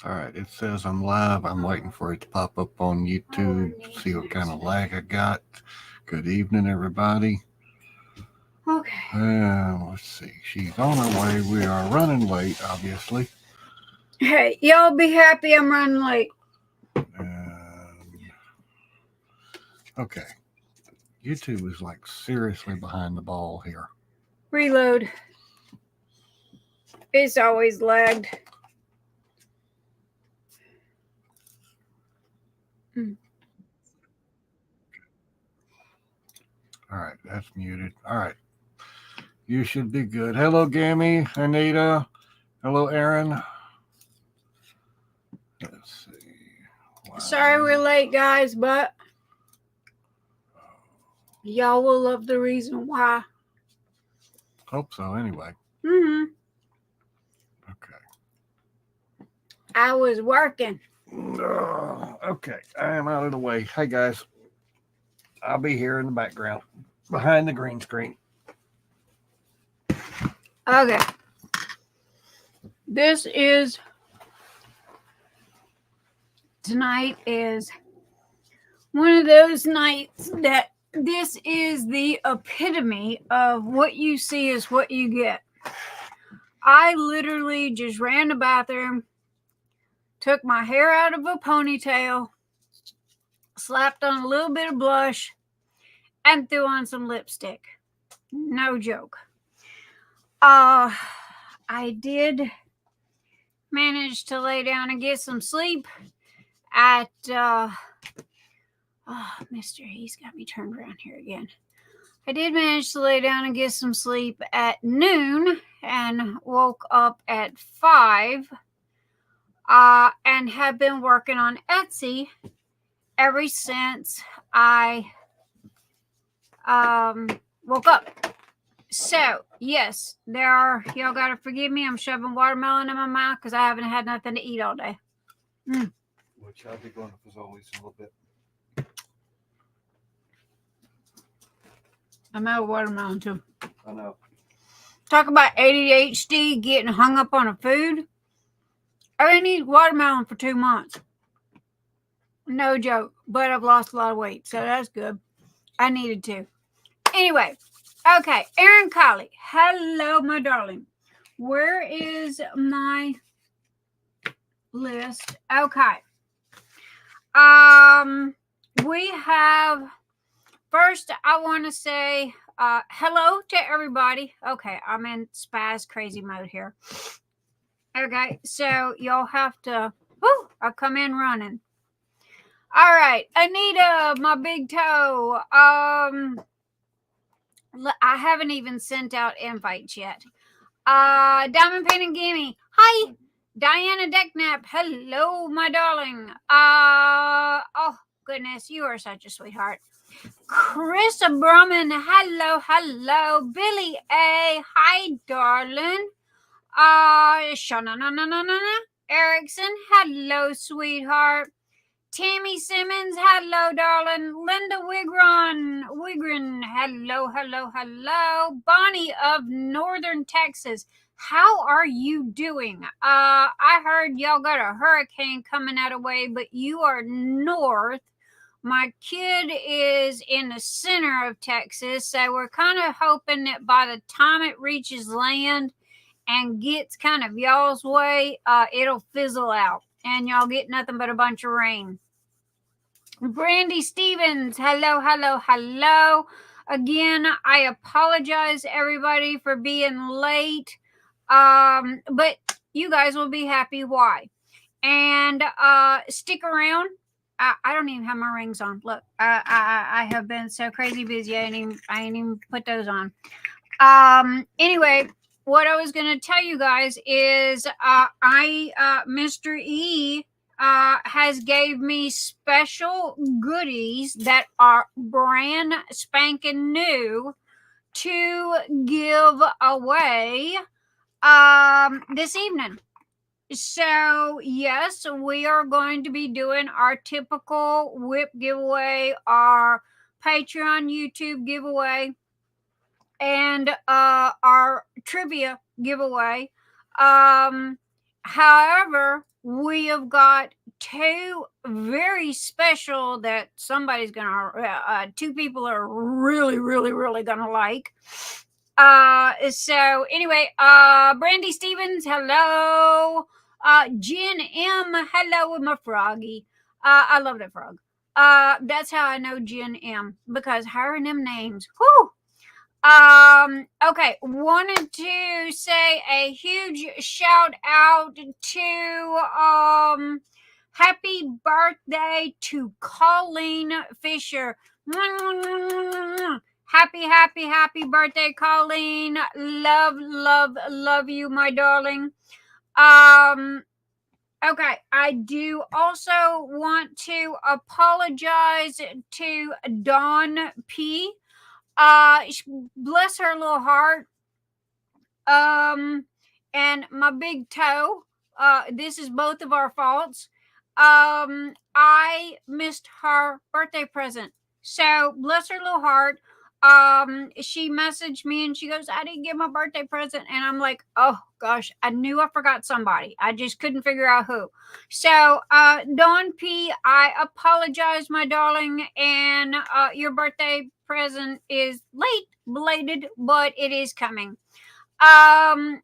All right, it says I'm live. I'm waiting for it to pop up on YouTube, see what kind of lag I got. Good evening, everybody. Okay. Let's see. She's on her way. We are running late, obviously. Hey, y'all be happy I'm running late. Okay. YouTube is like seriously behind the ball here. Reload. It's always lagged. All right, that's muted. All right. You should be good. Hello, Gammy, Anita. Hello, Erin. Let's see. Wow. Sorry we're late, guys, but y'all will love the reason why. Hope so, anyway. Okay. I was working. Okay, I am out of the way. Hey, guys. I'll be here in the background, behind the green screen. Okay. Tonight is one of those nights that this is the epitome of what you see is what you get. I literally just ran to the bathroom, took my hair out of a ponytail, slapped on a little bit of blush, and threw on some lipstick. No joke. I did manage to lay down and get some sleep at Mister, he's got me turned around here again. I did manage to lay down and get some sleep at noon and woke up at 5 and have been working on Etsy ever since I woke up. So, yes, y'all got to forgive me. I'm shoving watermelon in my mouth because I haven't had nothing to eat all day. Which I'll be going to Fazoli's in a little bit. I'm out of watermelon too. I know. Talk about ADHD getting hung up on a food. I didn't eat watermelon for 2 months. No joke. But I've lost a lot of weight, so that's good. I needed to. Anyway, okay. Erin Colly. Hello, my darling. Where is my list? Okay. We have... First, I want to say hello to everybody. Okay, I'm in spaz crazy mode here. Okay, so y'all have to... I come in running. All right, Anita, my big toe. I haven't even sent out invites yet. Diamond Pain and Gimme. Hi. Diana Decknap. Hello, my darling. Oh, goodness, you are such a sweetheart. Kris Brummund, hello. Billy A, hi, darling. Shana Erickson, hello, sweetheart. Tammy Simmons, hello, darling. Linda Wigren, hello. Bonnie of Northern Texas, how are you doing? I heard y'all got a hurricane coming out of way, but you are north. My kid is in the center of Texas, so we're kind of hoping that by the time it reaches land and gets kind of y'all's way, it'll fizzle out and y'all get nothing but a bunch of rain. Brandy Stevens, hello. Again, I apologize, everybody, for being late, but you guys will be happy why. And stick around. I don't even have my rings on. Look, I have been so crazy busy. I ain't even put those on. Anyway, what I was going to tell you guys is Mr. E has gave me special goodies that are brand spanking new to give away this evening. So, yes, we are going to be doing our typical whip giveaway, our Patreon, YouTube giveaway, and our trivia giveaway. However, we have got two very special that somebody's gonna, two people are really, really, really gonna like. So anyway, Brandy Stevens, hello. Jen M, hello with my froggy. I love that frog. That's how I know Jen M, because her and them names. Whoo! Okay, wanted to say a huge shout out to happy birthday to Colleen Fisher. Happy birthday, Colleen. Love you, my darling. Okay, I do also want to apologize to Dawn P. Bless her little heart. And my big toe. This is both of our faults. I missed her birthday present. So bless her little heart. She messaged me and she goes, I didn't get my birthday present. And I'm like, oh gosh, I knew I forgot somebody. I just couldn't figure out who. So, Dawn P, I apologize, my darling. And your birthday present is late, belated, but it is coming. Raelene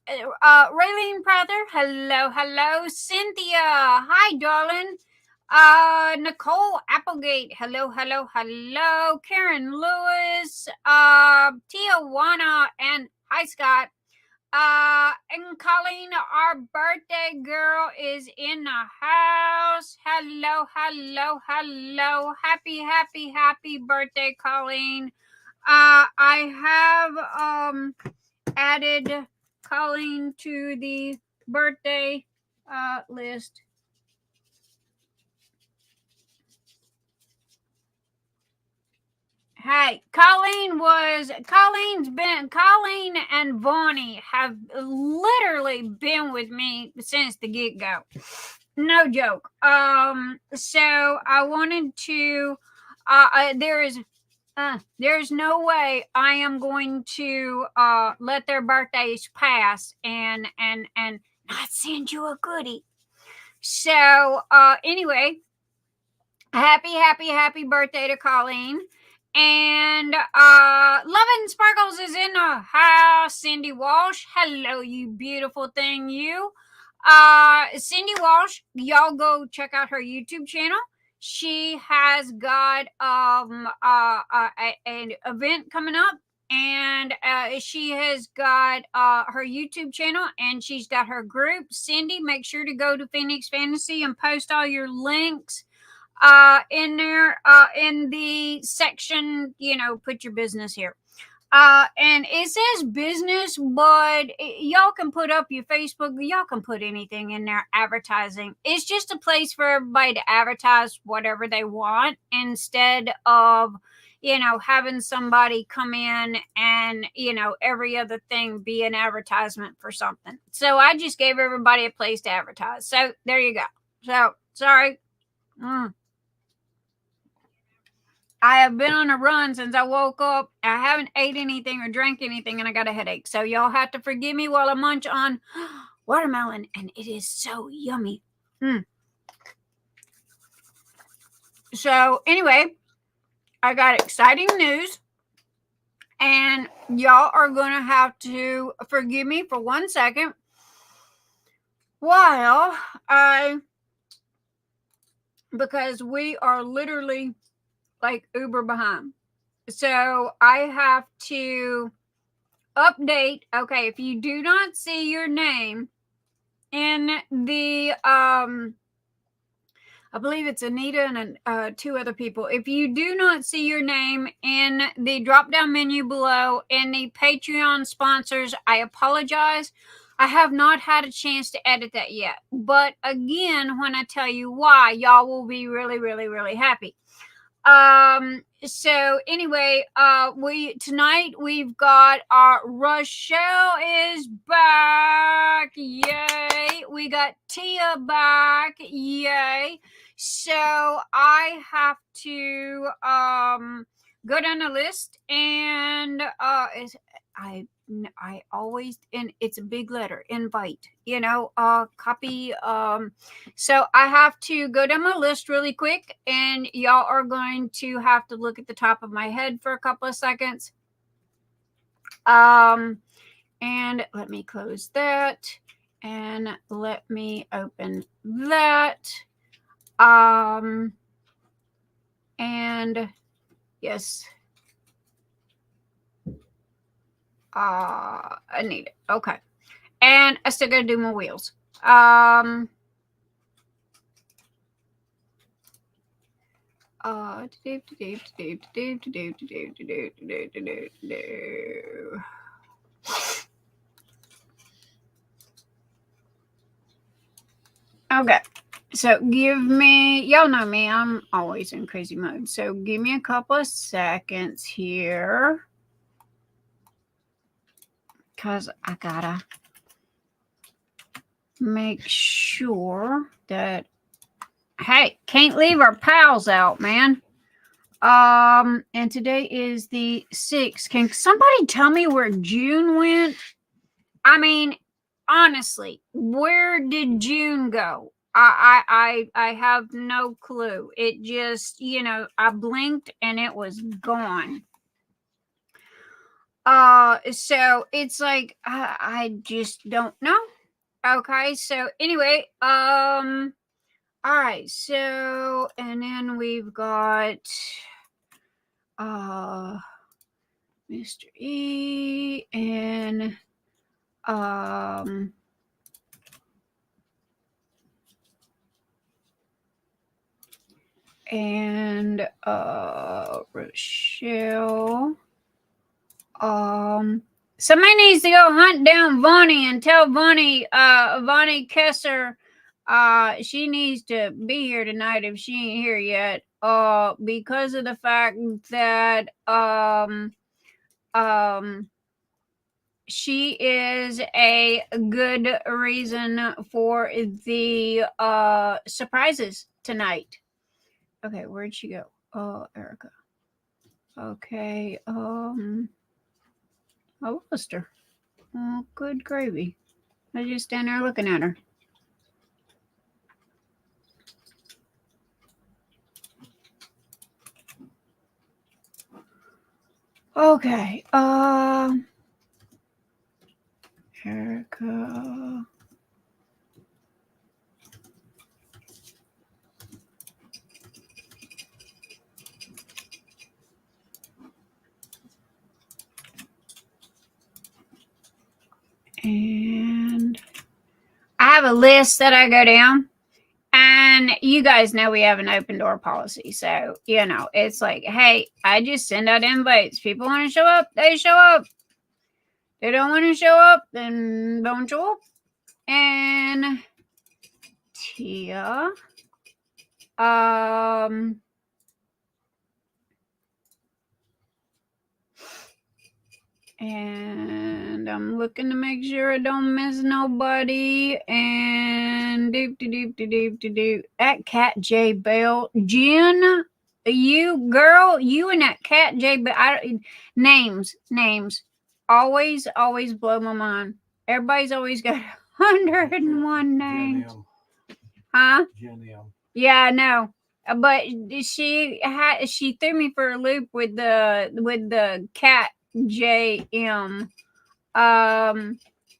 Prather, hello. Cynthia, hi, darling. Nicole Applegate, hello. Karen Lewis, Tijuana, and hi, Scott. And Colleen, our birthday girl, is in the house. Hello. Happy birthday, Colleen. I have added Colleen to the birthday list. Hey, Colleen and Vaughan have literally been with me since the get-go. No joke. So I wanted to there's no way I am going to let their birthdays pass and not send you a goodie. So anyway, happy birthday to Colleen. And Lovin' Sparkles is in the house. Cindy Walsh, hello, you beautiful thing, you. Cindy Walsh, y'all go check out her YouTube channel. She has got an event coming up, and she has got her YouTube channel, and she's got her group. Cindy, make sure to go to Phoenix Fantasy and post all your links in there in the section, put your business here. And it says business, but y'all can put up your Facebook. Y'all can put anything in there, advertising. It's just a place for everybody to advertise whatever they want instead of, having somebody come in and, every other thing be an advertisement for something. So I just gave everybody a place to advertise. So there you go. So sorry. I have been on a run since I woke up. I haven't ate anything or drank anything, and I got a headache. So y'all have to forgive me while I munch on watermelon, and it is so yummy. So anyway, I got exciting news, and y'all are going to have to forgive me for 1 second because we are literally like uber behind. So I have to update. Okay, if you do not see your name in the I believe it's Anita and two other people. If you do not see your name in the drop-down menu below in the Patreon sponsors, I apologize. I have not had a chance to edit that yet. But again, when I tell you why, y'all will be really, really, really happy. So anyway, tonight we've got our Rochelle is back. Yay. We got Tia back. Yay. So I have to, go down the list and, I always, and it's a big letter, invite, copy. So I have to go down my list really quick, and y'all are going to have to look at the top of my head for a couple of seconds. And let me close that, and let me open that. And yes. I need it. Okay. And I still gotta do my wheels. Okay. So give me, y'all know me, I'm always in crazy mode. So give me a couple of seconds here, because I gotta make sure that, hey, can't leave our pals out, man. And today is the 6th. Can somebody tell me where June went? I mean, honestly, where did June go? I have no clue. It just, I blinked and it was gone. So it's like I just don't know. Okay, so anyway, all right, so and then we've got Mr. E and Rochelle. Somebody needs to go hunt down Vonnie and tell Vonnie Kesser she needs to be here tonight if she ain't here yet. Because of the fact that she is a good reason for the surprises tonight. Okay, where'd she go? Oh, Erica. Okay, I lost her. Oh, good gravy. I just stand there looking at her. Okay, Erica. And I have a list that I go down. And you guys know we have an open door policy. So, it's like, hey, I just send out invites. People want to show up, they show up. They don't want to show up, then don't show up. And Tia. And I'm looking to make sure I don't miss nobody. And that Cat J Bell. Jen, you girl, you and that Cat J Bell. Names always blow my mind. Everybody's always got 101 names. Huh? Jen M. Yeah, I know. But she threw me for a loop with the Cat JM.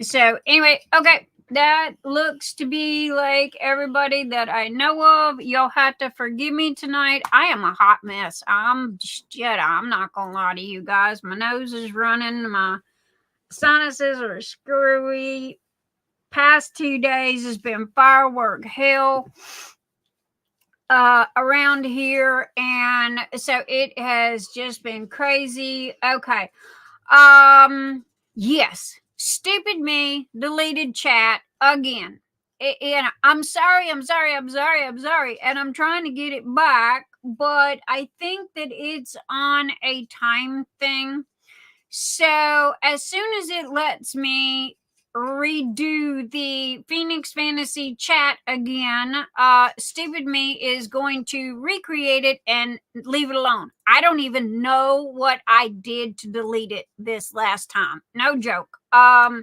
So anyway, okay, that looks to be like everybody that I know of. Y'all have to forgive me tonight. I am a hot mess. I'm not gonna lie to you guys. My nose is running. My sinuses are screwy. Past 2 days has been firework hell around here, and so it has just been crazy. Okay. Yes, stupid me deleted chat again. I'm sorry, and I'm trying to get it back, but I think that it's on a time thing. So as soon as it lets me redo the Phoenix Fantasy chat again, Stupid Me is going to recreate it and leave it alone. I don't even know what I did to delete it this last time. No joke. I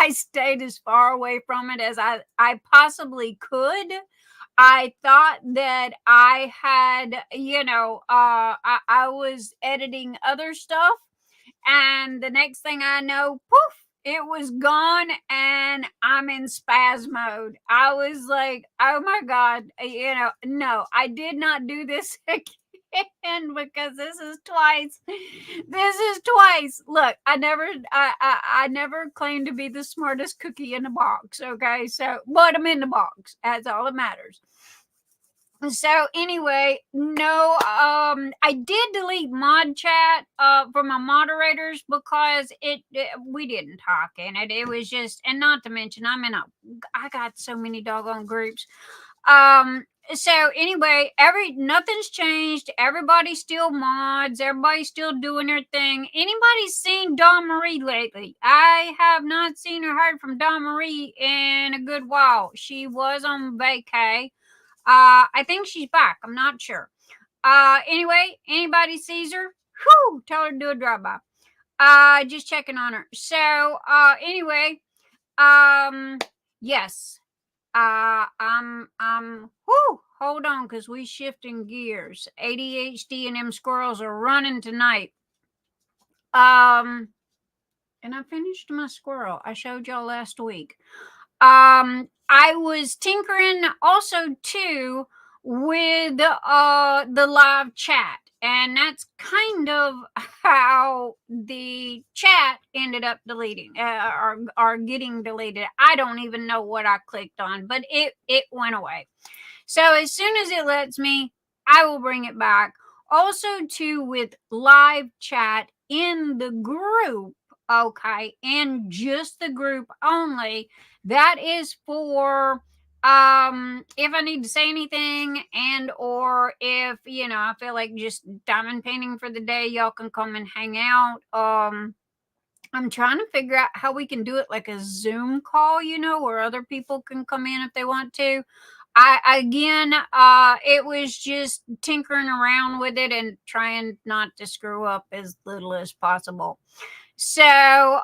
stayed as far away from it as I possibly could. I thought that I had, I was editing other stuff, and the next thing I know, poof, it was gone, and I'm in spaz mode. I was like, oh my God, no, I did not do this again because this is twice. This is twice. Look, I never claimed to be the smartest cookie in the box. Okay, so, but I'm in the box. That's all that matters. So anyway, no, I did delete mod chat from my moderators because we didn't talk in it. It was just, and not to mention I got so many doggone groups. So anyway, nothing's changed. Everybody's still mods. Everybody's still doing their thing. Anybody seen Dawnmarie lately? I have not seen or heard from Dawnmarie in a good while. She was on vacay. I think she's back. I'm not sure. Anyway, anybody sees her, whew, tell her to do a drive-by. Just checking on her. So, anyway, yes. Hold on, because we shifting gears. ADHD and them squirrels are running tonight. And I finished my squirrel. I showed y'all last week. I was tinkering also too with the live chat, and that's kind of how the chat ended up deleting or getting deleted. I don't even know what I clicked on, but it went away. So as soon as it lets me, I will bring it back. Also too with live chat in the group. Okay, and just the group only. That is for if I need to say anything, and or if I feel like just diamond painting for the day, y'all can come and hang out. I'm trying to figure out how we can do it like a Zoom call, where other people can come in if they want to. It was just tinkering around with it and trying not to screw up as little as possible. So,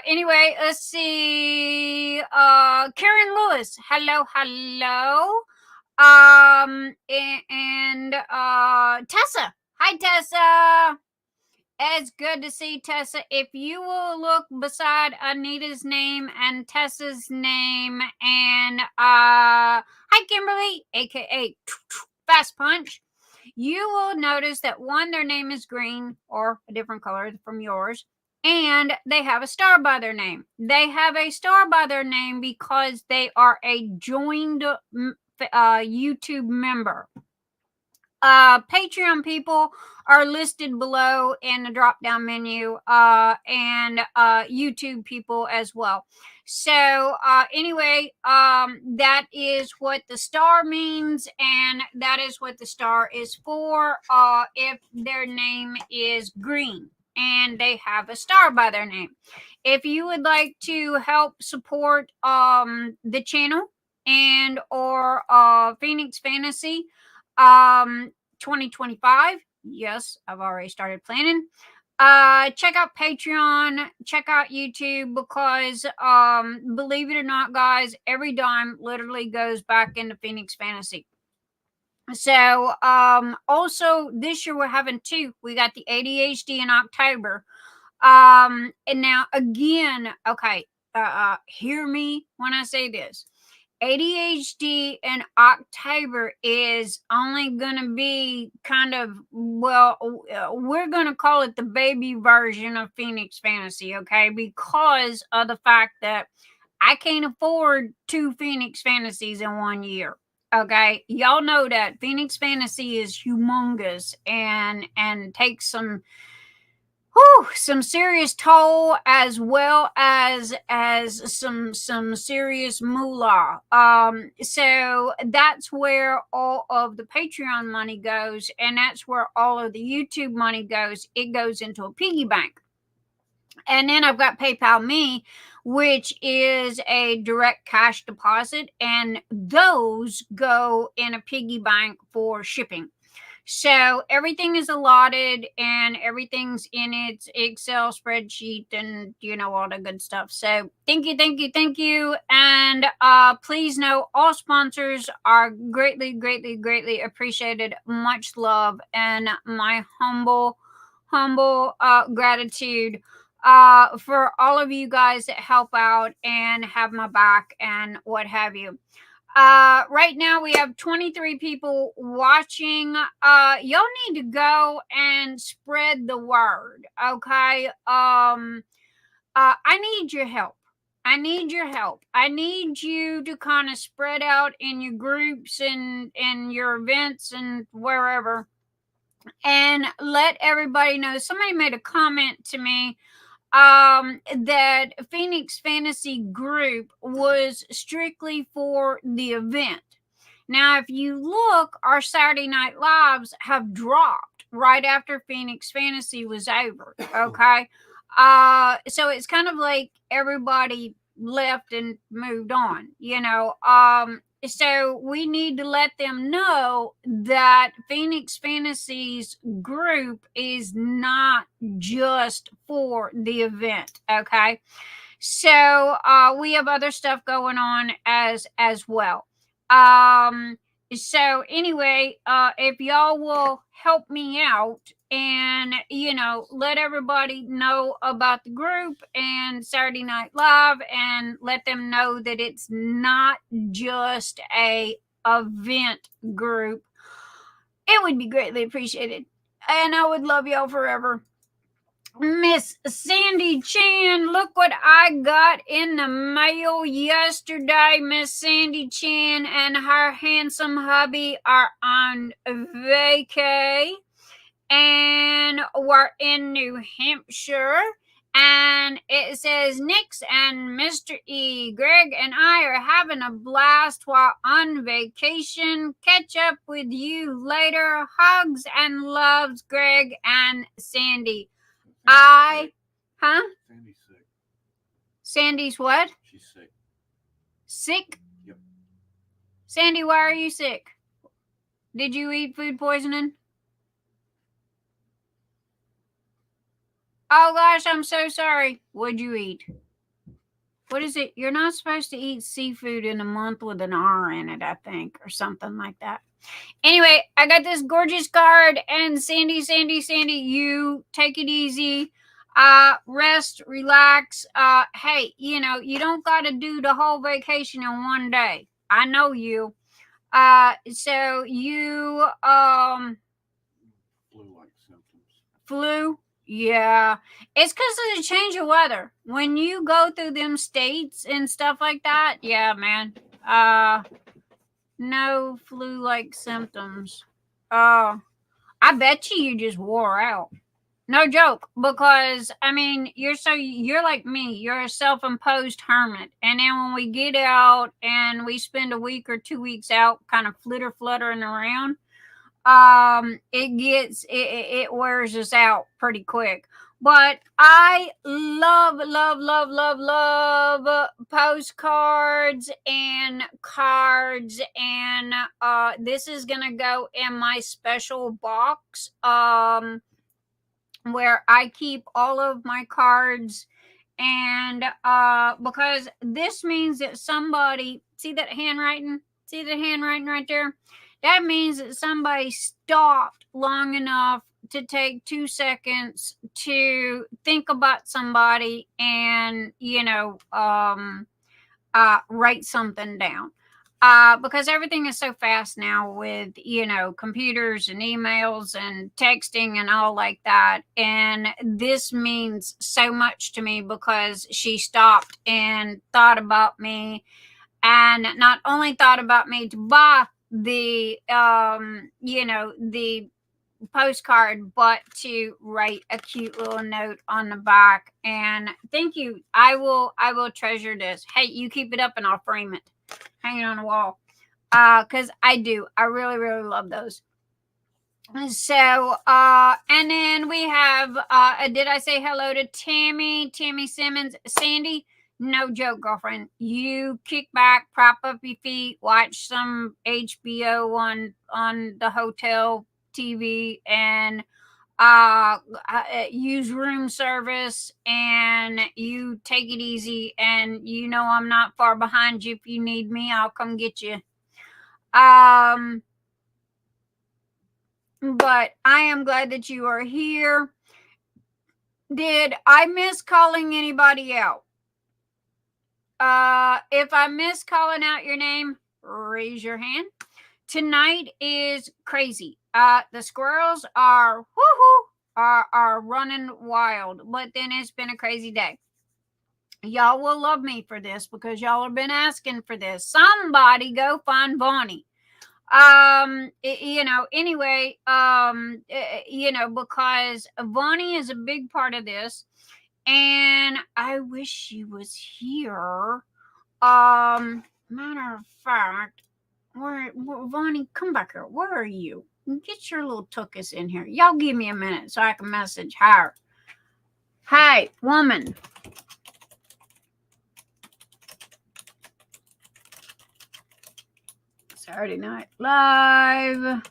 anyway, let's see. Karen Lewis, hello. And Tessa. Hi, Tessa. It's good to see Tessa. If you will look beside Anita's name and Tessa's name, and hi, Kimberly, aka Fast Punch, you will notice that their name is green or a different color from yours. And they have a star by their name. They have a star by their name because they are a joined YouTube member. Patreon people are listed below in the drop down menu, and YouTube people as well. So anyway, that is what the star means, and that is what the star is for if their name is green and they have a star by their name. If you would like to help support the channel and or Phoenix Fantasy 2025, yes, I've already started planning. Check out Patreon, check out YouTube, because believe it or not, guys, every dime literally goes back into Phoenix Fantasy. So also this year we're having two. We got the ADHD in October. And now again, okay, hear me when I say this. ADHD in October is only going to be kind of, we're going to call it the baby version of Phoenix Fantasy, okay? Because of the fact that I can't afford 2 Phoenix Fantasies in 1 year. Okay, y'all know that Phoenix Fantasy is humongous and takes some serious toll, as well as some serious moolah. So that's where all of the Patreon money goes, and that's where all of the YouTube money goes. It goes into a piggy bank. And then I've got PayPal Me, which is a direct cash deposit, and those go in a piggy bank for shipping. So everything is allotted and everything's in its Excel spreadsheet and all the good stuff. So thank you, thank you, thank you. And please know all sponsors are greatly, greatly, greatly appreciated. Much love and my humble gratitude for all of you guys that help out and have my back and what have you. Right now we have 23 people watching. Y'all need to go and spread the word, okay? I need your help. I need your help. I need you to kind of spread out in your groups and your events and wherever, and let everybody know. Somebody made a comment to me that Phoenix Fantasy Group was strictly for the event. Now, if you look, our Saturday Night Lives have dropped right after Phoenix Fantasy was over. Okay. So it's kind of like everybody left and moved on, so we need to let them know that Phoenix Fantasies group is not just for the event. Okay. So we have other stuff going on as well. So anyway, if y'all will help me out and let everybody know about the group and Saturday Night Live, and let them know that it's not just a event group, it would be greatly appreciated, and I would love y'all forever. Miss Sandy Chan, look what I got in the mail yesterday. Miss Sandy Chan and her handsome hubby are on vacay, and we're in New Hampshire. And it says, Nix and Mr. E, Greg and I are having a blast while on vacation. Catch up with you later. Hugs and loves, Greg and Sandy. Sandy's sick. Sandy's what? She's sick. Sick? Yep. Sandy, why are you sick? Did you eat food poisoning? Oh gosh, I'm so sorry. What'd you eat? What is it? You're not supposed to eat seafood in a month with an R in it, I think, or something like that. Anyway, I got this gorgeous card, and Sandy, you take it easy. Rest, relax. Hey, you don't got to do the whole vacation in one day. I know you. So you, flu-like symptoms. Flu? Yeah. It's because of the change of weather. When you go through them states and stuff like that, yeah, man. No flu-like symptoms. I bet you just wore out. No joke, because you're like me. You're a self-imposed hermit, and then when we get out and we spend a week or 2 weeks out, kind of fluttering around, it wears us out pretty quick. But I love postcards and cards, and this is gonna go in my special box where I keep all of my cards, and because this means that somebody, see that handwriting right there, that means that somebody stopped long enough to take 2 seconds to think about somebody and write something down. Because everything is so fast now with computers and emails and texting and all like that, and this means so much to me because she stopped and thought about me, and not only thought about me to buy the the postcard, but to write a cute little note on the back. And thank you. I will treasure this. Hey, you keep it up and I'll frame it, hang it on the wall, because I really love those. So, and then we have, did I say hello to Tammy Simmons? Sandy, no joke, girlfriend. You kick back, prop up your feet, watch some HBO on the hotel TV, and use room service, and you take it easy. And you know I'm not far behind you. If you need me, I'll come get you. But I am glad that you are here. Did I miss calling anybody out? If I miss calling out your name, raise your hand. Tonight is crazy. The squirrels are are running wild, but then it's been a crazy day. Y'all will love me for this because y'all have been asking for this. Somebody go find Vaughan. Anyway, because Vaughan is a big part of this, and I wish she was here. Matter of fact, where Vaughan, come back here. Where are you? Get your little tuchus in here. Y'all give me a minute so I can message her. Hey, woman. Saturday Night Live.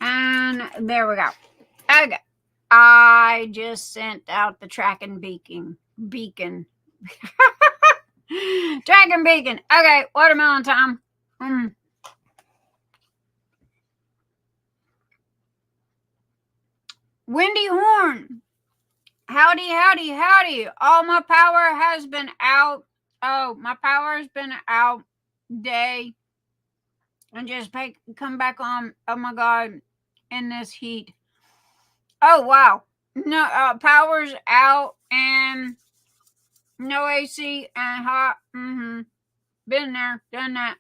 And there we go. Okay. I just sent out the tracking beacon. Tracking beacon. Okay, watermelon time. Wendy Horn. Howdy. All my power has been out. Oh, my power has been out day. And just come back on. Oh my God. In this heat. Oh, wow. No, power's out and no AC and hot. Been there, done that.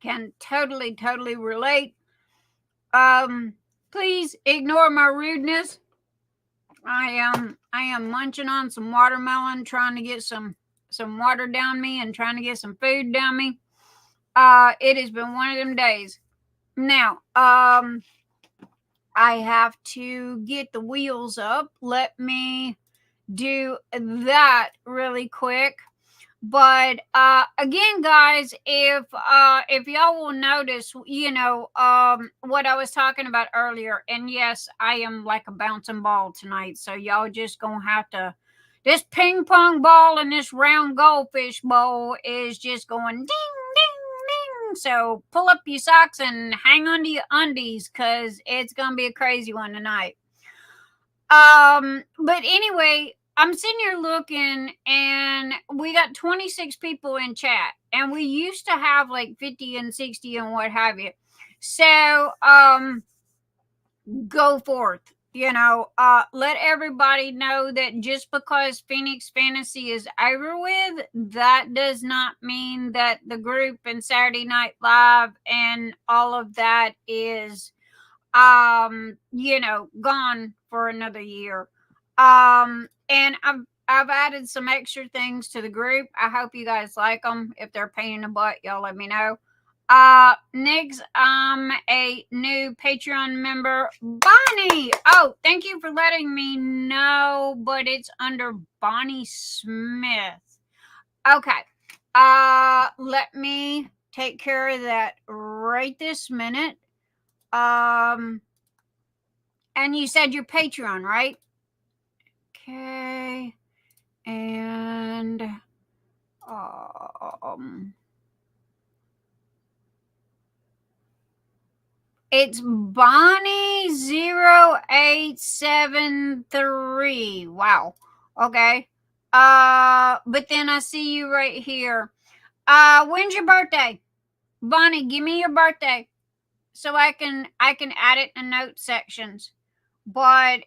Can totally relate. Please ignore my rudeness. I am munching on some watermelon, trying to get some water down me and trying to get some food down me. It has been one of them days. Now, I have to get the wheels up. Let me do that really quick. But again, guys, if y'all will notice, what I was talking about earlier, and yes, I am like a bouncing ball tonight, so y'all just gonna have to. This ping pong ball and this round goldfish bowl is just going ding, ding, ding. So pull up your socks and hang on to your undies, because it's gonna be a crazy one tonight. But anyway, I'm sitting here looking, and we got 26 people in chat, and we used to have like 50 and 60 and what have you. So, go forth. Let everybody know that just because Phoenix Fantasy is over with, that does not mean that the group and Saturday Night Live and all of that is gone for another year. And I've added some extra things to the group. I hope you guys like them. If they're a pain in the butt, y'all let me know. Next, I'm a new Patreon member, Bonnie. Oh, thank you for letting me know, but it's under Bonnie Smith. Okay. Let me take care of that right this minute. And you said your Patreon, right? Okay. And it's Bonnie0873. Wow. Okay. But then I see you right here. When's your birthday? Bonnie, give me your birthday so I can add it in note sections. But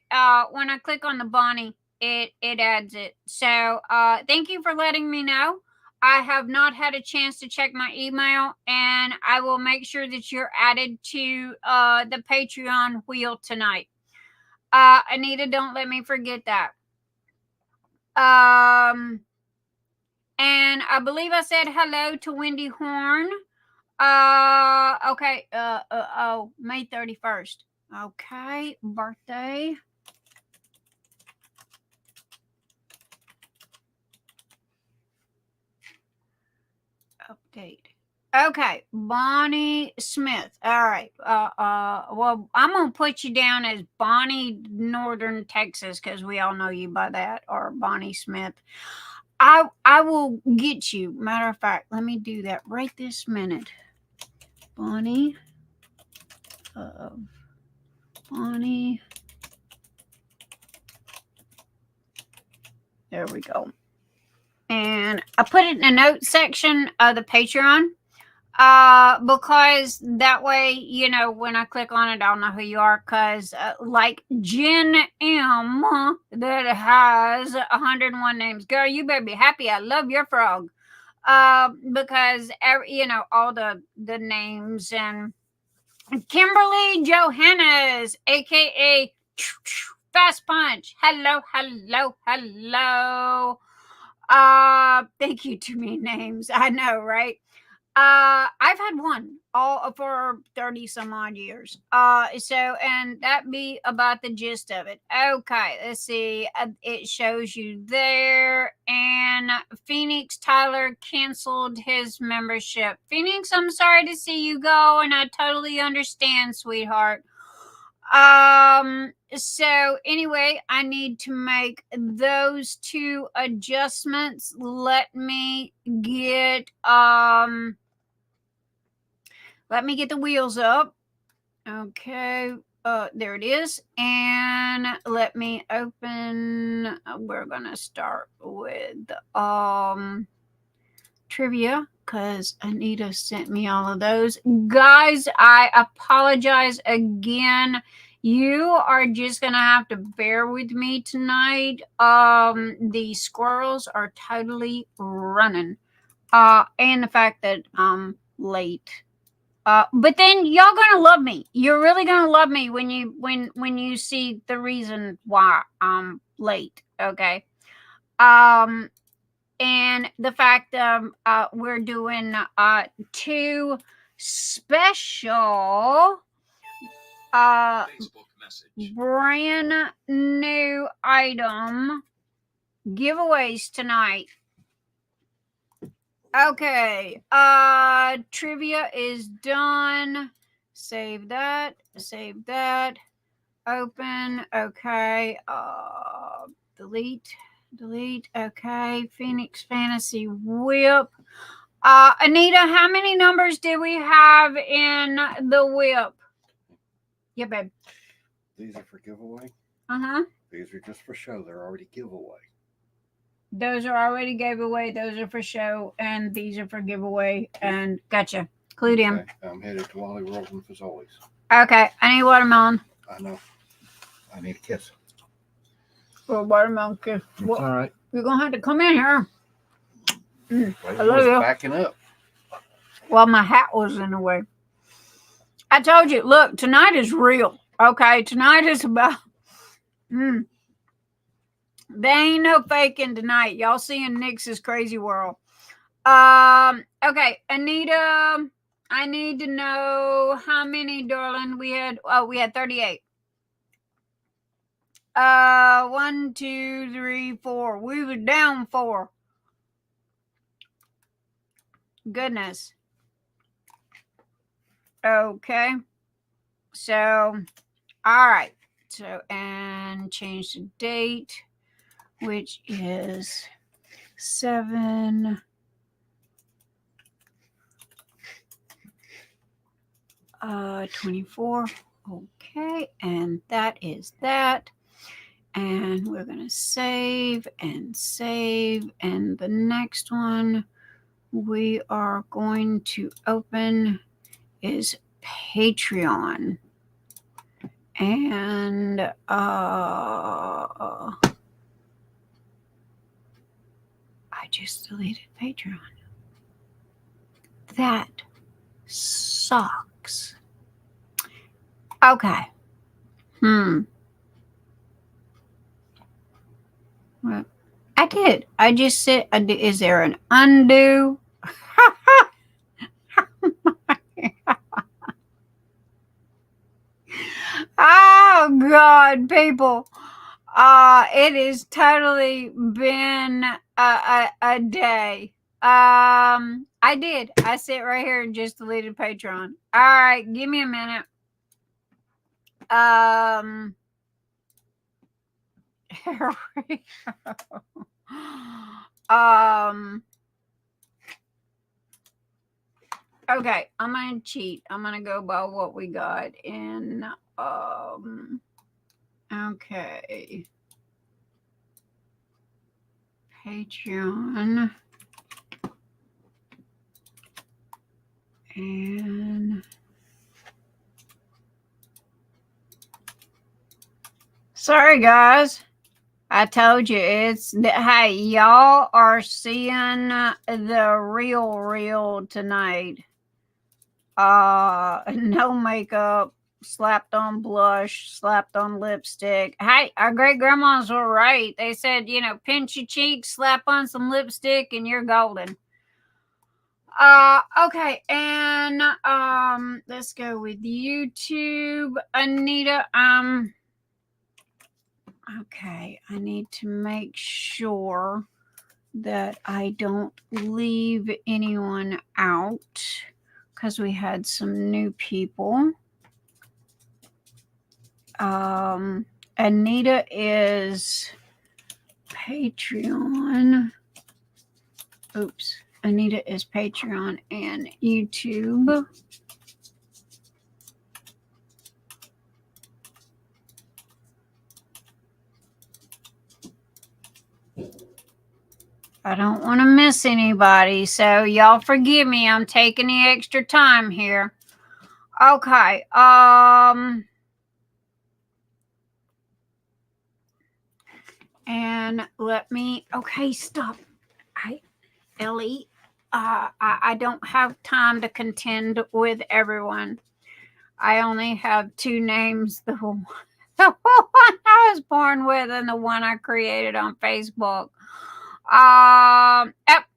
when I click on the Bonnie, it adds it. So thank you for letting me know. I have not had a chance to check my email, and I will make sure that you're added to the Patreon wheel tonight. Anita, don't let me forget that. And I believe I said hello to Wendy Horn. Okay. May 31st. Okay, birthday. Update. Okay, Bonnie Smith. All right. Well, I'm gonna put you down as Bonnie Northern Texas because we all know you by that, or Bonnie Smith. I will get you. Matter of fact, let me do that right this minute. Bonnie. Bonnie. There we go. And I put it in the notes section of the Patreon. Because that way, you know, when I click on it, I'll know who you are. Because like Jen M that has 101 names. Girl, you better be happy. I love your frog. Because you know, all the names. And Kimberly Johannes, aka Fast Punch. Hello. Thank you. Too many names. I know, right? I've had one all for 30 some odd years. And that be about the gist of it. Okay, let's see. It shows you there. And Phoenix Tyler canceled his membership. Phoenix, I'm sorry to see you go, and I totally understand, sweetheart. So anyway, I need to make those two adjustments. Let me get the wheels up. Okay, there it is. And let me open, we're gonna start with trivia because Anita sent me all of those. Guys, I apologize again. You are just gonna have to bear with me tonight. The squirrels are totally running. And the fact that I'm late. But then y'all gonna love me. You're really gonna love me when you see the reason why I'm late. Okay. And the fact we're doing two special brand new item giveaways tonight. Okay, trivia is done. Save that, open. Okay, delete. Okay, Phoenix Fantasy Whip. Anita, how many numbers did we have in the whip? Yeah, babe. These are for giveaway. Uh-huh. These are just for show. They're already giveaway. Those are already giveaway. Those are for show, and these are for giveaway. And gotcha. Clued in. Okay, I'm headed to Wally World and Fazoli's. Okay, I need watermelon. I know. I need a kiss. Well, watermelon kiss. Well, all right. You're gonna have to come in here. I love you. Backing up. Well, my hat was in the way. I told you. Look, tonight is real. Okay, tonight is about. There ain't no faking tonight. Y'all seeing Nix's crazy world. Okay, Anita, I need to know how many, darling, we had. Oh, we had 38. 1, 2, 3, 4. We were down 4. Goodness. Okay. So, all right. So, and change the date, which is 7. Uh, 24. Okay. And that is that. And we're going to save. And the next one we are going to open is Patreon. And I just deleted Patreon. That sucks. Okay. Well, I did. I just said, is there an undo? Oh God, people. It has totally been a day. I did. I sit right here and just deleted Patreon. All right, give me a minute. Here we go. Okay, I'm gonna cheat. I'm gonna go by what we got in okay. Patreon. And sorry guys. I told you it's hey, y'all are seeing the real tonight. No makeup, slapped on blush, slapped on lipstick. Hey, our great grandmas were right. They said, pinch your cheeks, slap on some lipstick, and you're golden. Okay, and let's go with YouTube. Anita, okay, I need to make sure that I don't leave anyone out because we had some new people. Anita is Patreon. Oops. Anita is Patreon and YouTube. I don't want to miss anybody, so y'all forgive me. I'm taking the extra time here. Okay. And let me. Okay, stop. Ellie. I don't have time to contend with everyone. I only have two names: the one I was born with and the one I created on Facebook.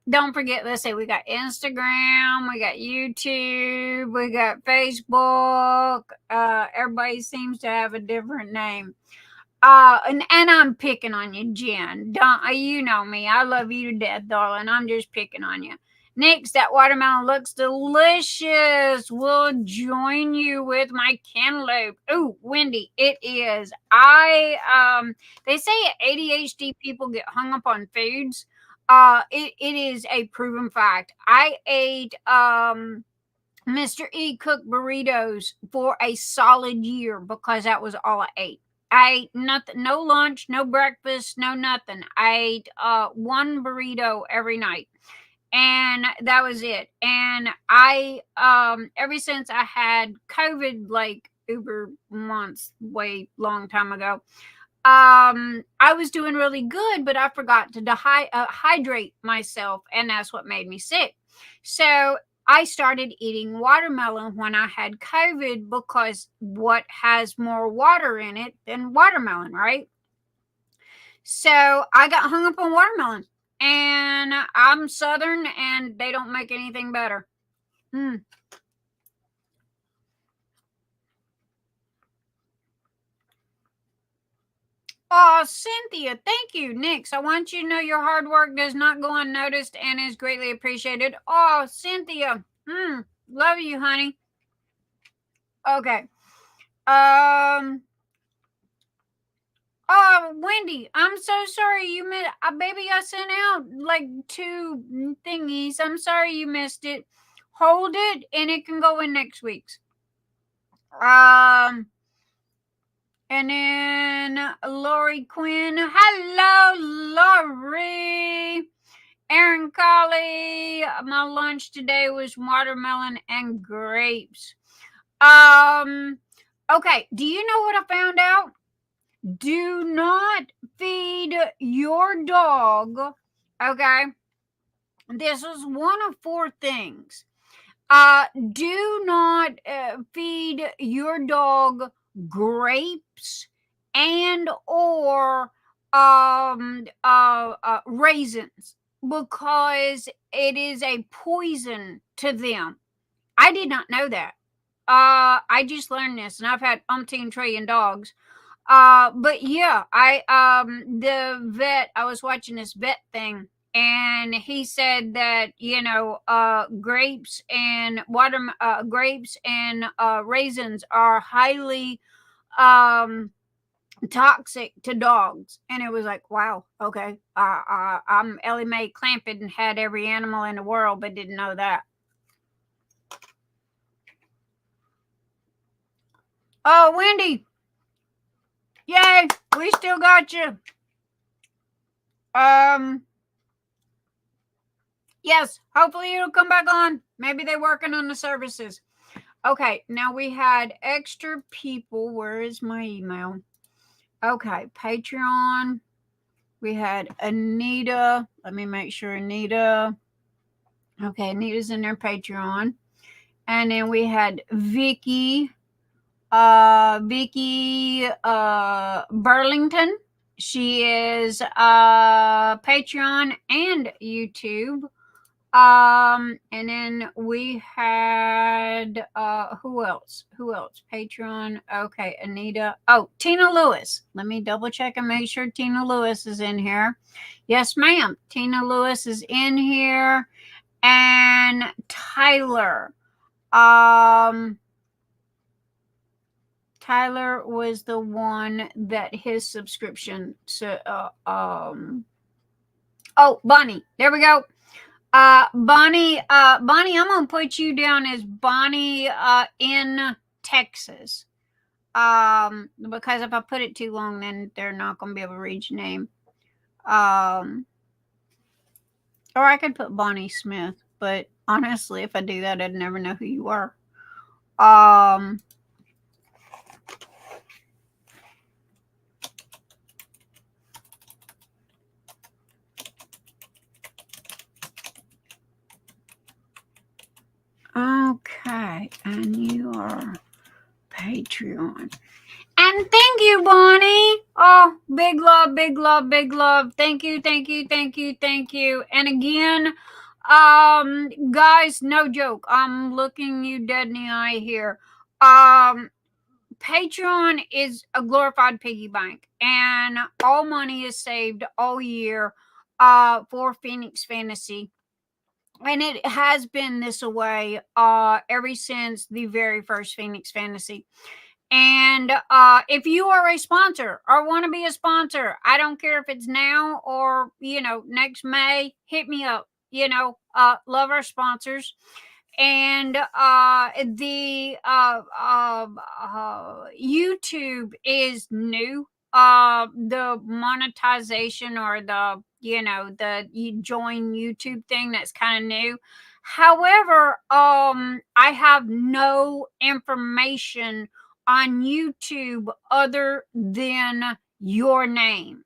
Don't forget, let's see, we got Instagram, we got YouTube, we got Facebook. Everybody seems to have a different name. And I'm picking on you, Jen. You know me. I love you to death, darling. I'm just picking on you. Next, that watermelon looks delicious. We'll join you with my cantaloupe. Ooh, Wendy, it is. They say ADHD people get hung up on foods. It is a proven fact. I ate Mr. E cooked burritos for a solid year because that was all I ate. I ate nothing, no lunch, no breakfast, no nothing. I ate one burrito every night. And that was it. And I ever since I had COVID, like uber months, way long time ago, I was doing really good, but I forgot to hydrate myself, and that's what made me sick. So I started eating watermelon when I had COVID because what has more water in it than watermelon, right? So I got hung up on watermelon. And I'm Southern, and they don't make anything better. Oh, Cynthia, thank you. Nix, I want you to know your hard work does not go unnoticed and is greatly appreciated. Oh, Cynthia, love you, honey. Okay. Oh, Wendy, I'm so sorry you missed. Baby, I sent out like 2 thingies. I'm sorry you missed it. Hold it, and it can go in next week's. And then Lorie Quinn. Hello, Lorie. Erin Colly. My lunch today was watermelon and grapes. Okay. Do you know what I found out? Do not feed your dog. Okay. This is one of 4 things. Do not feed your dog grapes and or raisins because it is a poison to them. I did not know that. I just learned this, and I've had umpteen trillion dogs. But yeah, the vet, I was watching this vet thing, and he said that, grapes and grapes and raisins are highly toxic to dogs. And it was like, wow, okay. I'm Ellie Mae Clampett and had every animal in the world, but didn't know that. Oh, Wendy. Yay, we still got you. Yes, hopefully it'll come back on. Maybe they're working on the services. Okay, now we had extra people. Where is my email? Okay, Patreon. We had Anita. Let me make sure Anita. Okay, Anita's in their Patreon. And then we had Vikky. Vikky Bertling. She is Patreon and YouTube. And then we had who else? Patreon. Okay, Anita. Oh, Tina Lewis. Let me double check and make sure Tina Lewis is in here. Yes, ma'am. Tina Lewis is in here. And Tyler. Tyler was the one that his subscription. So, oh, Bonnie. There we go. Bonnie, I'm gonna put you down as Bonnie in Texas. Because if I put it too long, then they're not gonna be able to read your name. Or I could put Bonnie Smith, but honestly, if I do that, I'd never know who you are. Okay, and you are Patreon. And thank you, Bonnie. Oh, big love, big love, big love. Thank you, thank you, thank you, thank you. And again, guys, no joke. I'm looking you dead in the eye here. Patreon is a glorified piggy bank, and all money is saved all year for Phoenix Fantasy. And it has been this way ever since the very first Phoenix Fantasy. And if you are a sponsor or want to be a sponsor, I don't care if it's now or, next May, hit me up. Love our sponsors. And the YouTube is new. The monetization or the you join YouTube thing, that's kind of new. However, I have no information on YouTube other than your name.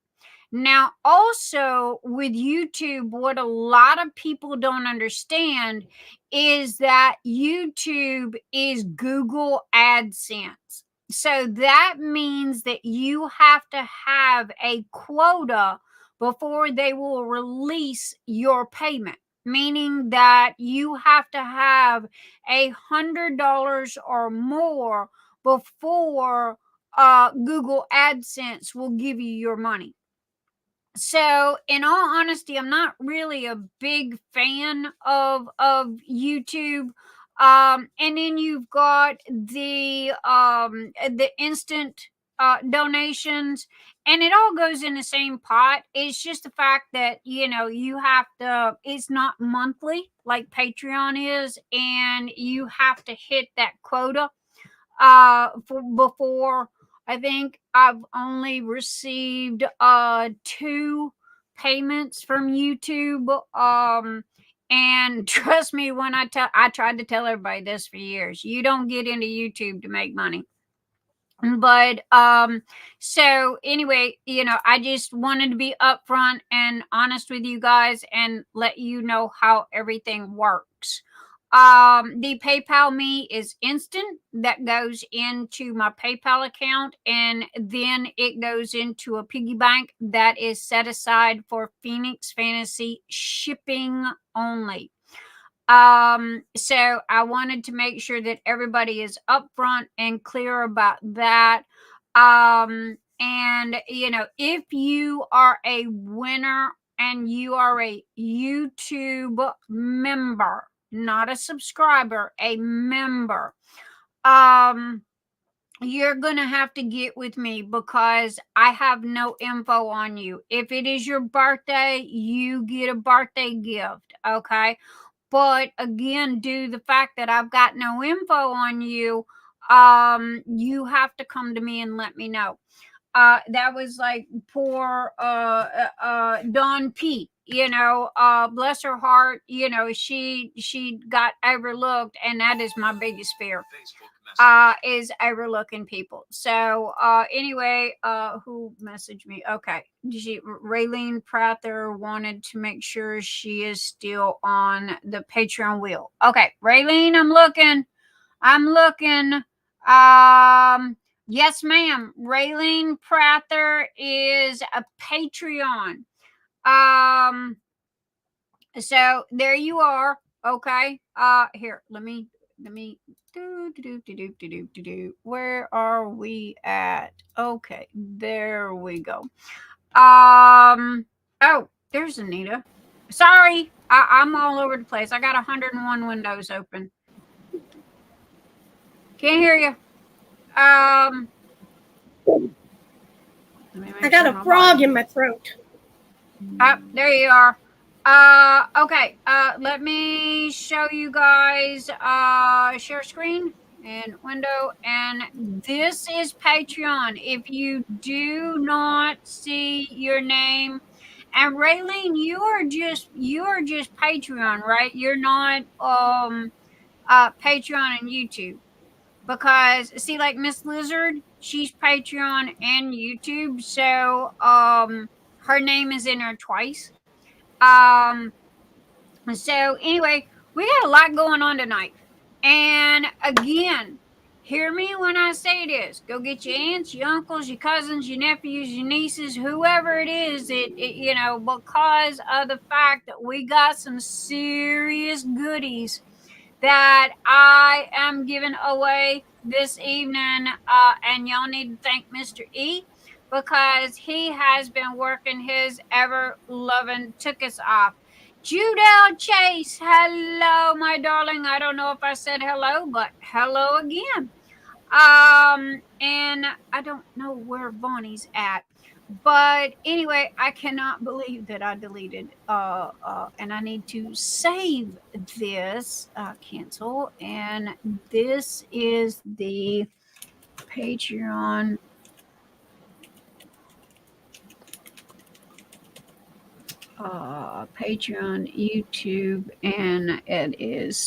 Now, also with YouTube, what a lot of people don't understand is that YouTube is Google AdSense. So that means that you have to have a quota before they will release your payment, meaning that you have to have $100 or more before Google AdSense will give you your money. So, in all honesty, I'm not really a big fan of YouTube. And then you've got the instant donations, and it all goes in the same pot. It's just the fact that you have to. It's not monthly like Patreon is, and you have to hit that quota before. I think I've only received 2 payments from YouTube. And trust me when I tried to tell everybody this for years. You don't get into YouTube to make money. But so anyway, I just wanted to be upfront and honest with you guys and let you know how everything works. The PayPal me is instant. That goes into my PayPal account, and then it goes into a piggy bank that is set aside for Phoenix Fantasy shipping only. So I wanted to make sure that everybody is upfront and clear about that. And if you are a winner and you are a YouTube member, not a subscriber, a member, you're gonna have to get with me because I have no info on you. If it is your birthday, you get a birthday gift, okay? But again, due to the fact that I've got no info on you, you have to come to me and let me know. That was like poor Dawn Pete, bless her heart, she got overlooked, and that is my biggest fear. Is overlooking people. So anyway, who messaged me? Okay, Raelene Prather wanted to make sure she is still on the Patreon wheel. Okay, Raelene, I'm looking. Yes, ma'am. Raelene Prather is a Patreon. So there you are. Okay. Here, let me where are we at? Okay, there we go. Oh, there's Anita. Sorry, I'm all over the place. I got 101 windows open. Can't hear you. I got a frog in my throat. There you are. Okay. Let me show you guys. Share screen and window. And this is Patreon. If you do not see your name, and Raelene, you are just Patreon, right? You're not Patreon and YouTube. Because see, like Miss Lizard, she's Patreon and YouTube, so her name is in there twice. So anyway, we got a lot going on tonight, and again, hear me when I say this: go get your aunts, your uncles, your cousins, your nephews, your nieces, whoever it is. Because of the fact that we got some serious goodies that I am giving away this evening, and y'all need to thank Mr. E because he has been working his ever-loving tookus off. Judell Chase, hello, my darling. I don't know if I said hello, but hello again. And I don't know where Bonnie's at. But anyway, I cannot believe that I deleted and I need to save this, cancel, and this is the Patreon YouTube, and it is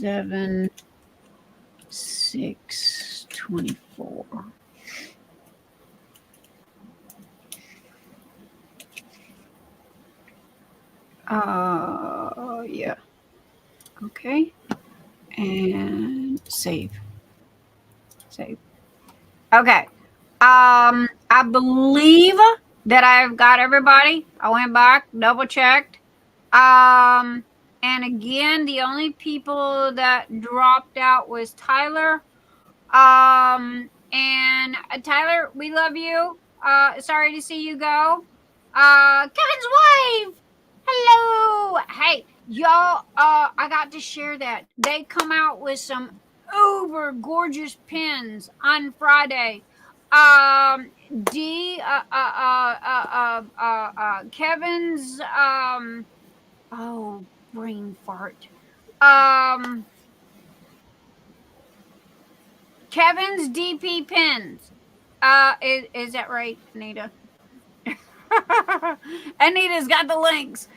7/6/24. Yeah. Okay. And save. Okay. I believe that I've got everybody. I went back, double checked. And again, the only people that dropped out was Tyler. And Tyler, we love you. Sorry to see you go. Kevin's wife. Hello. Hey, y'all, I got to share that. They come out with some uber gorgeous pins on Friday. Kevin's brain fart. Kevin's DP pins. Is that right, Anita? Anita's got the links.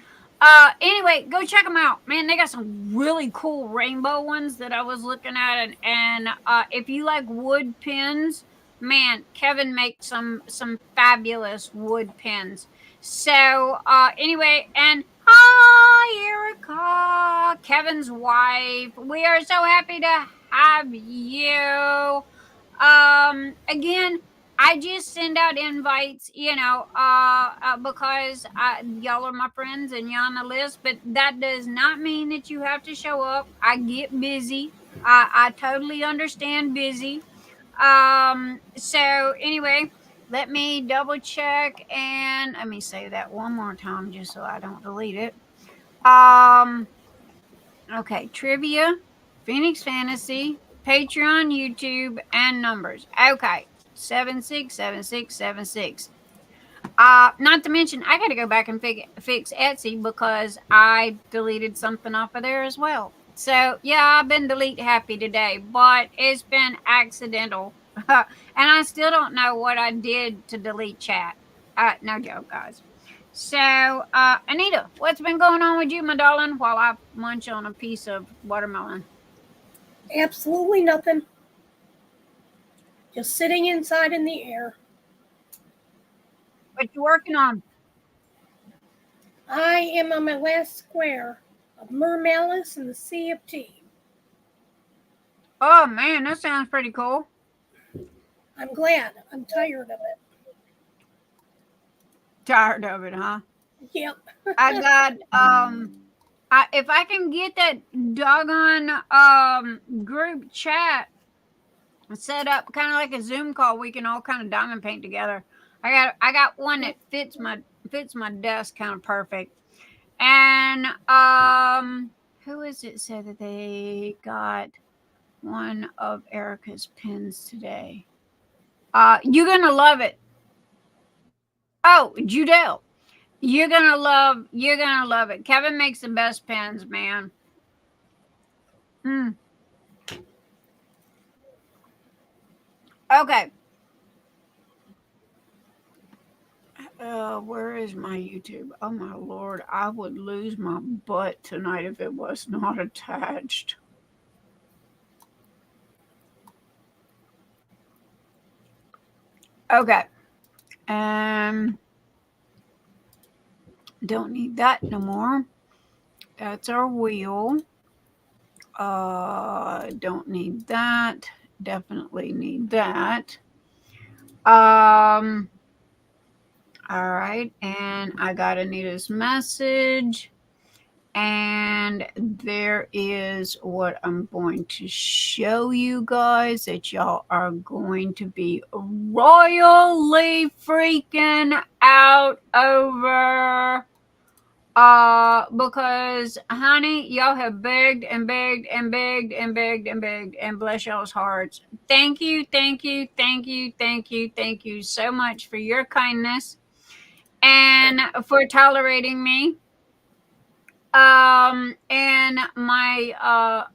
Anyway, go check them out, man. They got some really cool rainbow ones that I was looking at, and if you like wood pins, man, Kevin makes some fabulous wood pins. So anyway, and hi Eric Kevin's wife. We are so happy to have you. Again, I just send out invites, because y'all are my friends and you're on the list, but that does not mean that you have to show up. I get busy. I totally understand busy. So anyway, let me double check and let me say that one more time just so I don't delete it. Okay, trivia, Phoenix Fantasy, Patreon, YouTube, and numbers. Okay, 767676. Not to mention, I got to go back and fix Etsy because I deleted something off of there as well. So yeah, I've been delete happy today, but it's been accidental, and I still don't know what I did to delete chat. No joke, guys. So, Anita, what's been going on with you, my darling, while I munch on a piece of watermelon? Absolutely nothing. Just sitting inside in the air. What you working on? I am on my last square of Mermalice in the Sea of Tea. Oh, man, that sounds pretty cool. I'm glad. I'm tired of it. Tired of it, huh? Yep. I got if I can get that doggone group chat set up kind of like a Zoom call, we can all kind of diamond paint together. I got one that fits my desk kind of perfect. And who is it said that they got one of Erica's pins today? You're gonna love it. Oh, Judell. You're gonna love it. Kevin makes the best pens, man. Okay. Where is my YouTube? Oh my Lord, I would lose my butt tonight if it was not attached. Okay. Don't need that no more. That's our wheel. Don't need that. Definitely need that. All right, and I got Anita's message, and there is what I'm going to show you guys that y'all are going to be royally freaking out over. Because honey, y'all have begged and begged and begged and begged and begged, and bless y'all's hearts. Thank you so much for your kindness and for tolerating me. And my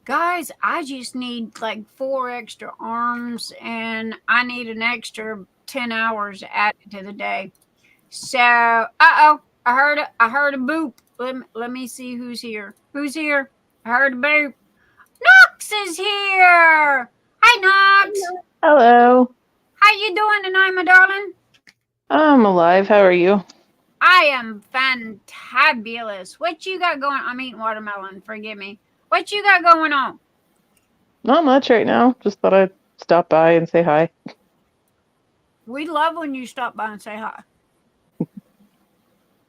guys, I just need like 4 extra arms, and I need an extra 10 hours added to the day. So, I heard a boop. Let me see who's here. Who's here? I heard a boop. Knox is here. Hi, Knox. Hello. How you doing tonight, my darling? I'm alive. How are you? I am fantabulous. What you got going? I'm eating watermelon. Forgive me. What you got going on? Not much right now. Just thought I'd stop by and say hi. We love when you stop by and say hi.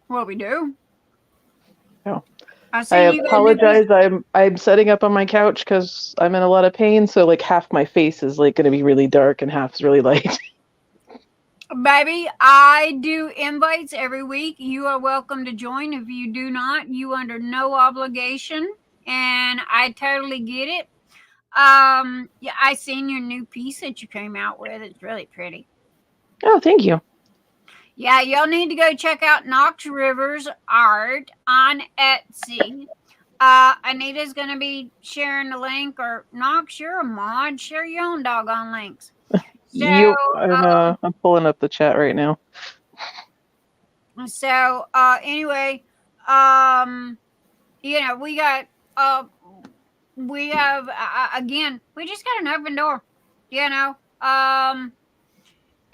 Well, we do. Oh. I apologize. I'm setting up on my couch because I'm in a lot of pain. So like half my face is like going to be really dark and half's really light. Baby, I do invites every week. You are welcome to join. If you do not, you under no obligation, and I totally get it. Yeah, I seen your new piece that you came out with. It's really pretty. Oh, thank you. Yeah, y'all need to go check out Knox Rivers Art on Etsy. Anita's gonna be sharing the link, or Knox, you're a mod. Share your own doggone links. So, I'm pulling up the chat right now. So, anyway, we have, again, we just got an open door,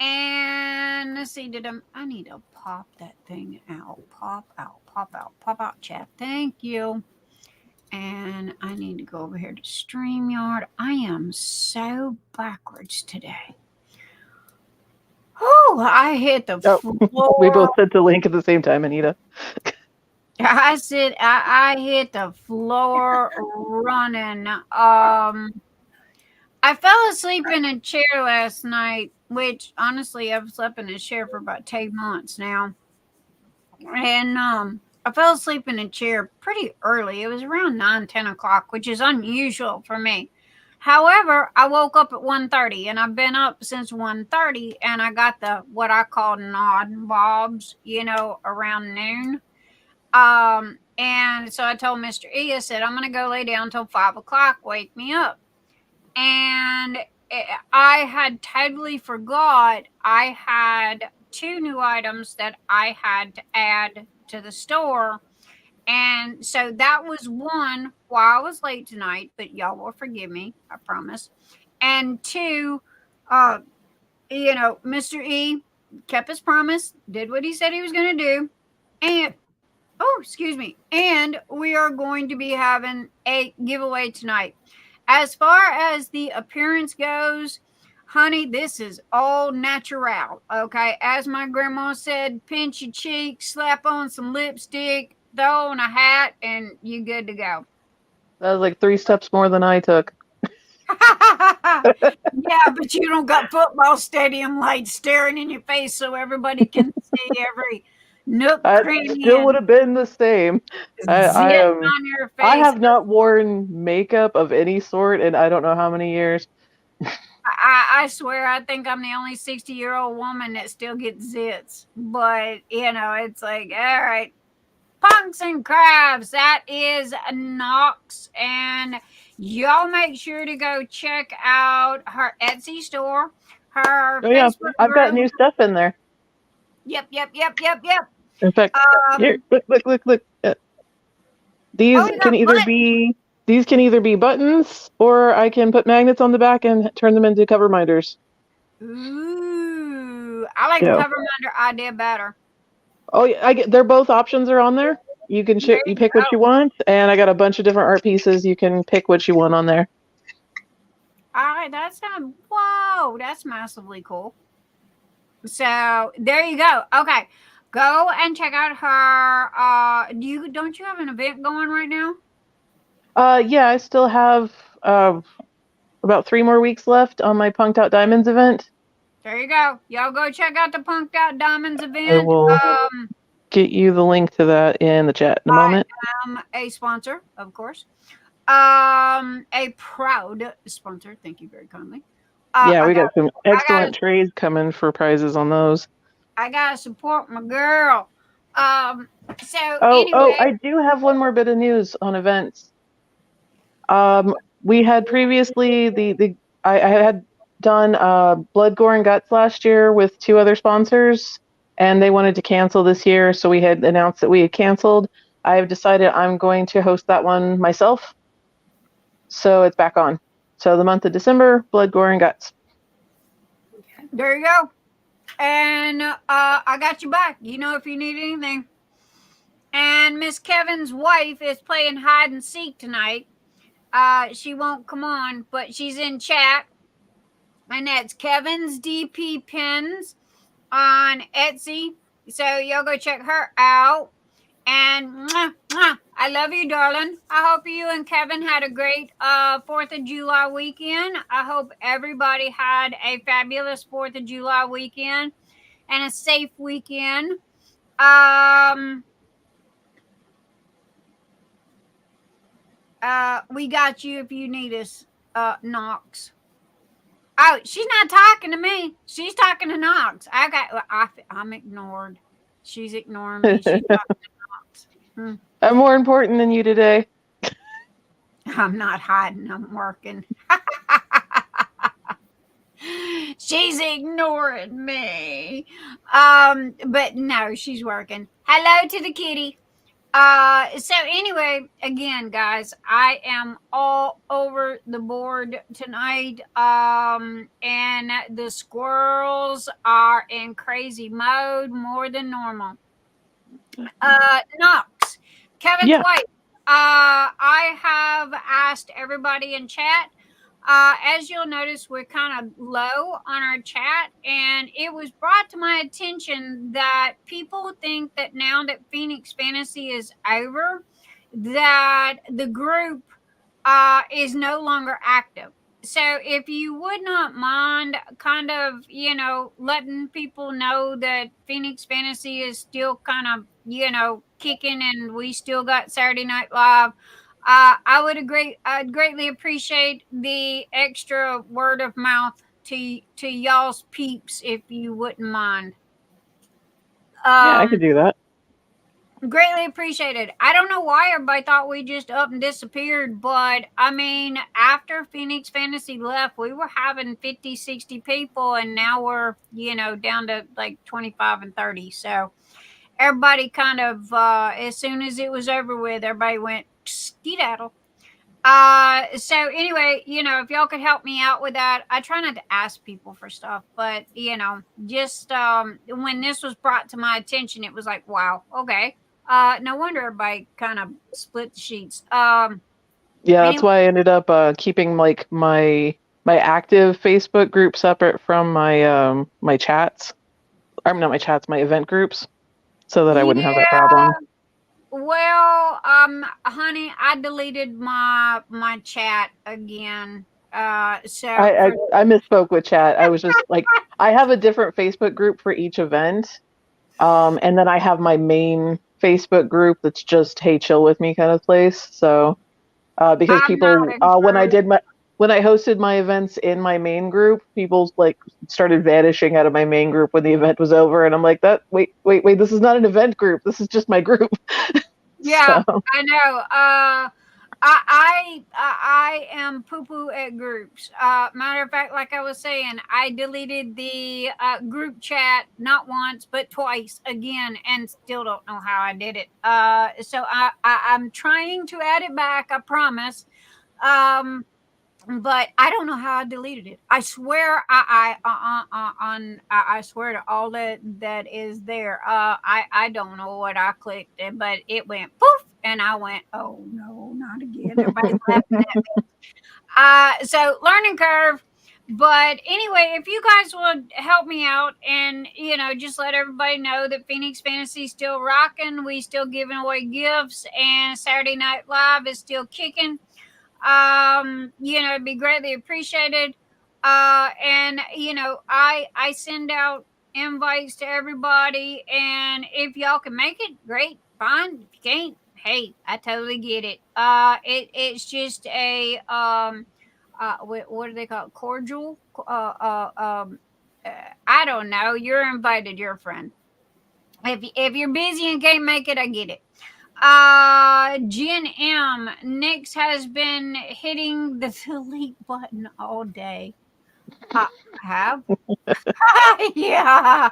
and let's see, I need to pop that thing out. Pop out, pop out, pop out, chat. Thank you. And I need to go over here to StreamYard. I am so backwards today. Oh, I hit the floor. We both sent the link at the same time, Anita. I hit the floor running. I fell asleep in a chair last night, which honestly I've slept in a chair for about 10 months now. And I fell asleep in a chair pretty early. It was around 9-10 o'clock, which is unusual for me. However, I woke up at 1:30 and I've been up since 1:30 and I got the what I call nod and bobs, around noon. And so I told Mr. E, I said, I'm going to go lay down till 5 o'clock. Wake me up. And I had totally forgot I had 2 new items that I had to add to the store. And so that was one while I was late tonight, but y'all will forgive me, I promise. And 2, Mr. E kept his promise, did what he said he was going to do. And and we are going to be having a giveaway tonight. As far as the appearance goes, honey, this is all natural, okay? As my grandma said, pinch your cheek, slap on some lipstick, throw on a hat, and you good to go. That was like 3 steps more than I took. Yeah, but you don't got football stadium lights staring in your face so everybody can see every nook, cranny. It still would have been the same. On your face. I have not worn makeup of any sort in I don't know how many years. I swear I think I'm the only 60-year-old woman that still gets zits. But, it's like, all right. Punks and Crabs, that is Knox. And y'all make sure to go check out her Etsy store. Her Facebook I've got new stuff in there. Yep. In fact, here, look. These can either be buttons, or I can put magnets on the back and turn them into cover minders. Ooh, I like the cover minder idea better. Oh, yeah, their both options are on there. You can you pick what you want, and I got a bunch of different art pieces. You can pick what you want on there. All right, whoa, that's massively cool. So there you go. Okay, go and check out her. Don't you have an event going right now? Yeah, I still have about 3 more weeks left on my Punked Out Diamonds event. There you go. Y'all go check out the Punked Out Diamonds event. I will get you the link to that in the chat in a moment. I am a sponsor, of course. A proud sponsor. Thank you very kindly. Yeah, we got some excellent trades coming for prizes on those. I gotta support my girl. Anyway. I do have one more bit of news on events. We had previously I had done Blood, Gore, and Guts last year with 2 other sponsors, and they wanted to cancel this year, so we had announced that we had canceled. I have decided I'm going to host that one myself, so it's back on. So the month of December, Blood, Gore, and Guts. There you go. And I got you back. If you need anything. And Miss Kevin's wife is playing hide and seek tonight. She won't come on, but she's in chat. And that's Kevin's DP Pins on Etsy. So y'all go check her out. And I love you, darling. I hope you and Kevin had a great 4th of July weekend. I hope everybody had a fabulous 4th of July weekend and a safe weekend. We got you if you need us, Knox. Oh, she's not talking to me. She's talking to Knox. I'm ignored. She's ignoring me. She's talking to Knox. I'm more important than you today. I'm not hiding. I'm working. She's ignoring me. But no, she's working. Hello to the kitty. So anyway, again, guys, I am all over the board tonight. And the squirrels are in crazy mode more than normal. Knox, Kevin Yeah. Dwight. I have asked everybody in chat. As you'll notice, we're kind of low on our chat, and it was brought to my attention that people think that now that Phoenix Fantasy is over, that the group is no longer active. So if you would not mind kind of, letting people know that Phoenix Fantasy is still kind of, kicking and we still got Saturday Night Live, I'd greatly appreciate the extra word of mouth to y'all's peeps if you wouldn't mind. Yeah, I could do that. Greatly appreciated. I don't know why everybody thought we just up and disappeared, but I mean, after Phoenix Fantasy left, we were having 50, 60 people, and now we're, down to like 25 and 30. So everybody kind of, as soon as it was over with, everybody went skedaddle. So anyway, if y'all could help me out with that, I try not to ask people for stuff, but just when this was brought to my attention, it was like, wow, okay. No wonder everybody kind of split the sheets. Yeah, that's anyway, why I ended up keeping like my active Facebook group separate from my my chats. I'm not my chats, my event groups, so that I wouldn't have that problem. Well, honey, I deleted my chat again. So I misspoke with chat. I was just like, I have a different Facebook group for each event, and then I have my main Facebook group that's just hey, chill with me kind of place. So because I'm people not when I hosted my events in my main group, people like started vanishing out of my main group when the event was over, and I'm like, wait, this is not an event group. This is just my group. Yeah, So. I know. I am poo poo at groups. Matter of fact, like I was saying, I deleted the group chat not once but twice again, and still don't know how I did it. So I'm trying to add it back. I promise. But I don't know how I deleted it. I swear I swear to all that is there. I don't know what I clicked, but it went poof, and I went, oh no, not again. Everybody's laughing at me. So learning curve. But anyway, if you guys would help me out and just let everybody know that Phoenix Fantasy is still rocking, we still giving away gifts, and Saturday Night Live is still kicking. It'd be greatly appreciated. And I send out invites to everybody, and if y'all can make it, great, fine. If you can't, hey, I totally get it. It's just a what do they call it? Cordial? I don't know. You're invited. You're a friend. If you're busy and can't make it, I get it. Jen M. Nix has been hitting the delete button all day. I have. Yeah.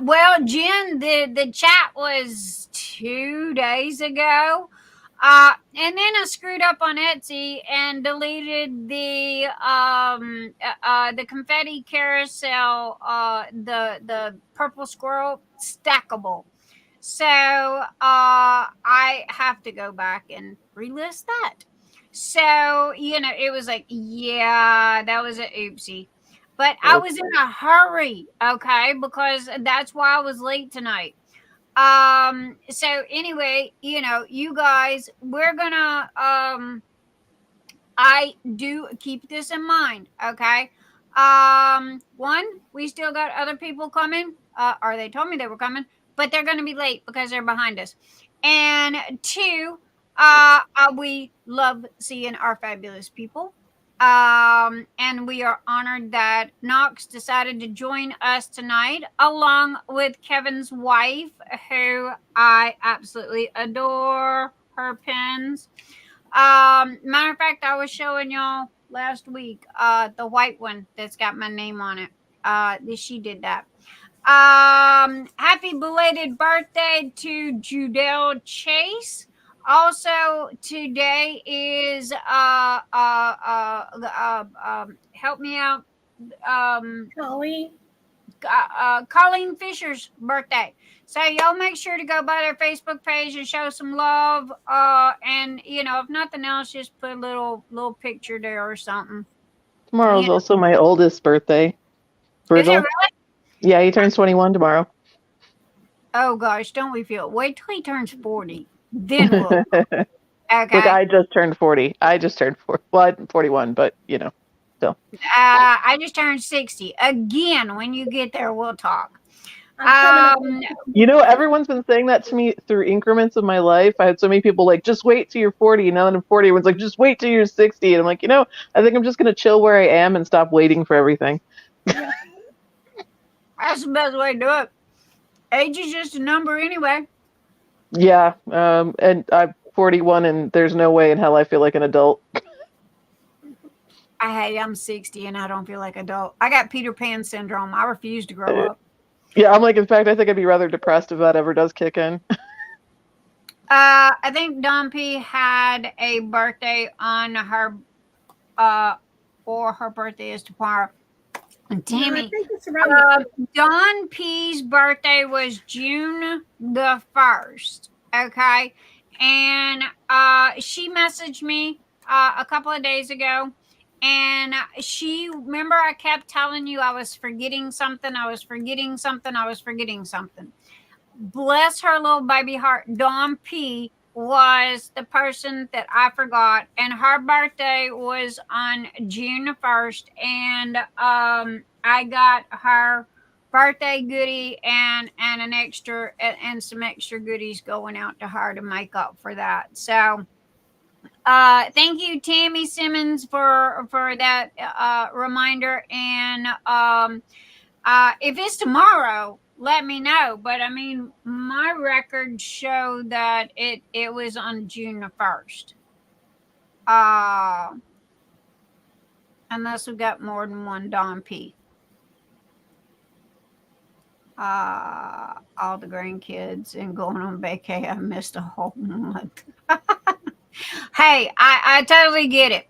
Well, Jen, the chat was 2 days ago. And then I screwed up on Etsy and deleted the confetti carousel, the purple squirrel stackable. So I have to go back and relist that. So it was like, yeah, that was an oopsie. But I was in a hurry, okay, because that's why I was late tonight. So anyway, you guys, we're gonna I do keep this in mind, okay? One, we still got other people coming, or they told me they were coming, but they're gonna be late because they're behind us. And two, we love seeing our fabulous people. And we are honored that Knox decided to join us tonight, along with Kevin's wife, who I absolutely adore her pins. Matter of fact, I was showing y'all last week the white one that's got my name on it. She did that. Happy belated birthday to Judell Chase. Also, today is help me out. Collie. Colleen Fisher's birthday. So y'all make sure to go by their Facebook page and show some love. And if nothing else, just put a little picture there or something. Tomorrow's also my oldest birthday. Is it Virgil. really? Yeah, he turns 21 tomorrow. Oh gosh, don't we feel? Wait till he turns 40. Then we'll. Okay. Look, I just turned 40. I just turned 40. Well, I'm 41, but still. I just turned 60. Again, when you get there, we'll talk. Everyone's been saying that to me through increments of my life. I had so many people like, just wait till you're 40. Now that I'm 40, everyone's like, just wait till you're 60. And I'm like, I think I'm just going to chill where I am and stop waiting for everything. Yeah. That's the best way to do it. Age is just a number anyway. Yeah. And I'm 41 and there's no way in hell I feel like an adult. I'm 60 and I don't feel like an adult. I got Peter Pan syndrome. I refuse to grow up. Yeah, I'm like, in fact, I think I'd be rather depressed if that ever does kick in. I think Dawn P had a birthday on her, or her birthday is tomorrow. Tammy, I think it's around Dawn P's birthday was June the 1st. Okay. And she messaged me a couple of days ago. And remember I kept telling you I was forgetting something. Bless her little baby heart. Dawn P was the person that I forgot. And her birthday was on June 1st. And I got her birthday goodie and an extra and some extra goodies going out to her to make up for that. So thank you, Tammy Simmons, for that reminder. And if it's tomorrow, let me know. But I mean, my records show that it was on June the 1st. Unless we got more than one Dawn P. All the grandkids and going on vacay. I missed a whole month. Hey, I totally get it.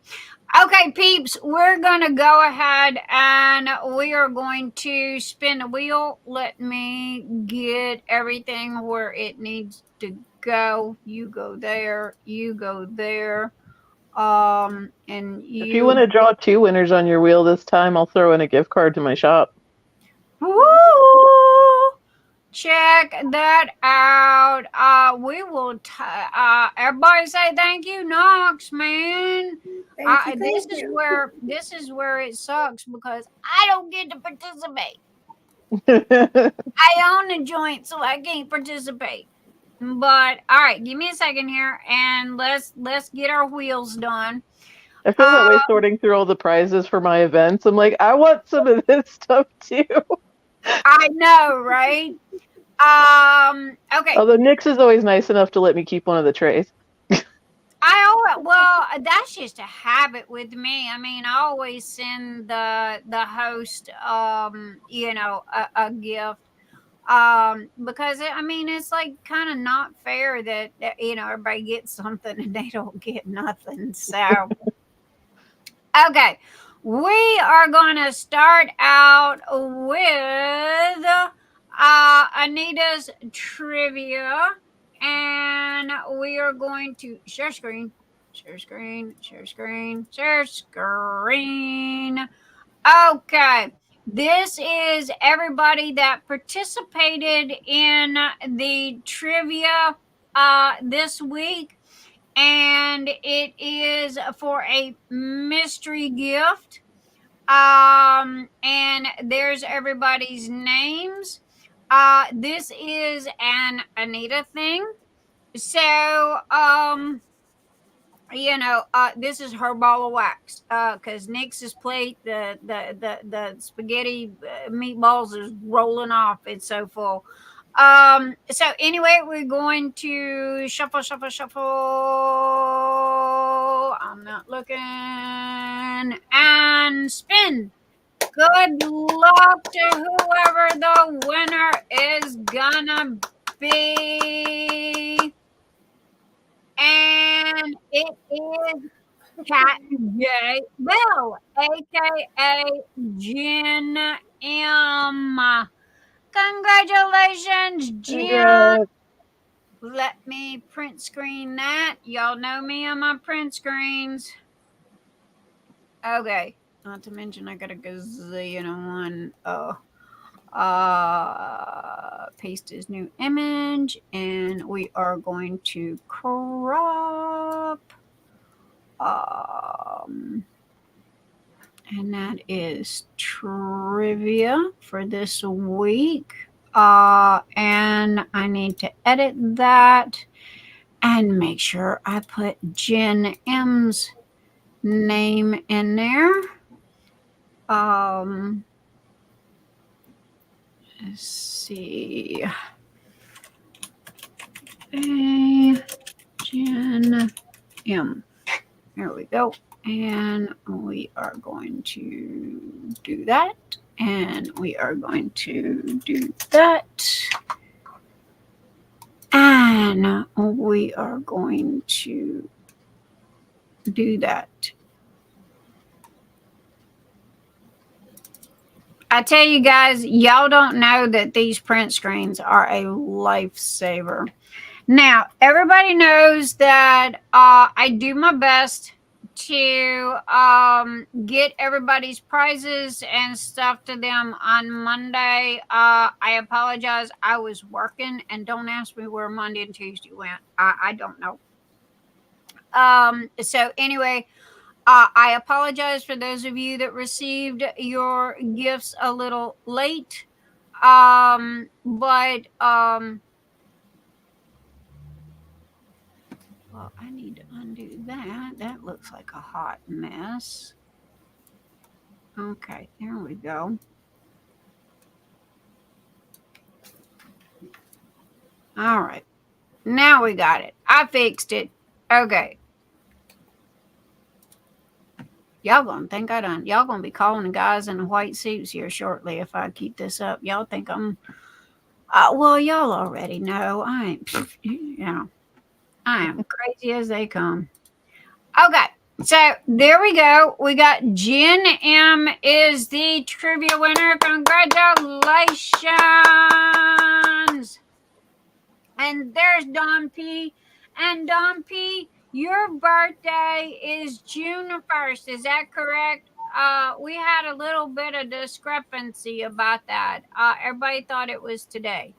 Okay, peeps, we're going to go ahead and we are going to spin the wheel. Let me get everything where it needs to go. You go there. You go there. And if you want to draw 2 winners on your wheel this time, I'll throw in a gift card to my shop. Woo! Check that out. We will. Everybody say thank you, Knox, man. This is where it sucks because I don't get to participate. I own a joint, so I can't participate. But all right, give me a second here, and let's get our wheels done. I feel that way sorting through all the prizes for my events. I'm like, I want some of this stuff too. I know, right? Okay. Although Nyx is always nice enough to let me keep one of the trays. Well, that's just a habit with me. I mean, I always send the host, a gift. Because it's like kind of not fair that everybody gets something and they don't get nothing. So, okay. We are going to start out with Anita's trivia, and we are going to share screen. Okay, this is everybody that participated in the trivia this week. And it is for a mystery gift. And there's everybody's names. This is an Anita thing. So, this is her ball of wax. Because Nyx's plate, the spaghetti meatballs is rolling off. It's so full. So anyway, we're going to shuffle. I'm not looking. And spin. Good luck to whoever the winner is gonna be. And it is Cat J. Bill, aka Jen M. Congratulations, Jen. Congrats. Let me print screen that. Y'all know me on my print screens. Okay. Not to mention I got a gazillion on one. Paste his new image, and we are going to crop. And that is trivia for this week. And I need to edit that and make sure I put Jen M's name in there. Let's see. Jen M. There we go. And we are going to do that. And we are going to do that. And we are going to do that. I tell you guys, y'all don't know that these print screens are a lifesaver. Now, everybody knows that I do my best to get everybody's prizes and stuff to them on Monday. I apologize. I was working, and don't ask me where Monday and Tuesday went. I don't know. So anyway, I apologize for those of you that received your gifts a little late. Well, I need to undo that. That looks like a hot mess. Okay, there we go. All right. Now we got it. I fixed it. Okay. Y'all gonna think I done. Y'all gonna be calling the guys in the white suits here shortly if I keep this up. Y'all think I'm... well, y'all already know. I ain't... I am crazy as they come. Okay, so there we go. We got Jen M is the trivia winner. Congratulations. And there's Don P. And Don P, your birthday is June 1st. Is that correct? We had a little bit of discrepancy about that. Everybody thought it was today.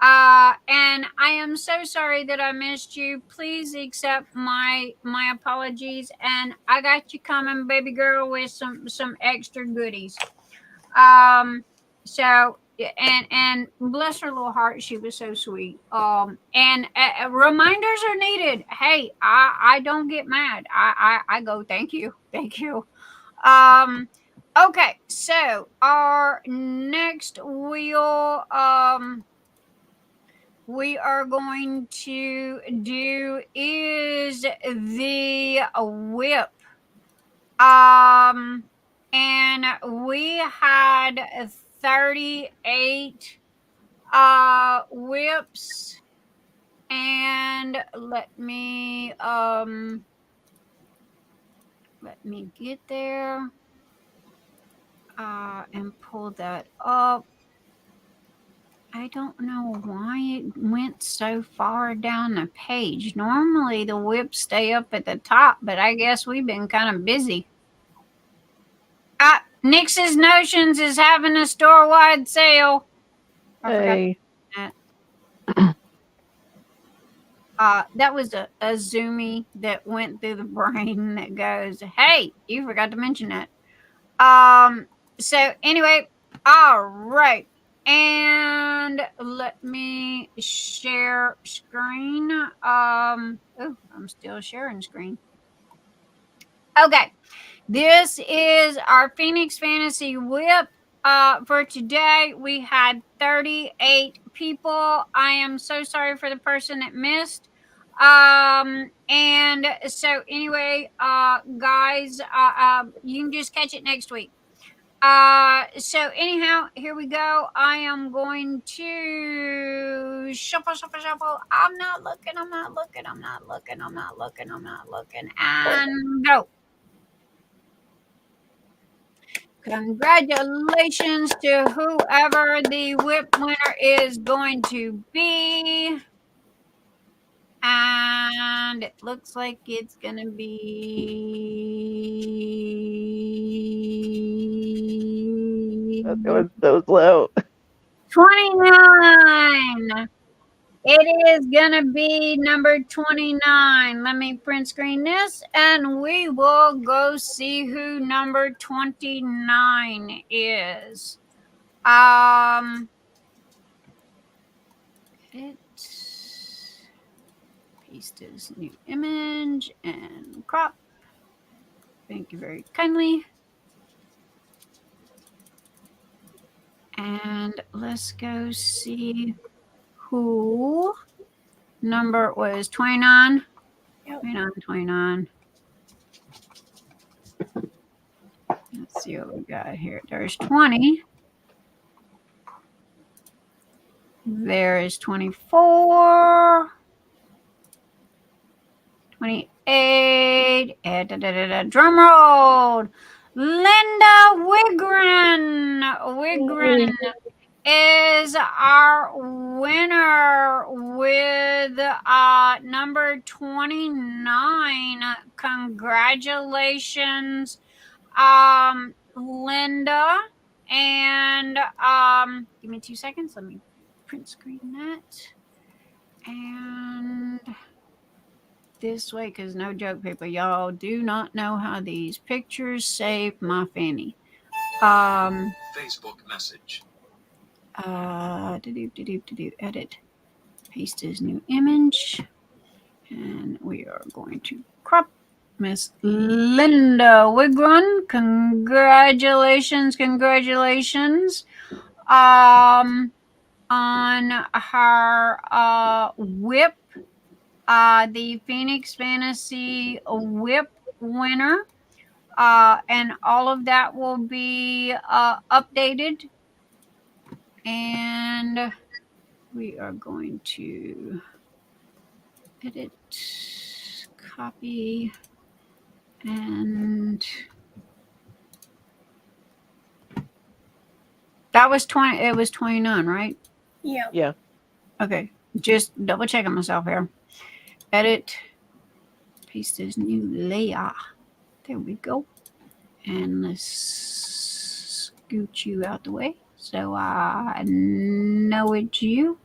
And I am so sorry that I missed you. Please accept my apologies. And I got you coming, baby girl, with some extra goodies. So and bless her little heart, she was so sweet. And reminders are needed. Hey, I don't get mad. I go thank you. Okay, so our next wheel we are going to do is the whip. And we had 38 whips. And let me get there and pull that up. I don't know why it went so far down the page. Normally the whips stay up at the top, but I guess we've been kind of busy. Nix's Notions is having a store-wide sale. Hey. That was a zoomie that went through the brain that goes, hey, you forgot to mention that. So anyway, all right. And let me share screen. I'm still sharing screen. Okay. This is our Phoenix Fantasy Whip. For today, we had 38 people. I am so sorry for the person that missed. And so anyway, guys, you can just catch it next week. So anyhow, here we go. I am going to shuffle. I'm not looking, and go. Congratulations to whoever the whip winner is going to be. And it looks like it's going to be That was low. 29. It is going to be number 29. Let me print screen this and we will go see who number 29 is. Paste his new image and crop. Thank you very kindly. And let's go see who number was 29. Yep. 29. Let's see what we got here. There's 20. There is 24. 28. Drum roll. Linda Wigren is our winner with number 29. Congratulations, Linda. And give me 2 seconds. Let me print screen that. And this way, because no joke, people, y'all do not know how these pictures save my fanny. Facebook message. Edit. Paste his new image. And we are going to crop Miss Linda Wigren. Congratulations. On her whip. The Phoenix Fantasy Whip winner. And all of that will be updated. And we are going to edit, copy, and that was 20. It was 29, right? Yeah. Yeah. Okay. Just double checking myself here. Edit, paste this new layer. There we go. And let's scoot you out the way so I know it's you.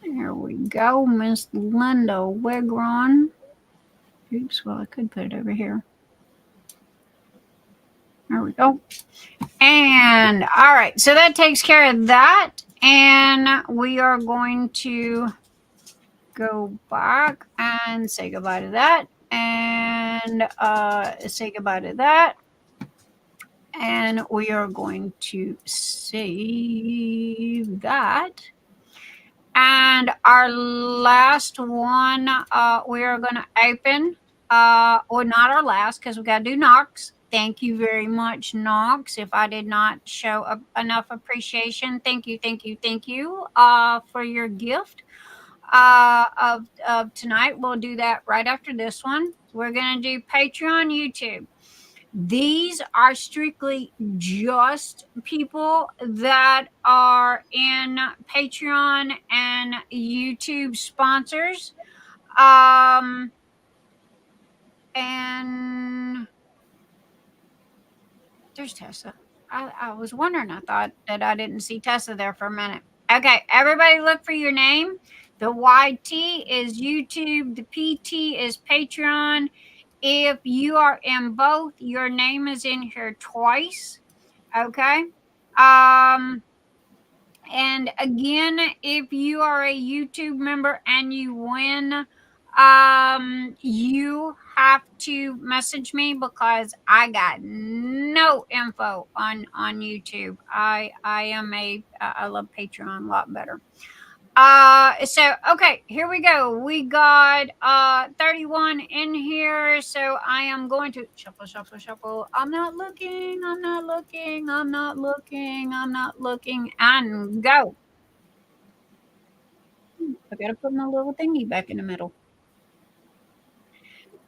There we go, Miss Linda Wigren. Oops, well, I could put it over here. There we go. And all right, so that takes care of that. And we are going to go back and say goodbye to that. And say goodbye to that. And we are going to save that. And our last one, we are going to open, or not our last, because we got to do Knox. Thank you very much, Knox. If I did not show enough appreciation, thank you for your gift of tonight. We'll do that right after this one. We're going to do Patreon, YouTube. These are strictly just people that are in Patreon and YouTube sponsors. And there's Tessa. I was wondering. I thought that I didn't see Tessa there for a minute. Okay, everybody look for your name. The YT is YouTube. The PT is Patreon. If you are in both, your name is in here twice. Okay. And again, if you are a YouTube member and you win, you have to message me because I got no info on YouTube. I love Patreon a lot better. So okay, here we go. We got 31 in here. So I am going to shuffle, shuffle, shuffle. I'm not looking, I'm not looking, I'm not looking, I'm not looking, and go. I gotta put my little thingy back in the middle.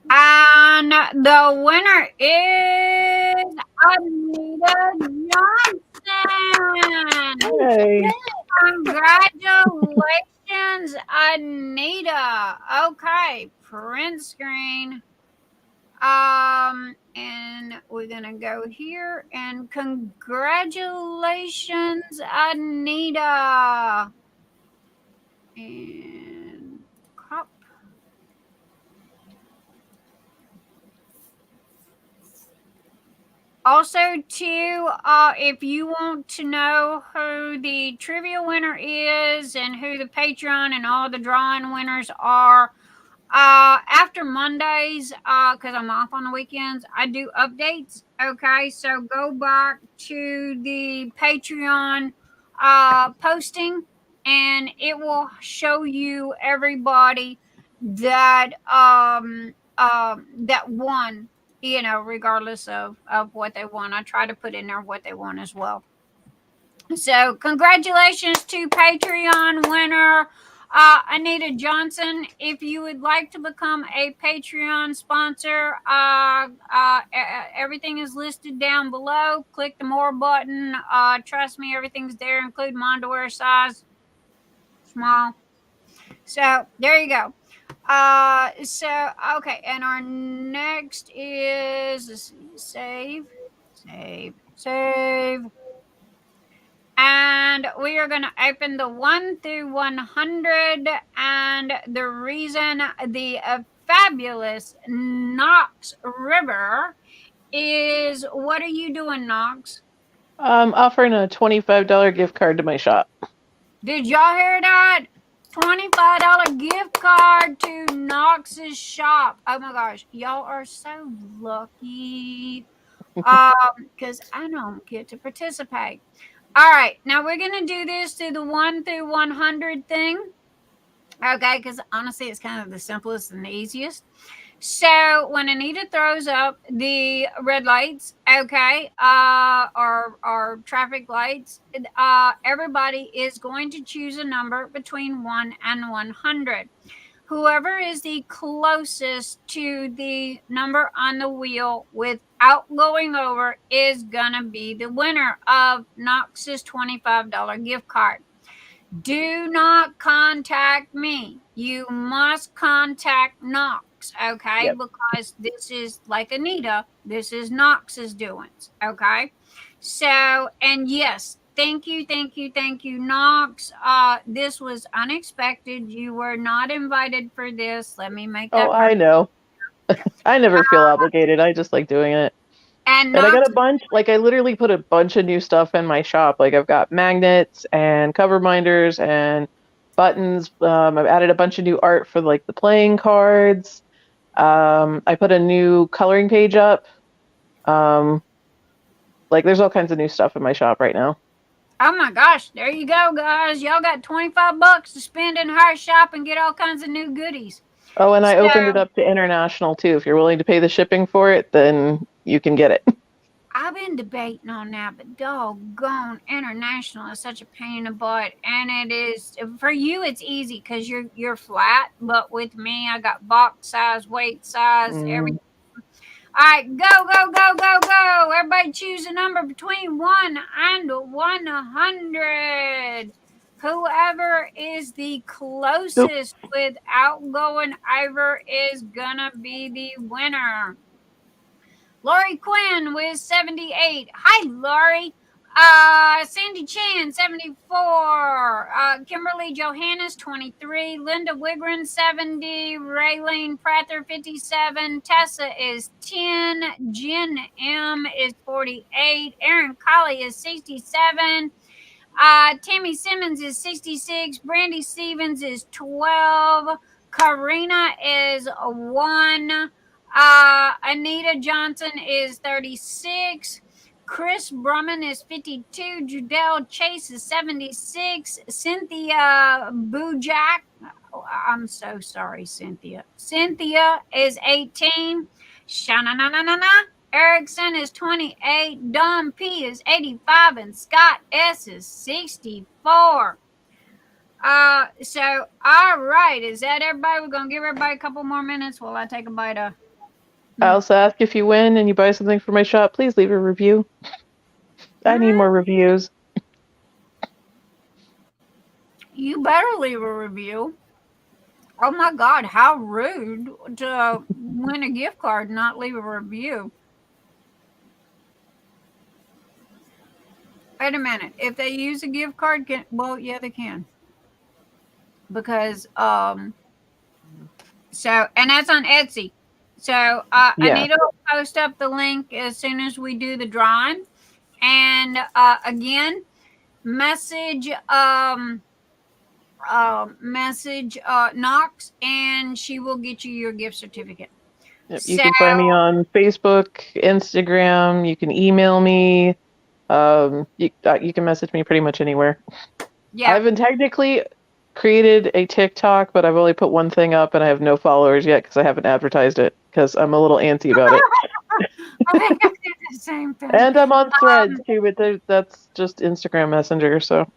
And the winner is Anita Johnson. Hey. Congratulations, Anita. Okay, print screen. And we're gonna go here and congratulations, Anita. And crop. Also, too, if you want to know who the trivia winner is and who the Patreon and all the drawing winners are, after Mondays, because I'm off on the weekends, I do updates. Okay, so go back to the Patreon posting, and it will show you everybody that that won. You know, regardless of what they want, I try to put in there what they want as well. So, congratulations to Patreon winner Anita Johnson. If you would like to become a Patreon sponsor, everything is listed down below. Click the more button. Trust me, everything's there, including my underwear size, small. So there you go. So okay, and our next is, let's see, save. And we are going to open the 1 through 100. And the reason the fabulous Knox River is, what are you doing, Knox? Offering a $25 gift card to my shop. Did y'all hear that? $25 gift card to Knox's shop. Oh my gosh, y'all are so lucky. Because I don't get to participate. All right, now we're going to do this through the 1 through 100 thing. Okay, because honestly, it's kind of the simplest and the easiest. So when Anita throws up the red lights, okay, or traffic lights, everybody is going to choose a number between 1 and 100. Whoever is the closest to the number on the wheel without going over is going to be the winner of Knox's $25 gift card. Do not contact me. You must contact Knox, okay? Yep. Because this is like Anita. This is Knox's doings, okay? So, and yes, thank you, Knox. This was unexpected. You were not invited for this. Let me make that. Oh, I know. I never feel obligated. I just like doing it. And I got a bunch, like I literally put a bunch of new stuff in my shop. Like I've got magnets and cover minders and buttons. I've added a bunch of new art for like the playing cards. I put a new coloring page up. Like there's all kinds of new stuff in my shop right now. Oh my gosh, there you go, guys. Y'all got $25 to spend in her shop and get all kinds of new goodies. Oh, and I opened it up to international too. If you're willing to pay the shipping for it, then you can get it. I've been debating on that, but doggone, international is such a pain in the butt. And it is, for you, it's easy because you're flat. But with me, I got box size, weight size, everything. All right, go. Everybody choose a number between 1 and 100. Whoever is the closest without going over is gonna be the winner. Lorie Quinn with 78. Hi, Lorie. Sandy Chan, 74. Kimberly Johannes, 23. Linda Wigren, 70. Raelene Prather, 57. Tessa is 10. Jen M is 48. Erin Colly is 67. Tammy Simmons is 66. Brandy Stevens is 12. Karina is 1. Anita Johnson is 36. Kris Brummund is 52. Judell Chase is 76. Cynthia Bujak. Oh, I'm so sorry, Cynthia. Cynthia is 18. Shanananana. Erickson is 28. Don P is 85. And Scott S is 64. So, all right. Is that everybody? We're going to give everybody a couple more minutes while I take a bite of. I also ask if you win and you buy something for my shop, please leave a review. I need more reviews. You better leave a review. Oh my God, how rude to win a gift card and not leave a review. Wait a minute. If they use a gift card, well, yeah, they can. Because, and that's on Etsy. So, Anita will post up the link as soon as we do the drawing. And, again, message Knox, and she will get you your gift certificate. Yep, you can find me on Facebook, Instagram. You can email me. You can message me pretty much anywhere. Yeah, I haven't technically created a TikTok, but I've only put one thing up, and I have no followers yet because I haven't advertised it because I'm a little antsy about it. I think I did the same thing. And I'm on Threads too, but that's just Instagram Messenger. So,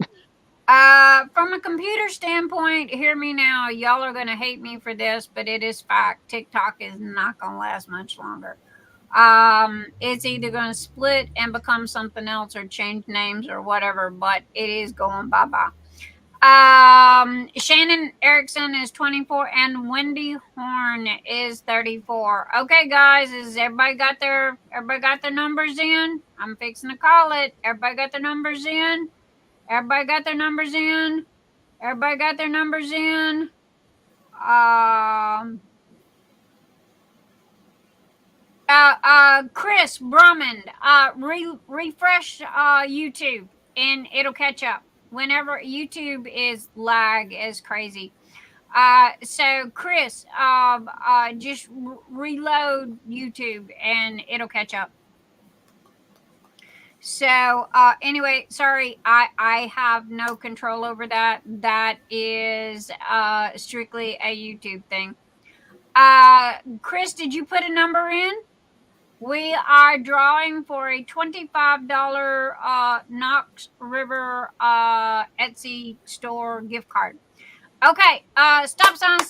from a computer standpoint, hear me now. Y'all are gonna hate me for this, but it is fact. TikTok is not gonna last much longer. It's either gonna split and become something else, or change names, or whatever. But it is going bye-bye. Shannon Erickson is 24 and Wendy Horn is 34. Okay, guys, is everybody got their numbers in? I'm fixing to call it. Everybody got their numbers in? Everybody got their numbers in? Everybody got their numbers in? Kris Brummund, refresh YouTube and it'll catch up. Whenever YouTube is lag as crazy. So Kris, just reload YouTube and it'll catch up. So anyway, sorry, I have no control over that. That is strictly a YouTube thing. Kris, did you put a number in? We are drawing for a $25 Knox River Etsy store gift card. Okay, stop signs.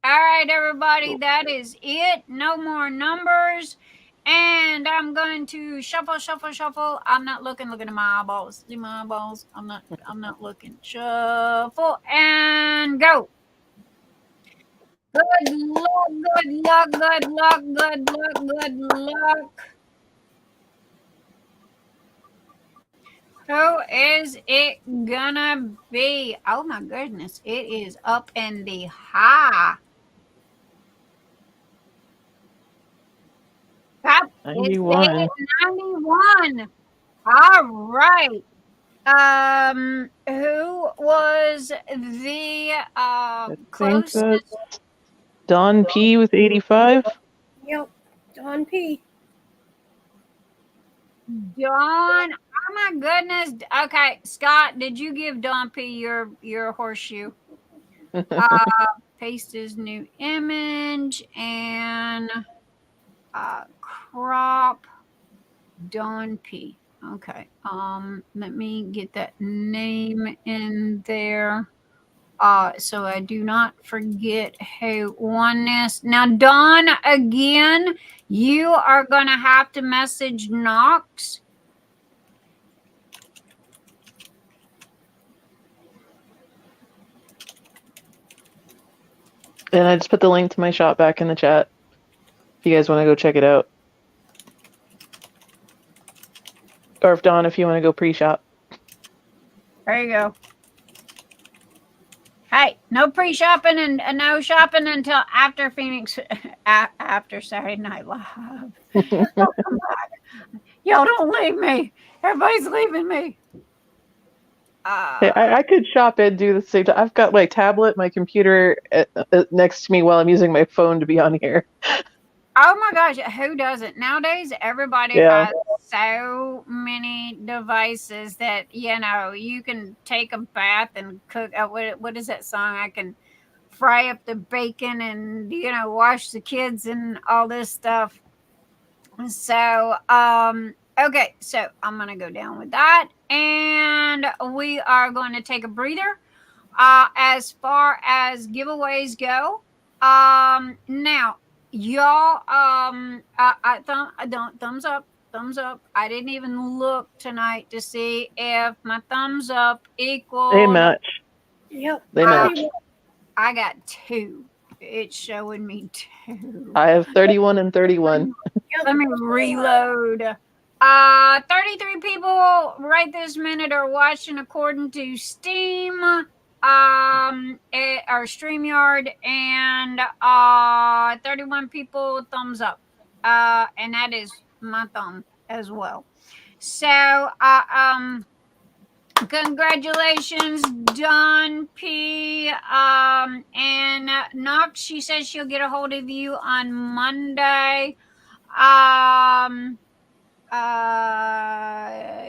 All right, everybody, that is it. No more numbers. And I'm going to shuffle. I'm not looking. Look at my eyeballs. See my eyeballs? I'm not looking. Shuffle and go. Good luck. Who is it gonna be? Oh my goodness, it is up in the high. That is 91. 91. All right. Who was the closest? Don P with 85. Yep, Don P. Dawn. Oh my goodness. Okay, Scott, did you give Don P your horseshoe? Paste his new image and crop Don P. Okay. Let me get that name in there. So I do not forget who won this. Now, Dawn, again, you are going to have to message Knox. And I just put the link to my shop back in the chat. If you guys want to go check it out. Or if Dawn, if you want to go pre-shop. There you go. Hey, no pre-shopping and no shopping until after Phoenix, after Saturday Night Live. Y'all don't leave me. Everybody's leaving me. Hey, I could shop and do the same time. I've got my tablet, my computer next to me while I'm using my phone to be on here. Oh my gosh, who doesn't? Nowadays, everybody Yeah. has so many devices that, you can take a bath and cook. What is that song? I can fry up the bacon and, wash the kids and all this stuff. So, okay, so I'm going to go down with that. And we are going to take a breather as far as giveaways go. Now, y'all, thumbs up, thumbs up. I didn't even look tonight to see if my thumbs up equaled. They match. Yep. They match. I got 2. It's showing me 2. I have 31 and 31. Let me reload. 33 people right this minute are watching according to Steam, or StreamYard, and 31 people thumbs up. And that is my thumb as well. So, congratulations, Dawn P. And Knox, she says she'll get a hold of you on Monday.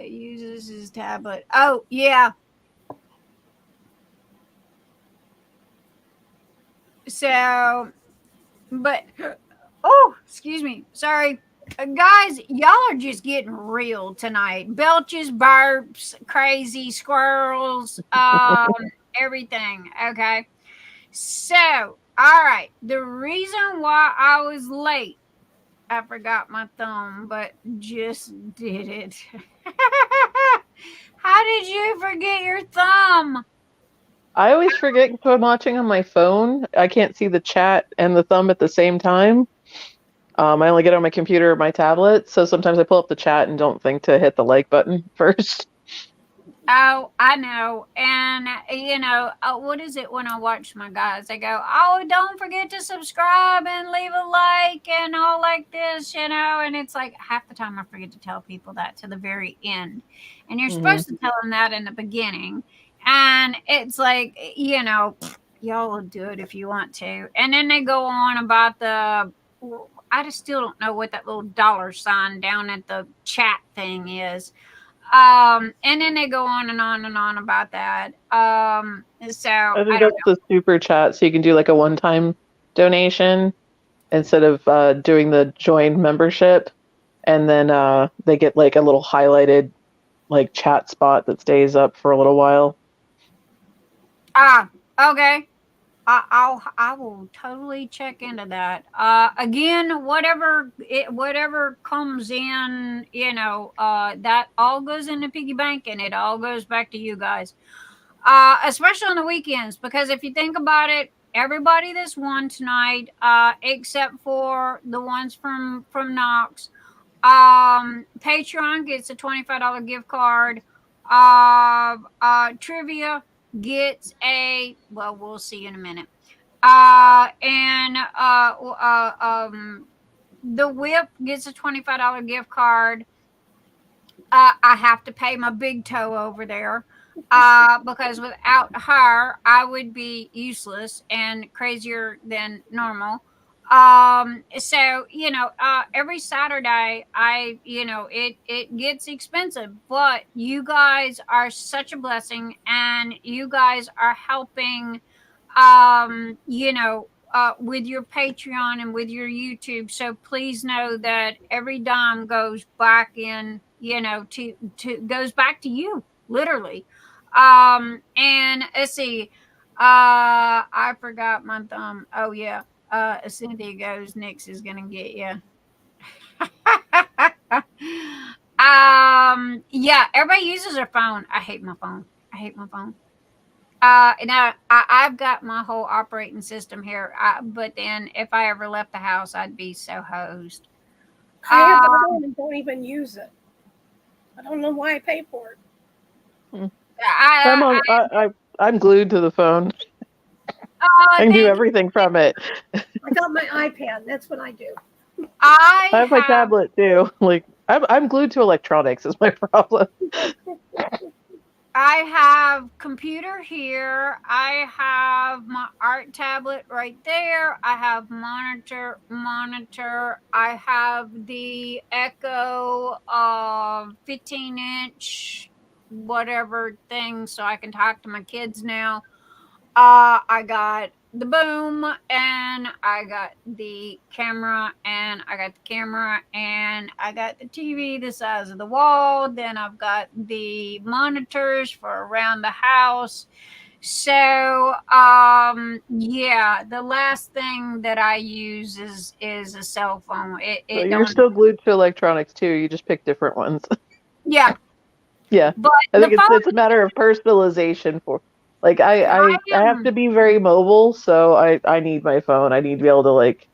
Uses his tablet. Oh, yeah. So, but, oh, excuse me. Sorry. Guys, y'all are just getting real tonight. Belches, burps, crazy squirrels, everything. Okay. So, all right. The reason why I was late, I forgot my thumb, but just did it. How did you forget your thumb? I always forget if I'm watching on my phone. I can't see the chat and the thumb at the same time. I only get on my computer or my tablet, so sometimes I pull up the chat and don't think to hit the like button first. Oh, I know. And, what is it when I watch my guys? I go, oh, don't forget to subscribe and leave a like and all like this, and it's like half the time I forget to tell people that to the very end. And you're supposed to tell them that in the beginning. And it's like, y'all will do it if you want to. And then they go on about I just still don't know what that little $sign down at the chat thing is. And then they go on and on and on about that. So I think that's the super chat, so you can do like a one-time donation instead of doing the join membership, and then they get like a little highlighted like chat spot that stays up for a little while. Okay. I will totally check into that. Again, whatever comes in, that all goes into piggy bank and it all goes back to you guys. Especially on the weekends, because if you think about it, everybody that's won tonight, except for the ones from Knox, Patreon gets a $25 gift card. Trivia gets we'll see in a minute. The whip gets a $25 gift card. I have to pay my big toe over there, because without her, I would be useless and crazier than normal. So, every Saturday it gets expensive, but you guys are such a blessing and you guys are helping, with your Patreon and with your YouTube. So please know that every dime goes back in, goes back to you, literally. And let's see, I forgot my thumb. Oh yeah. Cynthia goes, Nix is gonna get you. Yeah, everybody uses their phone. I hate my phone. Now I've got my whole operating system here, but then if I ever left the house, I'd be so hosed. I have my phone and don't even use it. I don't know why I pay for it. I'm glued to the phone. I can do everything from it. I got my iPad. That's what I do. I have my tablet too. Like I'm glued to electronics is my problem. I have computer here. I have my art tablet right there. I have monitor. I have the Echo 15-inch whatever thing so I can talk to my kids now. I got the boom and I got the camera and I got the camera and I got the TV the size of the wall. Then I've got the monitors for around the house. So yeah, the last thing that I use is a cell phone. So you're still glued to electronics too. You just pick different ones. Yeah. Yeah. But I think the phone, it's a matter of personalization for like I have am- to be very mobile, so I need my phone. I need to be able to like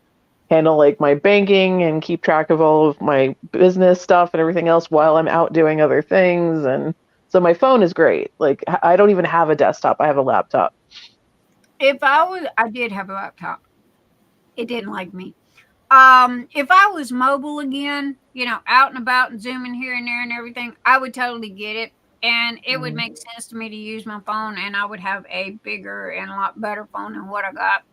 handle like my banking and keep track of all of my business stuff and everything else while I'm out doing other things. And so my phone is great. Like I don't even have a desktop. I have a laptop. I did have a laptop. It didn't like me. If I was mobile again, you know, out and about and zooming here and there and everything, I would totally get it. And it would make sense to me to use my phone, and I would have a bigger and a lot better phone than what I got.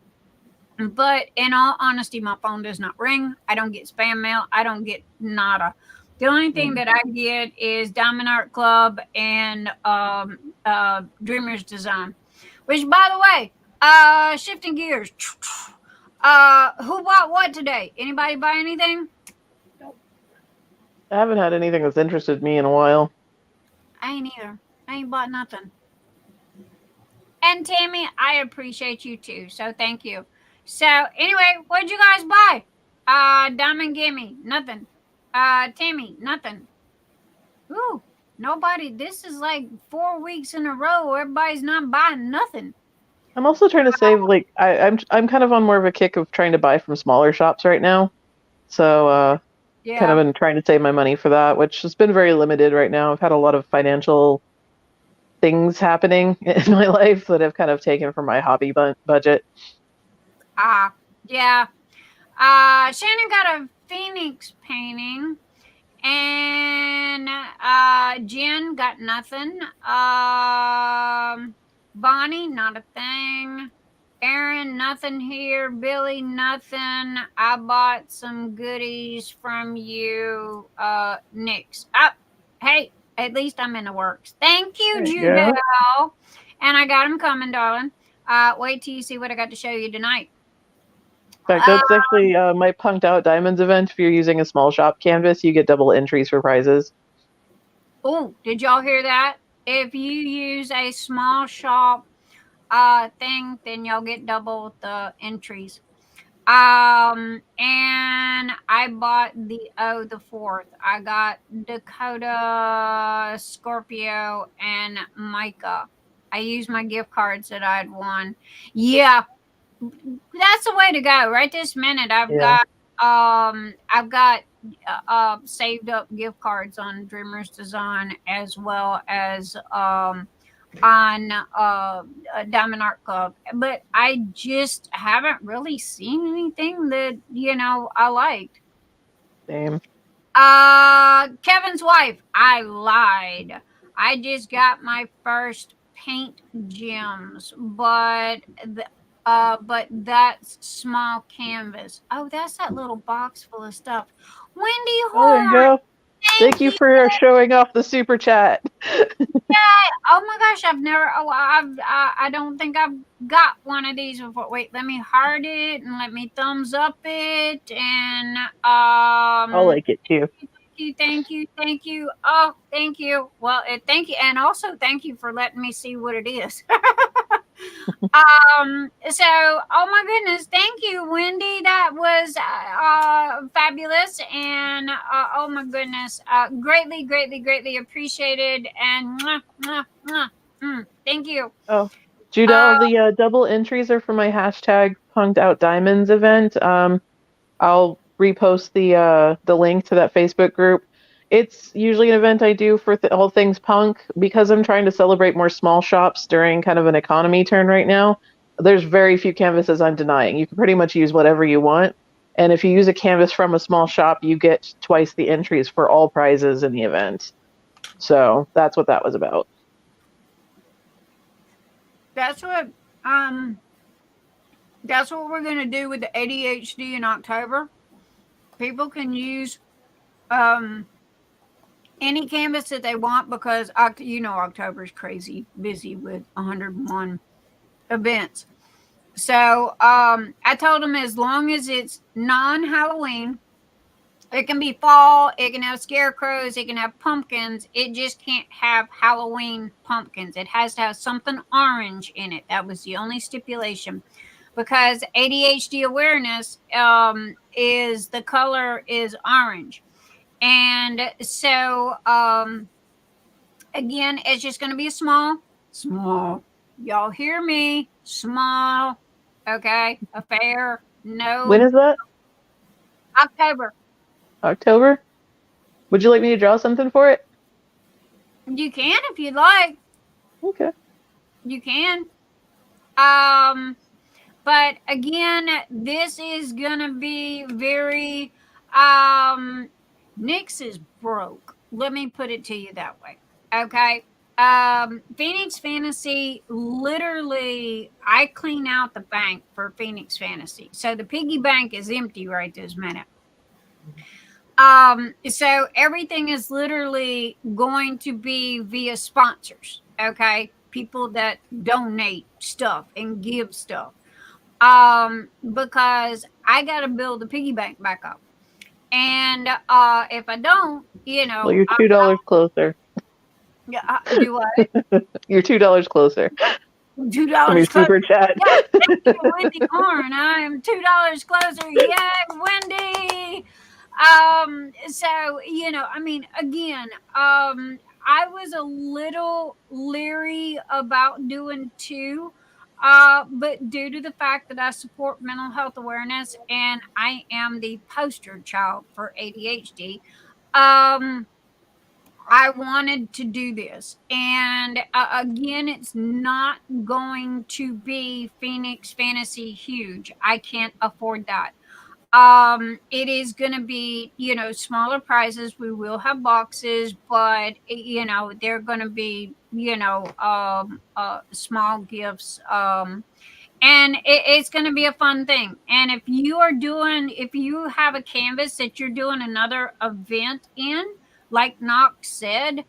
But in all honesty, my phone does not ring. I don't get spam mail. I don't get nada. The only thing that I get is Diamond Art Club and Dreamers Design. Which, by the way, shifting gears. Who bought what today? Anybody buy anything? I haven't had anything that's interested me in a while. I ain't either. I ain't bought nothing. And Tammy, I appreciate you too. So thank you. So anyway, what'd you guys buy? Diamond Gimme, nothing. Tammy, nothing. Ooh, nobody. This is like 4 weeks in a row. Everybody's not buying nothing. I'm also trying to save like I'm kind of on more of a kick of trying to buy from smaller shops right now. So Yeah. kind of been trying to save my money for that, which has been very limited right now. I've had a lot of financial things happening in my life that have kind of taken from my hobby budget. Yeah. Shannon got a Phoenix painting, and Jen got nothing. Bonnie, not a thing. Erin, nothing here. Billy, nothing. I bought some goodies from you, Nix. Hey, at least I'm in the works. Thank you, Judell. And I got them coming, darling. Wait till you see what I got to show you tonight. In fact, that's actually my Punked Out Diamonds event. If you're using a small shop canvas, you get double entries for prizes. Oh, did y'all hear that? If you use a small shop thing, then you'll get double the entries. And I bought the 4th. I got Dakota, Scorpio, and Micah. I used my gift cards that I'd won. Yeah, that's the way to go. Right this minute, I've got saved up gift cards on Dreamers Design as well as on Diamond Art Club, but I just haven't really seen anything that I liked. Same. Kevin's wife. I lied. I just got my first paint gems, but that's small canvas. Oh, that's that little box full of stuff. Wendy Oh, there you go. Thank you for showing off the super chat. Oh my gosh, I don't think I've got one of these before. Wait, let me heart it and let me thumbs up it and I'll like it too. Thank you. Oh, thank you. Well, thank you, and also thank you for letting me see what it is. So, oh my goodness, thank you, Wendy. That was fabulous, and oh my goodness, greatly appreciated, and thank you. Oh, Judell, the double entries are for my hashtag Punked Out Diamonds event. I'll repost the link to that Facebook group. It's usually an event I do for all things punk because I'm trying to celebrate more small shops during kind of an economy turn right now. There's very few canvases I'm denying. You can pretty much use whatever you want. And if you use a canvas from a small shop, you get twice the entries for all prizes in the event. So that's what that was about. That's what we're gonna do with the ADHD in October. People can use any canvas that they want because October is crazy busy with 101 events. So I told them as long as it's non-Halloween, it can be fall, it can have scarecrows, it can have pumpkins. It just can't have Halloween pumpkins. It has to have something orange in it. That was the only stipulation. Because ADHD awareness is the color is orange. And so again, it's just going to be a small. Y'all hear me? Small. Okay. Affair. No. When is that? October. October? Would you like me to draw something for it? You can if you'd like. Okay. You can. But again, this is gonna be very Nyx is broke. Let me put it to you that way. Okay. Phoenix Fantasy, literally, I clean out the bank for Phoenix Fantasy. So the piggy bank is empty right this minute. So everything is literally going to be via sponsors. Okay. People that donate stuff and give stuff. Because I got to build the piggy bank back up. And if I don't, Well, you're $2 closer. Yeah, do what? You're $2 closer. $2 super chat. Yeah, thank you, Wendy Corn. I am $2 closer. Yay, Wendy. So I mean, again, I was a little leery about doing 2. But due to the fact that I support mental health awareness and I am the poster child for ADHD, I wanted to do this. And again, it's not going to be Phoenix Fantasy huge. I can't afford that. It is going to be, smaller prizes. We will have boxes, but they're going to be, small gifts. And it's going to be a fun thing. And if you have a canvas that you're doing another event in, like Knox said,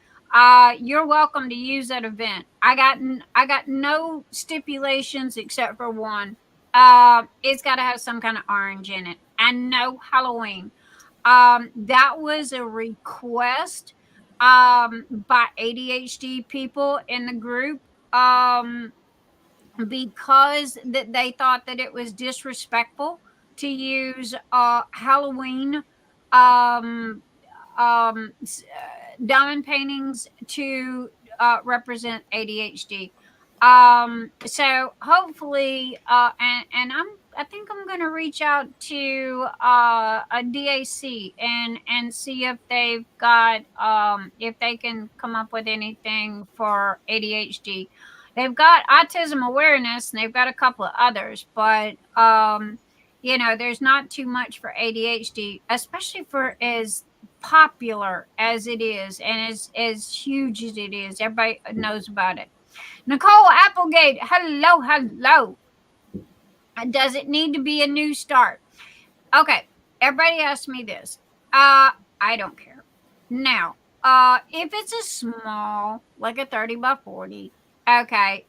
you're welcome to use that event. I got no stipulations except for one. It's got to have some kind of orange in it, and no Halloween. That was a request by ADHD people in the group. Because that they thought that it was disrespectful to use Halloween diamond paintings to represent ADHD. So hopefully, and I think I'm going to reach out to a DAC and see if they've got if they can come up with anything for ADHD. They've got autism awareness and they've got a couple of others, but there's not too much for ADHD, especially for as popular as it is and as huge as it is. Everybody knows about it. Nicole Applegate, hello. Does it need to be a new start? Okay, everybody asked me this. I don't care. Now, if it's a small, like a 30 by 40, okay,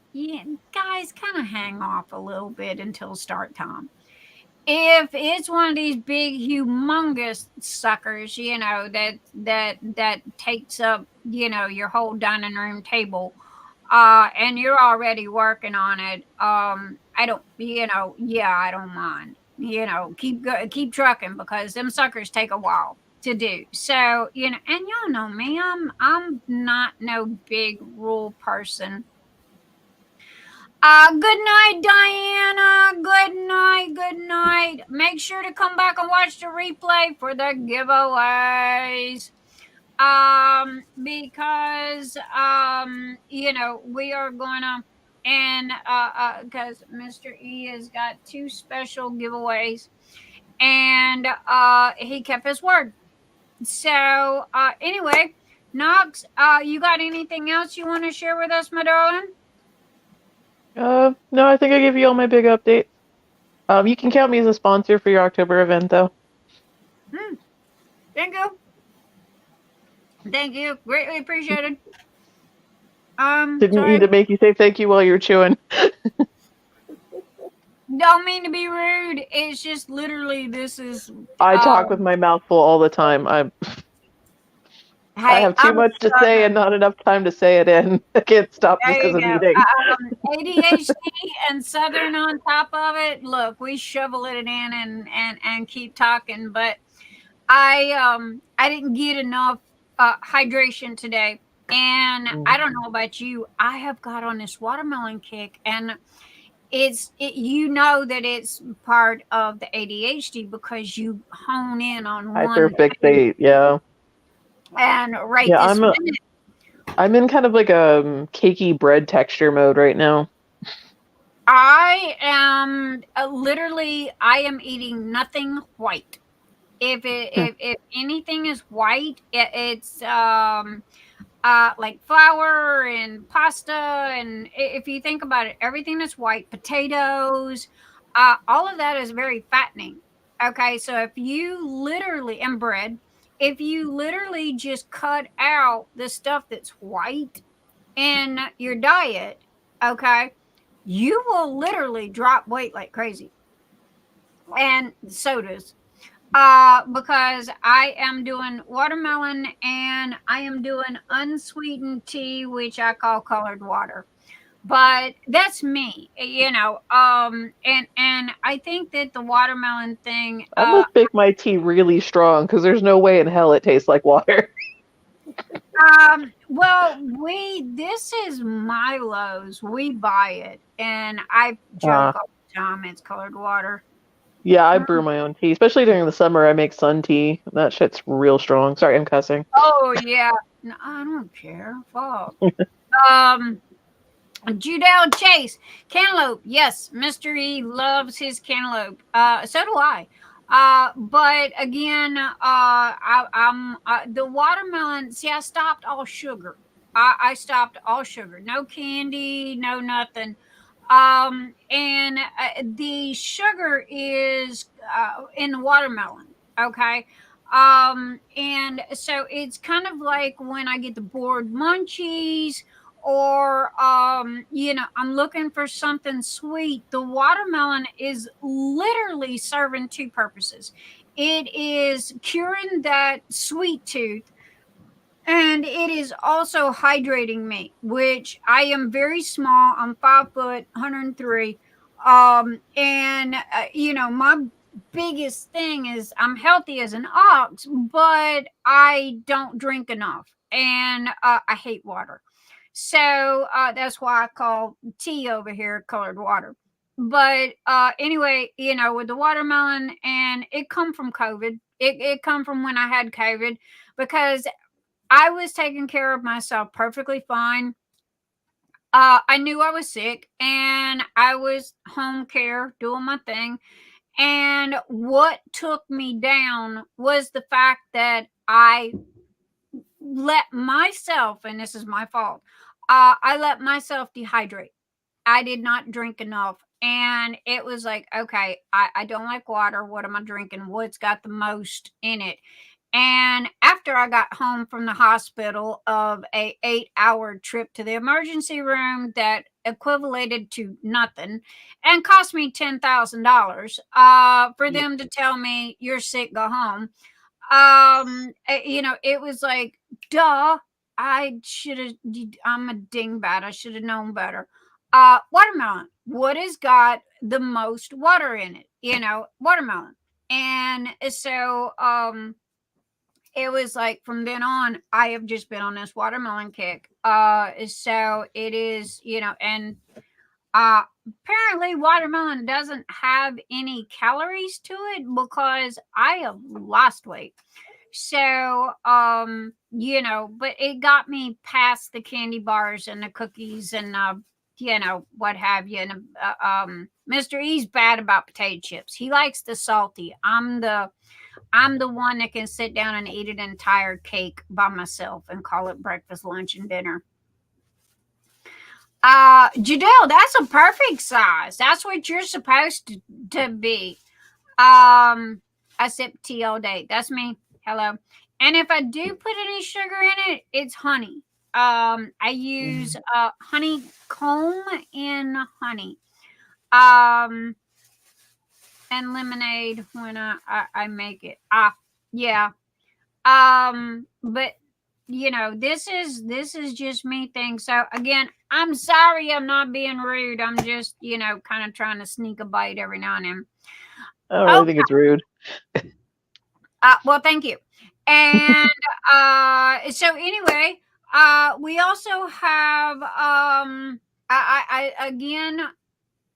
guys, kind of hang off a little bit until start time. If it's one of these big, humongous suckers, that takes up, your whole dining room table, and you're already working on it, I don't mind. Keep trucking because them suckers take a while to do. So, and y'all know me, I'm not no big rule person. Good night, Diana. Good night. Make sure to come back and watch the replay for the giveaways. Because we are gonna, and because Mr. E has got 2 special giveaways, and he kept his word. So anyway, Knox, you got anything else you want to share with us, my darling? No, I think I gave you all my big updates. You can count me as a sponsor for your October event, though. Thank you. Thank you. Greatly appreciated. Didn't Sorry. mean to make you say thank you while you were chewing. Don't mean to be rude. It's just literally this is. I talk with my mouth full all the time. I Hey, have too much to say and not enough time to say it in. I can't stop There because you I'm go. eating. ADHD and Southern on top of it. Look, we shovel it in and keep talking. But I didn't get enough hydration today, and I don't know about you. I have got on this watermelon kick, and you know that it's part of the ADHD because you hone in on one Hyperfixate, yeah. and right Yeah, this minute. I'm in kind of like a cakey bread texture mode right now. I am literally. I am eating nothing white. If anything is white, it's like flour and pasta, and if you think about it, everything that's white, potatoes, all of that is very fattening. Okay, so if you literally and bread, if you literally just cut out the stuff that's white in your diet, okay, you will literally drop weight like crazy. And sodas. Because I am doing watermelon and I am doing unsweetened tea, which I call colored water. But that's me, and I think that the watermelon thing. I must make my tea really strong because there's no way in hell it tastes like water. Well, this is Milo's. We buy it, and I joke all the time. It's colored water. Yeah, I brew my own tea, especially during the summer. I make sun tea. That shit's real strong. Sorry, I'm cussing. Oh yeah, no, I don't care. Fuck. Judell Chase, cantaloupe. Yes, Mr. E loves his cantaloupe. So do I. But again, I'm the watermelon. See, I stopped all sugar. I stopped all sugar. No candy, no nothing. And the sugar is in the watermelon. Okay. And so it's kind of like when I get the bored munchies or I'm looking for something sweet. The watermelon is literally serving two purposes. It is curing that sweet tooth, and it is also hydrating me, which I am very small. I'm 5 foot 103. And my biggest thing is I'm healthy as an ox, but I don't drink enough, and I hate water. So that's why I call tea over here colored water. But anyway, with the watermelon, and it come from COVID. It come from when I had COVID, because I was taking care of myself perfectly fine. I knew I was sick, and I was home care doing my thing. And what took me down was the fact that I let myself, and this is my fault, I let myself dehydrate. I did not drink enough. And it was like, okay, I don't like water. What am I drinking? What's got the most in it? And after I got home from the hospital of a 8-hour trip to the emergency room that equivalated to nothing and cost me $10,000 for them to tell me you're sick, go home. It was like, duh, I should have. I'm a dingbat. I should have known better. Watermelon. What has got the most water in it? Watermelon. And so it was like from then on, I have just been on this watermelon kick. So it is, and apparently watermelon doesn't have any calories to it because I have lost weight. So but it got me past the candy bars and the cookies and what have you. And Mr. E's bad about potato chips. He likes the salty. I'm the one that can sit down and eat an entire cake by myself and call it breakfast, lunch, and dinner. Judell, that's a perfect size. That's what you're supposed to be. I sip tea all day. That's me. Hello. And if I do put any sugar in it, it's honey. I use honeycomb in honey. And lemonade when I make it. Yeah. But you know, this is just me thing. So again, I'm sorry I'm not being rude. I'm just, you know, kind of trying to sneak a bite every now and then. I don't really think it's rude. Well, thank you. And so anyway, we also have I again,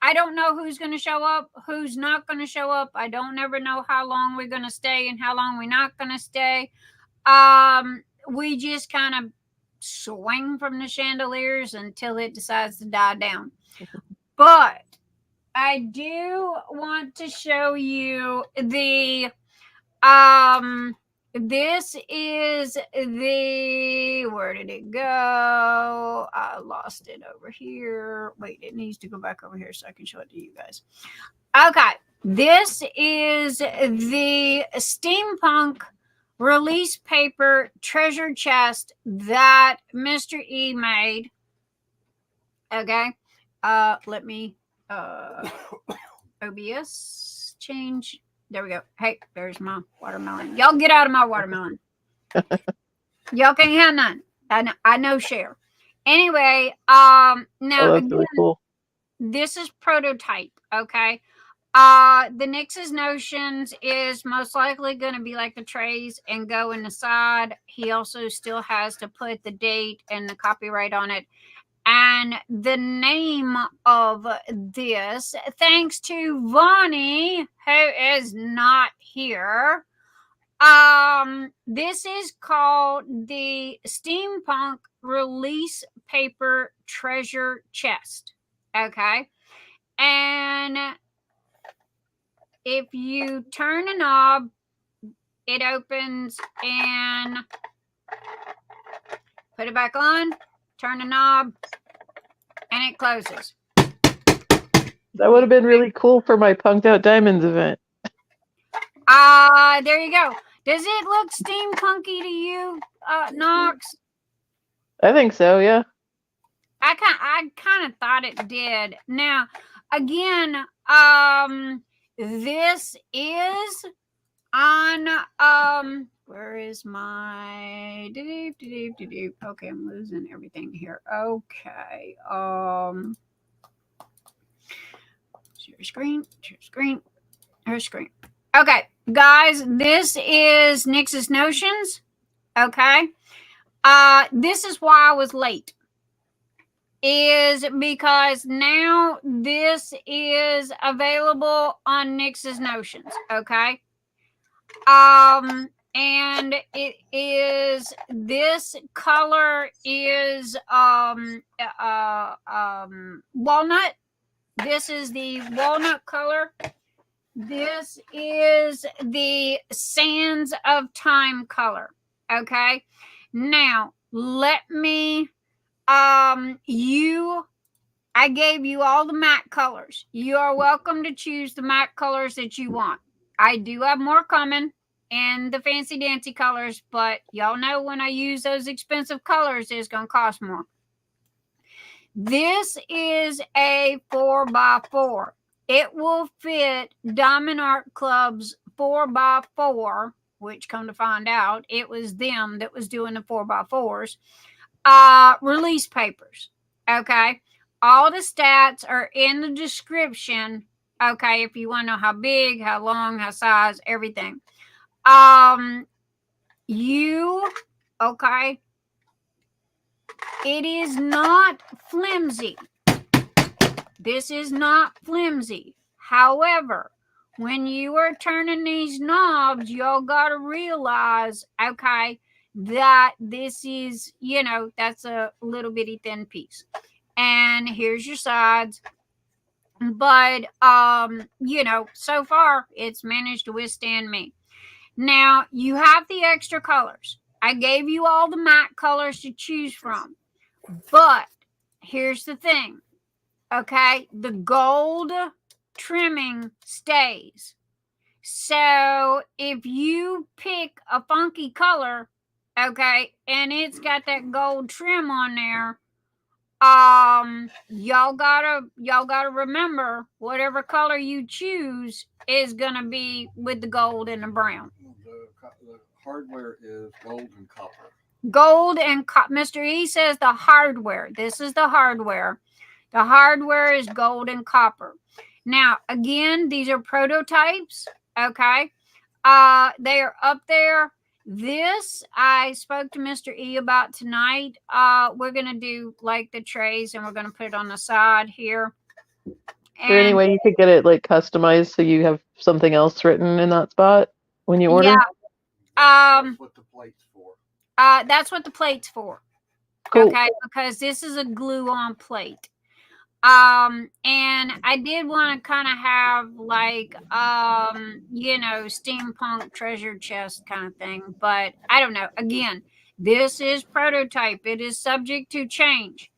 I don't know who's going to show up, who's not going to show up. I don't ever know how long we're going to stay and how long we're not going to stay. We just kind of swing from the chandeliers until it decides to die down. But I do want to show you the this is the, where did it go? I lost it over here. Wait, it needs to go back over here so I can show it to you guys. Okay, this is the steampunk release paper treasure chest that Mr. E made. Okay, let me OBS change. There we go. Hey, there's my watermelon. Y'all get out of my watermelon. Y'all can't have none. I know share. Anyway, now that's again, really cool. This is prototype. Okay. The Nix's Notions is most likely going to be like the trays and go in the side. He also still has to put the date and the copyright on it. And the name of this, thanks to Vaughan, who is not here, this is called the Steampunk Release Paper Treasure Chest. Okay. And if you turn a knob, it opens, and put it back on, turn the knob, and it closes. That would have been really cool for my Punked Out Diamonds event. There you go. Does it look steampunky to you, Knox? I think so, yeah. I kind of thought it did. Now, again, this is on where is my okay, I'm losing everything here. Okay. Share screen. Her screen. Okay, guys, this is Nix's Notions. Okay. This is why I was late. Is because now this is available on Nix's Notions. Okay. And it is, this color is walnut. This is the walnut color. This is the Sands of Time color. Okay. Now let me I gave you all the matte colors. You are welcome to choose the matte colors that you want. I do have more coming in the fancy dancy colors, but y'all know when I use those expensive colors, it's going to cost more. This is a 4x4. It will fit Diamond Art Club's 4x4, which, come to find out, it was them that was doing the 4x4s. Release papers. Okay. All the stats are in the description. Okay. If you want to know how big, how long, how size, everything. Okay. It is not flimsy. This is not flimsy. However, when you are turning these knobs, y'all got to realize, okay, that this is, you know, that's a little bitty thin piece. And here's your sides. But, you know, so far it's managed to withstand me. Now, you have the extra colors. I gave you all the matte colors to choose from. But here's the thing. Okay, the gold trimming stays. So if you pick a funky color, okay, and it's got that gold trim on there, y'all gotta remember whatever color you choose is gonna be with the gold and the brown. The hardware is gold and copper. Gold and Mr. E says the hardware. This is the hardware. The hardware is gold and copper. Now, again, these are prototypes. Okay. They are up there. This I spoke to Mr. E about tonight. We're gonna do like the trays, and we're gonna put it on the side here. Is there any way you could get it like customized so you have something else written in that spot when you order? Yeah. That's what the plate's for. That's what the plate's for. Cool. Okay, because this is a glue-on plate. And I did want to kind of have like steampunk treasure chest kind of thing, but I don't know. Again, this is prototype. It is subject to change.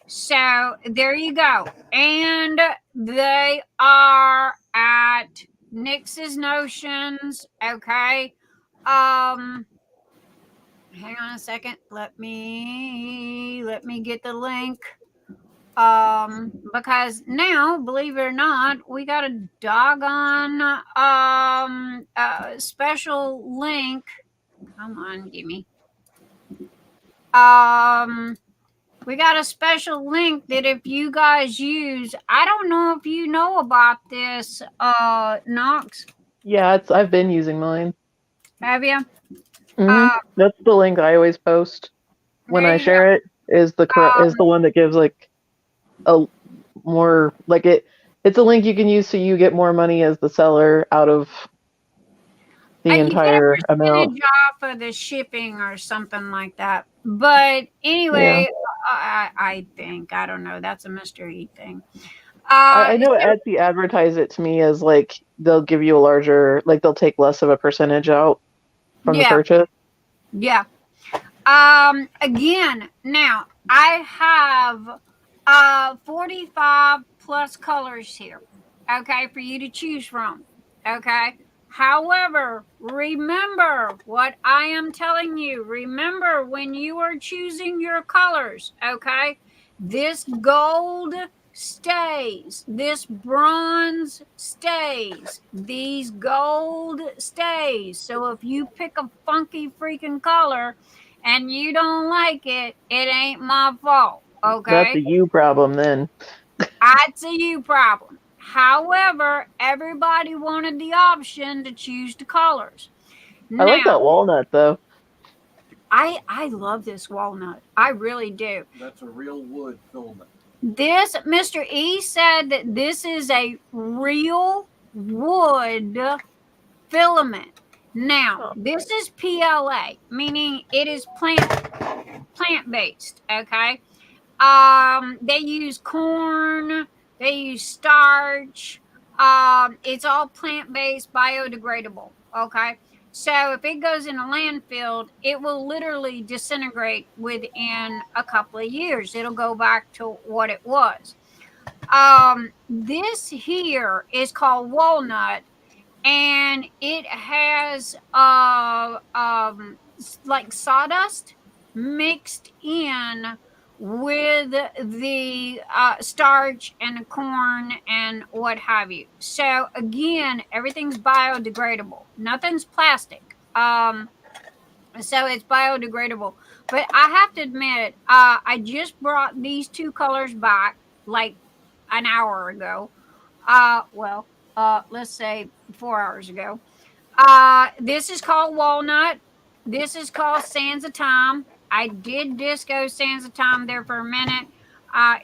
So there you go. And they are at Nix's Notions. Okay. Hang on a second. Let me get the link. Because now, believe it or not, we got a doggone special link. Come on, gimme. We got a special link that if you guys use, I don't know if you know about this, Knox. Yeah, I've been using mine. Have you? That's the link I always post when I share it. Is the one that gives like a more like it's a link you can use so you get more money as the seller out of the entire amount. You get a off of the shipping or something like that. But anyway, yeah. I think I don't know. That's a mystery thing. I know Etsy advertise it to me as like they'll give you a larger, like they'll take less of a percentage out from the purchase. Yeah. Again, now I have 45 plus colors here, okay, for you to choose from, okay? However, remember what I am telling you. Remember when you are choosing your colors, okay? This gold stays. This bronze stays. These gold stays. So if you pick a funky freaking color and you don't like it, it ain't my fault. Okay. That's a you problem then. That's a you problem. However, everybody wanted the option to choose the colors. I like that walnut though. I love this walnut. I really do. That's a real wood filament. This, Mr. E said that this is a real wood filament. Now, this is PLA, meaning it is plant-based, okay? They use corn, they use starch. It's all plant-based, biodegradable, okay? So if it goes in a landfill, it will literally disintegrate within a couple of years. It'll go back to what it was. This here is called walnut, and it has like sawdust mixed in with the starch and the corn and what have you. So again, everything's biodegradable. Nothing's plastic. So it's biodegradable. But I have to admit, I just brought these two colors back like an hour ago. Let's say 4 hours ago. This is called walnut. This is called Sands of Time. I did disco Sands of Time there for a minute.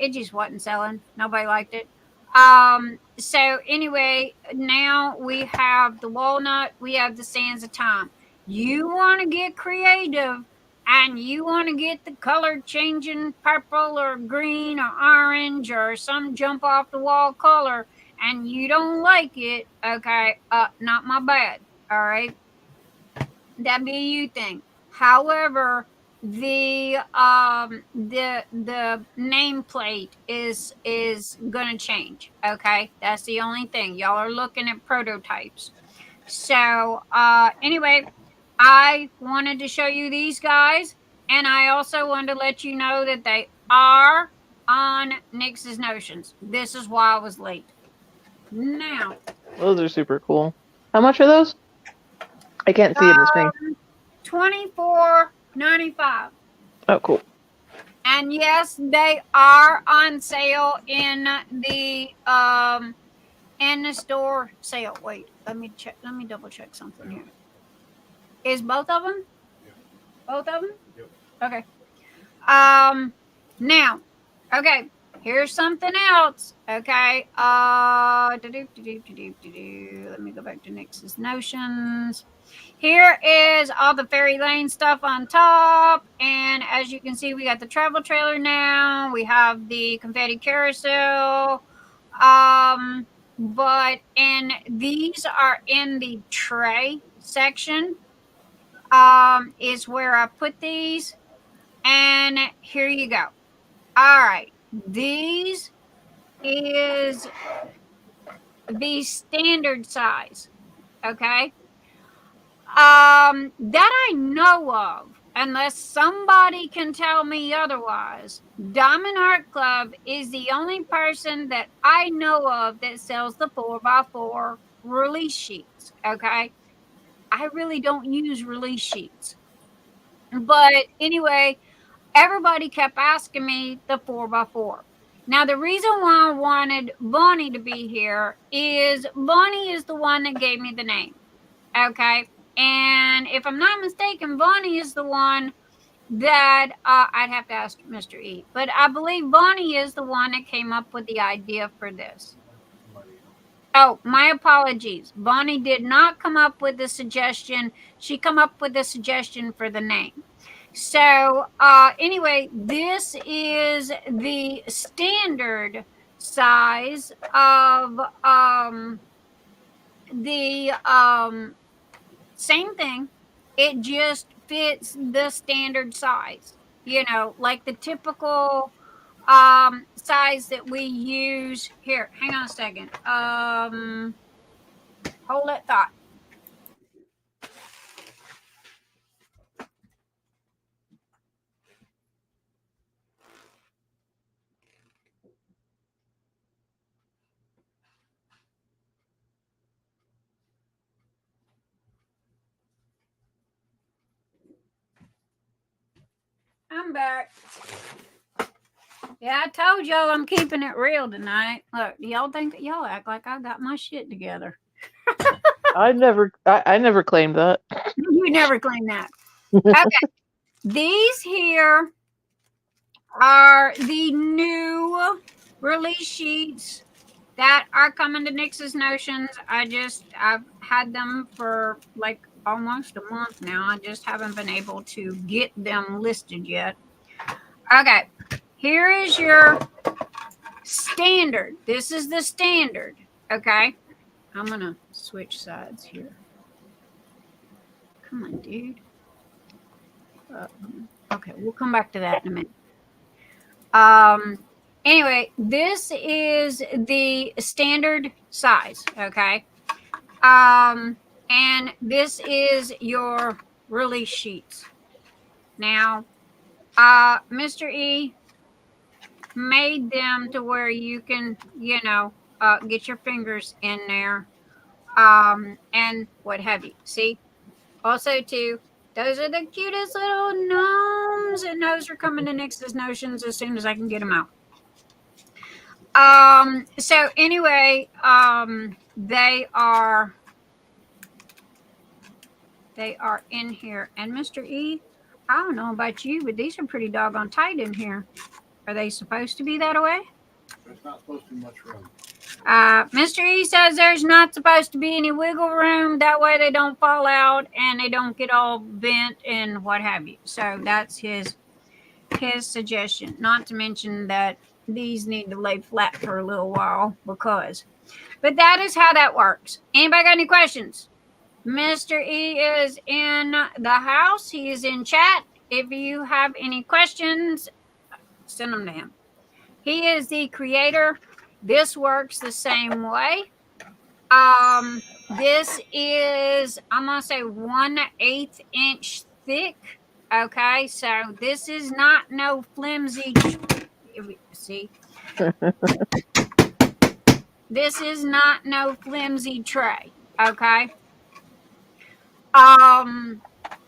It just wasn't selling. Nobody liked it. So anyway, now we have the walnut. We have the Sands of Time. You want to get creative and you want to get the color changing purple or green or orange or some jump off the wall color and you don't like it, okay, not my bad, all right? That'd be a you thing. However, the nameplate is gonna change. Okay, that's the only thing. Y'all are looking at prototypes. So anyway, I wanted to show you these guys, and I also wanted to let you know that they are on Nix's Notions. This is why I was late. Now, Those are super cool. How much are those? I can't see it in the screen. $24.95. Oh, cool. And yes, they are on sale in the store sale. Wait, let me check. Let me double check something here. Is both of them? Yep. Both of them? Yep. Okay. Now, okay, here's something else. Okay. Let me go back to Nix's Notions. Here is all the Fairy Lane stuff on top. And as you can see, we got the travel trailer now. We have the confetti carousel. But these are in the tray section. Is where I put these. And here you go. All right. These is the standard size. Okay. That I know of, unless somebody can tell me otherwise. Diamond Art Club is the only person that I know of that sells the 4x4 release sheets. Okay. I really don't use release sheets. But anyway, everybody kept asking me the 4x4. Now, the reason why I wanted Bonnie to be here is Bonnie is the one that gave me the name. Okay. And if I'm not mistaken, Bonnie is the one that I'd have to ask Mr. E. But I believe Bonnie is the one that came up with the idea for this. Oh, my apologies. Bonnie did not come up with the suggestion. She come up with the suggestion for the name. So anyway, this is the standard size of the same thing. It just fits the standard size, you know, like the typical size that we use here. Hang on a second. Hold that thought. I'm back. Yeah, I told y'all I'm keeping it real tonight. Look, y'all think that y'all act like I got my shit together. I never claimed that. You never claimed that. Okay. These here are the new release sheets that are coming to Nix's Notions. I've had them for like almost a month now. I just haven't been able to get them listed yet. Okay, here is your standard. This is the standard. Okay, I'm gonna switch sides here. Come on, dude. Okay, we'll come back to that in a minute. Anyway, this is the standard size. Okay. And this is your release sheets. Now, Mr. E made them to where you can, you know, get your fingers in there, and what have you. See, also too, those are the cutest little gnomes, and those are coming to Nix's Notions as soon as I can get them out. So anyway, they are in here. And Mr. E, I don't know about you, but these are pretty doggone tight in here. Are they supposed to be that way? There's not supposed to be much room. Mr. E says there's not supposed to be any wiggle room. That way they don't fall out and they don't get all bent and what have you. So that's his suggestion. Not to mention that these need to lay flat for a little while because. But that is how that works. Anybody got any questions? Mr. E is in the house. He is in chat. if you have any questions, send them to him. He is the creator. This works the same way. This is, I'm going to say 1/8 inch thick. Okay, so this is not no flimsy, see? This is not no flimsy tray, okay?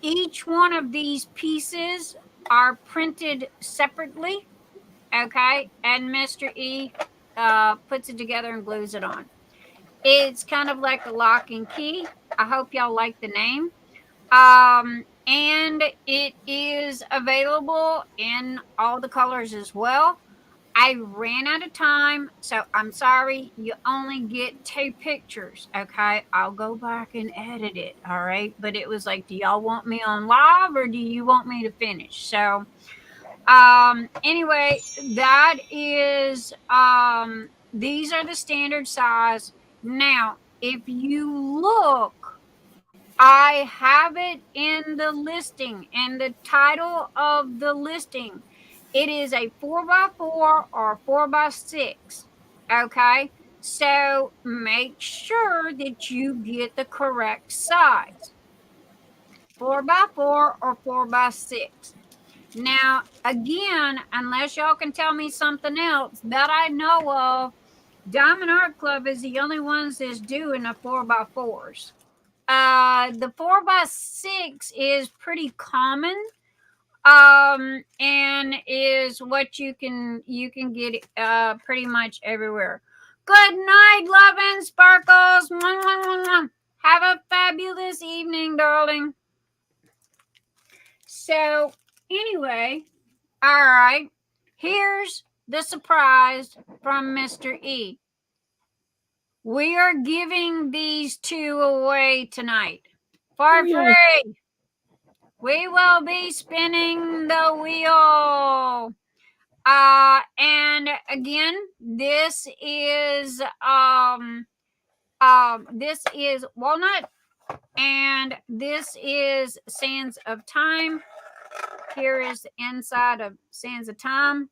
Each one of these pieces are printed separately, okay? And Mr. E puts it together and glues it on. It's kind of like a lock and key. I hope y'all like the name. And it is available in all the colors as well. I ran out of time, so I'm sorry. You only get 2 pictures, okay? I'll go back and edit it, all right? But it was like, do y'all want me on live or do you want me to finish? So, anyway, that is, these are the standard size. Now, if you look, I have it in the listing, and the title of the listing. It is a 4x4 or 4x6. Okay, so make sure that you get the correct size. 4x4 or 4x6. Now, again, unless y'all can tell me something else that I know of, Diamond Art Club is the only ones that's doing the 4x4s. The 4x6 is pretty common, and is what you can get pretty much everywhere. Good night, love and sparkles. Have a fabulous evening, darling. So anyway, all right, here's the surprise from Mr. E. We are giving these 2 away tonight for free. We will be spinning the wheel. And again, this is walnut, and this is Sands of Time. Here is the inside of Sands of Time.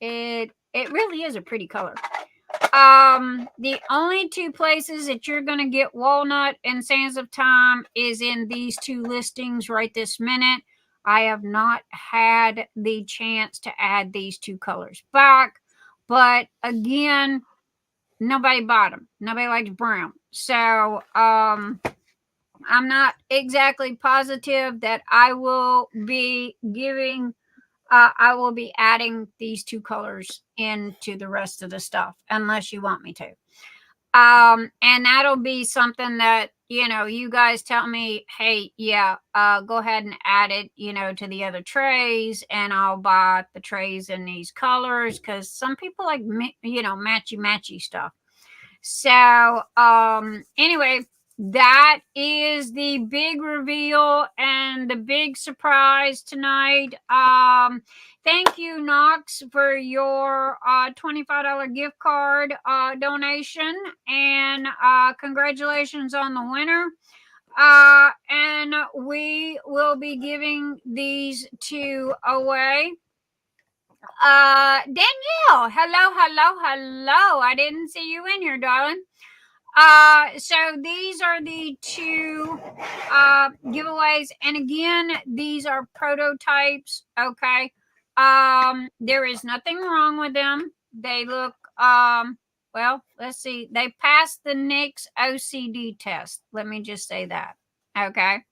It really is a pretty color. The only 2 places that you're going to get walnut and Sands of Time is in these 2 listings right this minute. I have not had the chance to add these 2 colors back, but again, nobody bought them. Nobody likes brown. So, I'm not exactly positive that I will be giving I will be adding these 2 colors into the rest of the stuff, unless you want me to. And that'll be something that, you guys tell me, hey, yeah, go ahead and add it, to the other trays, and I'll buy the trays in these colors, because some people like, matchy stuff. So, anyway, that is the big reveal and the big surprise tonight. Thank you, Knox, for your $25 gift card donation, and congratulations on the winner. And we will be giving these 2 away. Danielle, hello. I didn't see you in here, darling. So these are the 2 giveaways, and again, these are prototypes. Okay, there is nothing wrong with them. They look well, let's see, they passed the NYX OCD test, let me just say that. Okay,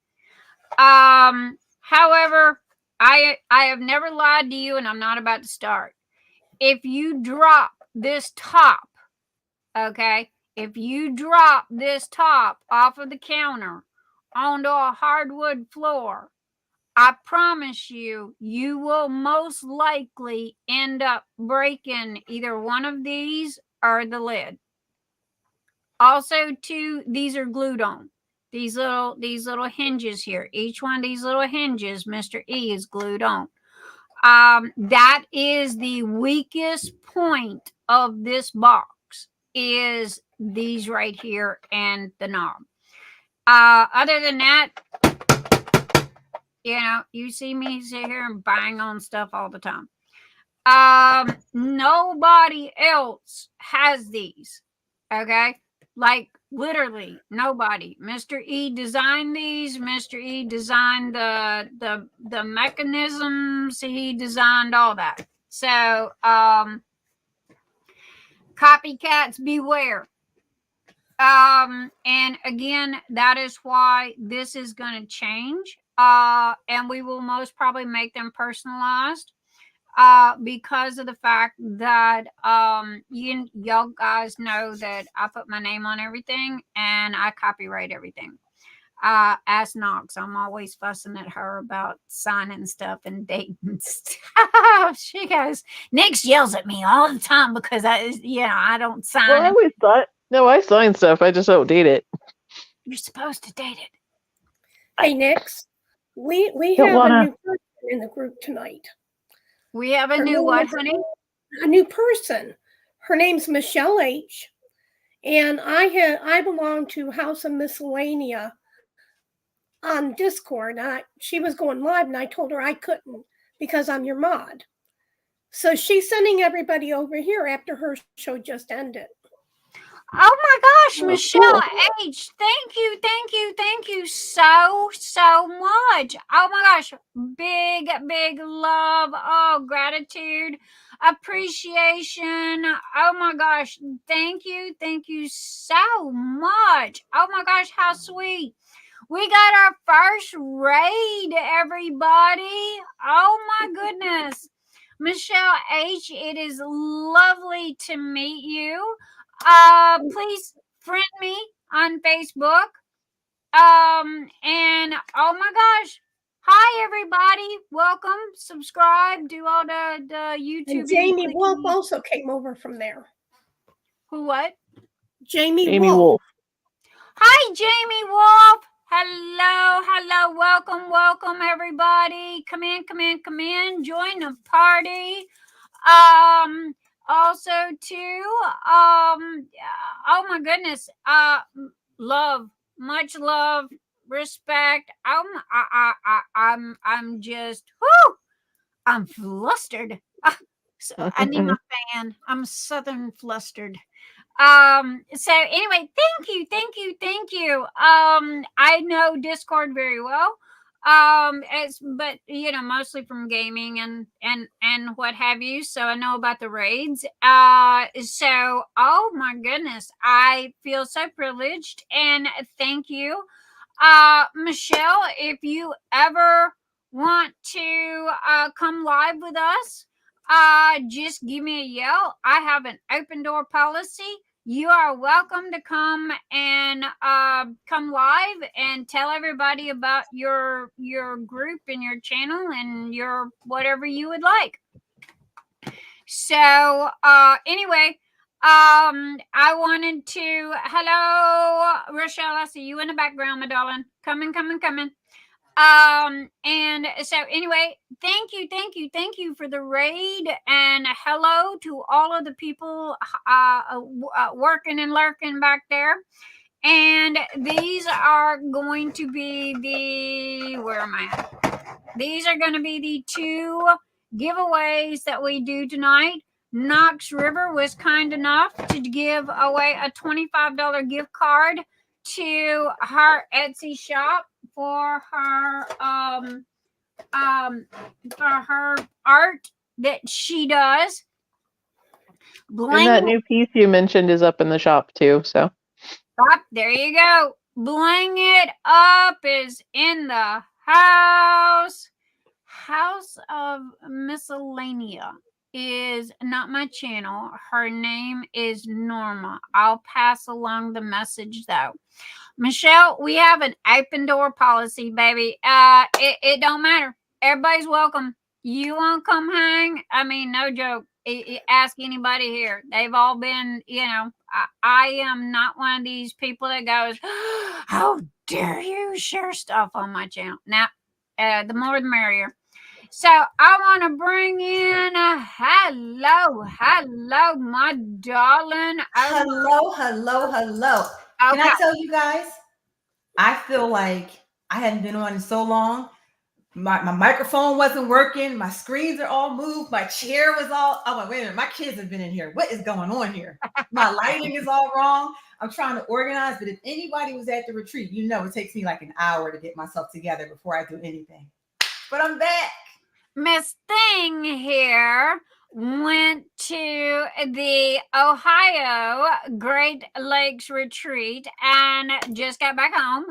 however, I have never lied to you, and I'm not about to start. If you drop this top, okay, if you drop this top off of the counter onto a hardwood floor, I promise you, you will most likely end up breaking either one of these or the lid. Also, too, these are glued on. These little hinges here. Each one of these little hinges, Mr. E, is glued on. That is the weakest point of this box, is these right here and the knob. Other than that, You know, you see me sit here and bang on stuff all the time. Nobody else has these. Okay? Like literally nobody. Mr. E designed these. Mr. E designed the mechanisms. He designed all that. So copycats beware. And again, that is why this is going to change. And we will most probably make them personalized. Because of the fact that y'all guys know that I put my name on everything and I copyright everything. Ask Knox, I'm always fussing at her about signing stuff and dating stuff. She goes, Nix yells at me all the time because I don't sign. Well, I always thought, no, I sign stuff. I just don't date it. You're supposed to date it. Hey, Nix, we Don't have wanna- a new person in the group tonight. We have a Her new name what, is- honey? A new person. Her name's Michelle H. And I belong to House of Miscellanea on Discord. She was going live and I told her I couldn't because I'm your mod. So she's sending everybody over here after her show just ended. Oh my gosh, Oh, Michelle cool. H. Thank you so much. Oh my gosh. Big love. Oh, gratitude, appreciation. Oh my gosh. Thank you so much. Oh my gosh, how sweet. We got our first raid, everybody. Oh my goodness. Michelle H., it is lovely to meet you. Please friend me on Facebook. And oh my gosh. Hi everybody. Welcome. Subscribe. Do all the YouTube. And Jamie Wolf also came over from there. Who what? Jamie Wolf. Wolf. Hi, Jamie Wolf. Hello. Welcome, everybody. Come in. Join the party. Also, too, oh my goodness, love, much love, respect. I'm just, whoo, I'm flustered. So I need my fan. I'm southern flustered. So anyway, thank you. I know Discord very well. But mostly from gaming and what have you. So I know about the raids. So oh my goodness, I feel so privileged and thank you. Michelle, if you ever want to come live with us, just give me a yell. I have an open door policy. You are welcome to come and come live and tell everybody about your group and your channel and your whatever you would like. So anyway, I wanted to hello Rochelle, I see you in the background, my darling. Coming. And so anyway, thank you for the raid, and hello to all of the people working and lurking back there. And these are going to be where am I at? These are going to be the 2 giveaways that we do tonight. Knox River was kind enough to give away a $25 gift card to her Etsy shop for her art that she does. And that new piece you mentioned is up in the shop too. So there you go. Bling It Up is in the house. House of Miscellanea is not my channel. Her name is Norma. I'll pass along the message though. Michelle, we have an open door policy, baby. It don't matter. Everybody's welcome. You want to come hang? I mean, no joke. Ask anybody here. They've all been, I am not one of these people that goes, how dare you share stuff on my channel. Now, the more the merrier. So I want to bring in hello, my darling. Hello. Okay. Can I tell you guys? I feel like I hadn't been on in so long. My microphone wasn't working. My screens are all moved. My chair was all, I'm like, wait a minute, my kids have been in here. What is going on here? My lighting is all wrong. I'm trying to organize, but if anybody was at the retreat, you know it takes me like an hour to get myself together before I do anything. But I'm back. Miss Thing here went to the Ohio Great Lakes retreat and just got back home.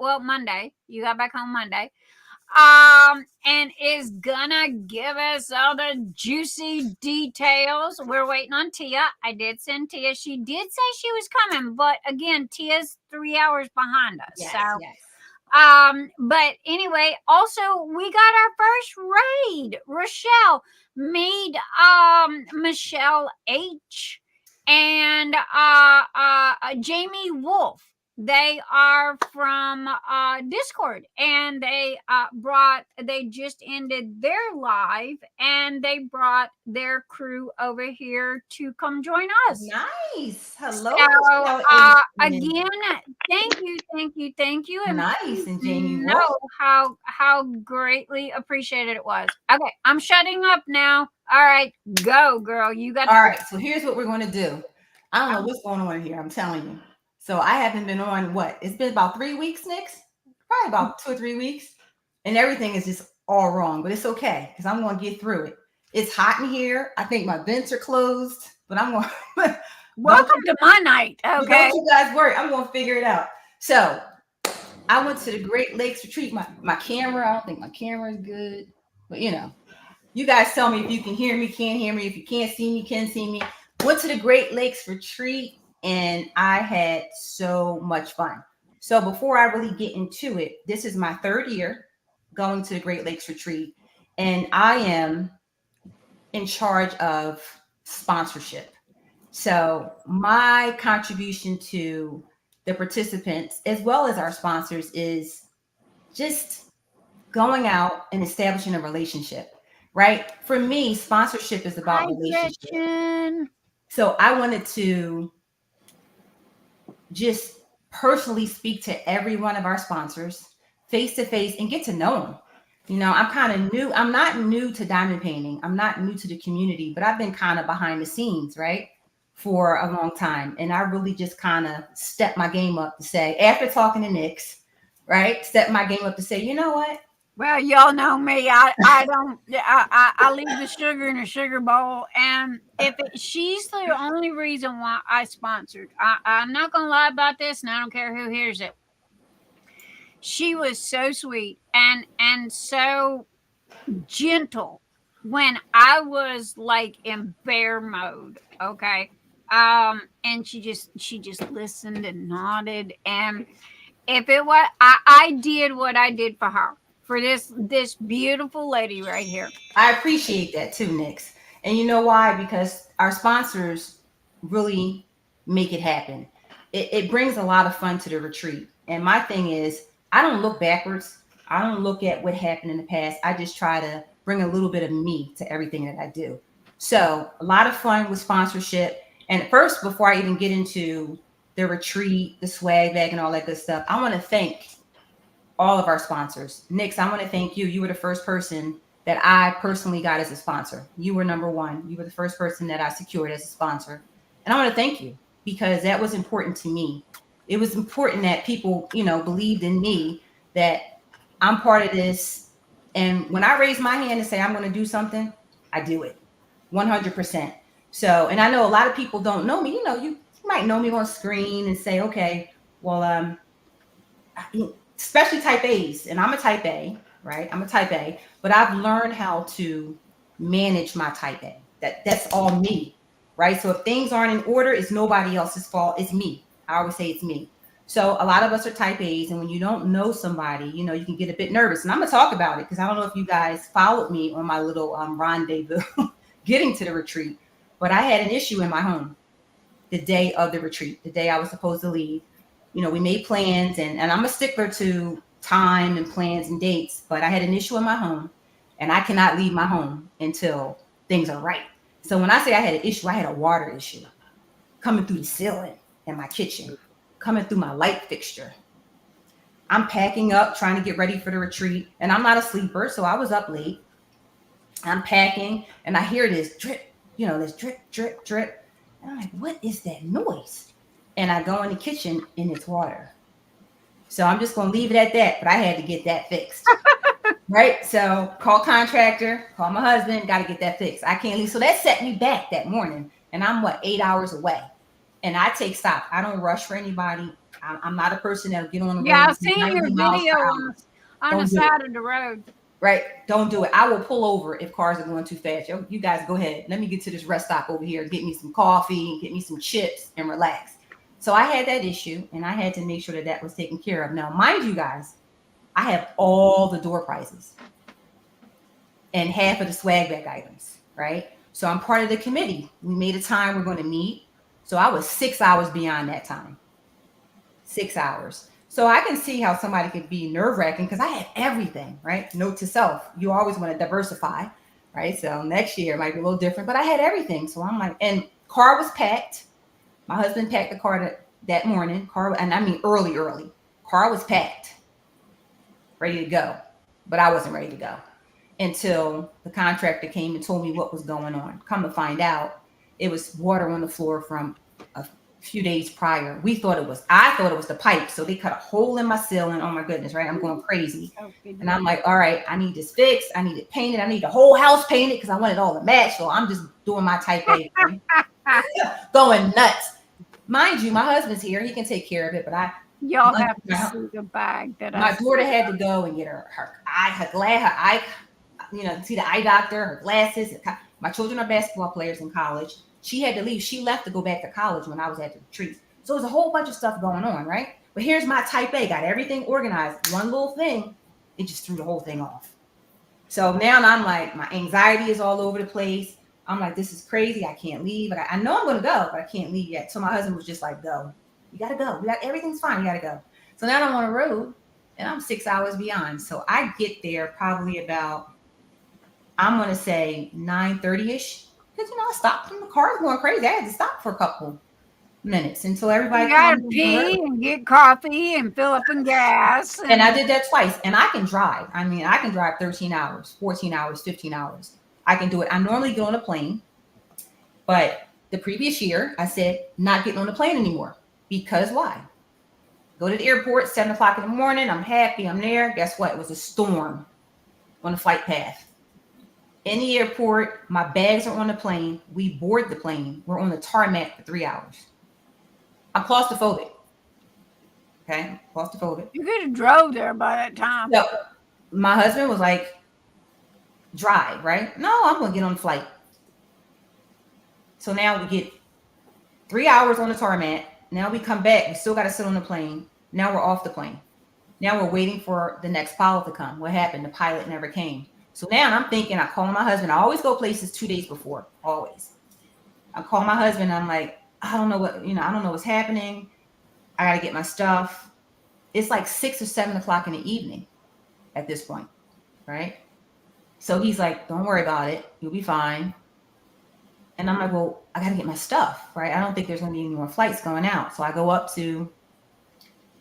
Well, Monday. You got back home Monday. And is gonna give us all the juicy details. We're waiting on Tia. I did send Tia. She did say she was coming, but again, Tia's 3 hours behind us. Yes, so yes. but anyway, also we got our first raid. Rochelle made Michelle H and Jamie Wolf. They are from Discord, and they just ended their live, and they brought their crew over here to come join us. Nice. Hello. So, again, thank you. And nice. And Jamie know how greatly appreciated it was. Okay, I'm shutting up now. All right, go, girl. You got. All right. So here's what we're going to do. I don't know what's going on here. I'm telling you. So I haven't been on it's been about 3 weeks, Nix? Probably about 2 or 3 weeks. And everything is just all wrong, but it's okay because I'm going to get through it. It's hot in here. I think my vents are closed, but I'm going to. Welcome to my night. Okay. Don't you guys worry. I'm going to figure it out. So I went to the Great Lakes retreat. My camera, I don't think my camera is good, but you guys tell me if you can hear me, can't hear me. If you can't see me, can see me. Went to the Great Lakes retreat. And I had so much fun. So before I really get into it, this is my 3rd year going to the Great Lakes retreat. And I am in charge of sponsorship. So my contribution to the participants, as well as our sponsors, is just going out and establishing a relationship, right? For me, sponsorship is about relationship. So I wanted to just personally speak to every one of our sponsors face to face and get to know them. I'm kind of new. I'm not new to diamond painting. I'm not new to the community, but I've been kind of behind the scenes, right, for a long time. And I really just kind of stepped my game up to say, after talking to Nix, right, step my game up to say, you know what? Well, y'all know me. I don't. I leave the sugar in a sugar bowl, and she's the only reason why I sponsored. I'm not gonna lie about this, and I don't care who hears it. She was so sweet and so gentle when I was like in bear mode. Okay, and she just listened and nodded, and if it was, I did what I did for her. For this beautiful lady right here. I appreciate that too, Nix. And you know why? Because our sponsors really make it happen. It brings a lot of fun to the retreat. And my thing is, I don't look backwards. I don't look at what happened in the past. I just try to bring a little bit of me to everything that I do. So a lot of fun with sponsorship. And first, before I even get into the retreat, the swag bag and all that good stuff, I want to thank all of our sponsors. Nix, I want to thank you. You were the first person that I personally got as a sponsor. You were number one. You were the first person that I secured as a sponsor. And I want to thank you because that was important to me. It was important that people, believed in me, that I'm part of this. And when I raise my hand and say, I'm going to do something, I do it 100%. So, and I know a lot of people don't know me. You might know me on screen and say, okay, well, especially type A's, and I'm a type A, right? I'm a type A, but I've learned how to manage my type A. That's all me, right? So if things aren't in order, it's nobody else's fault. It's me. I always say it's me. So a lot of us are type A's, and when you don't know somebody, you can get a bit nervous. And I'm gonna talk about it because I don't know if you guys followed me on my little rendezvous getting to the retreat, but I had an issue in my home the day of the retreat, the day I was supposed to leave. We made plans, and I'm a stickler to time and plans and dates, but I had an issue in my home, and I cannot leave my home until things are right. So when I say I had an issue, I had a water issue coming through the ceiling in my kitchen, coming through my light fixture, I'm packing up, trying to get ready for the retreat. And I'm not a sleeper, so I was up late. I'm packing, and I hear this drip, this drip, drip, drip. And I'm like, what is that noise? And I go in the kitchen, and it's water. So I'm just going to leave it at that, but I had to get that fixed. Right? So call contractor, call my husband, got to get that fixed. I can't leave. So that set me back that morning. And I'm 8 hours away. And I take stock. I don't rush for anybody. I'm not a person that'll get on the road. Yeah, I've seen your video on the side of the road. Right? Don't do it. I will pull over if cars are going too fast. You guys go ahead. Let me get to this rest stop over here. Get me some coffee, get me some chips, and relax. So I had that issue, and I had to make sure that was taken care of. Now, mind you guys, I have all the door prizes and half of the swag bag items, right? So I'm part of the committee. We made a time we're going to meet. So I was 6 hours beyond that time. 6 hours. So I can see how somebody could be nerve-wracking because I had everything, right? Note to self, you always want to diversify, right? So next year might be a little different, but I had everything. So I'm like, and car was packed. My husband packed the car that morning. And I mean early. Car was packed, ready to go. But I wasn't ready to go until the contractor came and told me what was going on. Come to find out, it was water on the floor from a few days prior. I thought it was the pipe. So they cut a hole in my ceiling. Oh my goodness, right? I'm going crazy. And I'm like, all right, I need this fixed. I need it painted. I need the whole house painted because I want it all to match. So I'm just doing my type A thing. Going nuts. Mind you, my husband's here. He can take care of it, but y'all have to see the bag that my daughter had to go and get her eye, see the eye doctor, her glasses. My children are basketball players in college. She had to leave. She left to go back to college when I was at the retreat. So there's a whole bunch of stuff going on, right? But here's my type A, got everything organized. One little thing, it just threw the whole thing off. So now I'm like, my anxiety is all over the place. I'm like, this is crazy. I can't leave. But I know I'm going to go, but I can't leave yet. So my husband was just like, go. You got to go. Everything's fine. You got to go. So now I'm on the road, and I'm 6 hours beyond. So I get there probably about, I'm going to say 9:30-ish. Because, I stopped and the car's going crazy. I had to stop for a couple minutes until everybody got to pee and get coffee and fill up in gas. And I did that twice. And I can drive. I mean, I can drive 13 hours, 14 hours, 15 hours. I can do it. I normally get on a plane. But the previous year, I said, not getting on a plane anymore. Because why? Go to the airport, 7 o'clock in the morning. I'm happy. I'm there. Guess what? It was a storm on the flight path. In the airport, my bags are on the plane. We board the plane. We're on the tarmac for 3 hours. I'm claustrophobic. Okay, claustrophobic. You could have drove there by that time. So my husband was like, drive, right? No, I'm going to get on the flight. So now we get 3 hours on the tarmac. Now we come back. We still got to sit on the plane. Now we're off the plane. Now we're waiting for the next pilot to come. What happened? The pilot never came. So now I'm thinking, I call my husband. I always go places 2 days before, always. I call my husband. I'm like, I don't know I don't know what's happening. I got to get my stuff. It's like 6 or 7 o'clock in the evening at this point, right? So he's like, don't worry about it. You'll be fine. And I'm like, well, I got to get my stuff, right? I don't think there's going to be any more flights going out. So I go up to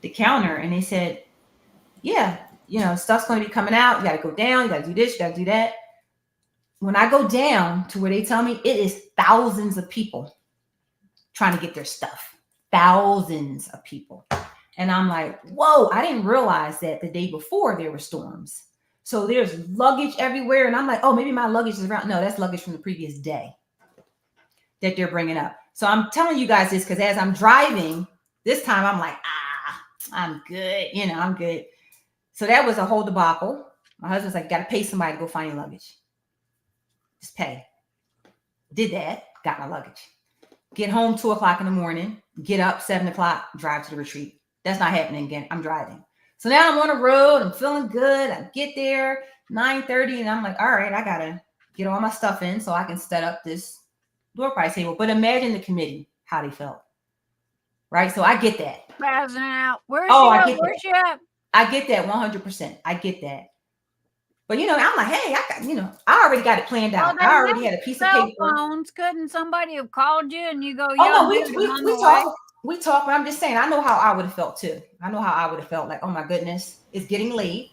the counter and they said, yeah, stuff's going to be coming out. You got to go down. You got to do this. You got to do that. When I go down to where they tell me, it is thousands of people trying to get their stuff. Thousands of people. And I'm like, whoa, I didn't realize that the day before there were storms. So there's luggage everywhere. And I'm like, oh, maybe my luggage is around. No, that's luggage from the previous day that they're bringing up. So I'm telling you guys this because as I'm driving, this time I'm like, I'm good. I'm good. So that was a whole debacle. My husband's like, got to pay somebody to go find your luggage. Just pay. Did that. Got my luggage. Get home 2 o'clock in the morning. Get up 7 o'clock. Drive to the retreat. That's not happening again. I'm driving. So now I'm on the road. I'm feeling good. I get there 9:30 and I'm like, all right, I got to get all my stuff in so I can set up this door prize table. But imagine the committee, how they felt. Right? So I get that. Passing out. Where's she at? I get that 100%. I get that. But, I'm like, hey, I already got it planned out. I already had a piece of paper. Phones. Couldn't somebody have called you and you go, oh, no, we talk. we talk, but I'm just saying, I know how I would have felt too. I know how I would have felt like, oh my goodness, it's getting late.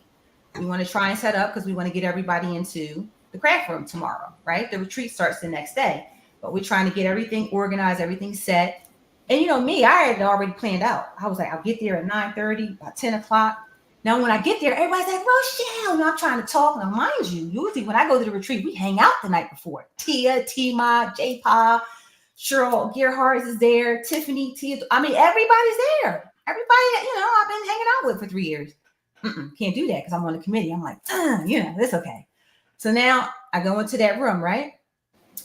We want to try and set up because we want to get everybody into the craft room tomorrow, right? The retreat starts the next day, but we're trying to get everything organized, everything set. And you know me, I had already planned out. I was like, I'll get there at 9:30, about 10 o'clock. Now, when I get there, everybody's like, Rochelle, I'm trying to talk. Now, mind you, usually when I go to the retreat, we hang out the night before. Tia, Tima, J-Pa, Cheryl Gearhart is there, Tiffany, Tia. I mean, everybody's there. Everybody that, you know, I've been hanging out with for 3 years. Can't do that because I'm on the committee. I'm like, it's okay. So now I go into that room, right?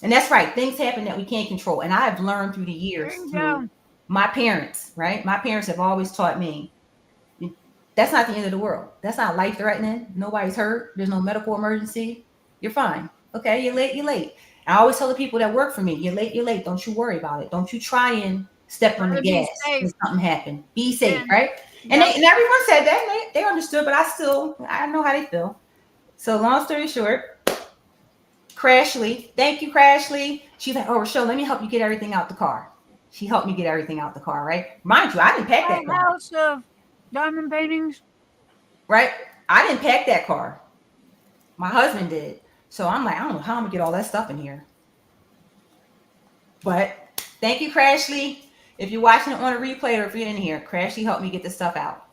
And that's right. Things happen that we can't control. And I've learned through the years through my parents, right? My parents have always taught me that's not the end of the world. That's not life threatening. Nobody's hurt. There's no medical emergency. You're fine. Okay, you're late, you're late. I always tell the people that work for me, you're late, you're late. Don't you worry about it. Don't you try and step on the gas when something happened. Be safe, right? And, and everyone said that. They understood, but I know how they feel. So long story short, Crashly, thank you, Crashly. She's like, oh, Rochelle, let me help you get everything out the car. She helped me get everything out the car, right? Mind you, I didn't pack that car. House of diamond paintings. Right? I didn't pack that car. My husband did. So I'm like, I don't know how I'm going to get all that stuff in here. But thank you, Crashly. If you're watching it on a replay or if you're in here, Crashly helped me get the stuff out.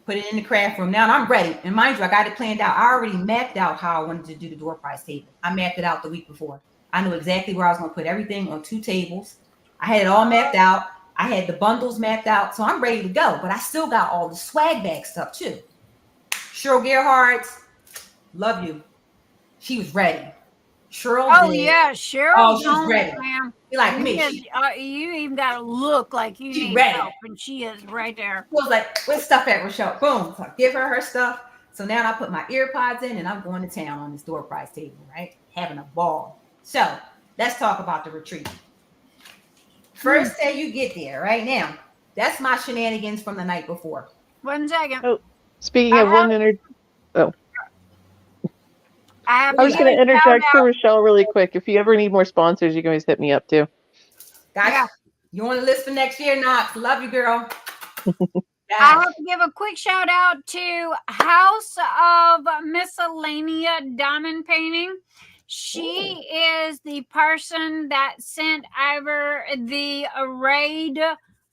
Put it in the craft room. Now I'm ready. And mind you, I got it planned out. I already mapped out how I wanted to do the door prize table. I mapped it out the week before. I knew exactly where I was going to put everything on 2 tables. I had it all mapped out. I had the bundles mapped out. So I'm ready to go. But I still got all the swag bag stuff too. Cheryl Gearhart, love you. She was ready. Cheryl. Oh, yeah. Cheryl. Oh, she's ready. Be like me. You even got to look like you need help, and she is right there. She was like, where's stuff at, Rochelle? Boom. So I give her stuff. So now I put my ear pods in and I'm going to town on this door prize table, right? Having a ball. So let's talk about the retreat. First day you get there, right now. That's my shenanigans from the night before. 1 second. Oh, speaking of I was going to interject for Rochelle really quick. If you ever need more sponsors, you can always hit me up too. Gotcha. Yeah. You on the list for next year, Knox? Love you, girl. I have to give a quick shout out to House of Miscellanea Diamond Painting. She is the person that sent over the raid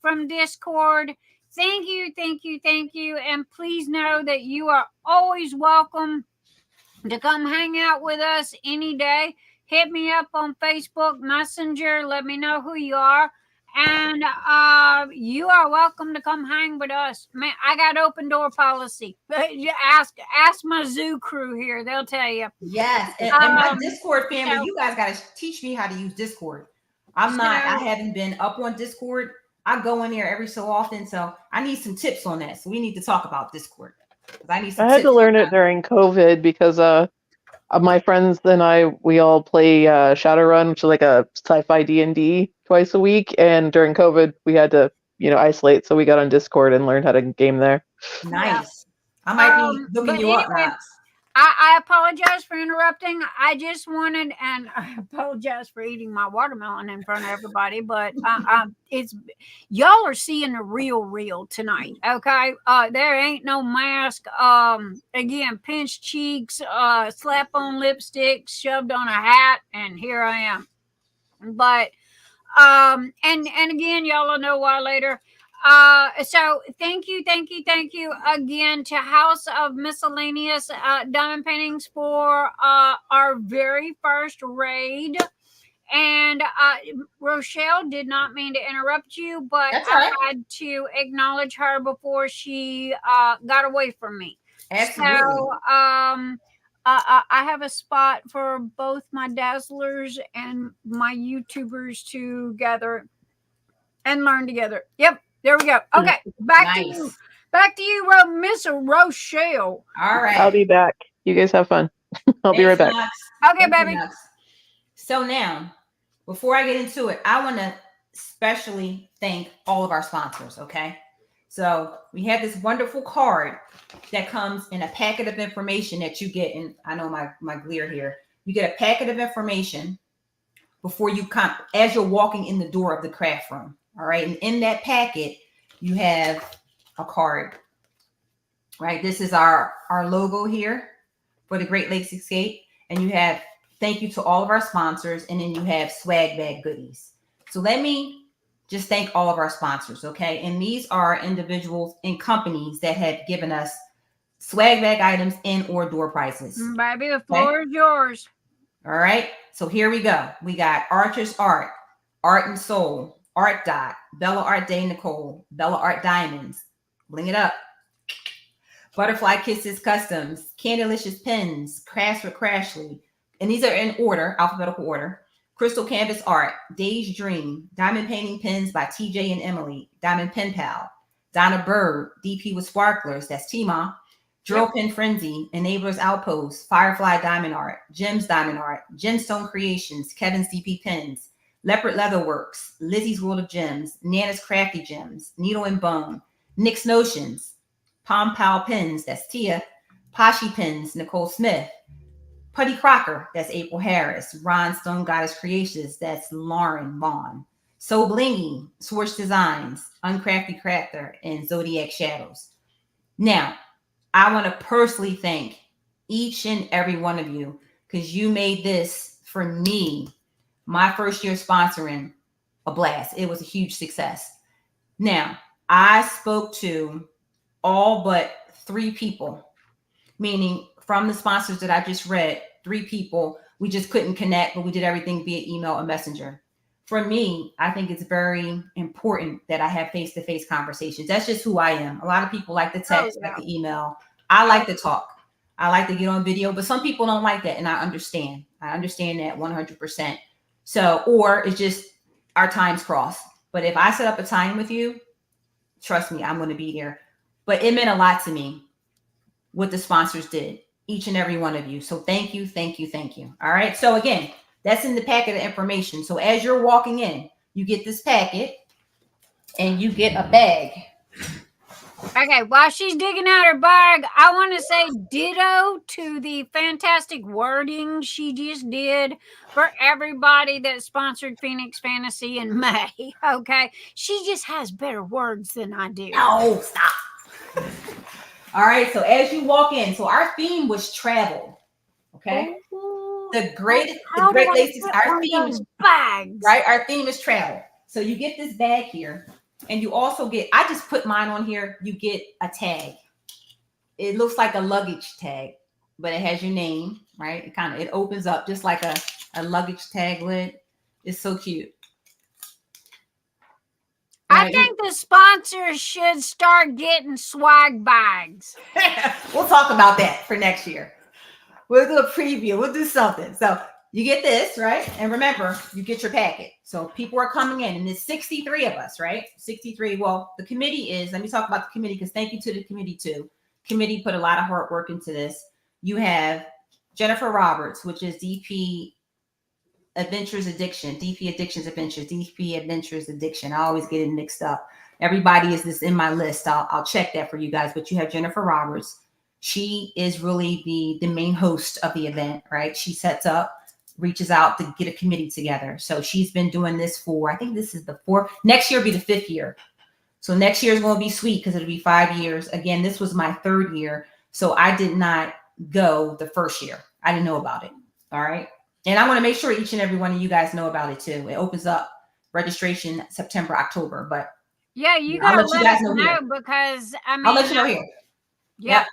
from Discord. Thank you, thank you, thank you. And please know that you are always welcome to come hang out with us any day. Hit me up on Facebook Messenger. Let me know who you are. And you are welcome to come hang with us. Man, I got open door policy. Ask my zoo crew here. They'll tell you. Yes. And my Discord family, you guys got to teach me how to use Discord. I haven't been up on Discord. I go in there every so often. So I need some tips on that. So we need to talk about Discord. I had to learn it during COVID because my friends and we all play Shadowrun, which is like a sci-fi D&D twice a week. And during COVID, we had to, isolate. So we got on Discord and learned how to game there. Nice. I might be looking you up now. I apologize for interrupting. I just wanted, and I apologize for eating my watermelon in front of everybody, but it's y'all are seeing the real tonight. Okay. There ain't no mask. Again, pinched cheeks, slap on lipstick, shoved on a hat, and here I am. But and again, y'all will know why later. So thank you again to House of Miscellaneous Diamond Paintings for our very first raid. And Rochelle, did not mean to interrupt you, but I had to acknowledge her before she got away from me. Absolutely. So I have a spot for both my Dazzlers and my YouTubers to gather and learn together. Yep. There we go. Okay, back to you, Miss Rochelle. All right. I'll be back. You guys have fun. I'll be right back. Okay, baby. So now, before I get into it, I want to especially thank all of our sponsors, okay? So we have this wonderful card that comes in a packet of information that you get, and I know my glare here. You get a packet of information before you come, as you're walking in the door of the craft room. All right. And in that packet, you have a card, right? This is our logo here for the Great Lakes Escape. And you have thank you to all of our sponsors. And then you have swag bag goodies. So let me just thank all of our sponsors. Okay. And these are individuals and companies that have given us swag bag items and or door prizes. Baby, the floor is yours. All right. So here we go. We got Archer's Art, Art and Soul, Art Dot, Bella Art Day Nicole, Bella Art Diamonds. Bling it up. Butterfly Kisses Customs, Candylicious Pens, Crafts with Crashly. And these are in order, alphabetical order. Crystal Canvas Art, Days Dream, Diamond Painting Pens by TJ and Emily, Diamond Pen Pal, Donna Bird, DP with Sparklers, that's Tima, Drill Pen Frenzy, Enablers Outpost, Firefly Diamond Art, Gems Diamond Art, Gemstone Creations, Kevin's DP Pens, Leopard Leatherworks, Lizzie's World of Gems, Nana's Crafty Gems, Needle and Bone, Nick's Notions, Palm Pal Pens, that's Tia, Pashi Pens, Nicole Smith, Putty Crocker, that's April Harris, Ron Stone Goddess Creations, that's Lauren Vaughan, So Blingy, Swoosh Designs, Uncrafty Crafter, and Zodiac Shadows. Now, I want to personally thank each and every one of you because you made this, for me, my first year sponsoring, a blast. It was a huge success. Now, I spoke to all but 3 people, meaning from the sponsors that I just read, 3 people, we just couldn't connect, but we did everything via email and messenger. For me, I think it's very important that I have face-to-face conversations. That's just who I am. A lot of people like to text, like to email. I like to talk. I like to get on video, but some people don't like that, and I understand. I understand that 100%. So, or it's just our times cross. But if I set up a time with you, trust me, I'm going to be there. But it meant a lot to me what the sponsors did, each and every one of you. So thank you, thank you, thank you. All right. So again, that's in the packet of information. So as you're walking in, you get this packet and you get a bag. Okay, while she's digging out her bag, I want to say ditto to the fantastic wording she just did for everybody that sponsored Phoenix Fantasy in May. Okay, she just has better words than I do. No, stop. All right, so as you walk in, so our theme was travel. Okay, the Great Lakes, our theme is bags, right? Our theme is travel. So you get this bag here. And you also get, I just put mine on here. You get a tag. It looks like a luggage tag, but it has your name, right? It opens up just like a luggage tag lid. It's so cute. I think the sponsors should start getting swag bags. We'll talk about that for next year. We'll do a preview. We'll do something. So you get this, right? And remember, you get your packet. So people are coming in, and there's 63 of us, right? 63. Well, the committee is, let me talk about the committee because thank you to the committee too. Committee put a lot of hard work into this. You have Jennifer Roberts, which is DP Adventures Addiction, DP Addictions Adventures, DP Adventures Addiction. I always get it mixed up. Everybody is this in my list. I'll check that for you guys. But you have Jennifer Roberts. She is really the main host of the event, right? She sets up, reaches out to get a committee together. So she's been doing this for, I think this is the 4th. Next year will be the 5th year. So next year is going to be sweet because it'll be 5 years. Again, this was my 3rd year. So I did not go the 1st year. I didn't know about it. All right. And I want to make sure each and every one of you guys know about it too. It opens up registration September, October. But yeah, you got to let us know because I mean, I'll let you know here. Yeah.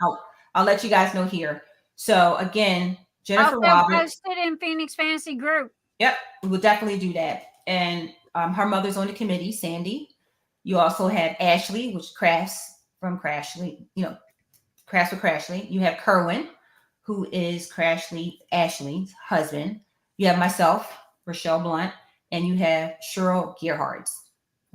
I'll let you guys know here. So again, Jennifer Roberts. Posted in Phoenix Fantasy Group. Yep, we will definitely do that. And her mother's on the committee, Sandy. You also have Ashley, which crafts from Crashly, crafts with Crashly. You have Kerwin, who is Ashley's husband. You have myself, Rochelle Blunt, and you have Cheryl Gearhards.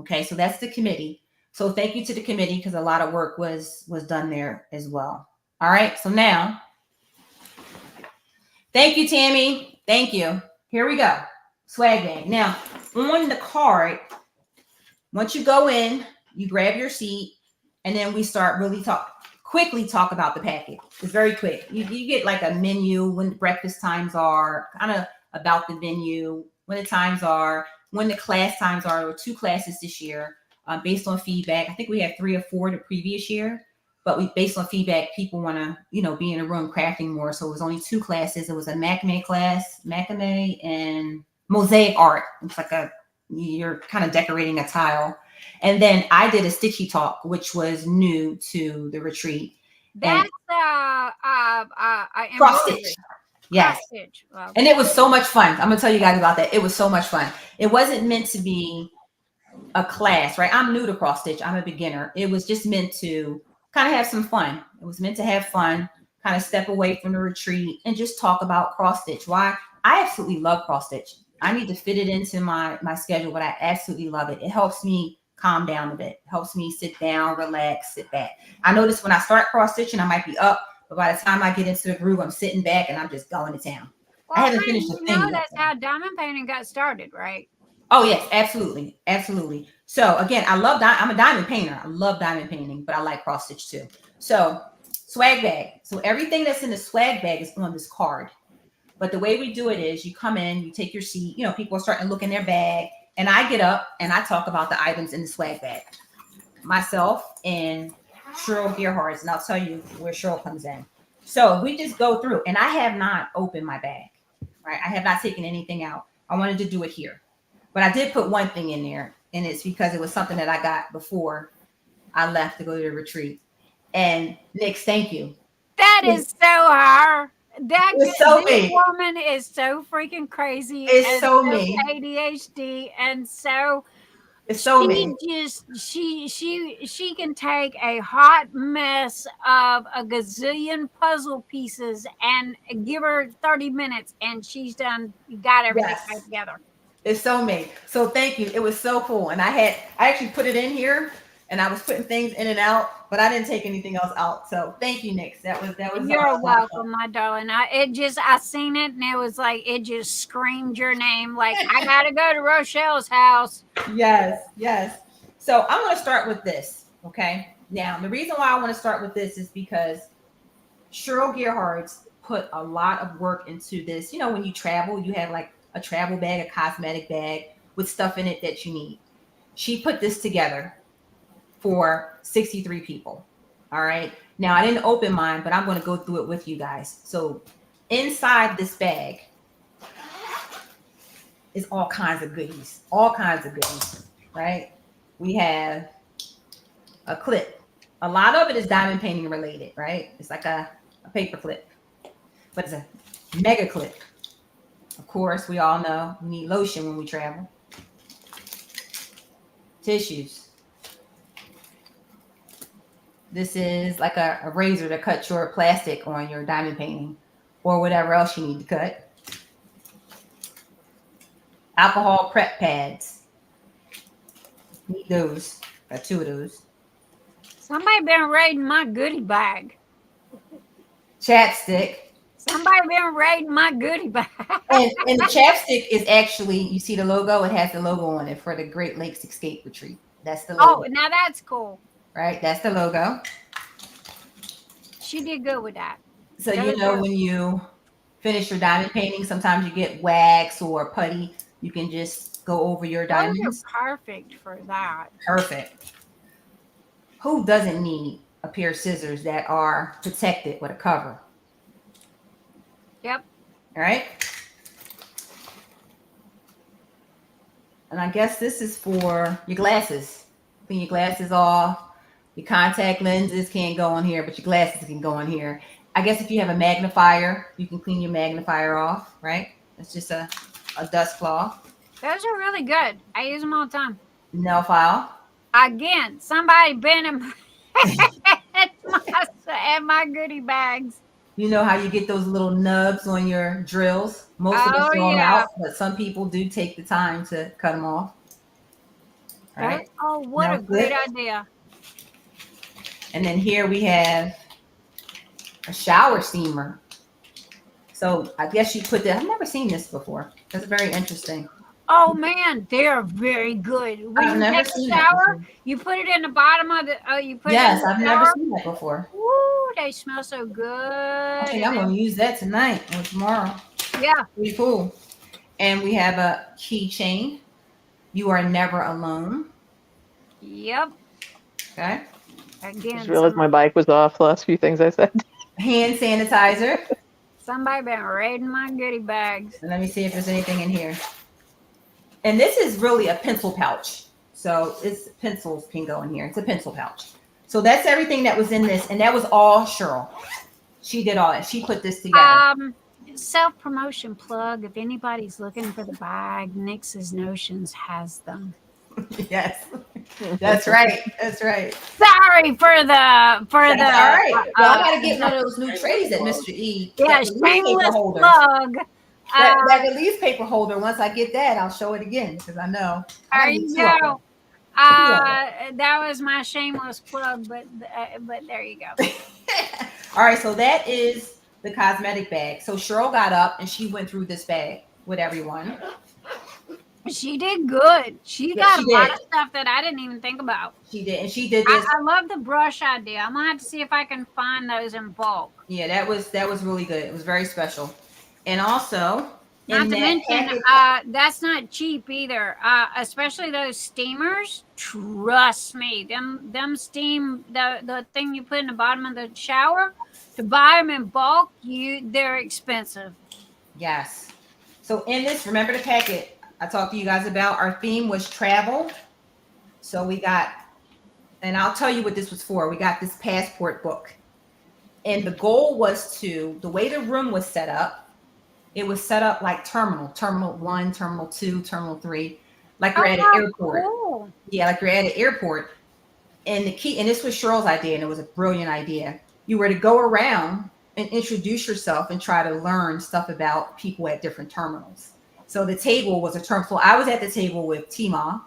Okay, so that's the committee. So thank you to the committee because a lot of work was done there as well. All right, so now, thank you, Tammy. Thank you. Here we go. Swag bag. Now, on the card, once you go in, you grab your seat, and then we start really quickly talk about the packet. It's very quick. You get like a menu, when breakfast times are, kind of about the menu, when the times are, when the class times are. There were 2 classes this year based on feedback. I think we had 3 or 4 the previous year, but based on feedback, people want to, be in a room crafting more. So it was only 2 classes. It was a macrame class, macrame and mosaic art. It's like you're kind of decorating a tile. And then I did a stitchy talk, which was new to the retreat. That's cross stitch. Yes. Cross stitch. Well, and it was so much fun. I'm gonna tell you guys about that. It was so much fun. It wasn't meant to be a class, right? I'm new to cross stitch. I'm a beginner. It was just meant to kind of have some fun. It was meant to have fun, kind of step away from the retreat and just talk about cross stitch. Why? I absolutely love cross stitch. I need to fit it into my schedule, but I absolutely love it. It helps me calm down a bit. It helps me sit down, relax, sit back. I notice when I start cross stitching, I might be up, but by the time I get into the groove, I'm sitting back and I'm just going to town. Well, I haven't finished the thing yet. That's how diamond painting got started, right? Oh yes, absolutely, absolutely. So again, I'm a diamond painter. I love diamond painting, but I like cross stitch too. So swag bag. So everything that's in the swag bag is on this card. But the way we do it is you come in, you take your seat. People are starting to look in their bag, and I get up and I talk about the items in the swag bag. Myself and Cheryl Gearhards, and I'll tell you where Cheryl comes in. So we just go through, and I have not opened my bag, right? I have not taken anything out. I wanted to do it here. But I did put one thing in there, and it's because it was something that I got before I left to go to the retreat. And Nix, thank you. That is so her. This woman is so freaking crazy. It's so me. ADHD, and so it's so me. She can take a hot mess of a gazillion puzzle pieces and give her 30 minutes, and she's got everything back together. It's so me. So thank you. It was so cool. And I actually put it in here, and I was putting things in and out, but I didn't take anything else out. So thank you, Nix. That was. You're welcome, my darling. I seen it, and it was like it just screamed your name. Like, I gotta go to Rochelle's house. Yes. So I'm gonna start with this. Okay. Now the reason why I want to start with this is because Cheryl Gearhards put a lot of work into this. When you travel, you have like a travel bag, a cosmetic bag with stuff in it that you need. She put this together for 63 people. All right. Now I didn't open mine, but I'm going to go through it with you guys. So inside this bag is all kinds of goodies, right? We have a clip. A lot of it is diamond painting related, right? It's like a paper clip, but it's a mega clip. Of course, we all know we need lotion when we travel. Tissues. This is like a razor to cut your plastic on your diamond painting or whatever else you need to cut. Alcohol prep pads. Need those. Got 2 of those. Somebody been raiding my goodie bag. Chapstick. Somebody been raiding my goodie bag. and the chapstick is actually, you see the logo? It has the logo on it for the Great Lakes Escape Retreat. That's the logo. Oh, now that's cool. Right? That's the logo. She did good with that. So, when you finish your diamond painting, sometimes you get wax or putty. You can just go over your diamonds. Those are perfect for that. Perfect. Who doesn't need a pair of scissors that are protected with a cover? Yep. All right. And I guess this is for your glasses. Clean your glasses off. Your contact lenses can't go on here, but your glasses can go on here. I guess if you have a magnifier, you can clean your magnifier off, right? It's just a dust cloth. Those are really good. I use them all the time. Nail file. Again, somebody been in my goodie bags. You know how you get those little nubs on your drills? Most of us throw them out, but some people do take the time to cut them off. All right. Oh, what a great idea. And then here we have a shower steamer. So I guess you put that. I've never seen this before. That's very interesting. Oh man, they're very good. When I've never seen shower, you put it in the bottom of the. Yes, I've never seen that before. Ooh, they smell so good. I think I'm gonna use that tonight or tomorrow. Yeah, pretty cool. And we have a keychain. You are never alone. Yep. Okay. I Again, just realized my bike was off the last few things I said. Hand sanitizer. somebody been raiding my goodie bags. And let me see if there's anything in here. And this is really a pencil pouch. So it's pencils can go in here. It's a pencil pouch. So that's everything that was in this. And that was all Cheryl. She did all that. She put this together. Self-promotion plug. If anybody's looking for the bag, Nix's Notions has them. Yes. That's right. That's right. Sorry for the All right. Well, I gotta get one of those new trays at Mr. E. Yeah, shameless plug. That release paper holder. Once I get that, I'll show it again because I know. There you go. That was my shameless plug, but there you go. All right, so that is the cosmetic bag. So Cheryl got up and she went through this bag with everyone. She did good. She got a lot of stuff that I didn't even think about. She did, and she did this. I love the brush idea. I'm gonna have to see if I can find those in bulk. Yeah, that was really good. It was very special, and also not to mention that's not cheap either. Especially those steamers. Trust me, them steam the thing you put in the bottom of the shower. To buy them in bulk, they're expensive. Yes. So in this, remember the packet I talked to you guys about, our theme was travel. So we got, and I'll tell you what this was for. We got this passport book. And the goal was the way the room was set up, it was set up like terminal 1, terminal 2, terminal 3, like you're at an airport. Cool. Yeah, like you're at an airport. And the key, and this was Cheryl's idea, and it was a brilliant idea. You were to go around and introduce yourself and try to learn stuff about people at different terminals. So the table was a term. So I was at the table with Tima,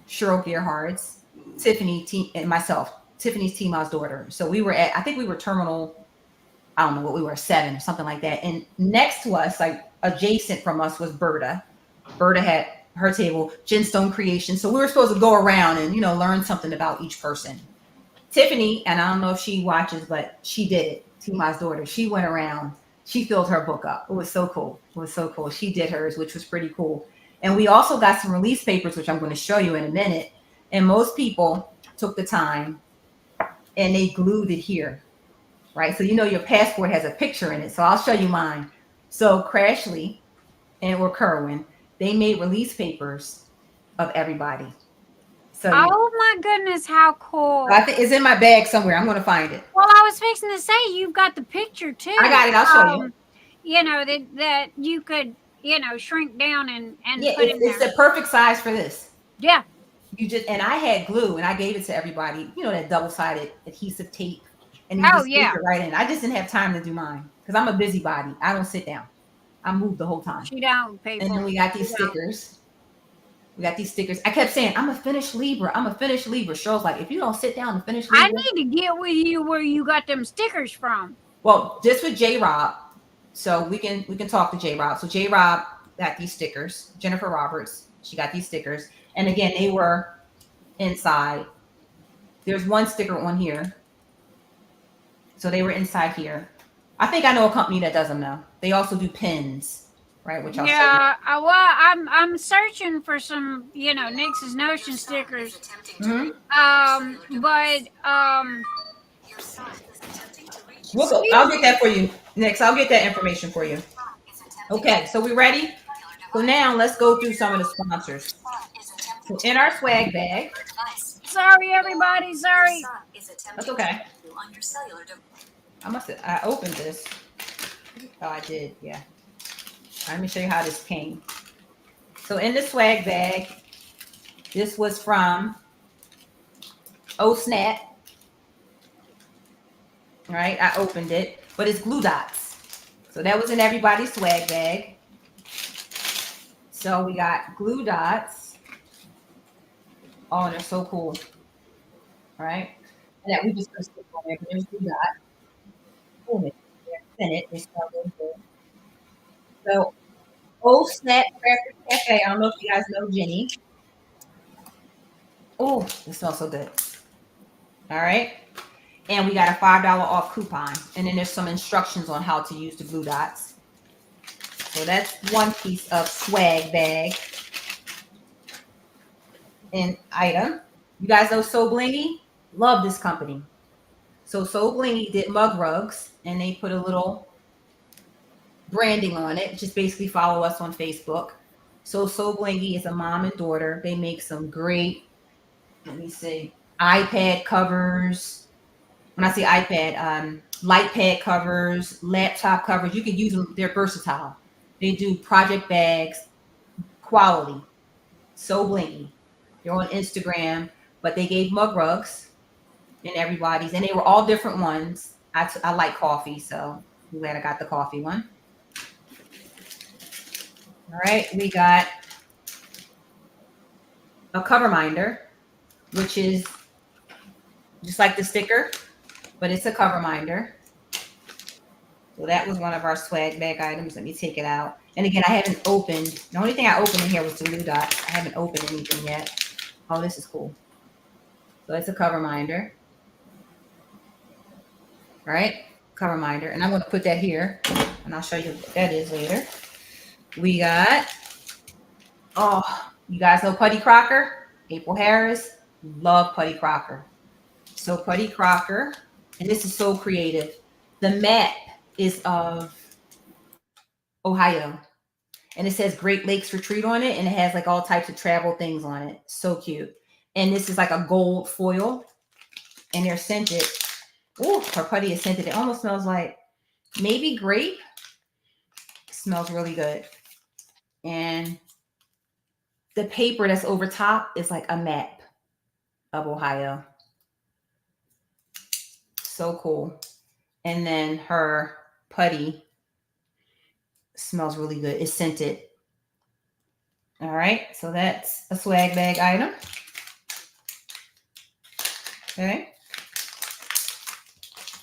Cheryl Gerhardt's, Tiffany, and myself. Tiffany's Tima's daughter. So we were I think we were terminal, I don't know what we were, 7 or something like that. And next to us, like adjacent from us, was Berta. Berta had her table, Gemstone Creation. So we were supposed to go around and, learn something about each person. Tiffany, and I don't know if she watches, but she did it. Tima's daughter. She went around. She filled her book up. It was so cool. She did hers, which was pretty cool. And we also got some release papers, which I'm going to show you in a minute. And most people took the time and they glued it here, right? So your passport has a picture in it. So I'll show you mine. So Crashly or Kerwin, they made release papers of everybody. So oh my goodness, how cool. I think it's in my bag somewhere. I'm going to find it. Well, I was fixing to say, you've got the picture too. I got it. I'll show you. That you could, shrink down and yeah, put it in there. It's the perfect size for this. Yeah. And I had glue and I gave it to everybody, that double-sided adhesive tape. And you just stick it right in. I just didn't have time to do mine because I'm a busybody. I don't sit down. I move the whole time. She don't, people. And then we got these stickers. I kept saying, I'm a finished Libra. Cheryl's like, if you don't sit down and finish Libra. I need to get with you where you got them stickers from. Well, just with J-Rob. So we can talk to J-Rob. So J-Rob got these stickers. Jennifer Roberts, she got these stickers. And again, they were inside. There's one sticker on here. So they were inside here. I think I know a company that does them now. They also do pins, right? Which I'll well, I'm searching for some, Nix's Notion stickers. Mm-hmm. I'll get that for you, Nix. I'll get that information for you. Okay, so we ready? So now let's go through some of the sponsors. So in our swag bag. Sorry, everybody. Sorry. That's okay. I opened this. Oh, I did. Yeah. Let me show you how this came. So in the swag bag, this was from Oh Snap. All right. I opened it, but it's glue dots. So that was in everybody's swag bag. So we got glue dots. Oh, they're so cool. All right. And that we just put stick on there, but there's glue dots. Boom, it's so Oh Snap Crafty Cafe. I don't know if you guys know Jenny. Oh, it smells so good. All right. And we got a $5 off coupon. And then there's some instructions on how to use the glue dots. So that's one piece of swag bag. an item. You guys know So Blingy? Love this company. So Blingy did mug rugs, and they put a little branding on it. Just basically follow us on Facebook. So Blingy is a mom and daughter. They make some great, let me see, iPad covers. When I say iPad, light pad covers, laptop covers. You can use them. They're versatile. They do project bags, quality. So Blingy. They're on Instagram, but they gave mug rugs and everybody's, and they were all different ones. I like coffee, so I'm glad I got the coffee one. All right, we got a cover minder, which is just like the sticker, but it's a cover minder. So that was one of our swag bag items. Let me take it out. And again, I haven't opened. The only thing I opened in here was the blue dots. I haven't opened anything yet. Oh, this is cool. So it's a cover minder. All right, cover minder. And I'm going to put that here, and I'll show you what that is later. We got, oh, you guys know Putty Crocker? April Harris. Love Putty Crocker. So Putty Crocker, and this is so creative. The map is of Ohio, and it says Great Lakes Retreat on it, and it has like all types of travel things on it. So cute. And this is like a gold foil, and they're scented. Oh, her putty is scented. It almost smells like maybe grape. It smells really good. And the paper that's over top is like a map of Ohio. So cool. And then her putty smells really good. It's scented. All right. So that's a swag bag item. Okay.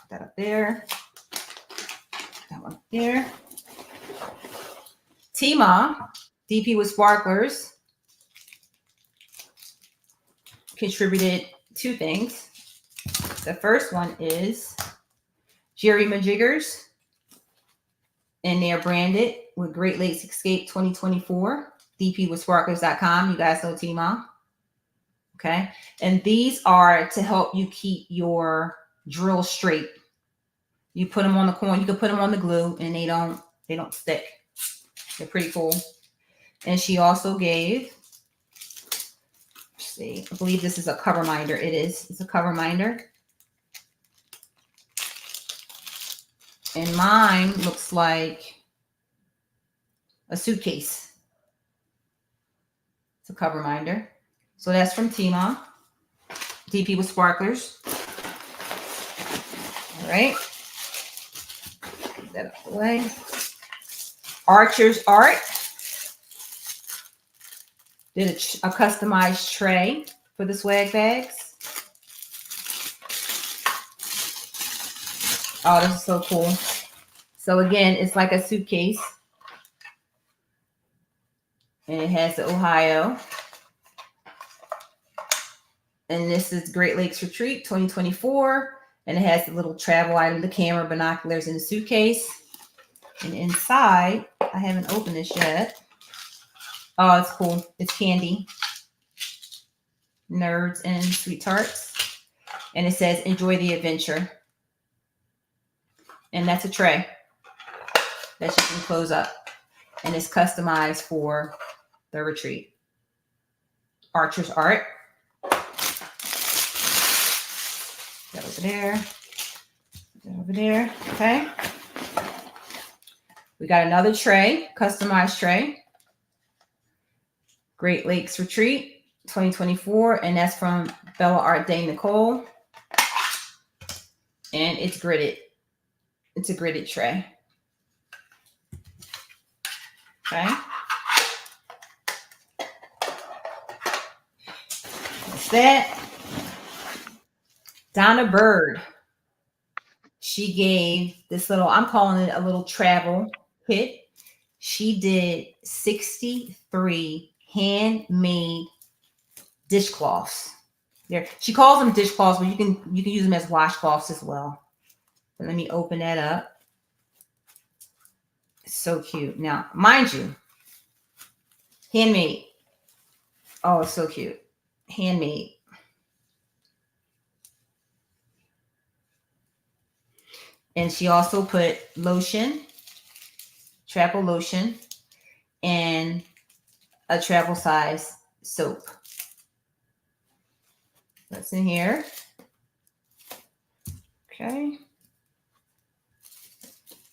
Put that up there. That one up there. T-Ma, DP with Sparklers, contributed two things. The first one is Jerry Majiggers, and they are branded with Great Lakes Escape 2024, dpwithsparklers.com. You guys know T-Ma. Okay. And these are to help you keep your drill straight. You put them on the corn, you can put them on the glue, and they don't stick. They're pretty cool. And she also gave, let's see, I believe this is a cover minder. It is. It's a cover minder. And mine looks like a suitcase. It's a cover minder. So that's from T-Ma, DP with Sparklers. All right. Get that out of the way. Archer's Art did a customized tray for the swag bags. Oh, this is so cool. So again, it's like a suitcase. And it has the Ohio. And this is Great Lakes Retreat 2024. And it has the little travel item, the camera, binoculars, and the suitcase. And inside, I haven't opened this yet. Oh, it's cool. It's candy. Nerds and Sweet Tarts. And it says, enjoy the adventure. And that's a tray that you can close up. And it's customized for the retreat. Archer's Art. That over there. That over there. Okay. We got another tray, customized tray. Great Lakes Retreat 2024. And that's from Bella Art Day Nicole. And it's gridded. It's a gridded tray. Okay. That's that. Donna Bird. She gave this little, I'm calling it a little travel kit. She did 63 handmade dishcloths. There, she calls them dishcloths, but you can use them as washcloths as well. But let me open that up. It's so cute. Now, mind you, handmade. Oh, it's so cute. handmade. And she also put lotion, travel lotion, and a travel size soap. That's in here. Okay.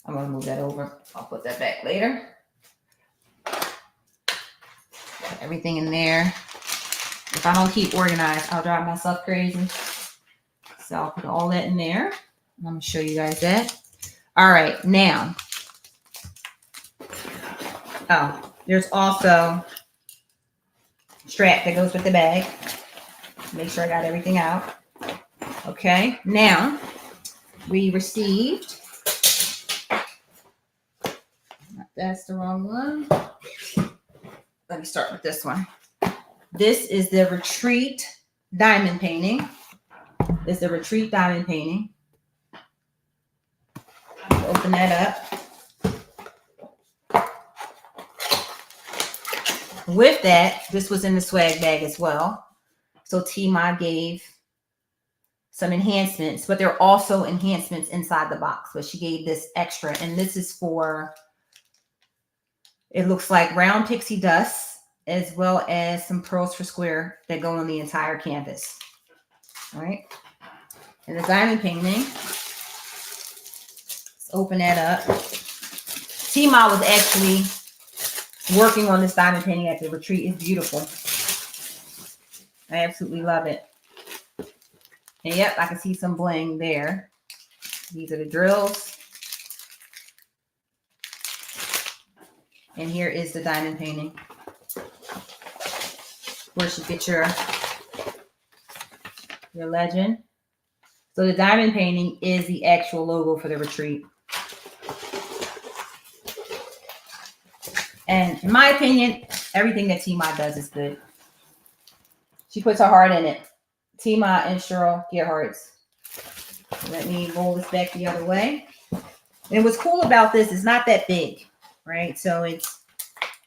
I'm going to move that over. I'll put that back later. Put everything in there. If I don't keep organized, I'll drive myself crazy. So I'll put all that in there. I'm going to show you guys that. All right, now. Oh, there's also strap that goes with the bag. Make sure I got everything out. Okay, now we received, that's the wrong one. Let me start with this one. This is the Retreat diamond painting. This is the Retreat diamond painting. Open that up. With that, this was in the swag bag as well. So T-Ma gave some enhancements, but there are also enhancements inside the box. But she gave this extra, and this is for, it looks like round pixie dust, as well as some pearls for square that go on the entire canvas. All right. And the diamond painting, let's open that up. T-Ma was actually working on this diamond painting at the retreat. It's beautiful. I absolutely love it. And yep, I can see some bling there. These are the drills. And here is the diamond painting. Where you get your legend. So the diamond painting is the actual logo for the retreat. And in my opinion, everything that T-Ma does is good. She puts her heart in it. T-Ma and Cheryl get hearts. Let me roll this back the other way. And what's cool about this is not that big, right? So it's,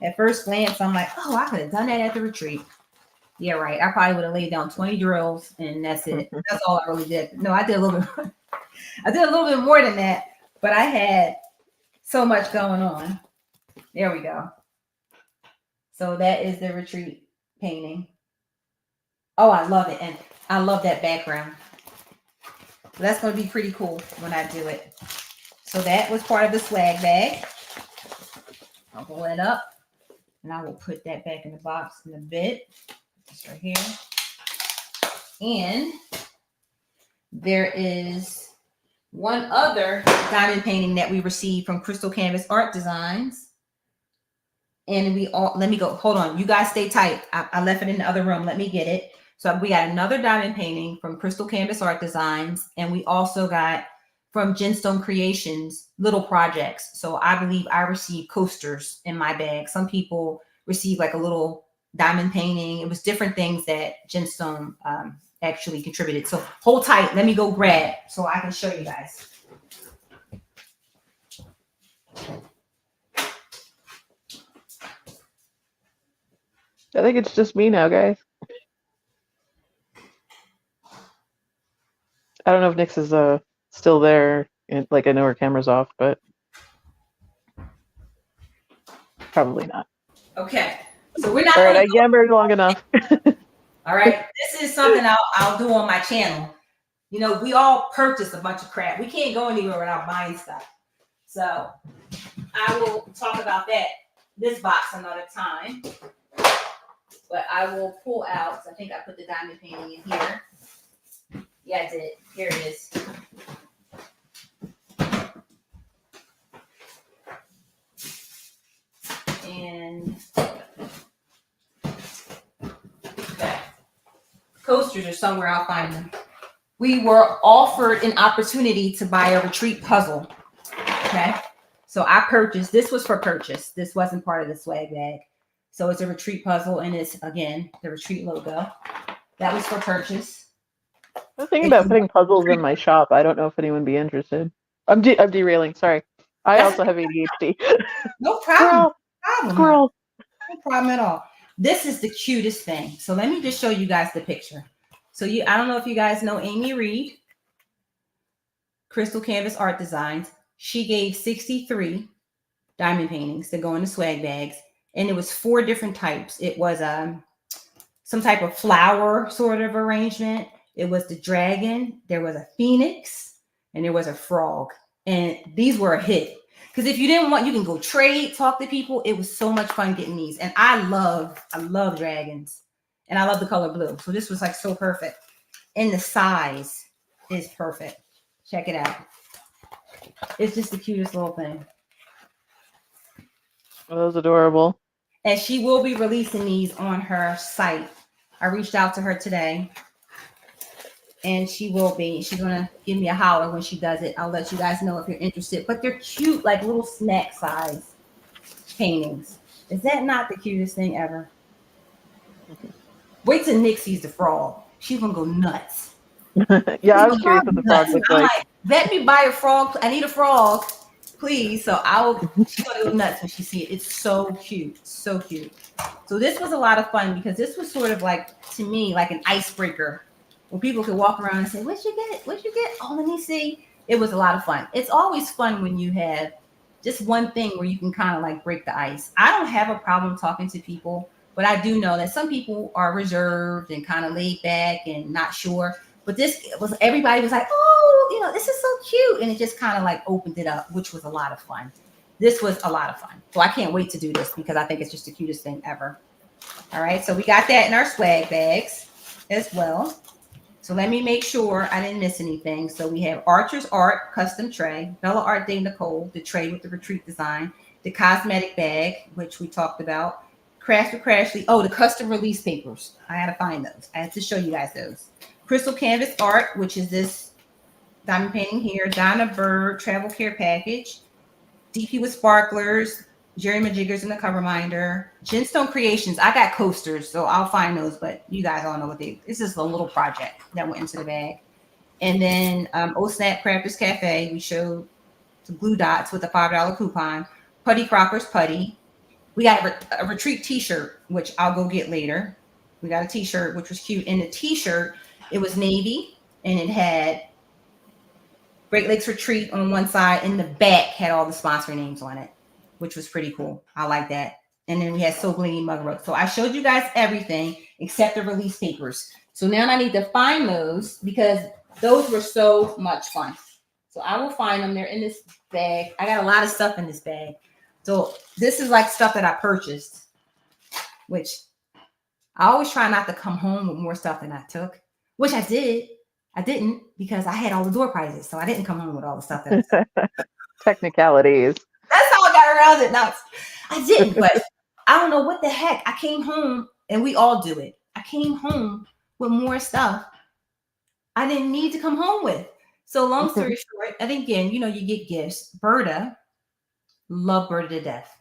at first glance, I'm like, oh, I could have done that at the retreat. Yeah, right. I probably would have laid down 20 drills and that's it. That's all I really did. No, I did a little bit. I did a little bit more than that, but I had so much going on. There we go. So that is the retreat painting. Oh, I love it. And I love that background. So that's going to be pretty cool when I do it. So that was part of the swag bag. I'll pull that up and I will put that back in the box in a bit. This right here. And there is one other diamond painting that we received from Crystal Canvas Art Designs. And we all, let me go, hold on. You guys stay tight. I left it in the other room. Let me get it. So we got another diamond painting from Crystal Canvas Art Designs. And we also got from Gemstone Creations, little projects. So I believe I received coasters in my bag. Some people received like a little diamond painting. It was different things that Gemstone actually contributed. So hold tight. Let me go grab so I can show you guys. I think it's just me now, guys. I don't know if Nyx is still there. Like, I know her camera's off, but probably not. Okay. So we're not. All right, I yammered long enough. All right. This is something I'll do on my channel. You know, we all purchase a bunch of crap. We can't go anywhere without buying stuff. So I will talk about that, this box another time. But I will pull out, I think I put the diamond painting in here. Yeah, I did. Here it is. And okay. Coasters are somewhere, I'll find them. We were offered an opportunity to buy a retreat puzzle. Okay. So I purchased, this was for purchase. This wasn't part of the swag bag. So it's a retreat puzzle, and it's, again, the retreat logo. That was for purchase. I was thinking about putting puzzles in my shop. I don't know if anyone would be interested. I'm derailing. Sorry. I also have ADHD. No problem. Squirrel. No problem at all. This is the cutest thing. So let me just show you guys the picture. So I don't know if you guys know Amy Reed, Crystal Canvas Art Designs. She gave 63 diamond paintings to go in the swag bags. And it was 4 different types. It was some type of flower sort of arrangement. It was the dragon. There was a phoenix. And there was a frog. And these were a hit. Because if you didn't want, you can go trade, talk to people. It was so much fun getting these. And I love dragons. And I love the color blue. So this was like so perfect. And the size is perfect. Check it out. It's just the cutest little thing. That was adorable. And she will be releasing these on her site. I reached out to her today. And she's going to give me a holler when she does it. I'll let you guys know if you're interested. But they're cute, like little snack size paintings. Is that not the cutest thing ever? Wait till Nick sees the frog. She's going to go nuts. Yeah, I was curious what the frog looked like. Let me buy a frog. I need a frog, please. So she's going to go nuts when she sees it. It's so cute. So cute. So this was a lot of fun because this was sort of like, to me, like an icebreaker. Where people could walk around and say, "What'd you get? What'd you get?" Oh, let me see. It was a lot of fun. It's always fun when you have just one thing where you can kind of like break the ice. I don't have a problem talking to people, but I do know that some people are reserved and kind of laid back and not sure. But everybody was like, "Oh, this is so cute," and it just kind of like opened it up, which was a lot of fun. This was a lot of fun. So I can't wait to do this because I think it's just the cutest thing ever. All right, so we got that in our swag bags as well. So let me make sure I didn't miss anything. So we have Archer's Art custom tray, Bella Art de Nicole, the tray with the retreat design, the cosmetic bag, which we talked about, Crafty, the custom release papers. I had to find those. I had to show you guys those. Crystal Canvas Art, which is this diamond painting here, Donna Bird travel care package, DP with sparklers, Jerry Majiggers in the cover minder, Gemstone Creations. I got coasters, so I'll find those, but you guys all know what this is a little project that went into the bag. And then Oh Snap Crafters Cafe, we showed some glue dots with a $5 coupon, Putty Crocker's Putty. We got a retreat t-shirt, which I'll go get later. We got a t-shirt, which was cute. And the t-shirt, it was navy, and it had Great Lakes Retreat on one side, and the back had all the sponsor names on it, which was pretty cool. I like that. And then we had So Blingy Mug Rug. So I showed you guys everything except the release papers. So now I need to find those because those were so much fun. So I will find them. They're in this bag. I got a lot of stuff in this bag. So this is like stuff that I purchased, which I always try not to come home with more stuff than I took, which I did. I didn't because I had all the door prizes. So I didn't come home with all the stuff that I took. Technicalities. That's how I got around it. No, I didn't, but I don't know what the heck. I came home, and we all do it. I came home with more stuff I didn't need to come home with. So long story short, and again, you get gifts. Berta, love Berta to death.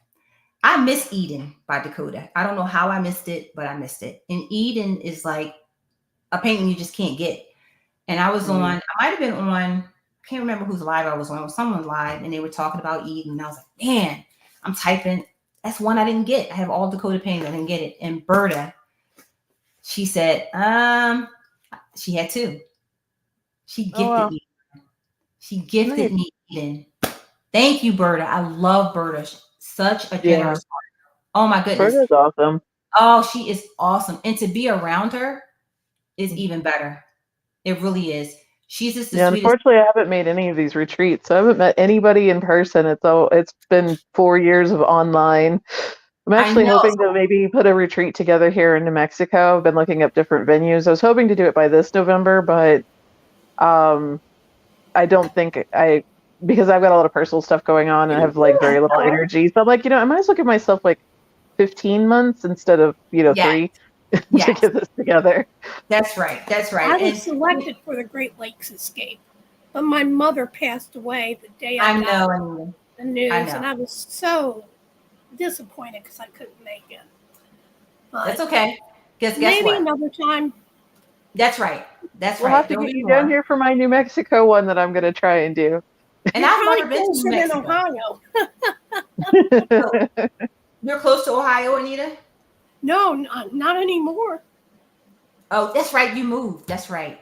I miss Eden by Dakota. I don't know how I missed it, but I missed it. And Eden is like a painting you just can't get. And I was on, I might have been on, can't remember whose live I was on. It was someone live, and they were talking about Eden. And I was like, man, I'm typing. That's one I didn't get. I have all Dakota paintings. I didn't get it. And Berta, she said, she had 2. She gifted me. She gifted me Eden. Thank you, Berta. I love Berta. Such a generous heart. Oh my goodness. Berta's awesome. Oh, she is awesome. And to be around her is even better. It really is. She's just the sweetest. Unfortunately, I haven't made any of these retreats. So I haven't met anybody in person. It's been 4 years of online. I'm actually hoping to maybe put a retreat together here in New Mexico. I've been looking up different venues. I was hoping to do it by this November, but I don't think because I've got a lot of personal stuff going on and I have like very little energy. So I'm like, I might as well give myself like 15 months instead of, 3 to get this together. That's right. That's right. I was selected for the Great Lakes Escape, but my mother passed away the day I got the news, and I was so disappointed because I couldn't make it. But that's okay. Guess maybe what? Another time. That's right. That's we'll right. Have to get you down here for my New Mexico one that I'm going to try and do. And I've never been to New Mexico. In Ohio. You're close to Ohio, Anita? No, not anymore. Oh, that's right. You moved. That's right.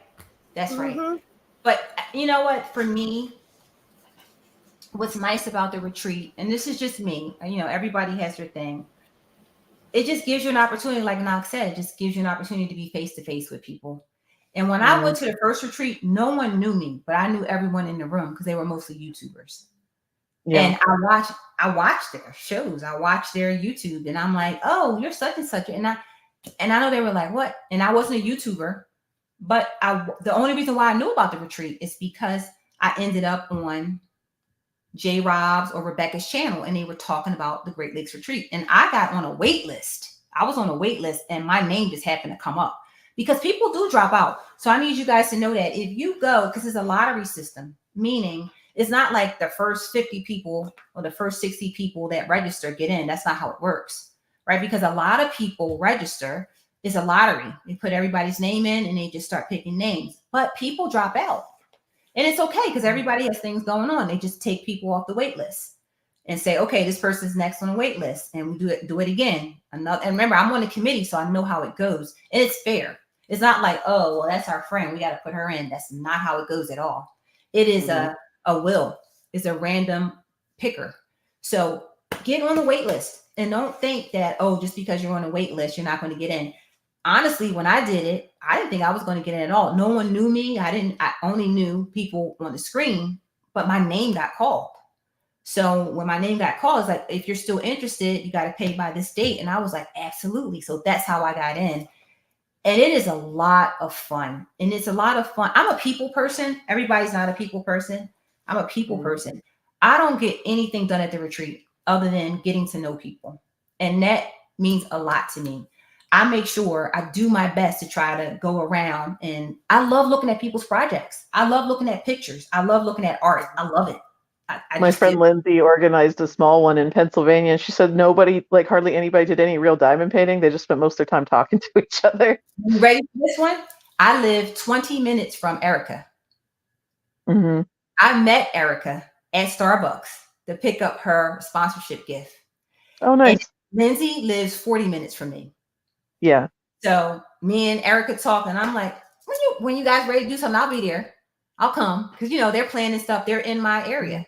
That's right. Mhm. But you know what? For me, what's nice about the retreat, and this is just me, everybody has their thing. It just gives you an opportunity, like Knox said, it just gives you an opportunity to be face to face with people. And when I went to the first retreat, no one knew me, but I knew everyone in the room because they were mostly YouTubers. Yeah. And I watched their shows, I watched their YouTube, and I'm like, oh, you're such and such. And I know they were like, what? And I wasn't a YouTuber, but the only reason why I knew about the retreat is because I ended up on J. Rob's or Rebecca's channel, and they were talking about the Great Lakes Retreat. And I got on a wait list. I was on a wait list, and my name just happened to come up because people do drop out. So I need you guys to know that if you go, because it's a lottery system, meaning it's not like the first 50 people or the first 60 people that register get in. That's not how it works, right? Because a lot of people register. It's a lottery. They put everybody's name in and they just start picking names. But people drop out. And it's okay because everybody has things going on. They just take people off the wait list and say, okay, this person's next on the wait list. And we do it again. And remember, I'm on the committee, so I know how it goes. And it's fair. It's not like, oh, well, that's our friend, we got to put her in. That's not how it goes at all. It is a will. It's a random picker. So get on the wait list and don't think that, oh, just because you're on a wait list, you're not going to get in. Honestly, when I did it, I didn't think I was going to get in at all. No one knew me. I only knew people on the screen, but my name got called. So when my name got called, it's like, if you're still interested, you got to pay by this date. And I was like, absolutely. So that's how I got in. And it is a lot of fun. And it's a lot of fun. I'm a people person. Everybody's not a people person. I'm a people person. I don't get anything done at the retreat other than getting to know people. And that means a lot to me. I make sure I do my best to try to go around, and I love looking at people's projects. I love looking at pictures. I love looking at art. I love it. My friend Lindsay organized a small one in Pennsylvania, and she said hardly anybody did any real diamond painting. They just spent most of their time talking to each other. You ready for this one? I live 20 minutes from Erica. Mm-hmm. I met Erica at Starbucks to pick up her sponsorship gift. Oh, nice. And Lindsay lives 40 minutes from me. Yeah. So me and Erica talk, and I'm like, when you guys ready to do something, I'll be there. I'll come because they're planning stuff. They're in my area.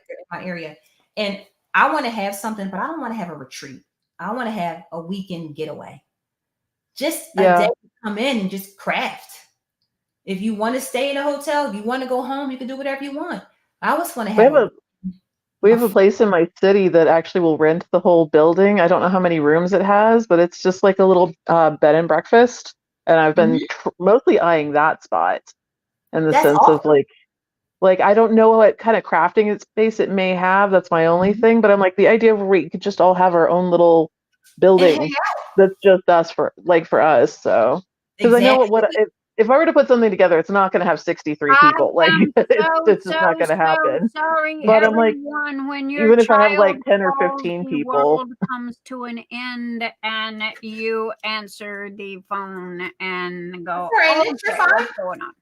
And I want to have something, but I don't want to have a retreat. I want to have a weekend getaway. Just a day to come in and just craft. If you want to stay in a hotel, if you want to go home, you can do whatever you want. I always want to have. We have a place in my city that actually will rent the whole building. I don't know how many rooms it has, but it's just like a little bed and breakfast. And I've been mostly eyeing that spot in the sense of like I don't know what kind of crafting space it may have. That's my only thing. But I'm like, the idea where we could just all have our own little building that's just us for us. So because I know if I were to put something together, it's not going to have 63 people. It's just not going to happen. Sorry, but I'm like, when your even if I have like 10 or 15 the people, world comes to an end, and you answer the phone and go, what's going on?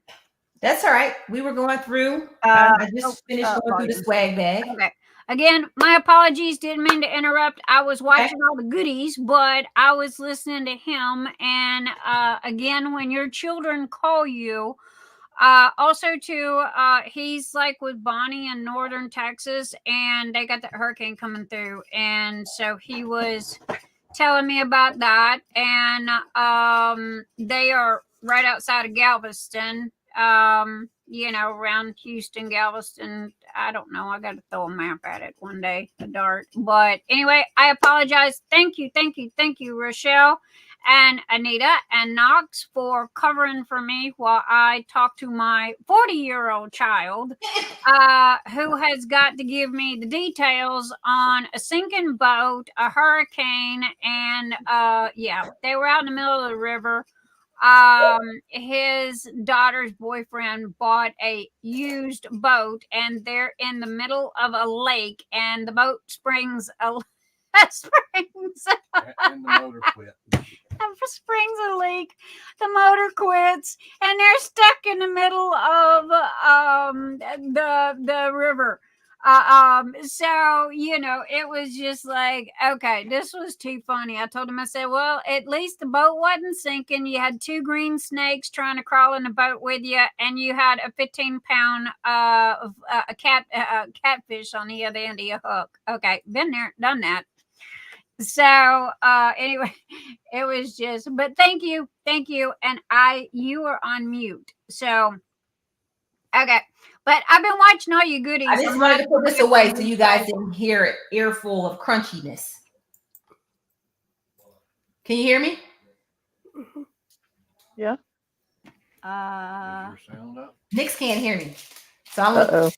That's all right. We were going through. I just finished going through the swag bag. Okay. Again, my apologies. Didn't mean to interrupt. I was watching all the goodies, but I was listening to him. And again, when your children call you, also too, he's like with Bonnie in northern Texas, and they got the hurricane coming through, and so he was telling me about that. And they are right outside of Galveston. Around Houston, Galveston. I don't know. I got to throw a map at it one day, a dart. But anyway, I apologize. Thank you, Rochelle and Anita and Knox for covering for me while I talk to my 40-year-old child who has got to give me the details on a sinking boat, a hurricane, and they were out in the middle of the river. His daughter's boyfriend bought a used boat, and they're in the middle of a lake, and the boat springs and the motor quit. Springs a leak, the motor quits, and they're stuck in the middle of the river. So it was just like, okay, this was too funny. I told him, I said, well, at least the boat wasn't sinking. You had 2 green snakes trying to crawl in the boat with you, and you had a 15-pound catfish on the other end of your hook. Okay, been there, done that. So anyway, it was just, but thank you, and you are on mute. So okay. But I've been watching all your goodies. I just wanted to put this away so you guys didn't hear it earful of crunchiness. Can you hear me? Yeah. Your sound up? Nix can't hear me. So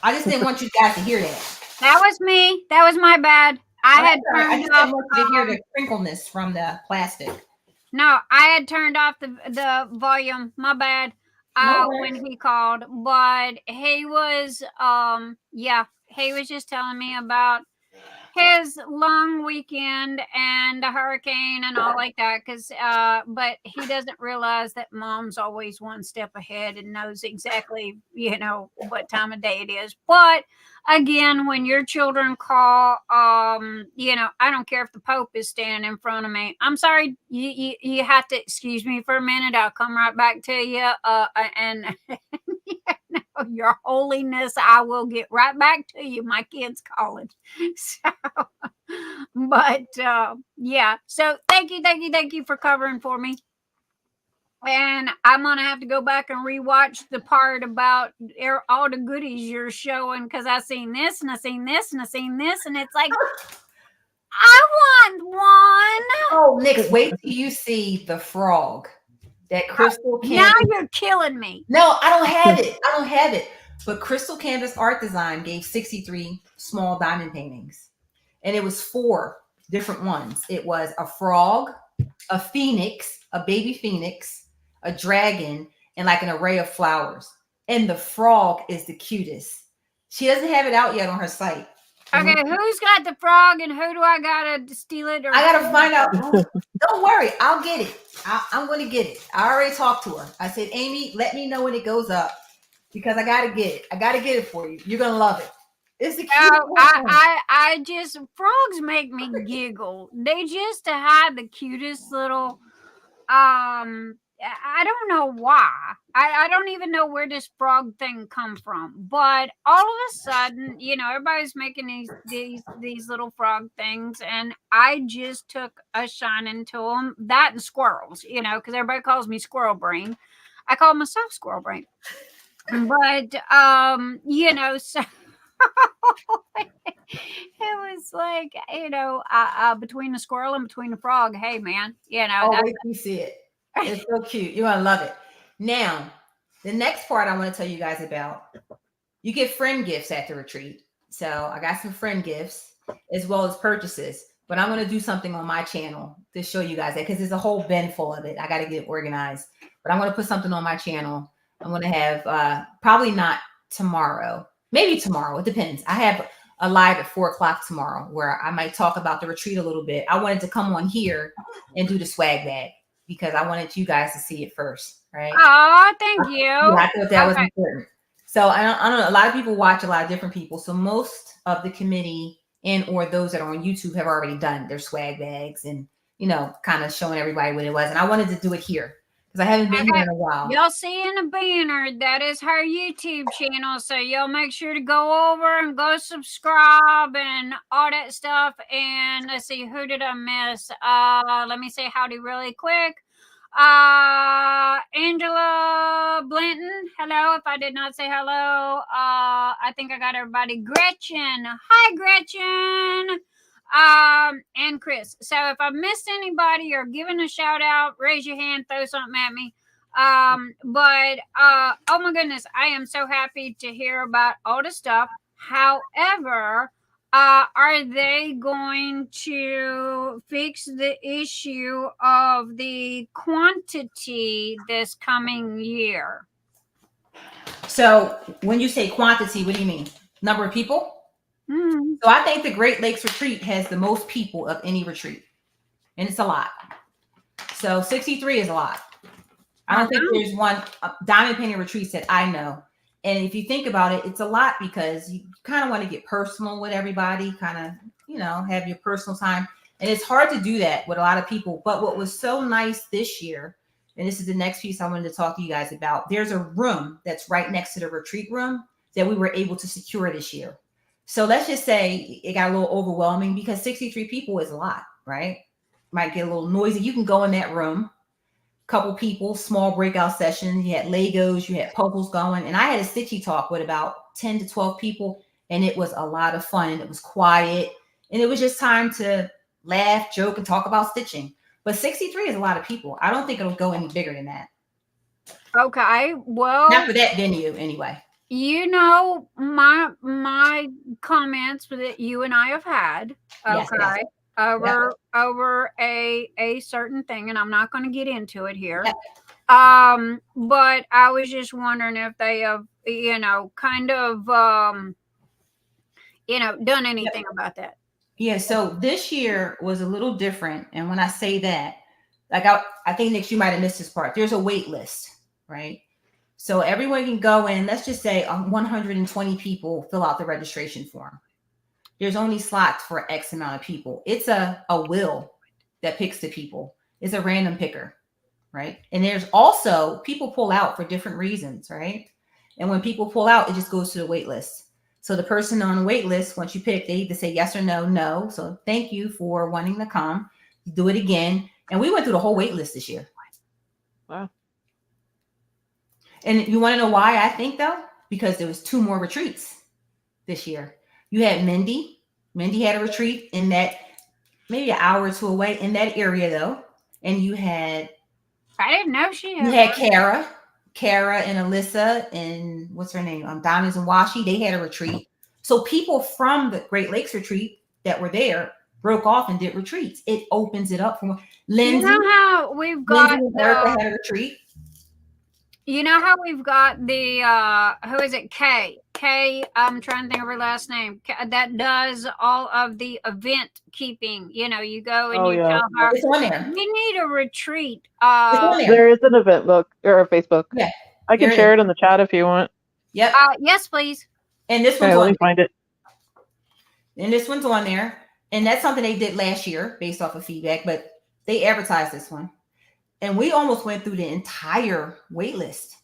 I just didn't want you guys to hear that. That was me. That was my bad. I just didn't want you to hear the crinkleness from the plastic. No, I had turned off the volume. My bad. When he called, but he was he was just telling me about his long weekend and the hurricane and all like that, but he doesn't realize that mom's always one step ahead and knows exactly what time of day it is. But again, when your children call, I don't care if the Pope is standing in front of me. I'm sorry, you have to excuse me for a minute. I'll come right back to you. And your holiness, I will get right back to you. My kid's calling. So, but so thank you for covering for me. And I'm gonna have to go back and rewatch the part about all the goodies you're showing, because I seen this and I seen this and I seen this, and it's like, I want one. Oh, Nix, wait till you see the frog that Crystal Canvas. Now you're killing me. No, I don't have it. But Crystal Canvas Art Design gave 63 small diamond paintings, and it was 4 different ones. It was a frog, a phoenix, a baby phoenix, a dragon, and like an array of flowers. And the frog is the cutest. She doesn't have it out yet on her site. Okay, who's got the frog, and who do I gotta steal it? I gotta find out. Don't worry, I'll get it. I'm gonna get it. I already talked to her. I said, Amy, let me know when it goes up, because I gotta get it. I gotta get it for you. You're gonna love it. It's the cutest. Frogs make me giggle. They just have the cutest little I don't know why. I don't even know where this frog thing come from. But all of a sudden, everybody's making these little frog things, and I just took a shining to them. That and squirrels, because everybody calls me squirrel brain. I call myself squirrel brain. But so it was like, between the squirrel and between the frog, hey man, wait till you see it. It's so cute. You're gonna love it. Now, the next part I want to tell you guys about, you get friend gifts at the retreat. So I got some friend gifts as well as purchases, but I'm going to do something on my channel to show you guys that, because there's a whole bin full of it. I got to get organized, but I'm going to put something on my channel. I'm going to have probably not tomorrow, maybe tomorrow. It depends. I have a live at 4:00 tomorrow where I might talk about the retreat a little bit. I wanted to come on here and do the swag bag, because I wanted you guys to see it first, right? Oh, thank you. I thought that was important. So I don't know. A lot of people watch a lot of different people. So most of the committee and or those that are on YouTube have already done their swag bags and, kind of showing everybody what it was. And I wanted to do it here because I haven't been here in a while. Y'all see in the banner, that is her YouTube channel. So y'all make sure to go over and go subscribe and all that stuff. And let's see, who did I miss? Let me say howdy really quick. Angela Blanton, hello. If I did not say hello, I think I got everybody. Gretchen, hi Gretchen. And Chris. So if I missed anybody or given a shout out, raise your hand, throw something at me. But oh my goodness, I am so happy to hear about all the stuff. However, are they going to fix the issue of the quantity this coming year? So when you say quantity, what do you mean? Number of people? Mm-hmm. So I think the Great Lakes Retreat has the most people of any retreat. And it's a lot. So 63 is a lot. I don't think there's one diamond painting retreats that I know And if you think about it, it's a lot because you kind of want to get personal with everybody, kind of, you know, have your personal time. And it's hard to do that with a lot of people. But what was so nice this year, and this is the next piece I wanted to talk to you guys about, there's a room that's right next to the retreat room that we were able to secure this year. So let's just say it got a little overwhelming because 63 people is a lot, right? Might get a little noisy. You can go in that room, couple people, small breakout sessions. You had Legos, you had puzzles going. And I had a stitchy talk with about 10 to 12 people. And it was a lot of fun. And it was quiet. And it was just time to laugh, joke, and talk about stitching. But 63 is a lot of people. I don't think it'll go any bigger than that. Okay. Well, not for that venue anyway. You know, my comments that you and I have had, Yes, okay, yes. over a certain thing, and I'm not going to get into it here. Yep. But I was just wondering if they have, you know, kind of, you know, done anything about that. Yeah, so this year was a little different. And when I say that, like I think, Nick, you might have missed this part. There's a wait list, right? So everyone can go in. Let's just say 120 people fill out the registration form. There's only slots for X amount of people. It's a will that picks the people. It's a random picker, right? And there's also people pull out for different reasons, right? And when people pull out, it just goes to the wait list. So the person on the wait list, once you pick, they either say yes or no, no. So thank you for wanting to come. You do it again. And we went through the whole wait list this year. Wow. And you want to know why I think, though? Because there was 2 more retreats this year. You had Mindy. Mindy had a retreat in that, maybe an hour or 2 away in that area, though. And you had... I didn't know she had... You had Kara and Alyssa and what's her name? Diamonds and Washi. They had a retreat. So people from the Great Lakes retreat that were there broke off and did retreats. It opens it up for Lindsay. You know how we've got... Erica had a retreat. You know how we've got the, who is it? Kay, I'm trying to think of her last name, that does all of the event keeping. You know, you go and tell her, it's on there. We need a retreat. There is an event book or a Facebook. Yeah. I can share it in the chat if you want. Yep. Yes, please. And this one's let me find it. And this one's on there. And that's something they did last year based off of feedback, but they advertised this one. And we almost went through the entire wait list.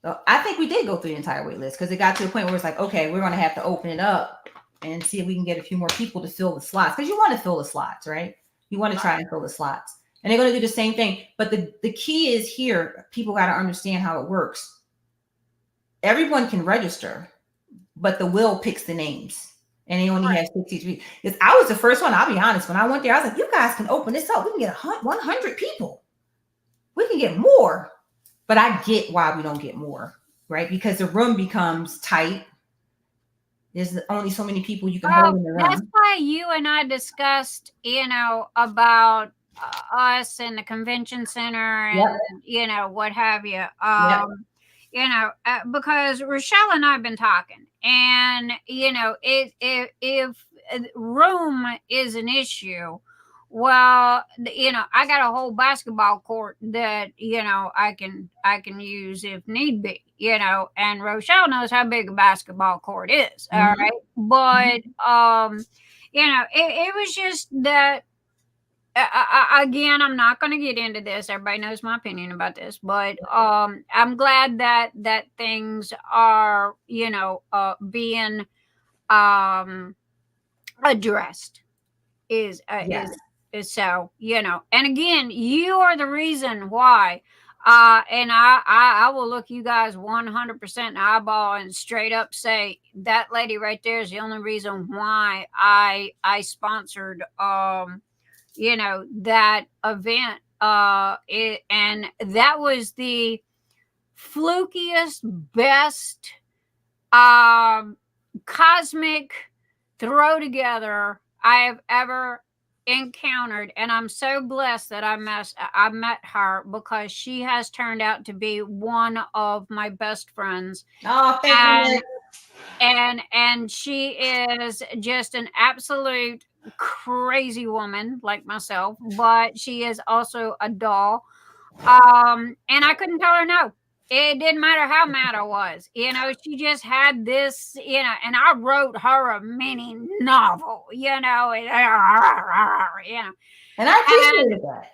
So I think we did go through the entire wait list because it got to the point where it's like, okay, we're going to have to open it up and see if we can get a few more people to fill the slots. Because you want to fill the slots, right? You want to try and fill the slots. And they're going to do the same thing. But the key is here, people got to understand how it works. Everyone can register, but the will picks the names. And they only have 63. Because I was the first one, I'll be honest. When I went there, I was like, you guys can open this up. We can get 100 people. We can get more. But I get why we don't get more, right? Because the room becomes tight. There's only so many people you can hold in the room. That's why you and I discussed, you know, about us and the convention center and, you know, what have you. You know, because Rochelle and I have been talking, and you know, if room is an issue, well, you know, I got a whole basketball court that you know I can use if need be, you know, and Rochelle knows how big a basketball court is, all right. But you know, it was just that. Again, I'm not going to get into this. Everybody knows my opinion about this, but I'm glad that things are, you know, being addressed. Is so, you know. And again, you are the reason why. And I will look you guys 100% in the eyeball and straight up say that lady right there is the only reason why I sponsored you know, that event. And that was the flukiest, best cosmic throw together I have ever encountered. And I'm so blessed that I met her because she has turned out to be one of my best friends. Oh, thank you. And she is just an absolute crazy woman like myself, but she is also a doll. And I couldn't tell her no. It didn't matter how mad I was. She just had this, and I wrote her a mini novel, And I appreciated that.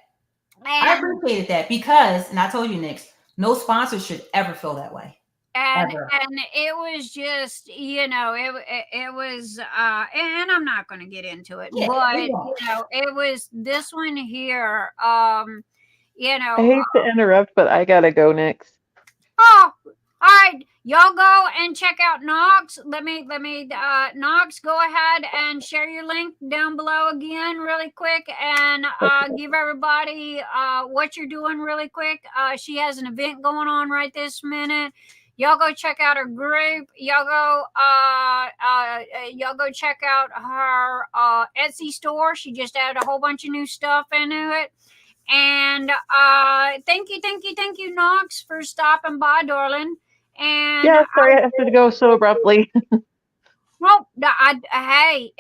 I appreciated that because, and I told you, Nix, no sponsor should ever feel that way. And Ever. it was just, it was, and I'm not going to get into it, but it was this one here. I hate to interrupt, but I gotta go next. Oh, all right. Y'all go and check out Knox. Let me, Knox, go ahead and share your link down below again really quick and give everybody what you're doing really quick. She has an event going on right this minute. Y'all go check out her group. Y'all go check out her Etsy store. She just added a whole bunch of new stuff into it. And thank you, Knox, for stopping by, darling. And yeah, sorry I have to go so abruptly. Well, hey,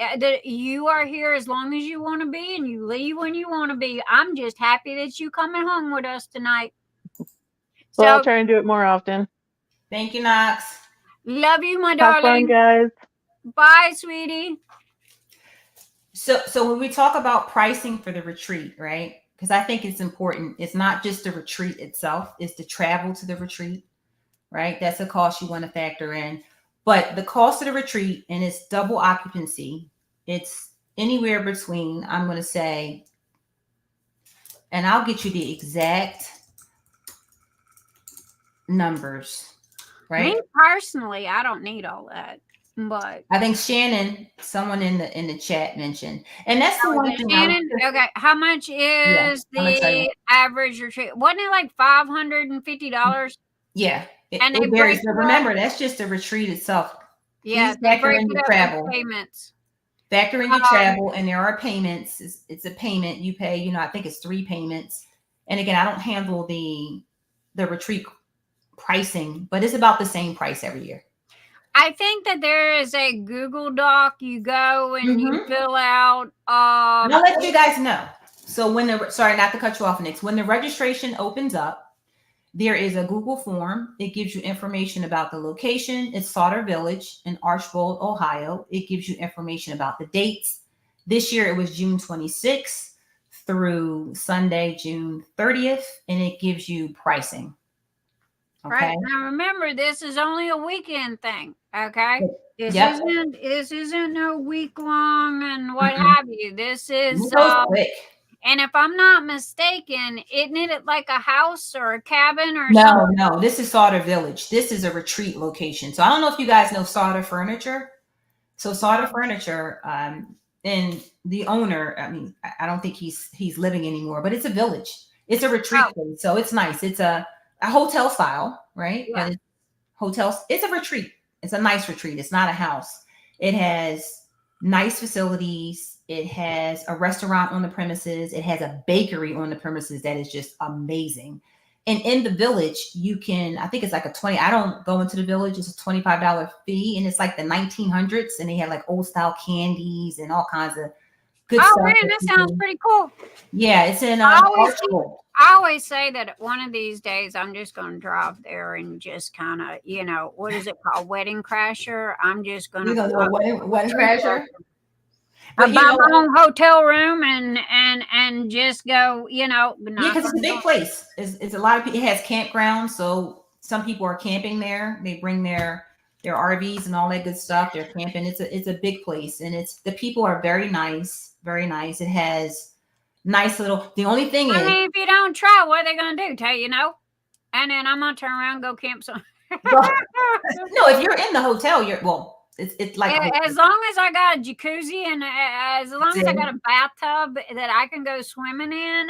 you are here as long as you want to be, and you leave when you want to be. I'm just happy that you coming home with us tonight. Well, I'll try and do it more often. Thank you, Knox. Love you, my Have darling. fun, guys. Bye, sweetie. So when we talk about pricing for the retreat, right? Because I think it's important. It's not just the retreat itself, it's the travel to the retreat, right? That's a cost you want to factor in. But the cost of the retreat, and it's double occupancy, it's anywhere between, I'm going to say, and I'll get you the exact numbers, right? Me personally, I don't need all that. But I think Shannon, someone in the chat mentioned, and that's the one thing. Shannon, okay, how much is the average retreat? Wasn't it like $550? Yeah, and it varies. But remember, that's just the retreat itself. Yeah, they factor in your travel payments. Factor in your travel, and there are payments. It's a payment you pay. I think it's 3 payments. And again, I don't handle the retreat pricing, but it's about the same price every year. I think that there is a Google Doc you go and you fill out. I'll let you guys know. So sorry, not to cut you off, Nix. When the registration opens up, there is a Google form. It gives you information about the location. It's Sauter Village in Archbold, Ohio. It gives you information about the dates. This year it was June 26th through Sunday, June 30th, and it gives you pricing. Okay. Right. Now remember, this is only a weekend thing. Okay. This isn't no week long and what have you. This is quick. And if I'm not mistaken, isn't it like a house or a cabin or something? No, this is Sauter Village. This is a retreat location. So I don't know if you guys know Sauter Furniture. So Sauter Furniture, and the owner, I mean, I don't think he's living anymore, but it's a village. It's a retreat place. So it's nice. It's a hotel style, right? Yeah. But hotels, it's a retreat. It's a nice retreat. It's not a house. It has nice facilities. It has a restaurant on the premises. It has a bakery on the premises that is just amazing. And in the village, you can, I think it's like I don't go into the village. It's a $25 fee. And it's like the 1900s. And they have like old style candies and all kinds of good stuff. Oh, man, that sounds pretty cool. Yeah, it's in I always say that one of these days I'm just going to drive there and just kind of, what is it called? Wedding Crasher. I'm just going to do a wedding crasher. Buy my own hotel room and just go, because it's a big place. It's a lot of people. It has campgrounds, so some people are camping there. They bring their RVs and all that good stuff. They're camping. It's a big place, and the people are very nice, very nice. It has nice little. The only thing is, if you don't try, what are they gonna do? Tell you no, and then I'm gonna turn around and go camp some. No, if you're in the hotel, it's like as long as I got a jacuzzi and as long as I got a bathtub that I can go swimming in.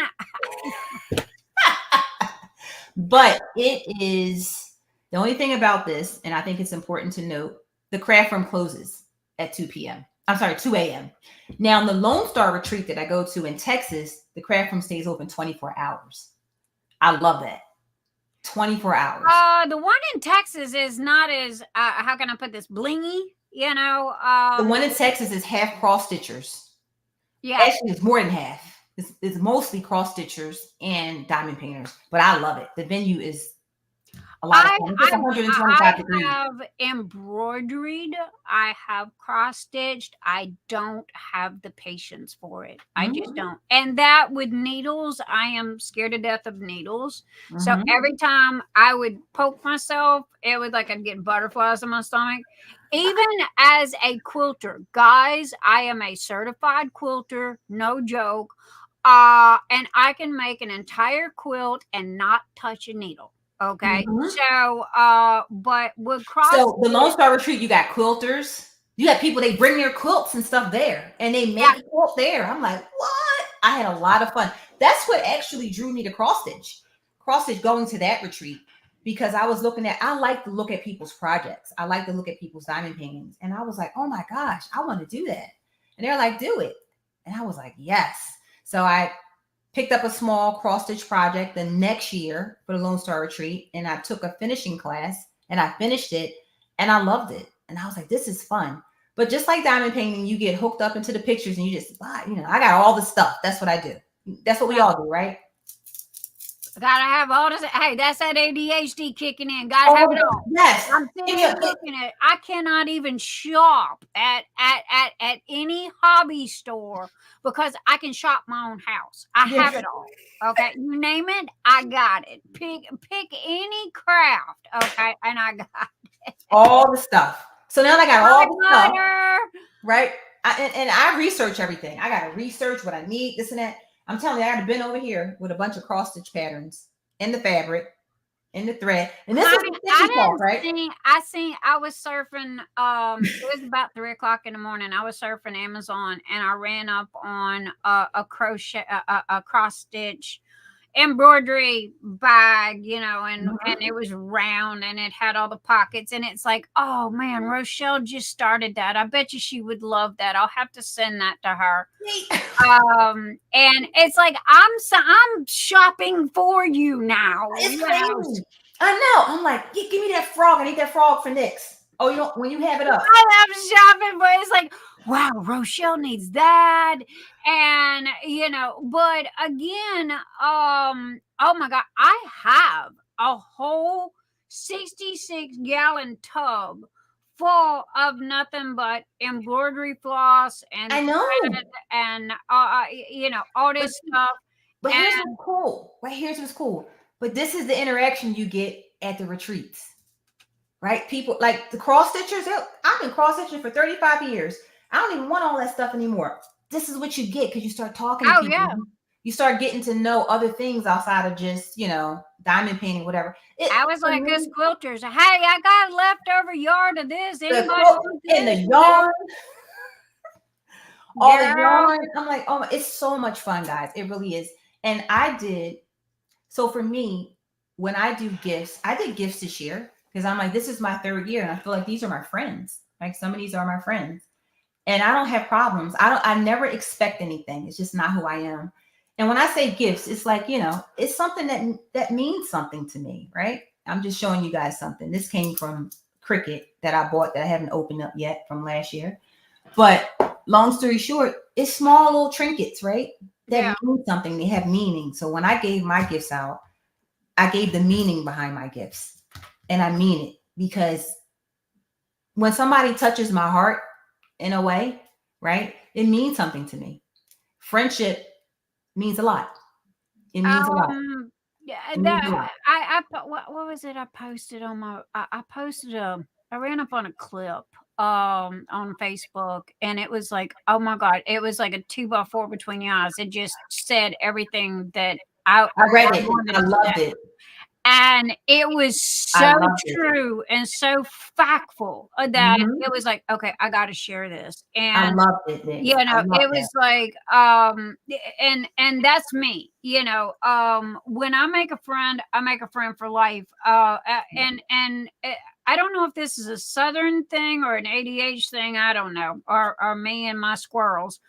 But it is the only thing about this, and I think it's important to note, the craft room closes at 2 p.m. I'm sorry, 2 a.m. Now, in the Lone Star retreat that I go to in Texas, the craft room stays open 24 hours. I love that. 24 hours. The one in Texas is not as, how can I put this, blingy, the one in Texas is half cross stitchers. Yeah. Actually, it's more than half. It's mostly cross stitchers and diamond painters, but I love it. The venue is a lot of fun. It's 125 degrees. I have embroidered. I have cross stitched. I don't have the patience for it. I just don't. And that with needles, I am scared to death of needles. So every time I would poke myself, it would like I'd get butterflies in my stomach. Even as a quilter, guys, I am a certified quilter, no joke. And I can make an entire quilt and not touch a needle. Okay. So, but with cross. So the Lone Star Retreat, you got quilters. You got people, they bring their quilts and stuff there and they make a quilt there. I'm like, what? I had a lot of fun. That's what actually drew me to cross stitch going to that retreat, because I was I like to look at people's projects. I like to look at people's diamond paintings. And I was like, oh my gosh, I want to do that. And they're like, do it. And I was like, yes. So I picked up a small cross stitch project the next year for the Lone Star Retreat. And I took a finishing class and I finished it and I loved it. And I was like, this is fun. But just like diamond painting, you get hooked up into the pictures and you just, I got all the stuff. That's what I do. That's what we all do, right? Gotta have all this. Hey, that's that ADHD kicking in. Gotta have it all. Yes. I'm sitting here looking at it. I cannot even shop at any hobby store because I can shop my own house. I have it all. Okay. You name it, I got it. Pick any craft. Okay. And I got it. All the stuff. So now I got all the stuff. Right. And I research everything. I got to research what I need, this and that. I'm telling you, I had been over here with a bunch of cross stitch patterns in the fabric, in the thread. And this is talk, right? I was surfing, it was about 3:00 in the morning. I was surfing Amazon and I ran up on a crochet, a cross stitch embroidery bag, and it was round and it had all the pockets, and it's like, oh man, Rochelle just started that. I bet you she would love that. I'll have to send that to her. And it's like I'm shopping for you now. It's crazy. I know. I'm like, give me that frog. I need that frog for Nyx. Oh, when you have it up. I love shopping, but it's like, wow, Rochelle needs that. And, but again, oh my God, I have a whole 66-gallon tub full of nothing but embroidery floss and I know, and all this stuff. But here's what's cool. Right? Here's what's cool. But this is the interaction you get at the retreats. Right? People like the cross stitchers. I've been cross stitching for 35 years. I don't even want all that stuff anymore. This is what you get because you start talking to people. Yeah. You start getting to know other things outside of just, diamond painting, whatever. I was like, this quilters. Hey, I got a leftover yard of this. Anybody in the yard? All the yarn. I'm like, oh, it's so much fun, guys. It really is. And so for me, when I do gifts, I did gifts this year. Because I'm like, this is my 3rd year. And I feel like these are my friends. Like some of these are my friends. And I don't have problems. I never expect anything. It's just not who I am. And when I say gifts, it's like, it's something that means something to me, right? I'm just showing you guys something. This came from Cricut that I bought that I haven't opened up yet from last year. But long story short, it's small little trinkets, right? That mean something. They have meaning. So when I gave my gifts out, I gave the meaning behind my gifts. And I mean it, because when somebody touches my heart in a way, right, it means something to me. Friendship means a lot. It means a lot. Yeah, what was it? I posted on my. I posted I ran up on a clip on Facebook, and it was like, oh my God, it was like a 2x4 between your eyes. It just said everything that I read it. I loved it. And it was so true and so factful that it was like, okay, I got to share this. And I loved it. It was like, and that's me, when I make a friend for life. And I don't know if this is a Southern thing or an ADH thing. I don't know, or me and my squirrels,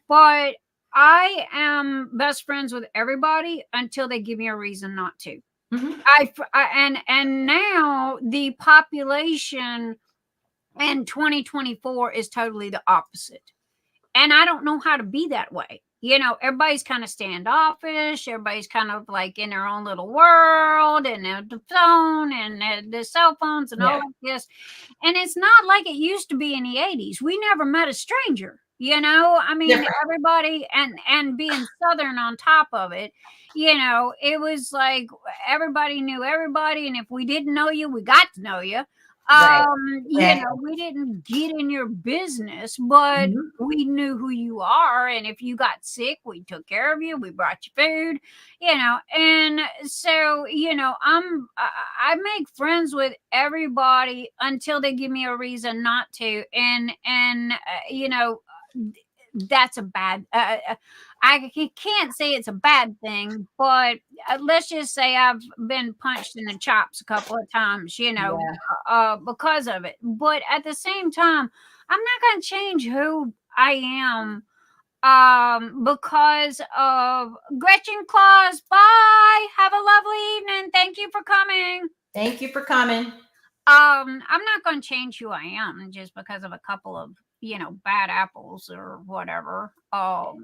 but I am best friends with everybody until they give me a reason not to. And now the population in 2024 is totally the opposite, and I don't know how to be that way. you know, everybody's kind of standoffish. Everybody's kind of like in their own little world, and the phone and the cell phones and all Yeah. of this. And it's not like it used to be in the 80s. We never met a stranger, you know. I mean, Different. everybody, and being Southern on top of it, you know, it was like everybody knew everybody, and if we didn't know you, we got to know you. Right. You Exactly. know, we didn't get in your business, but Mhm. we knew who you are. And if you got sick, we took care of you. We brought you food, you know. And so, you know, I make friends with everybody until they give me a reason not to. And you know, that's a bad, I can't say it's a bad thing, but let's just say I've been punched in the chops a couple of times, you know, because of it. But at the same time, I'm not going to change who I am because of Gretchen Claus. Bye. Have a lovely evening. Thank you for coming. Thank you for coming. I'm not going to change who I am just because of a couple of, you know, bad apples or whatever.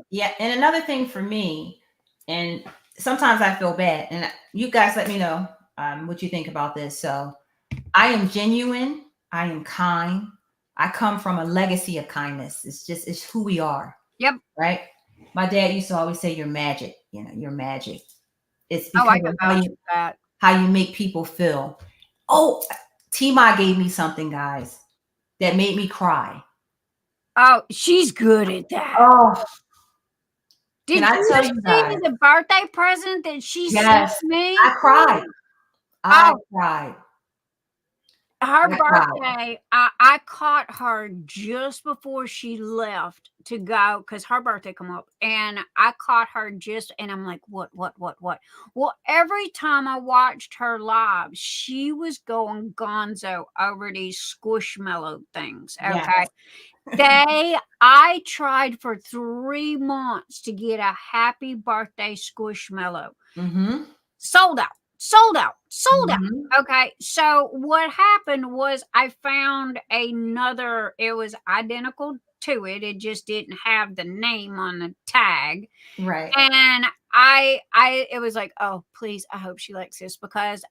Yeah, and another thing for me, and sometimes I feel bad, and you guys let me know what you think about this. So I am genuine. I am kind. I come from a legacy of kindness. It's who we are. Yep. Right. My dad used to always say, "You're magic." You know, you're magic. It's Oh, I because can of vouch for that. how you make people feel. Oh, T-Ma gave me something, guys, that made me cry. Oh, she's good at that. Oh, Did can I you tell see you guys? the birthday present that she Yes, sent me? I cried. I Oh, cried. her I cried. birthday, I caught her just before she left to go because her birthday come up, and I caught her and I'm like, what? Well, every time I watched her live, she was going gonzo over these squishmallow things. Okay. Yes. I tried for 3 months to get a happy birthday squishmallow. Mm-hmm. Sold out. Mm-hmm. Okay, so what happened was I found another, it was identical to it. It just didn't have the name on the tag. Right. And it was like, oh, please, I hope she likes this because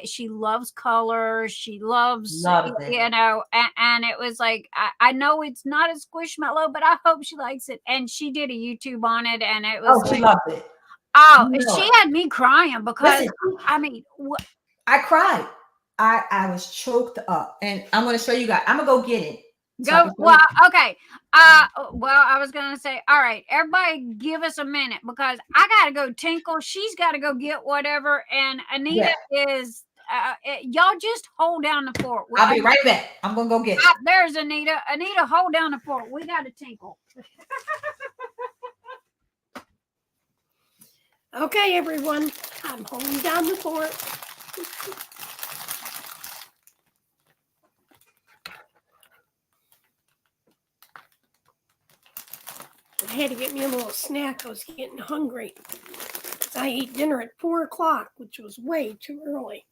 she loves color. She loves, Loved it. you know, and it was like, I know it's not a squishmallow, but I hope she likes it. And she did a YouTube on it, and it was Oh, she loved it. oh, You know she it. had me crying because Listen, I mean, I cried. I was choked up, and I'm going to show you guys. I'm gonna go get it. go well, okay. Well, I was gonna say, all right, everybody, give us a minute because I gotta go tinkle. She's got to go get whatever, and Anita is. Y'all just hold down the fort. I'll be right back. I'm gonna go get it. There's Anita. Anita, hold down the fort. We got to tinkle. Okay, everyone, I'm holding down the fort. I had to get me a little snack. I was getting hungry. I ate dinner at 4 o'clock, which was way too early.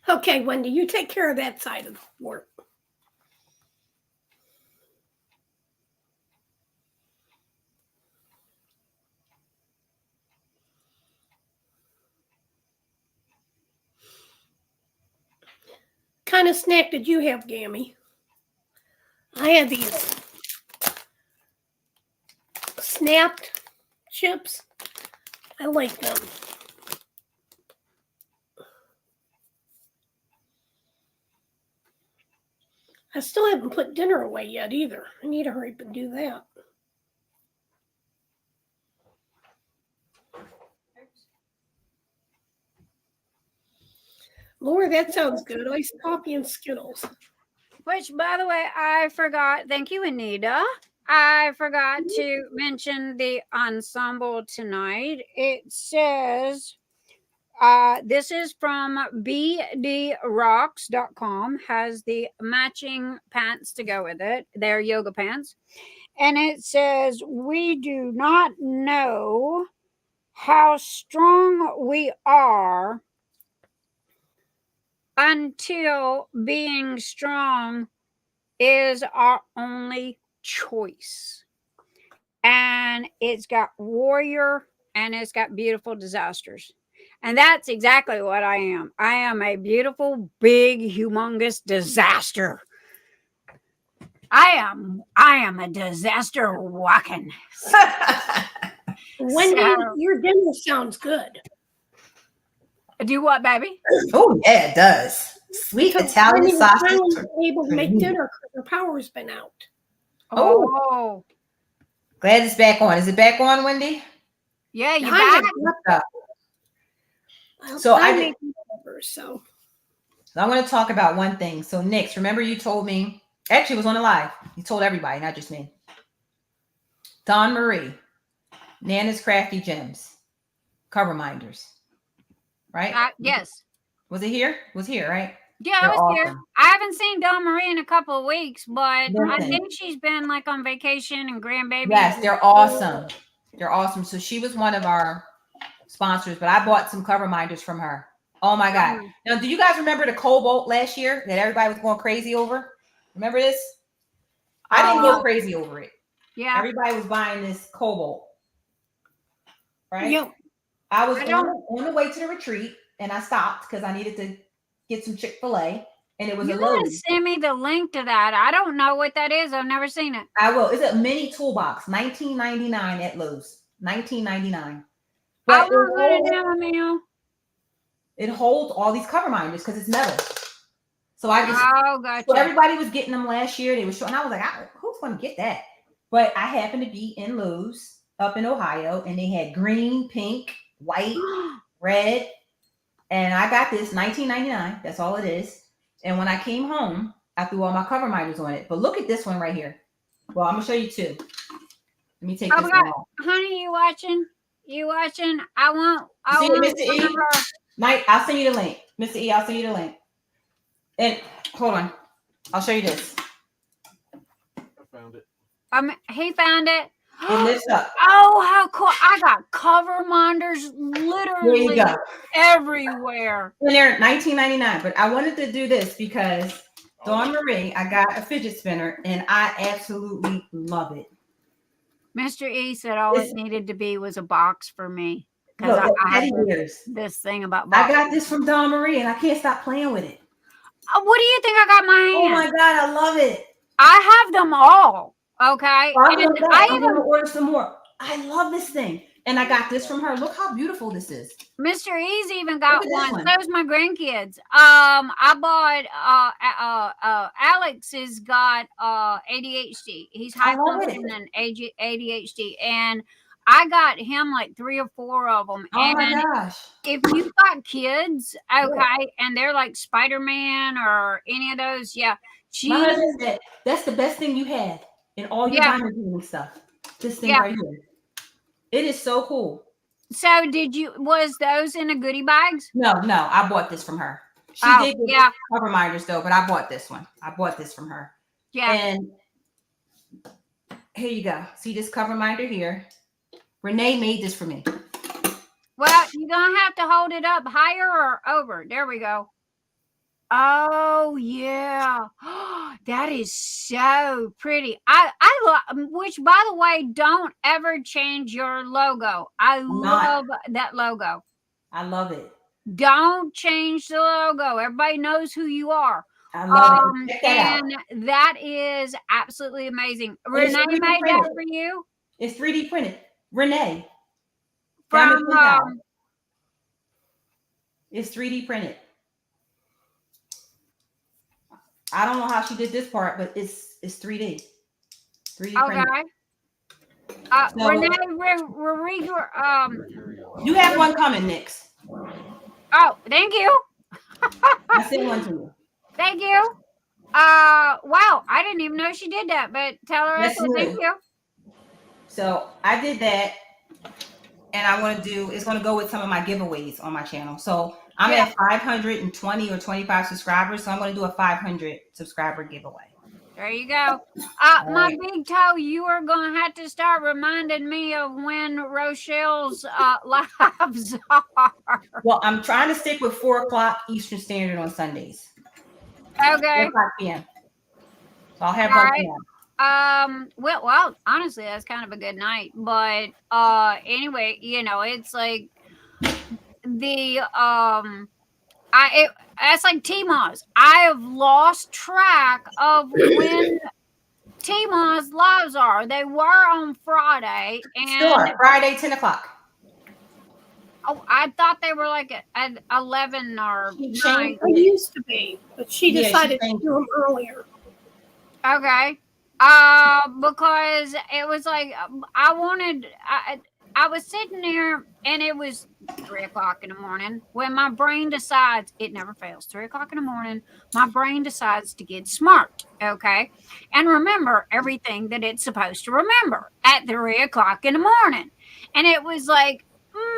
Okay, Wendy, you take care of that side of the fort. What kind of snack did you have, Gammy? I had these snapped chips. I like them. I still haven't put dinner away yet either. I need to hurry up and do that. Laura, that sounds good. Iced coffee and Skittles. Which, by the way, I forgot. Thank you, Anita. I forgot to mention the ensemble tonight. It says, this is from bdrocks.com, has the matching pants to go with it. They're yoga pants. And it says, we do not know how strong we are until being strong is our only choice. And it's got warrior and it's got beautiful disasters. And that's exactly what I am. I am a beautiful, big, humongous disaster. I am a disaster walking. Wendy, So- your dinner sounds good. Do what, baby? Oh yeah, it does. Sweet Italian Wendy was sausage. finally able to make dinner because her power's been out. Oh, Glad it's back on. Is it back on, Wendy? yeah, you I back? So I make numbers, so I want to talk about one thing. So, Nix, remember you told me, actually, it was on the live. You told everybody, not just me. Dawnmarie, Nana's Crafty Gems, cover minders, right? Yes. Was it here? It was here, right? Yeah, I They're was here. awesome. I haven't seen Dawnmarie in a couple of weeks, but I Listen. think she's been like on vacation and grandbaby. Yes, they're awesome. They're awesome. So she was one of our sponsors, but I bought some cover minders from her. Oh my God. Now, do you guys remember the Cobalt last year that everybody was going crazy over? Remember this? I didn't go crazy over it. Yeah. Everybody was buying this Cobalt. Right? yeah. I was on the way to the retreat and I stopped because I needed to get some Chick-fil-A and it was You a gotta load. send me the link to that. I don't know what that is. I've never seen it. I will. It's a mini toolbox, $19.99 at Lowe's. $19.99. I But want to go to meal. it holds all these cover minders because it's metal. So I just Oh, gotcha. so everybody was getting them last year. They were showing. I was like, who's going to get that? But I happened to be in Lowe's up in Ohio, and they had green, pink, white, red, and I got this $19.99. That's all it is. And when I came home, I threw all my cover minders on it. But look at this one right here. Well, I'm gonna show you two. Let me take this one off. Honey, you watching? You watching? I want. See it, Mr. E? Mike, I'll send you the link. Mr. E, I'll send you the link. And hold on. I'll show you this. I found it. He found it. It lifts up. Oh, how cool! I got cover minders There you literally go. everywhere. And they're $19.99. But I wanted to do this because Dawnmarie, I got a fidget spinner and I absolutely love it. Mr. E said all it needed to be was a box for me because Look, I have years. this thing about I boxes. got this from Dawnmarie and I can't stop playing with it. What do you think I got in my Oh hand? my God, I love it. I have them all. Okay. I'm And going to order some more. I love this thing. And I got this from her. Look how beautiful this is. Mr. E's even got Look at this one. one. So's my grandkids. I bought Alex has got ADHD. He's high I love it. functioning ADHD, and I got him like 3 or 4 of them. Oh and my gosh. if you've got kids, okay, and they're like Spider-Man or any of those, yeah. My husband said that's the best thing you had in all your diamond painting stuff. This thing right here. It is so cool. So was those in the goodie bags? No, I bought this from her. She did get cover minders though, but I bought this one. I bought this from her. Yeah. And here you go. See this cover minder here? Renee made this for me. Well, you're gonna have to hold it up higher or over. There we go. Oh yeah, that is so pretty. I love. Which, by the way, don't ever change your logo. I love that logo. I love it. Don't change the logo. Everybody knows who you are. I love it. Check that and out. that is absolutely amazing. Renee It's 3D made that printed. for you. It's 3D printed. Renee. From it's 3D printed. I don't know how she did this part, but it's 3D. 3D printed. Okay. So- Renee, You have one coming, Nix. oh, thank you. I sent one to you. Thank you. Wow, I didn't even know she did that, but tell her I Yes, said you thank did. you. So I did that, and I want to do. It's going to go with some of my giveaways on my channel. So I'm Yeah. at 520 or 25 subscribers. So I'm going to do a 500 subscriber giveaway. There you go. My right. big toe, you are going to have to start reminding me of when Rochelle's lives are. Well, I'm trying to stick with 4 o'clock Eastern Standard on Sundays. Okay. 4 o'clock p.m. So I'll have All her right. on. Well, honestly, that's kind of a good night. But anyway, you know, it's like the that's like T-Moz. I have lost track of when T-Moz lives are. They were on Friday, Still and are. Friday, 10 o'clock. oh, I thought they were like at 11 or She 9. changed It used to be, but she Yeah, she decided to changed do them earlier. Okay. Because it was like I was sitting there and it was 3 o'clock in the morning when my brain decides, it never fails, 3 o'clock in the morning, my brain decides to get smart, okay, and remember everything that it's supposed to remember at 3 o'clock in the morning. And it was like,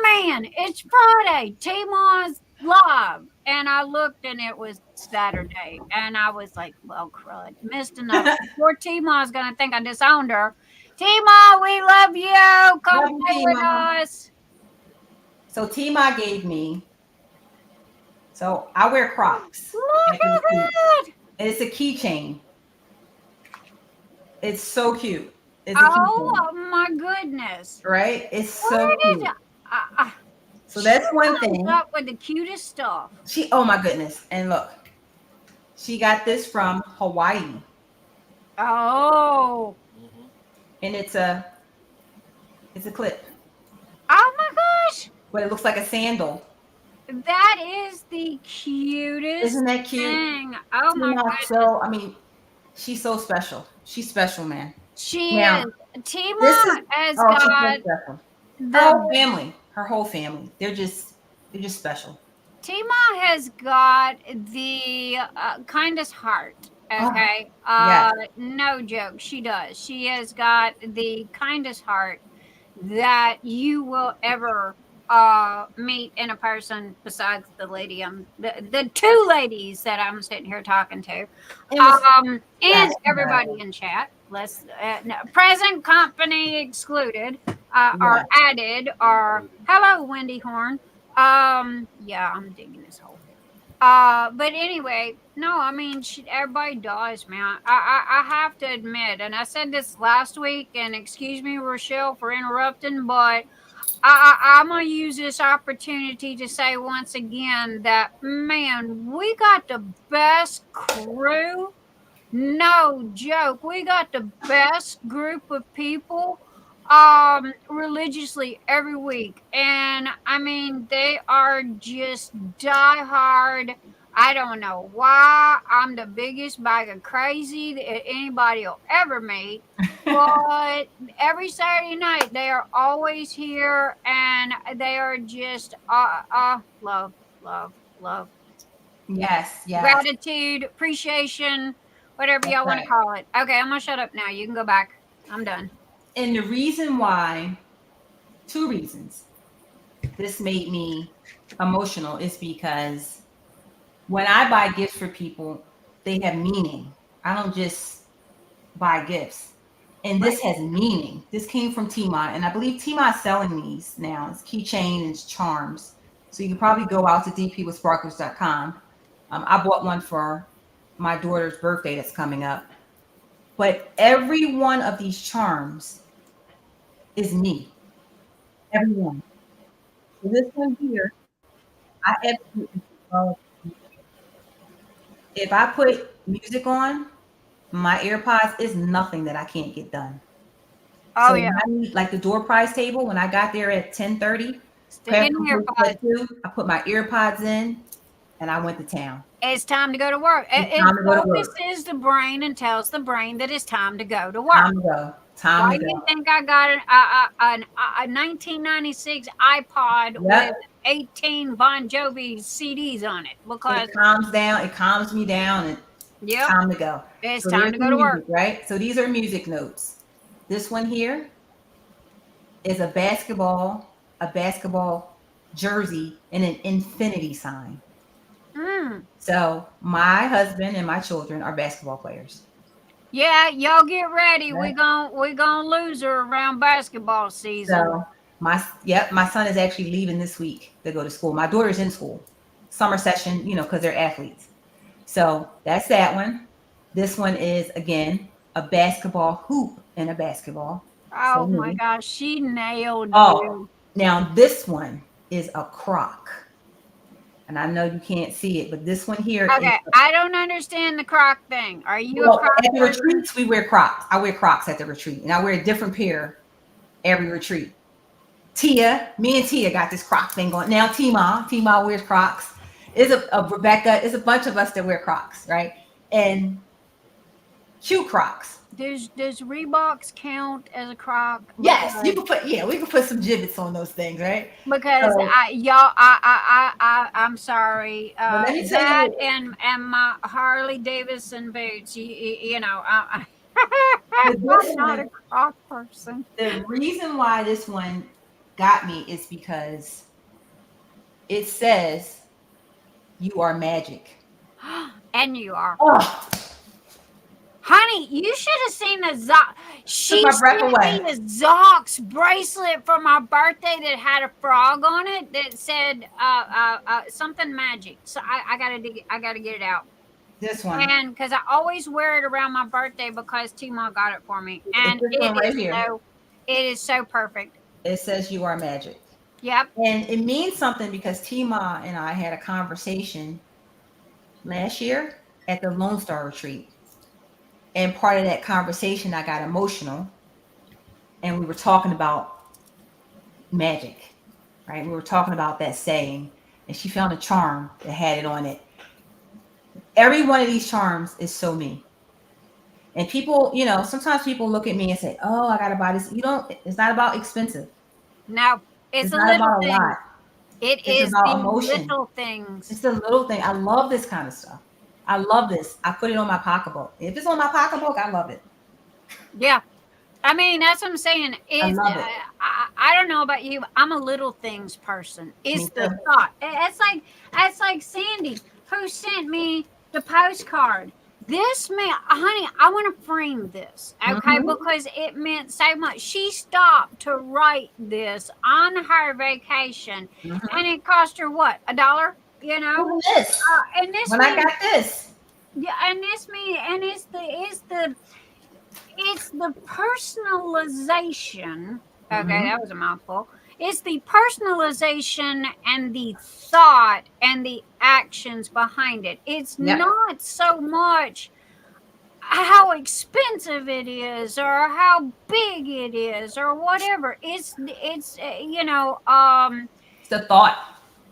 man, it's Friday, T-Moz live. And I looked and it was Saturday. And I was like, well, crud, missed enough. Poor T-Ma's going to think I disowned her. T-Ma, we love you. Come Love you, play with T-Ma. us. So T-Ma gave me. So I wear Crocs. Look at that. And it's a keychain. It's so cute. It's a keychain. Oh, my goodness. Right? It's so Where did cute. So she that's one comes thing. up with the cutest stuff. Oh my goodness. And look, she got this from Hawaii. Oh. And it's a clip. Oh my gosh. But it looks like a sandal. That is the cutest Isn't that cute? thing. Oh my goodness. So, I mean, she's so special. She's special, man. She Now, is. T-Ma has she's so got special. the Her whole family. They're just special. T-Ma has got the kindest heart. Okay. yes. No joke. She does. She has got the kindest heart that you will ever meet in a person besides the lady the 2 ladies that I'm sitting here talking to. And everybody in chat. Let's present company excluded are added, or hello Wendy Horn. Yeah, I'm digging this whole thing. But anyway, no, I mean, everybody does, man. I have to admit, and I said this last week, and excuse me, Rochelle, for interrupting, but I'm going to use this opportunity to say once again that, man, we got the best crew. No joke. We got the best group of people religiously every week. And I mean, they are just diehard. I don't know why I'm the biggest bag of crazy that anybody will ever meet. But every Saturday night, they are always here, and they are just love. Yes. Gratitude, appreciation, whatever y'all want to call it. Okay, I'm going to shut up now. You can go back. I'm done. And the reason why, 2 reasons this made me emotional is because when I buy gifts for people, they have meaning. I don't just buy gifts. And this has meaning. This came from T-Ma, and I believe T-Ma is selling these now. It's keychain and it's charms. So you can probably go out to dpwithsparklers.com. I bought one for my daughter's birthday that's coming up. But every one of these charms is me. Every one. So this one here, I absolutely love. If I put music on, my AirPods is nothing that I can't get done. Oh, so yeah. I need, like the door prize table, when I got there at 10:30, I put my AirPods in and I went to town. It's time to go to work. It focuses the brain and tells the brain that it's time to go to work. Why do you think I got a 1996 iPod with 18 Bon Jovi CDs on it? Because it calms me down. And Yep. Time to go. It's So time there's to the go to work. music, right? So these are music notes. This one here is a basketball jersey, and an infinity sign. So my husband and my children are basketball players. Yeah, y'all get ready. Right. We gonna lose her around basketball season. So my son is actually leaving this week to go to school. My daughter's in school, summer session, because they're athletes. So that's that one. This one is again a basketball hoop and a basketball. Oh So my me. gosh, she nailed Oh, you. now this one is a croc. And I know you can't see it, but this one here is Okay, I don't understand the croc thing. Are you a well, croc at the person? retreats, we wear Crocs. I wear Crocs at the retreat, and I wear a different pair every retreat. Me and Tia got this Croc thing going. Now Tima wears Crocs. Is a Rebecca, is a bunch of us that wear Crocs, right? And shoe Crocs. Does Reeboks count as a croc? Yes, you can we can put some gibbets on those things, right? Because So- I'm sorry. let me tell That you- and my Harley Davidson boots. I'm But this not a one- croc person. The reason why this one got me is because it says you are magic. And you are. Oh, Honey, you should have seen the Zoc. She my breath sent away. me a Zox bracelet for my birthday that had a frog on it that said something magic. So I gotta get it out. this one. And because I always wear it around my birthday because T-Ma got it for me, and It's this one right here. it is so perfect. It says you are magic. Yep. And it means something because Tima and I had a conversation last year at the Lone Star retreat. And part of that conversation, I got emotional. And we were talking about magic, right? We were talking about that saying. And she found a charm that had it on it. Every one of these charms is so me. And people, sometimes people look at me and say, oh, I got to buy this. It's not about expensive. No, it's a not little about thing. a lot. It It's is about the emotion. little things. It's the little thing. I love this kind of stuff. I love this. I put it on my pocketbook. If it's on my pocketbook, I love it. Yeah. I mean, that's what I'm saying. I love it. I don't know about you. But I'm a little things person. It's Me the too. thought. It's like Sandy who sent me the postcard. This man, honey, I want to frame this, okay? Mhm. Because it meant so much. She stopped to write this on her vacation, Mhm. and it cost her what? $1? You know? Look at this. And this When I man- got this. yeah, and it's me, and it's the personalization. Okay, Mhm. that was a mouthful. It's the personalization and the thought and the actions behind it. It's Yep. not so much how expensive it is or how big it is or whatever. It's It's the thought.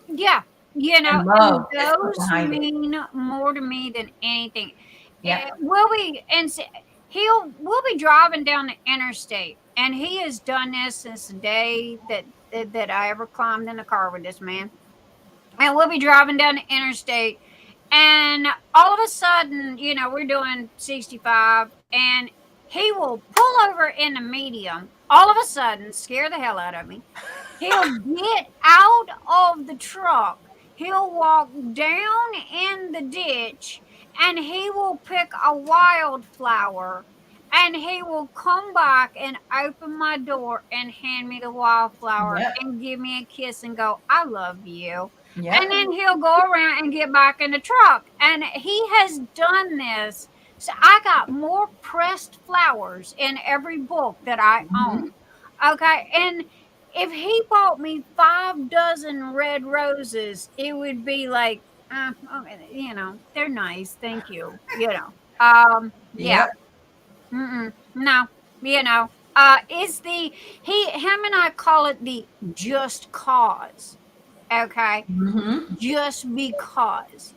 yeah, And and love that's put those behind it. mean more to me than anything. Yeah. We'll be driving down the interstate, and he has done this since the day that I ever climbed in a car with this man. And we'll be driving down the interstate, and all of a sudden, we're doing 65, and he will pull over in the medium. All of a sudden, scare the hell out of me. He'll get out of the truck. He'll walk down in the ditch, and he will pick a wildflower, and he will come back and open my door and hand me the wildflower Yep. and give me a kiss and go, I love you. Yeah. And then he'll go around and get back in the truck. And he has done this. So I got more pressed flowers in every book that I own. Okay. And if he bought me 5 dozen red roses, it would be like, okay, they're nice. Thank you. Yeah. Yep. No, it's him and I call it the just cause. Okay. Mhm. Just because.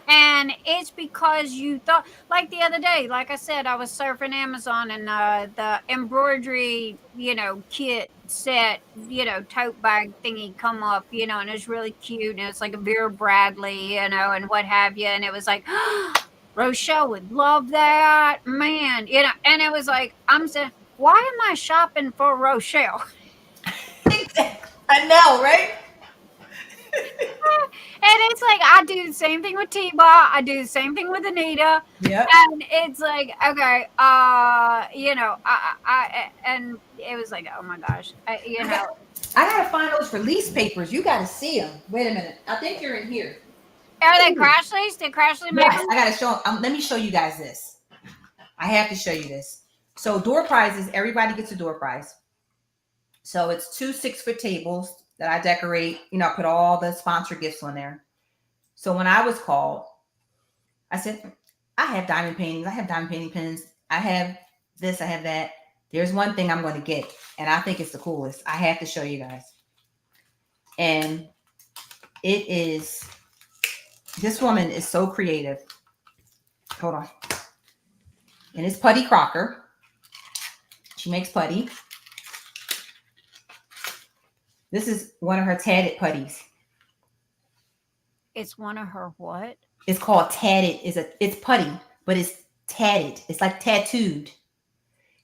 And it's because you thought, like the other day, like I said, I was surfing Amazon, and the embroidery, kit set, tote bag thingy come up, and it's really cute, and it's like a Vera Bradley, and what have you, and it was like, Rochelle would love that, man. You know, and it was like, I'm saying, why am I shopping for Rochelle? I know, right? And it's like I do the same thing with T-Ball. I do the same thing with Anita. Yep. And it's like, okay, you know, and it was like, oh my gosh, you know. I gotta find those release papers. You gotta see them. Wait a minute. I think you're in here. Are they Crashly's? Did Crashly make Yes, them? I gotta show them. Let me show you guys this. I have to show you this. So door prizes, everybody gets a door prize. So it's 2 6-foot tables that I decorate. You know, I put all the sponsor gifts on there. So when I was called, I said, I have diamond paintings. I have diamond painting pins. I have this. I have that. There's one thing I'm going to get, and I think it's the coolest. I have to show you guys. And it is, this woman is so creative. Hold on. And it's Putty Crocker. She makes putty. This is one of her tatted putties. It's one of her what? It's called tatted. It's putty, but it's tatted. It's like tattooed.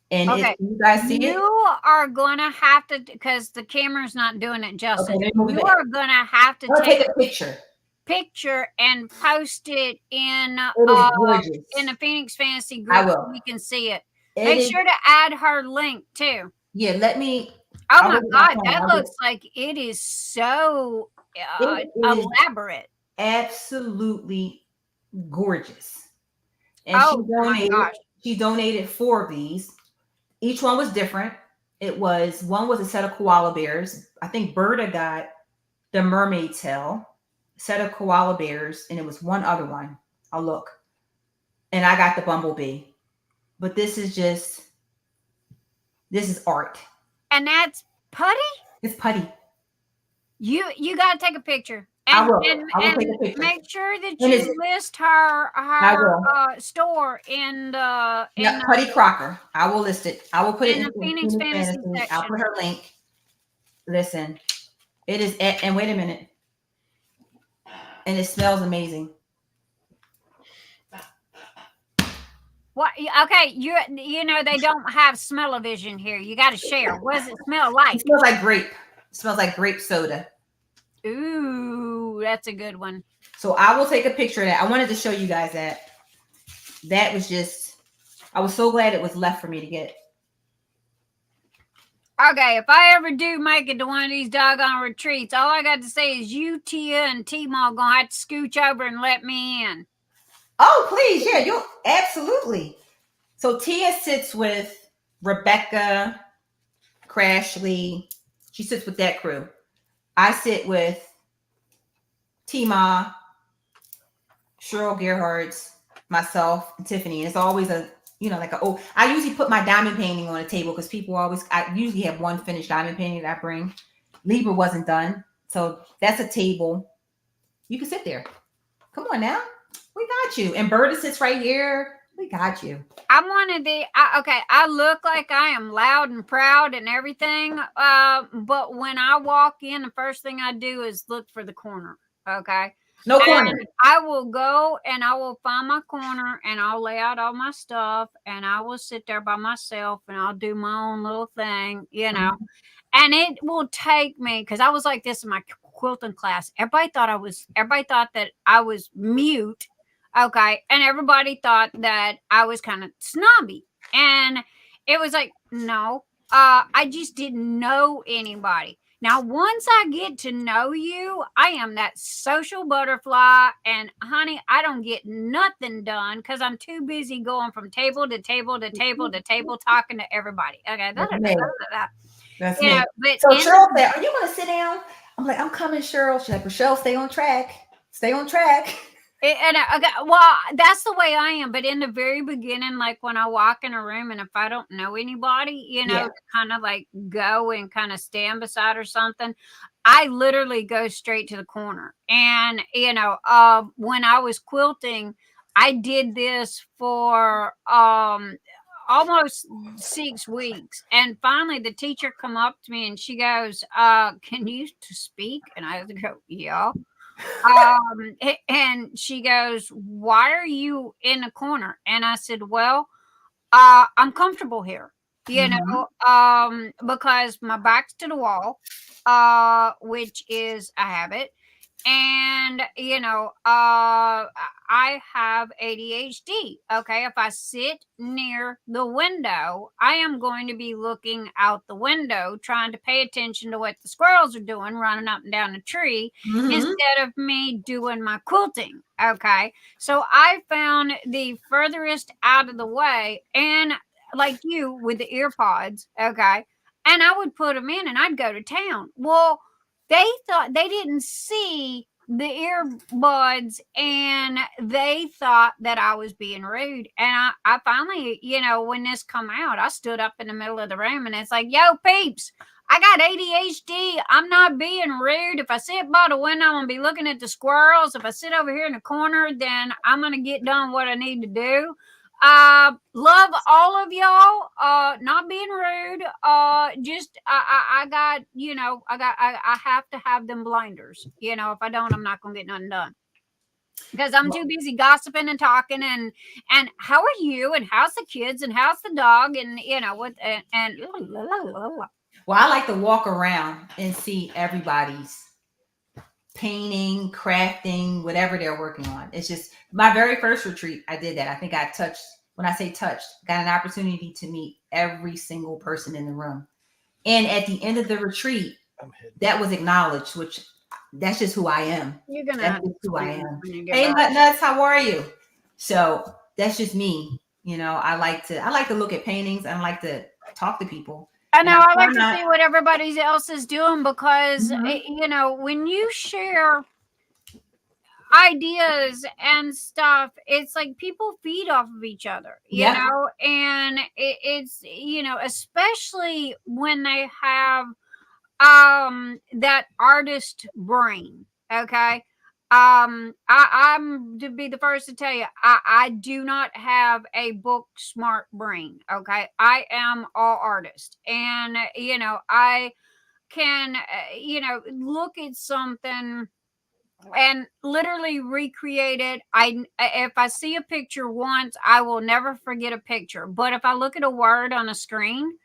And Okay. you guys see You it? are gonna have to, because the camera's not doing it justice. Okay, let me move it You back. are gonna have to I'll take take a picture. picture and post it in It is gorgeous. in the Phoenix Fantasy I group will. so we can see it. It Make is- sure to add her link too. Yeah, let me. Oh I'll my look at my god, phone. that I'll looks like it is so It is elaborate. absolutely gorgeous. And Oh my gosh. she donated 4 of these. Each one was different. One was a set of koala bears. I think Berta got the mermaid tail, set of koala bears, and it was one other one. I'll look. And I got the bumblebee. But this is art. And that's putty? It's putty. You gotta take a picture. I And, will. and, I will and take a picture. make sure that And you it's- list her will. store in the Yeah, Putty Crocker. I will list it. I will put it in in the Phoenix Fantasy I'll section. put her link. Listen, it is, and wait a minute. And it smells amazing. What? Okay, you know they don't have smell-o-vision here. You got to share. What does it smell like? It smells like grape. It smells like grape soda. Ooh, that's a good one. So I will take a picture of that. I wanted to show you guys that. That was just, I was so glad it was left for me to get. Okay, if I ever do make it to one of these doggone retreats, all I got to say is you, Tia, and T-Mall gonna have to scooch over and let me in. Oh, please. Yeah, you absolutely. So Tia sits with Rebecca, Crashly. She sits with that crew. I sit with Tima, Cheryl Gerhardt's, myself, and Tiffany. And it's always I usually put my diamond painting on a table because I usually have one finished diamond painting that I bring. Libra wasn't done. So that's a table. You can sit there. Come on now. We got you. And Berta sits right here. We got you. I'm one of the, I look like I am loud and proud and everything. But when I walk in, the first thing I do is look for the corner. Okay. No And corner. I will go and I will find my corner and I'll lay out all my stuff and I will sit there by myself and I'll do my own little thing, you know. And it will take me, because I was like this in my quilting class. Everybody thought that I was mute. Okay. And everybody thought that I was kind of snobby. And it was like, no, I just didn't know anybody. Now, once I get to know you, I am that social butterfly. And honey, I don't get nothing done because I'm too busy going from table to table to table to table, talking to everybody. Okay. That's You me. know, but So in- Cheryl said, "Are you going to sit down?" I'm like, "I'm coming, Cheryl." She's like, "Rochelle, stay on track. Stay on track." well, that's the way I am. But in the very beginning, like when I walk in a room and if I don't know anybody, you know, Yeah. to kind of like go and kind of stand beside or something, I literally go straight to the corner. And, you know, when I was quilting, I did this for almost 6 weeks. And finally the teacher come up to me and she goes, can you speak? And I go, yeah. And she goes, "Why are you in the corner?" And I said, "Well, I'm comfortable here, because my back's to the wall, which is a habit. And, I have ADHD. Okay. If I sit near the window, I am going to be looking out the window, trying to pay attention to what the squirrels are doing, running up and down the tree, instead of me doing my quilting. Okay. So I found the furthest out of the way, and like you with the ear pods. Okay. And I would put them in and I'd go to town. Well, they thought they didn't see the earbuds, and they thought that I was being rude. And I finally, when this come out, I stood up in the middle of the room and it's like, "Yo, peeps, I got ADHD. I'm not being rude. If I sit by the window, I'm going to be looking at the squirrels. If I sit over here in the corner, then I'm going to get done what I need to do. Love all of y'all. Not being rude. Just I got, I have to have them blinders. If I don't, I'm not gonna get nothing done, because I'm too busy gossiping and talking and how are you, and how's the kids, and how's the dog, and what, and Well, I like to walk around and see everybody's painting, crafting, whatever they're working on. It's just my very first retreat. I did that. I think I touched, when I say touched, got an opportunity to meet every single person in the room. And at the end of the retreat, that was acknowledged, which that's just who I am. You're gonna That's have just who I am. to Hey, Nuts, how are you? So that's just me. I like to look at paintings, and I like to talk to people. I know. I like to see what everybody else is doing, because when you share ideas and stuff, it's like people feed off of each other, and it's especially when they have that artist brain. Okay. I'm to be the first to tell you, I do not have a book smart brain. Okay. I am all artist, and I can look at something and literally recreate it. If I see a picture once, I will never forget a picture. But if I look at a word on a screen,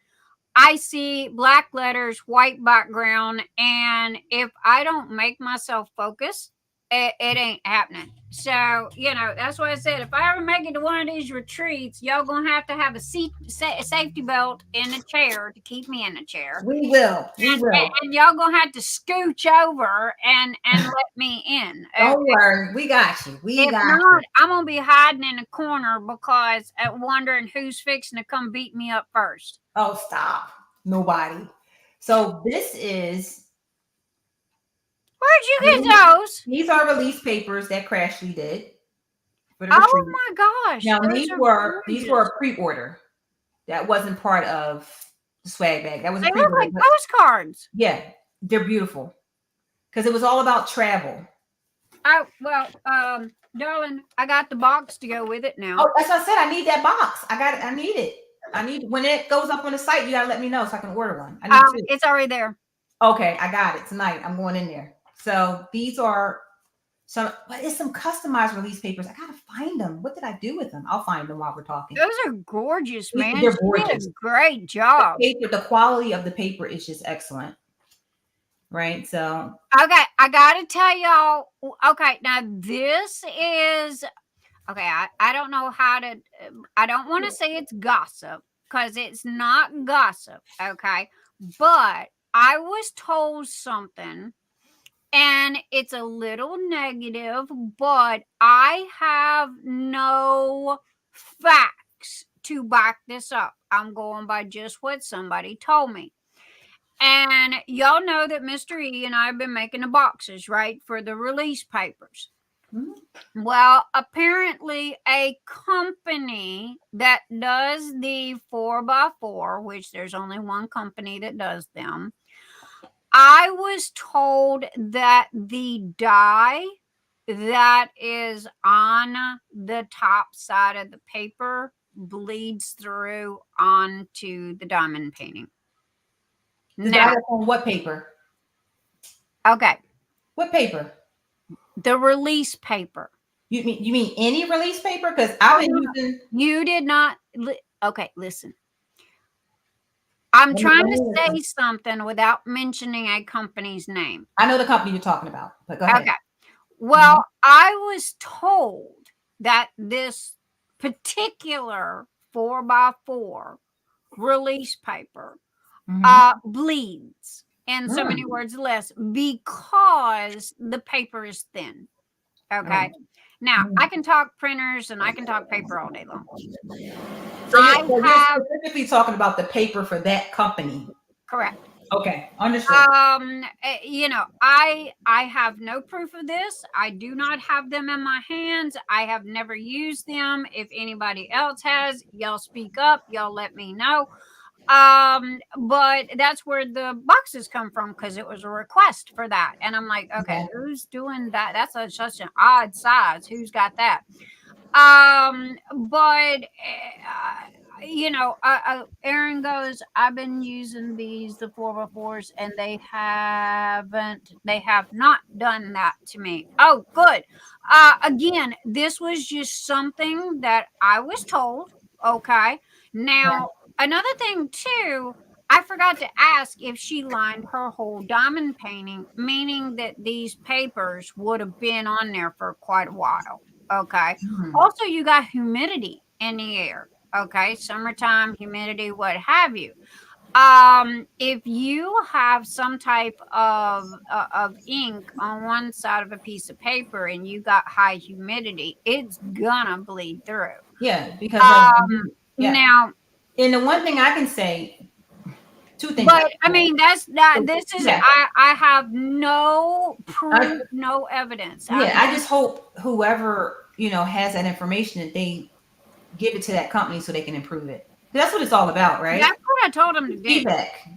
I see black letters, white background, and if I don't make myself focus, it ain't happening. So, that's why I said, if I ever make it to one of these retreats, y'all gonna have to have a safety belt in the chair to keep me in the chair. We will. And y'all gonna have to scooch over and let me in. Don't worry, we got you. If not, I'm gonna be hiding in a corner, because wondering who's fixing to come beat me up first. Oh, stop. Nobody. So this is. Where'd you get those? These are release papers that Crafty did. Oh my gosh. Now these were a pre-order. That wasn't part of the swag bag. That was they look like postcards. Yeah, they're beautiful. Because it was all about travel. Darling, I got the box to go with it now. Oh, that's what I said. I need that box. I need it. When it goes up on the site, you gotta let me know so I can order one. It's already there. Okay, I got it tonight. I'm going in there. So these are some customized release papers. I gotta find them. What did I do with them? I'll find them while we're talking. Those are gorgeous, man. They're gorgeous. You did a great job. The quality of the paper is just excellent. Right. So okay, I gotta tell y'all. Okay, now this is okay. I don't know how to. I don't want to say it's gossip, because it's not gossip. Okay, but I was told something, and it's a little negative, but I have no facts to back this up. I'm going by just what somebody told me. And y'all know that Mr. E and I have been making the boxes, right, for the release papers. Mm-hmm. Well, apparently a company that does the 4x4, which there's only one company that does them, I was told that the die that is on the top side of the paper bleeds through onto the diamond painting. Now, on what paper? Okay. What paper? The release paper. You mean any release paper? Because I've been using. You did not. Okay, listen. I'm trying to say something without mentioning a company's name. I know the company you're talking about, but go ahead. Okay. Well, I was told that this particular 4x4 release paper bleeds, in so many words less, because the paper is thin. Okay. Now, I can talk printers and I can talk paper all day long. So you're specifically talking about the paper for that company. Correct. Okay, understood. You know, I have no proof of this. I do not have them in my hands. I have never used them. If anybody else has, y'all speak up. Y'all let me know. But that's where the boxes come from, because it was a request for that. And I'm like, okay, who's doing that? That's such an odd size. Who's got that? But you know, Erin goes, I've been using the 4x4s, and they have not done that to me. Oh, good. Again, this was just something that I was told. Okay. Now, another thing too, I forgot to ask if she lined her whole diamond painting, meaning that these papers would have been on there for quite a while. Okay. Also, you got humidity in the air. Okay. Summertime, humidity, what have you. If you have some type of ink on one side of a piece of paper and you got high humidity, it's gonna bleed through. Yeah, because now, and the one thing I can say, two things. But I mean, this is I have no proof, no evidence. I just hope whoever has that information, that they give it to that company so they can improve it. That's what it's all about, right? That's what I told them to do. Feedback.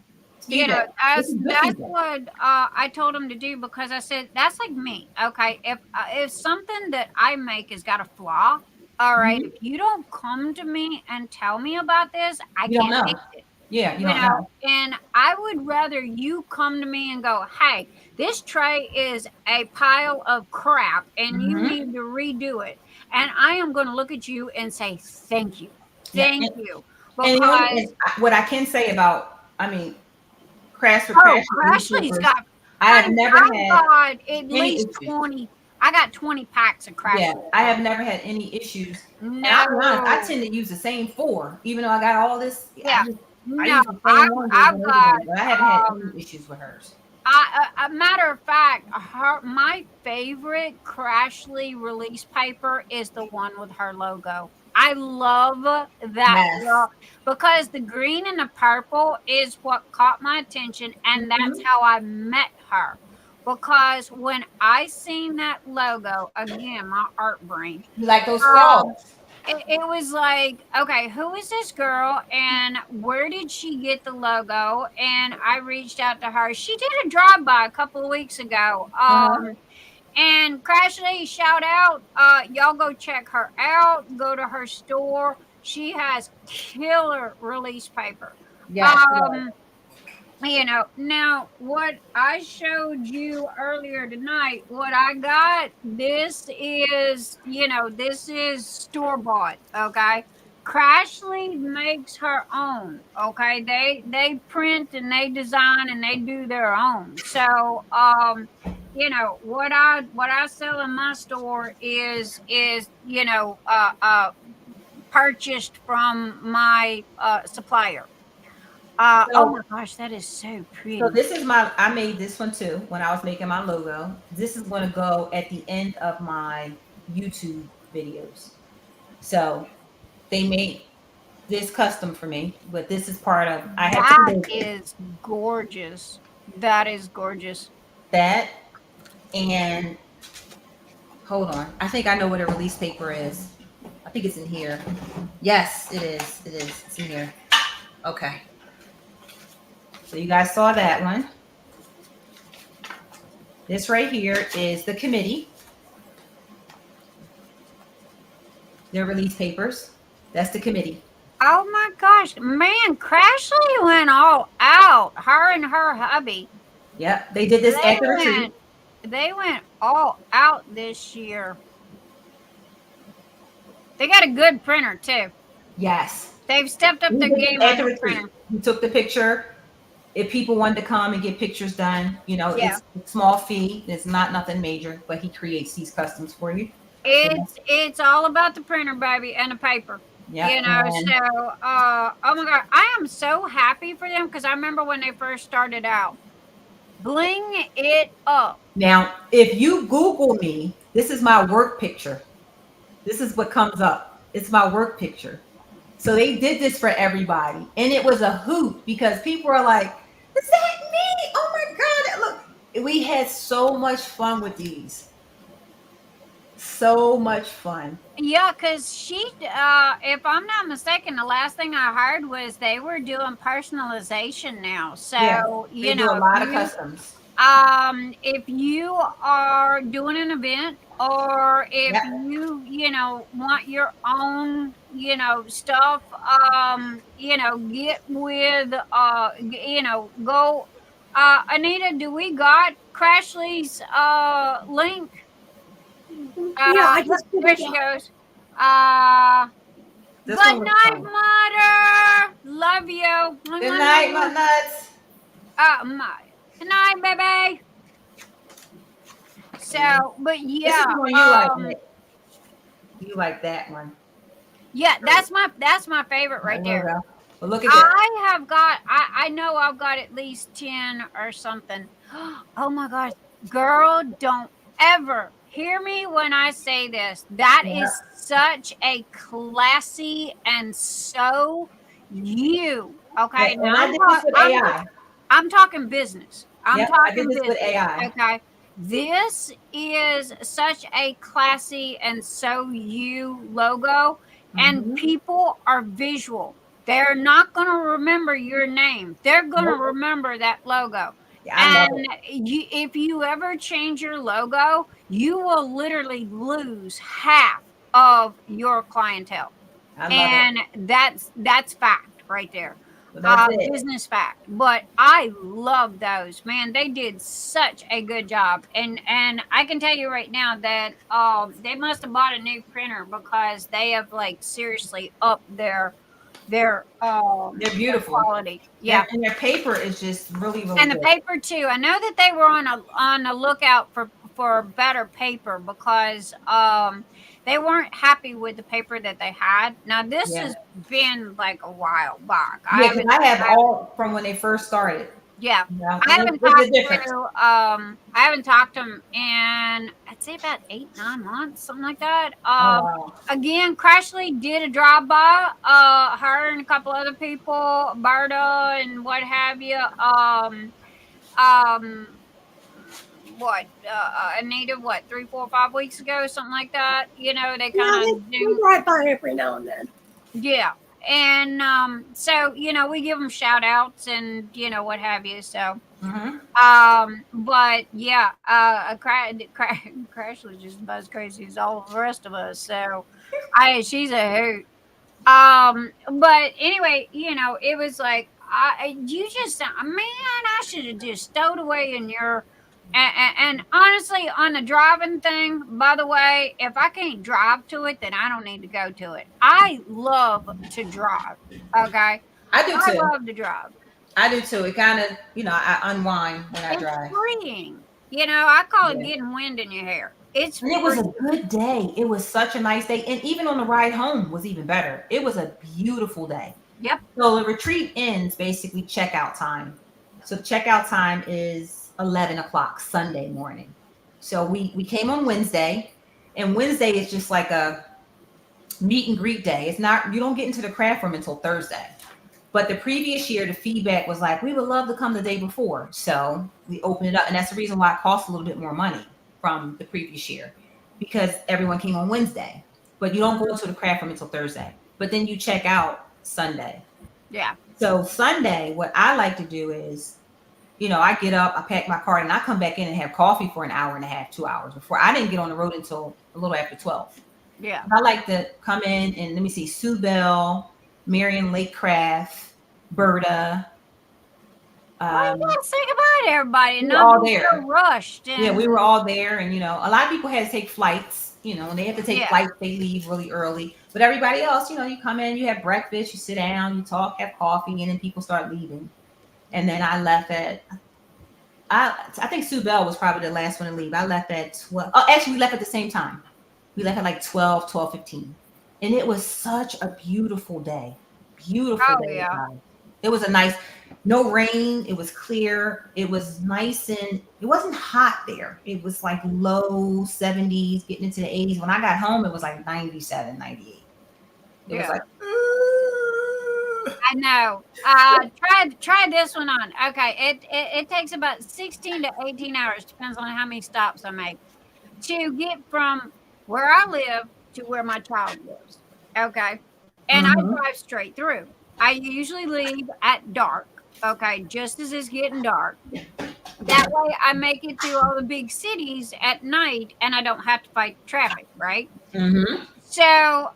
You know, that's what I told them to do, because I said, that's like me. Okay, if something that I make has got a flaw, all right, if you don't come to me and tell me about this, I can't fix it. Yeah, you don't know. And I would rather you come to me and go, hey, this tray is a pile of crap and you need to redo it. And I am going to look at you and say, thank you. Thank you. Because what I can say about, Crashly's got, I have never had at least 20. I got 20 packs of Crafty. Yeah, I have never had any issues. No. And I'll be honest, I tend to use the same 4, even though I got all this. Yeah. I haven't had any issues with hers. A matter of fact, my favorite Crashly release paper is the one with her logo. I love that because the green and the purple is what caught my attention, and that's how I met her. Because when I seen that logo, again, my art brain. You like those frogs? It was like, okay, who is this girl and where did she get the logo? And I reached out to her. She did a drive-by a couple of weeks ago. And Crashly, shout out. Y'all go check her out. Go to her store. She has killer release paper. Yeah. Now what I showed you earlier tonight, what I got, this is store-bought, okay? Crashly makes her own, okay? They print and they design and they do their own. So, what I sell in my store is purchased from my supplier. Oh my gosh, that is so pretty. So this is I made this one too when I was making my logo. This is going to go at the end of my YouTube videos. So they made this custom for me, but this is part of, that is gorgeous. That is gorgeous. That, and hold on. I think I know what a release paper is. I think it's in here. Yes, it is. It is. It's in here. Okay. So you guys saw that one. This right here is the committee. Their release papers. That's the committee. Oh my gosh, man, Crashly went all out. Her and her hubby. Yep, they did this at the retreat. they went all out this year. They got a good printer too. Yes. They've stepped up We their did this game at on the the retreat. printer. We took the picture. If people wanted to come and get pictures done, Yeah. it's a small fee. It's not nothing major, but he creates these customs for you. It's all about the printer, baby, and the paper. Yeah. You know, so oh my god, I am so happy for them because I remember when they first started out. Bling it up. Now, if you Google me, this is my work picture. This is what comes up. It's my work picture. So they did this for everybody, and it was a hoot because people are like, "Is that me? Oh my god! Look, we had so much fun with these. So much fun. Yeah, because she, if I'm not mistaken, the last thing I heard was they were doing personalization now. So, Yeah, you they do know, a lot of customs. if you are doing an event or if Yep. you know, want your own, you know, stuff, you know, get with, you know, go, Anita, do we got Crashly's, link? Yeah, I just did There it. she goes. This Good one was night, fun. Mother. Love you. Good night, my nuts. Good night, baby. So, but This yeah, is the one you like, Nick. You like that one. yeah, that's my favorite right there. But look at that. I have got, I know I've got at least 10 or something. Oh my gosh, girl, don't ever hear me when I say this. That is such a classy and so you. Okay, And I did this with AI. I'm talking business. I'm Yep, talking I did this business. with AI. Okay. This is such a classy and so you logo, and people are visual. They're not going to remember your name. They're going to remember that logo. Yeah, I love And it. if you ever change your logo, you will literally lose half of your clientele. I love And it. that's fact right there. Well, that's it. Business fact. But I love those, man. They did such a good job, and I can tell you right now that they must have bought a new printer because they have like seriously upped their They're beautiful. their quality. Yeah, And their paper is just really and the good. paper too. I know that they were on a lookout for better paper because they weren't happy with the paper that they had. Now this has been like a while back. I have all from when they first started. Yeah, Yeah, I haven't talked to them in I'd say about 8-9 months, something like that. Again, Crashly did a drive by. Her and a couple other people, Berta and what have you. Anita, 3, 4, 5 weeks ago, something like that. You know, they kind of do drive by every now and then. Yeah. And so, you know, we give them shout outs and, you know, what have you. So, but yeah, Crash was just about as crazy as all the rest of us. So, she's a hoot. But anyway, you know, it was like, you just, man, I should have just stowed away in your. And honestly, on the driving thing, by the way, if I can't drive to it, then I don't need to go to it. I love to drive. Okay. I do too. I love to drive. I do too. It kind of, you know, I unwind when I drive. It's freeing. You know, I call it getting wind in your hair. And it was a good day. It was such a nice day. And even on the ride home was even better. It was a beautiful day. Yep. So the retreat ends basically checkout time. So checkout time is 11 o'clock Sunday morning. So we came on Wednesday, and Wednesday is just like a meet and greet day. It's not, you don't get into the craft room until Thursday. But the previous year, the feedback was like, we would love to come the day before. So we opened it up. And that's the reason why it cost a little bit more money from the previous year, because everyone came on Wednesday. But you don't go into the craft room until Thursday. But then you check out Sunday. Yeah. So Sunday, what I like to do is, you know, I get up, I pack my car, and I come back in and have coffee for an hour and a half, 2 hours before. I didn't get on the road until a little after 12. Yeah. I like to come in and let me see, Sue Bell, Marion Lakecraft, Berta, Well, you gotta say goodbye to everybody and We were not all be there. so rushed. And, Yeah, we were all there, and a lot of people had to take flights. And they have to take Yeah. flights. They leave really early, but everybody else, you come in, you have breakfast, you sit down, you talk, have coffee, and then people start leaving. And then I left at. I think Sue Bell was probably the last one to leave. I left at 12. Oh, actually, we left at the same time. We left at like 12:15. And it was such a beautiful day. Beautiful Oh, day. yeah. Guys. It was a nice, no rain. It was clear. It was nice, and it wasn't hot there. It was like low 70s, getting into the 80s. When I got home, it was like 97, 98. It was Yeah. like, I know. Try this one on. Okay, it takes about 16 to 18 hours, depends on how many stops I make, to get from where I live to where my child lives. Okay, and I drive straight through. I usually leave at dark. Okay, just as it's getting dark. That way, I make it through all the big cities at night, and I don't have to fight traffic. Right. So,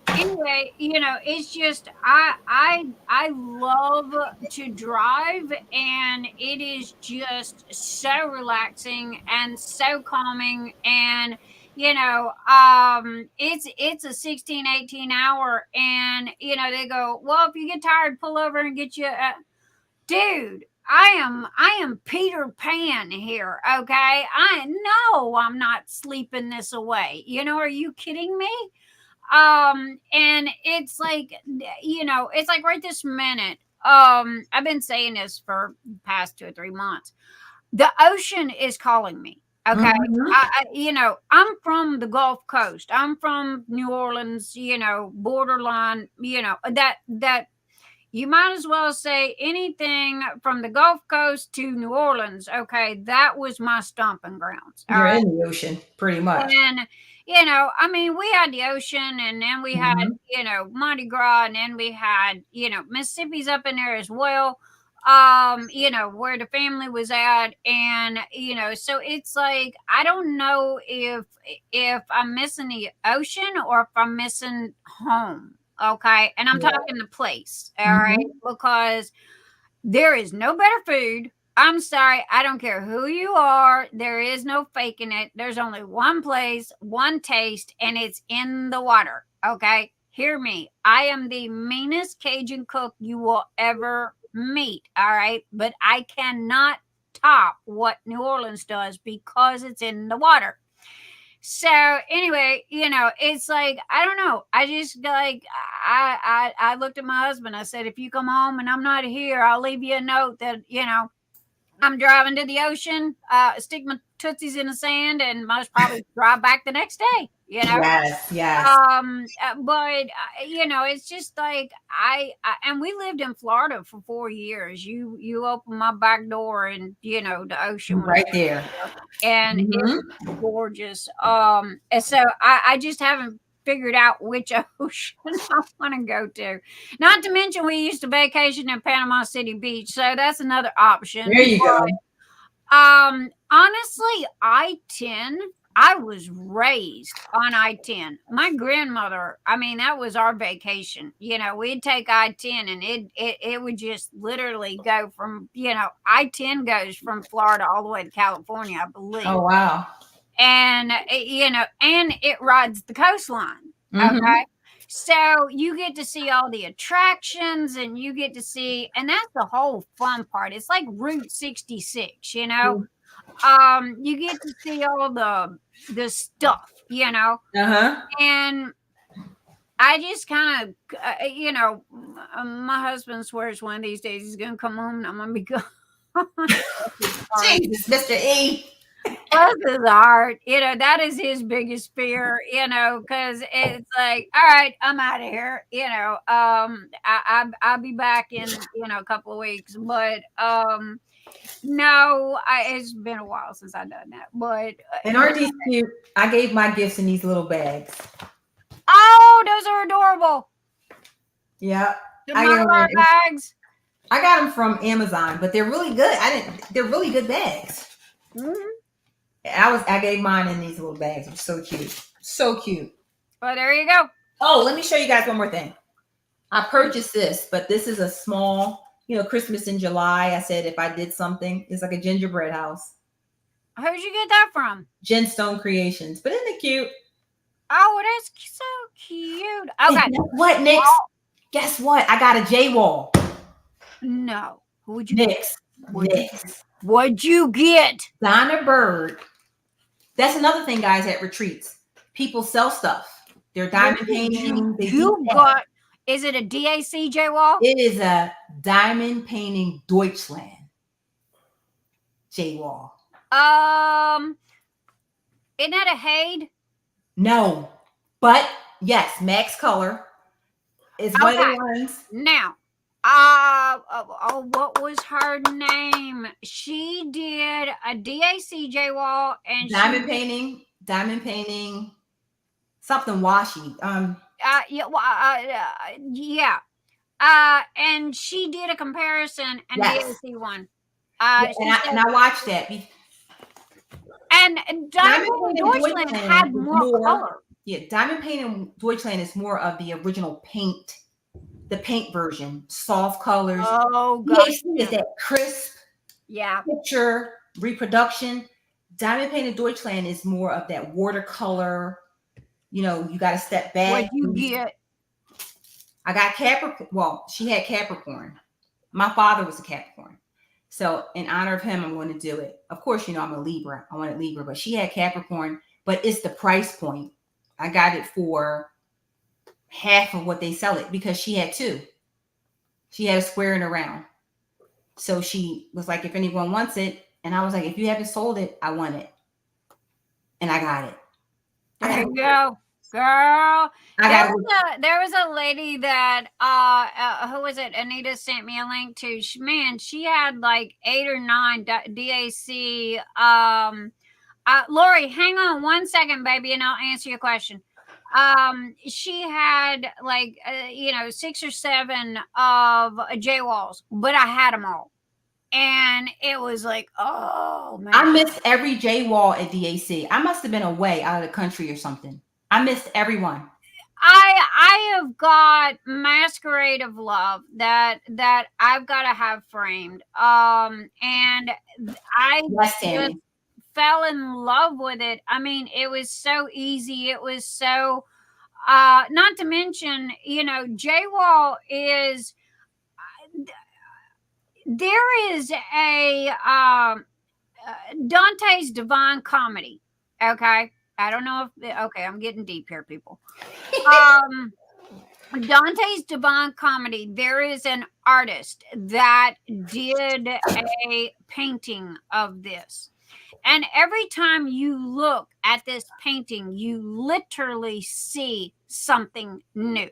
anyway, it's just I love to drive, and it is just so relaxing and so calming, and it's a 16, 18 hour, and they go, well, if you get tired, pull over and get you dude, I am Peter Pan here, okay? I know I'm not sleeping this away. Are you kidding me? And it's like, it's like right this minute. I've been saying this for the past 2 or 3 months. The ocean is calling me. Okay. I'm from the Gulf Coast. I'm from New Orleans, borderline, that you might as well say anything from the Gulf Coast to New Orleans. Okay, that was my stomping grounds. You're in the ocean, pretty much. And we had the ocean, and then we had Mardi Gras, and then we had Mississippi's up in there as well. Where the family was at, and so it's like I don't know if I'm missing the ocean or if I'm missing home. Okay. And I'm talking the place. All right. Because there is no better food. I'm sorry. I don't care who you are. There is no faking it. There's only one place, one taste, and it's in the water. Okay. Hear me. I am the meanest Cajun cook you will ever meet. All right. But I cannot top what New Orleans does because it's in the water. So anyway, it's like, I don't know. I just like, I looked at my husband. I said, if you come home and I'm not here, I'll leave you a note that, I'm driving to the ocean, stick my tootsies in the sand, and most probably drive back the next day. Yes. But it's just like and we lived in Florida for 4 years. You open my back door, and the ocean was right there, and it was gorgeous. And so I just haven't figured out which ocean I want to go to. Not to mention, we used to vacation in Panama City Beach, so that's another option. There you go. Honestly, I-10. I was raised on I-10. My grandmother, that was our vacation. We'd take I-10, and it would just literally go from, I-10 goes from Florida all the way to California, I believe. Oh, wow. And, and it rides the coastline. Okay. So you get to see all the attractions, and you get to see, and that's the whole fun part. It's like Route 66, you get to see all the stuff, and I just kind of, my husband swears one of these days he's going to come home and I'm going to be gone. Jesus, Mr. E. Bless his heart. That is his biggest fear, because it's like, all right, I'm out of here. I'll be back in, a couple of weeks, but, no, it's been a while since I've done that, but. And aren't these cute? I gave my gifts in these little bags. Oh, those are adorable. Yeah. The Mylar bags. I got them from Amazon, but they're really good. They're really good bags. I gave mine in these little bags. They're so cute. So cute. Well, there you go. Oh, let me show you guys one more thing. I purchased this, but this is a small Christmas in July. I said if I did something, it's like a gingerbread house. Where'd you get that from? Gemstone Creations. But isn't it cute? Oh, that's so cute. And Okay. guess what, Nix? Guess what? I got a J wall. No. Who'd you Nix. What'd you get? Donna Bird. That's another thing, guys, at retreats. People sell stuff. They're diamond painting. Is it a DAC J wall? It is a diamond painting Deutschland J wall. Isn't that a Haid? No, but yes, Max Color is one of the ones. Now, what was her name? She did a DAC J wall and diamond painting, something washy. Yeah. And she did a comparison and DAC one. And I watched that. And Diamond Painting Deutschland had more color. Yeah, Diamond Painting Deutschland is more of the original paint, the paint version, soft colors. Oh, gosh. DAC is that crisp picture reproduction. Diamond Painting Deutschland is more of that watercolor. You got to step back. What you get? I got Capricorn. Well, she had Capricorn. My father was a Capricorn. So in honor of him, I'm going to do it. Of course, I'm a Libra. I wanted Libra, but she had Capricorn, but it's the price point. I got it for half of what they sell it because she had two. She had a square and a round. So she was like, if anyone wants it. And I was like, if you haven't sold it, I want it. And I got it. There you go. Girl, there was a lady that who was it? Anita sent me a link to. She had like 8 or 9 DAC. Lorie, hang on 1 second, baby, and I'll answer your question. She had like 6 or 7 of J walls, but I had them all, and it was like, oh man, I missed every J wall at DAC. I must have been away out of the country or something. I missed everyone. I have got Masquerade of Love that I've got to have framed. And I just fell in love with it. I mean, it was so easy. It was so not to mention, J-Wall is there is a Dante's Divine Comedy. Okay. I don't know if I'm getting deep here, people. Dante's Divine Comedy. There is an artist that did a painting of this. And every time you look at this painting, you literally see something new.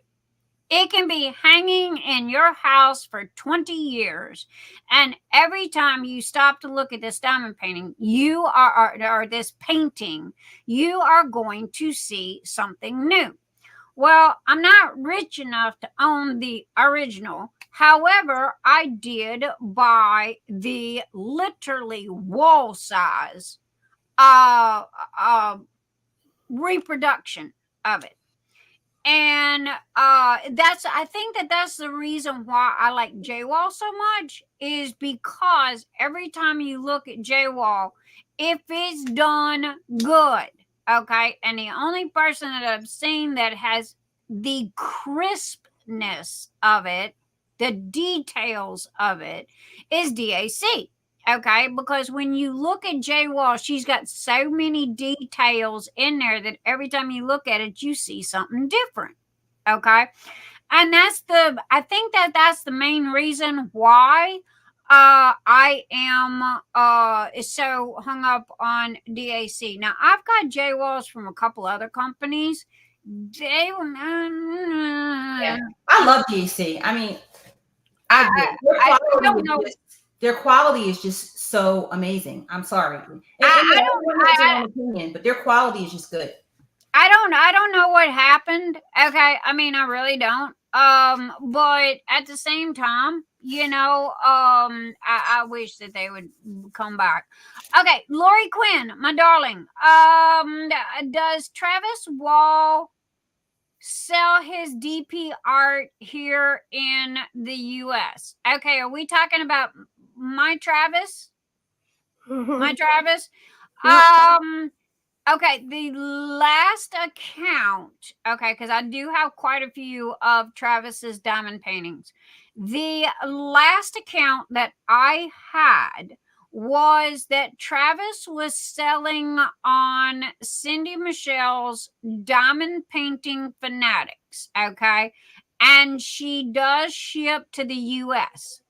It can be hanging in your house for 20 years. And every time you stop to look at this diamond painting, or this painting, you are going to see something new. Well, I'm not rich enough to own the original. However, I did buy the literally wall size reproduction of it. And I think that's the reason why I like J-Wall so much, is because every time you look at J-Wall, if it's done good, okay, and the only person that I've seen that has the crispness of it, the details of it, is DAC. Okay, because when you look at J-Wall, she's got so many details in there that every time you look at it, you see something different. Okay, and I think that's the main reason why I am so hung up on DAC. Now, I've got J-Walls from a couple other companies. I love DAC. I mean, I don't know. Their quality is just so amazing. I'm sorry. Opinion, but their quality is just good. I don't know what happened. Okay. I mean, I really don't. But at the same time, I wish that they would come back. Okay. Lorie Quinn, my darling. Does Travis Wall sell his DP art here in the US. Okay, are we talking about my Travis? My Travis? Yep. Okay, the last account, okay, because I do have quite a few of Travis's diamond paintings. The last account that I had was that Travis was selling on Cindy Michelle's Diamond Painting Fanatics, okay, and she does ship to the US.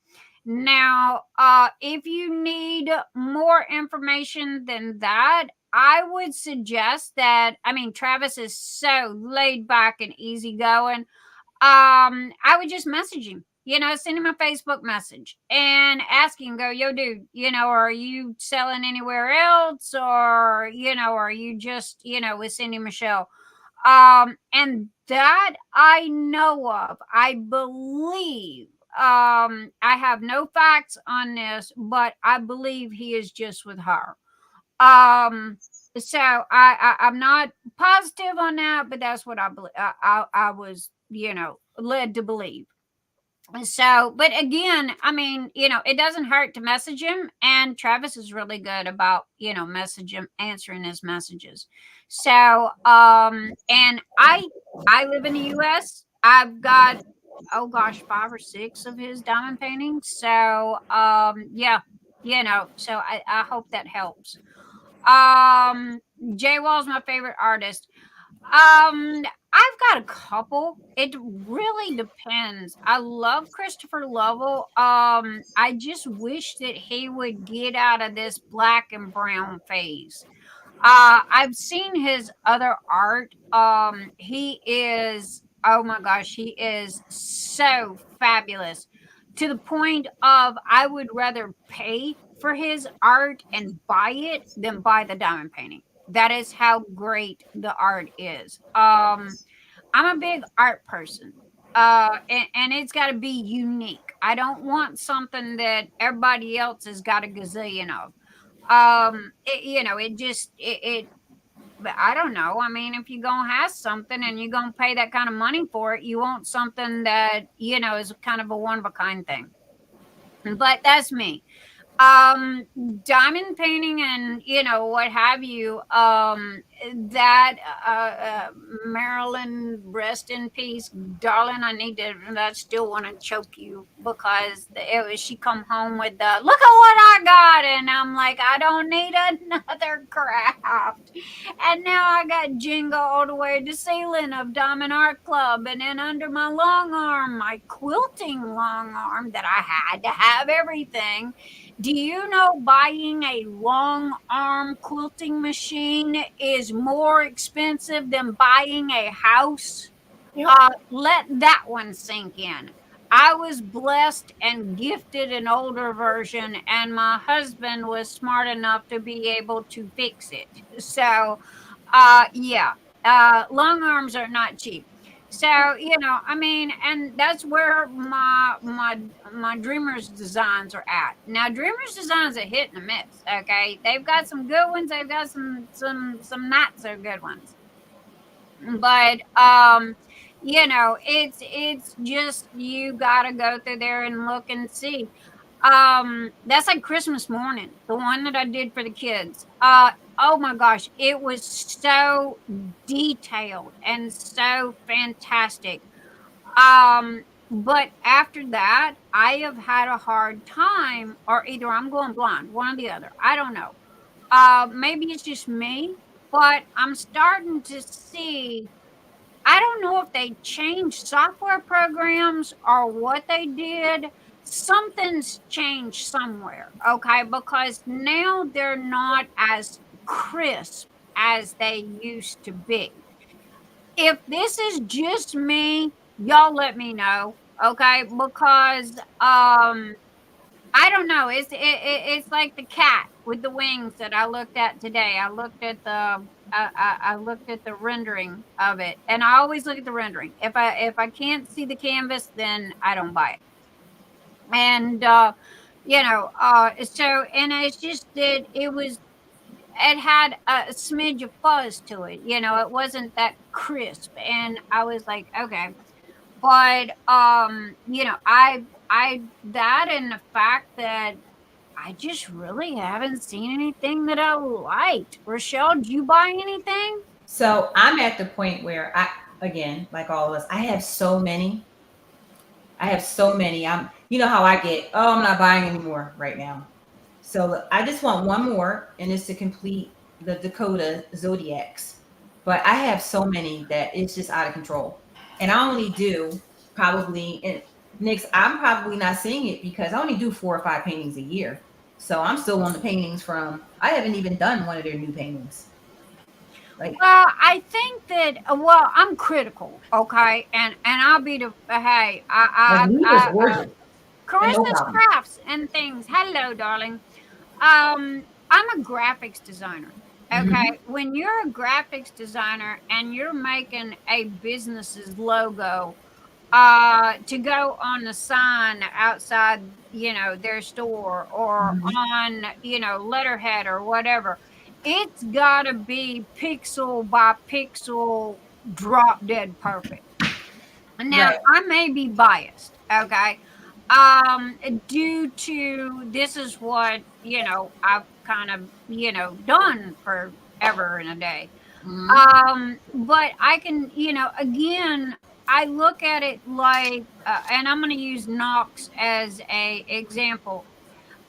Now, if you need more information than that, I would suggest that, I mean, Travis is so laid back and easygoing. I would just message him, send him a Facebook message and ask him, go, yo, dude, are you selling anywhere else? Or, are you just, with Cindy Michelle? And that I know of, I believe, I have no facts on this, but I believe he is just with her. So I'm not positive on that, but that's what I believe. I was, led to believe. So, but again, I mean, it doesn't hurt to message him, and Travis is really good about, message him, answering his messages. So, and I live in the US. I've got, oh gosh, 5 or 6 of his diamond paintings. So, yeah, so I hope that helps. Jay Wall's my favorite artist. I've got a couple. It really depends. I love Christopher Lovell. I just wish that he would get out of this black and brown phase. I've seen his other art. He is, oh my gosh, he is so fabulous, to the point of I would rather pay for his art and buy it than buy the diamond painting. That is how great the art is. I'm a big art person. And it's got to be unique. I don't want something that everybody else has got a gazillion of. But I don't know. I mean, if you're gonna have something and you're gonna pay that kind of money for it, you want something that is kind of a one of a kind thing. But that's me. Diamond painting and what have you, that Marilyn, rest in peace, darling. I still want to choke you, because she come home with the, look at what I got, and I'm like, I don't need another craft. And now I got Jingle all the way to the ceiling of Diamond Art Club, and then under my long arm, my quilting long arm, that I had to have everything. Do you know buying a long arm quilting machine is more expensive than buying a house? Yep. Let that one sink in. I was blessed and gifted an older version, and my husband was smart enough to be able to fix it. So, yeah, long arms are not cheap. So I mean, and that's where my Dreamers designs are at. Now, Dreamers designs are hit and a miss. Okay, they've got some good ones. They've got some not so good ones. But it's just, you gotta go through there and look and see. That's like Christmas morning, the one that I did for the kids. Oh my gosh, it was so detailed and so fantastic. But after that, I have had a hard time, or either I'm going blind, one or the other. I don't know. Maybe it's just me, but I'm starting to see, I don't know if they changed software programs or what they did. Something's changed somewhere, okay? Because now they're not as crisp as they used to be. If this is just me, y'all let me know, okay? Because I don't know. It's like the cat with the wings that I looked at today. I looked at I looked at the rendering of it, and I always look at the rendering. If I can't see the canvas, then I don't buy it. And so, and it's just that it was it had a smidge of fuzz to it. You know, it wasn't that crisp, and I was like, okay. But you know, I that and the fact that I just really haven't seen anything that I liked. Rochelle, did you buy anything? So I'm at the point where again, like all of us, I have so many. You know how I get, oh, I'm not buying anymore right now. So I just want one more, and it's to complete the Dakota Zodiacs. But I have so many that it's just out of control. And I only do probably, and Nick's, I'm probably not seeing it because I only do 4 or 5 paintings a year. So I'm still on the paintings I haven't even done one of their new paintings. Well, I think that I'm critical, okay, and I'll be the hey, Carissa's Crafts and things. Hello, darling. I'm a graphics designer. Okay, when you're a graphics designer and you're making a business's logo to go on the sign outside, you know, their store or on, you know, letterhead or whatever, it's got to be pixel by pixel, drop dead perfect. Now, I may be biased, okay, due to this is what, you know, I've kind of, you know, done forever and a day. But I can, you know, again, I look at it like, and I'm going to use Knox as a example.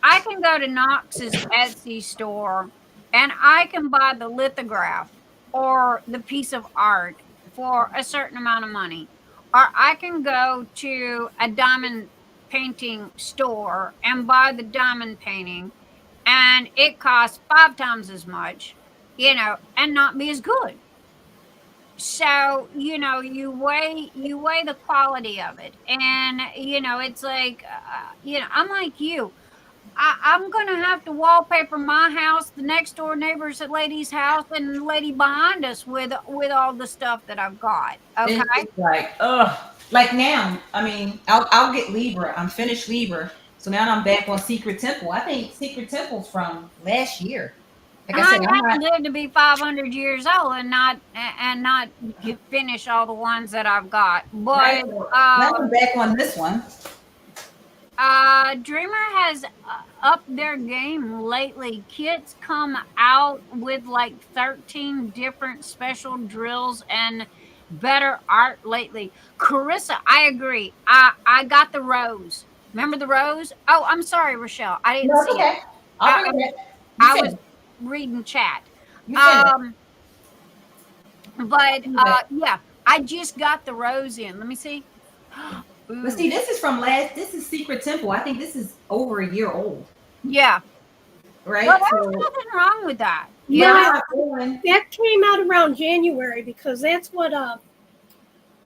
I can go to Knox's Etsy store and I can buy the lithograph or the piece of art for a certain amount of money. Or I can go to a diamond painting store and buy the diamond painting and it costs 5 times as much, you know, and not be as good. So, you know, you weigh the quality of it. And, you know, it's like, you know, I'm like you. I'm going to have to wallpaper my house, the next door neighbor's lady's house, and the lady behind us with all the stuff that I've got. Okay. It's like, like now, I mean, I'll get Libra. I'm finished Libra. So now I'm back on Secret Temple. I think Secret Temple's from last year. Like I said, I live to be 500 years old and not finish all the ones that I've got. But now I'm back on this one. Dreamer has upped their game lately. Kits come out with like 13 different special drills and better art lately. Carissa, I agree. I got the rose. Remember the rose? Oh, I'm sorry, Rochelle. I didn't see it. I was reading chat. But yeah, I just got the rose in. Let me see. But see, this is Secret Temple. I think this is over a year old. Yeah. Right? Well, there's nothing wrong with that. Yeah. That came out around January because that's what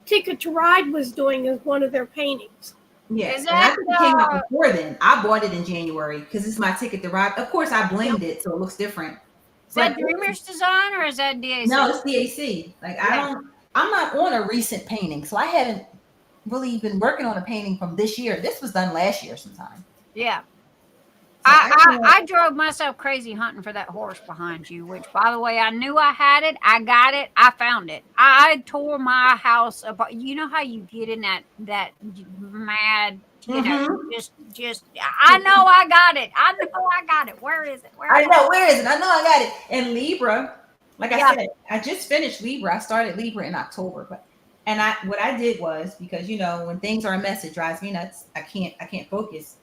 Ticket to Ride was doing as one of their paintings. Yeah. And I think it came out before then. I bought it in January because it's my Ticket to Ride. Of course, I blended it so it looks different. Is that Dreamer's design or is that DAC? No, it's DAC. Like I'm not on a recent painting, so I haven't really been working on a painting from this year. This was done last year sometime. Yeah. So I drove myself crazy hunting for that horse behind you, which, by the way, I knew I had it. I got it. I found it. I tore my house apart. You know how you get in that mad, you know, just. I know I got it. I know I got it. Where is it? I know where is it? I know I got it. And Libra, like I said, I just finished Libra. I started Libra in October, and what I did was, because, you know, when things are a mess, it drives me nuts. I can't focus.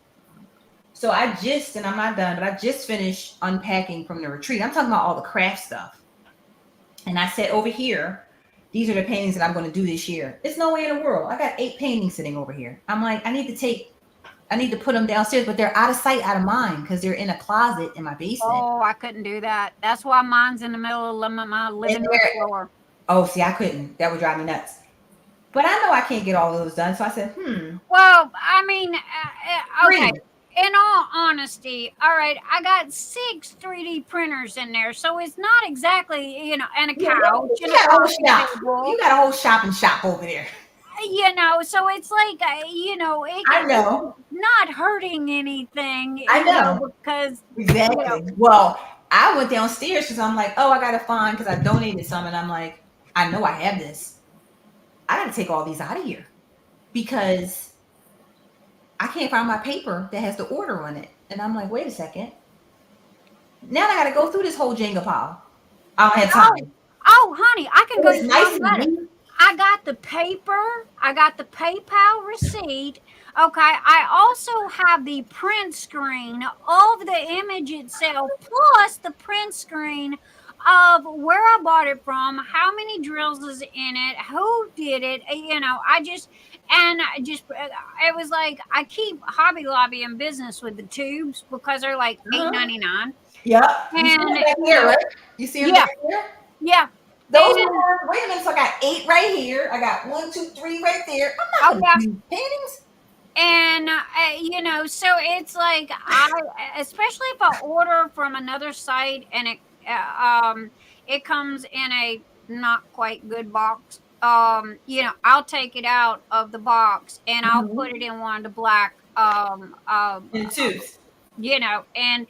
So and I'm not done, but I just finished unpacking from the retreat. I'm talking about all the craft stuff. And I said, over here, these are the paintings that I'm going to do this year. It's no way in the world. I got 8 paintings sitting over here. I'm like, I need to put them downstairs, but they're out of sight, out of mind, because they're in a closet in my basement. Oh, I couldn't do that. That's why mine's in the middle of my living room floor. Oh, see, I couldn't. That would drive me nuts. But I know I can't get all of those done. So I said, Well, I mean, okay. In all honesty, all right, I got 6 3D printers in there, so it's not exactly, you know, and a couch. You got a whole shopping shop over there. You know, so it's like, you know, I know, not hurting anything. I know, because exactly. You know, well, I went downstairs because I'm like, oh, I gotta find, because I donated some, and I'm like, I know I have this. I gotta take all these out of here because I can't find my paper that has the order on it. And I'm like, wait a second. Now I gotta go through this whole Jenga pile. I don't have time. Oh, honey, I can go It's through nice one and better. neat. I got the paper. I got the PayPal receipt. Okay. I also have the print screen of the image itself, plus the print screen of where I bought it from, how many drills is in it, who did it. You know, it was like I keep Hobby Lobby in business with the tubes because they're like $8.99. Yep. And You see them back here, right? You see them yeah. back here? Yeah. Those And- are, wait a minute, so I got 8 right here. I got 1, 2, 3 right there. I'm not gonna do paintings. And you know, so it's like especially if I order from another site and it comes in a not quite good box. You know, I'll take it out of the box and I'll put it in one of the black In tubes. you know, and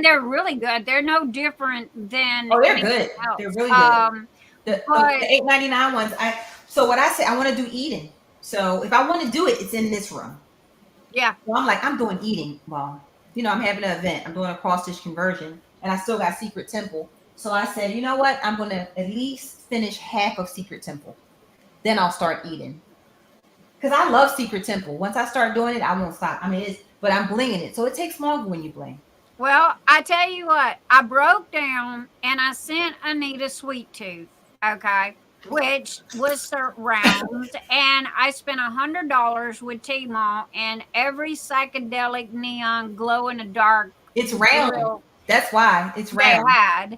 they're really good. They're no different than Oh, they're anything good. else. They're really good. The but- $8.99 ones. So what I say, I want to do eating. So if I want to do it, it's in this room. Yeah. So I'm like, I'm doing eating. Well, you know, I'm having an event. I'm doing a cross stitch conversion, and I still got Secret Temple. So I said, you know what? I'm going to at least finish half of Secret Temple. Then I'll start eating. Because I love Secret Temple. Once I start doing it, I won't stop. I mean, but I'm blinging it. So it takes longer when you bling. Well, I tell you what, I broke down and I sent Anita Sweet Tooth, okay, which was rounds, and I spent $100 with Tmall and every psychedelic neon glow in the dark. It's round. That's why it's round. They had.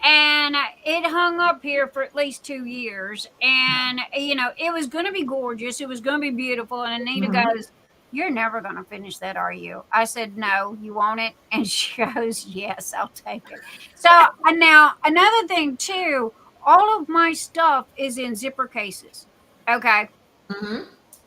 And it hung up here for at least 2 years. And, you know, it was going to be gorgeous. It was going to be beautiful. And Anita goes, "You're never going to finish that, are you?" I said, "No, you want it?" And she goes, "Yes, I'll take it." So and now another thing too, all of my stuff is in zipper cases. Okay.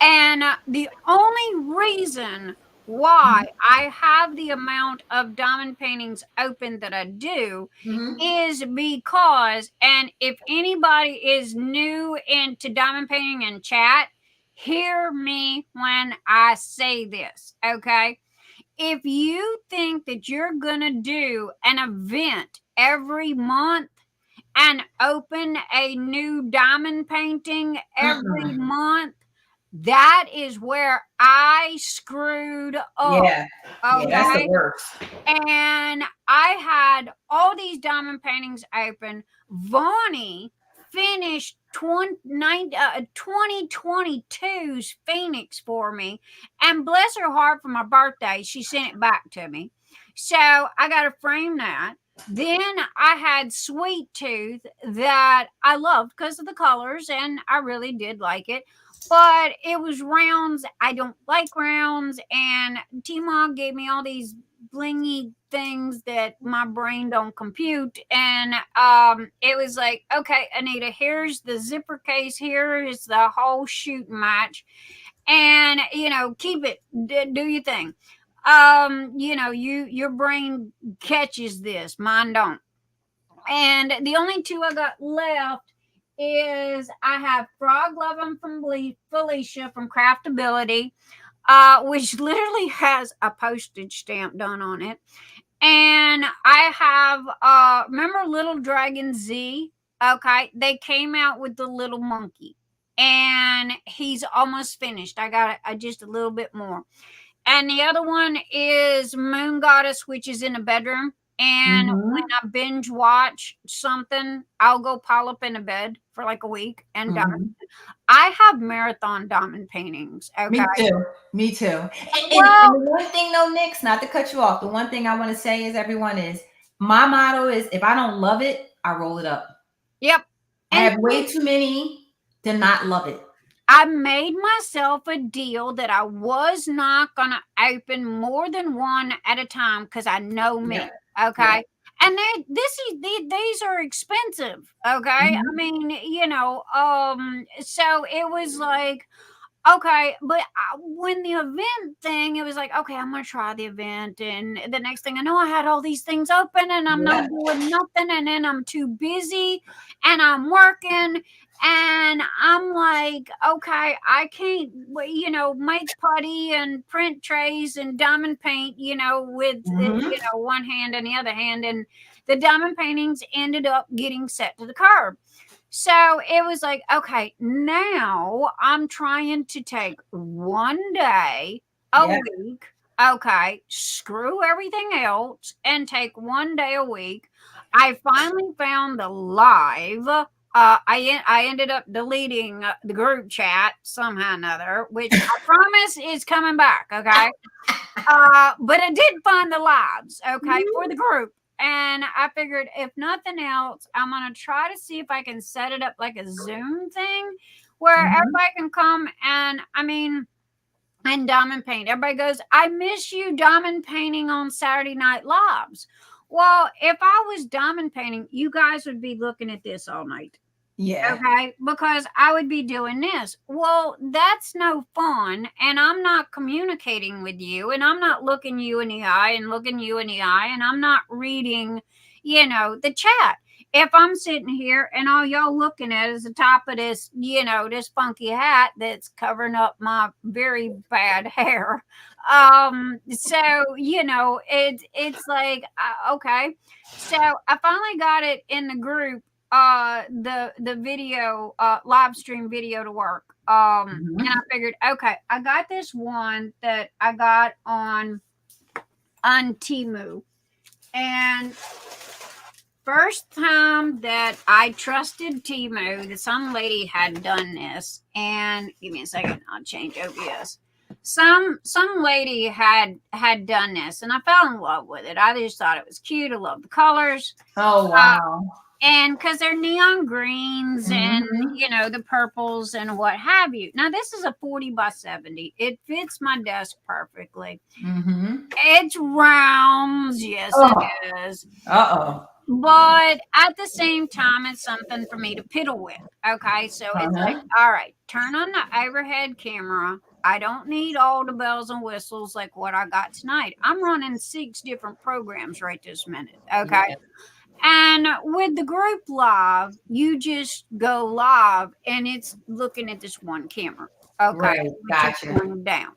And the only reason why I have the amount of diamond paintings open that I do is because, and if anybody is new into diamond painting in chat, hear me when I say this, okay? If you think that you're going to do an event every month and open a new diamond painting every month, that is where I screwed up. Yeah. Okay? Yeah, that's the worst. And I had all these diamond paintings open. Vaughan finished 2022's Phoenix for me. And bless her heart, for my birthday, she sent it back to me. So I got to frame that. Then I had Sweet Tooth that I loved because of the colors, and I really did like it. But it was rounds. I don't like rounds. And T-Mog gave me all these blingy things that my brain don't compute. And it was like, okay, Anita, here's the zipper case. Here is the whole shooting match. And, you know, keep it. Do your thing. You know, your brain catches this. Mine don't. And the only two I got left is I have Frog Lovin' from Felicia from Craftability, which literally has a postage stamp done on it. And I have remember Little Dragon Z? Okay, they came out with the little monkey, and he's almost finished. I got just a little bit more. And the other one is Moon Goddess, which is in the bedroom. And when I binge watch something, I'll go pile up in a bed for like a week and done. I have marathon diamond paintings. Okay. Me too. And the one thing though, Nix, not to cut you off, the one thing I want to say is my motto is if I don't love it, I roll it up. Yep. I have way too many to not love it. I made myself a deal that I was not going to open more than one at a time because I know me. Okay. And these are expensive. Okay. I mean, you know, so it was like, Okay, but when the event thing, it was like, okay, I'm gonna try the event, and the next thing I know, I had all these things open, and I'm not doing nothing, and then I'm too busy, and I'm working, and I'm like, okay, I can't, make putty and print trays and diamond paint, with one hand and the other hand, and the diamond paintings ended up getting set to the curb. So it was like, okay, now I'm trying to take one day a week. Okay, screw everything else and take one day a week. I finally found the live. I ended up deleting the group chat somehow or another, which I promise is coming back. Okay. But I did find the lives. Okay, for the group. And I figured if nothing else, I'm going to try to see if I can set it up like a Zoom thing where everybody can come and diamond paint. Everybody goes, I miss you diamond painting on Saturday Night Lives. Well, if I was diamond painting, you guys would be looking at this all night. Yeah. Okay. Because I would be doing this. Well, that's no fun. And I'm not communicating with you. And I'm not looking you in the eye and looking you in the eye. And I'm not reading, the chat. If I'm sitting here and all y'all looking at is the top of this, this funky hat that's covering up my very bad hair. So, it's like, okay. So I finally got it in the group, the video live stream video to work, and I figured, okay, I got this one that I got on Temu, and first time that I trusted Temu, that some lady had done this, and give me a second, I'll change OBS. Some lady had done this, and I fell in love with it. I just thought it was cute. I love the colors. Oh wow. And because they're neon greens and the purples and what have you. Now this is a 40 by 70. It fits my desk perfectly. It's rounds, yes it is. But at the same time, it's something for me to piddle with. Okay, so it's like, all right, turn on the overhead camera. I don't need all the bells and whistles like what I got tonight. I'm running 6 different programs right this minute. Okay. Yeah. And with the group live, you just go live and it's looking at this one camera. Okay. Right. Gotcha. Down.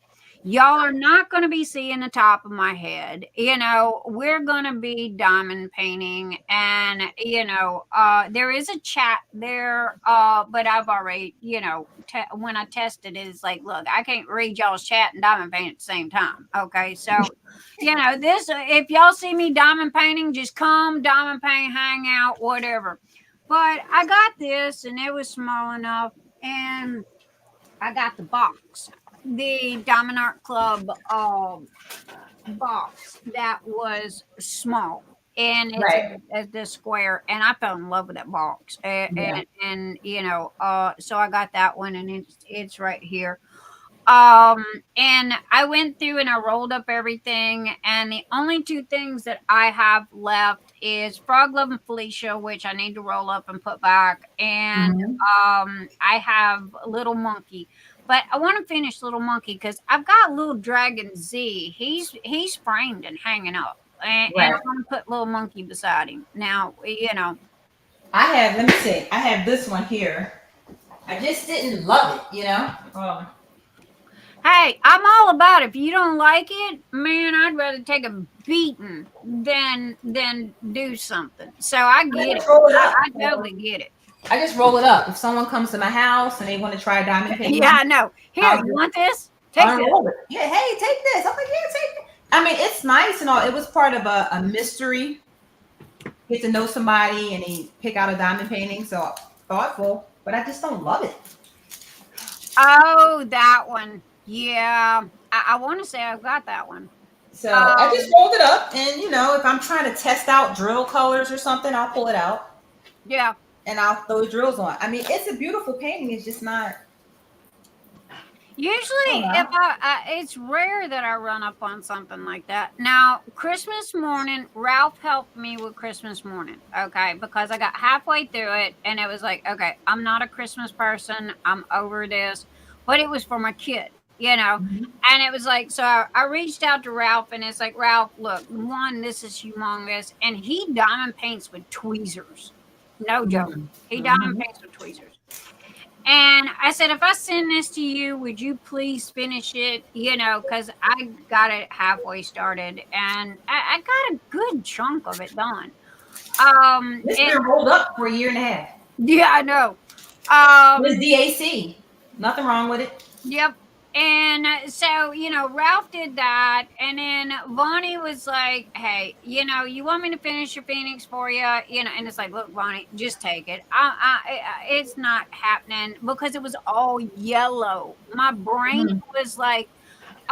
Y'all are not going to be seeing the top of my head. We're going to be diamond painting and, there is a chat there. But I've already, when I tested it, it's like, look, I can't read y'all's chat and diamond paint at the same time. Okay. So, this, if y'all see me diamond painting, just come diamond paint, hang out, whatever. But I got this and it was small enough and I got the box. The Diamond Art Club box that was small and it's the square, and I fell in love with that box and so I got that one and it's right here. And I went through and I rolled up everything, and the only 2 things that I have left is Frog Love and Felicia, which I need to roll up and put back, and I have Little Monkey. But I want to finish Little Monkey because I've got Little Dragon Z. He's framed and hanging up. And I want to put Little Monkey beside him. Now, I have, let me see. I have this one here. I just didn't love it, Hey, I'm all about it. If you don't like it, man, I'd rather take a beating than do something. So I get it. I totally get it. I just roll it up. If someone comes to my house and they want to try diamond painting. Yeah, I know. Here, you want this? Take this. Yeah, hey, take this. I'm like, yeah, take it. I mean, it's nice and all. It was part of a mystery. Get to know somebody and they pick out a diamond painting. So thoughtful, but I just don't love it. Oh, that one. Yeah. I want to say I've got that one. So I just rolled it up, and if I'm trying to test out drill colors or something, I'll pull it out. Yeah. And I'll throw drills on. I mean, it's a beautiful painting. It's just not. Usually, if it's rare that I run up on something like that. Now, Christmas morning, Ralph helped me with Christmas morning, okay? Because I got halfway through it, and it was like, okay, I'm not a Christmas person. I'm over this. but it was for my kid, you know. Mhm. And it was like, so I reached out to Ralph, and it's like, Ralph, look, one, this is humongous, and he diamond paints with tweezers. No joke. Mhm. He diamond Mhm. paints with tweezers. And I said, if I send this to you, would you please finish it? You know, because I got it halfway started, and I got a good chunk of it done. It's And been rolled up for a year and a half. yeah, I know. It's DAC. Nothing wrong with it. Yep. And so, you know, Ralph did that. And then Vonnie was like, hey, you know, you want me to finish your Phoenix for you? You know, and it's like, look, Vonnie, just take it. It's not happening because it was all yellow. My brain was like,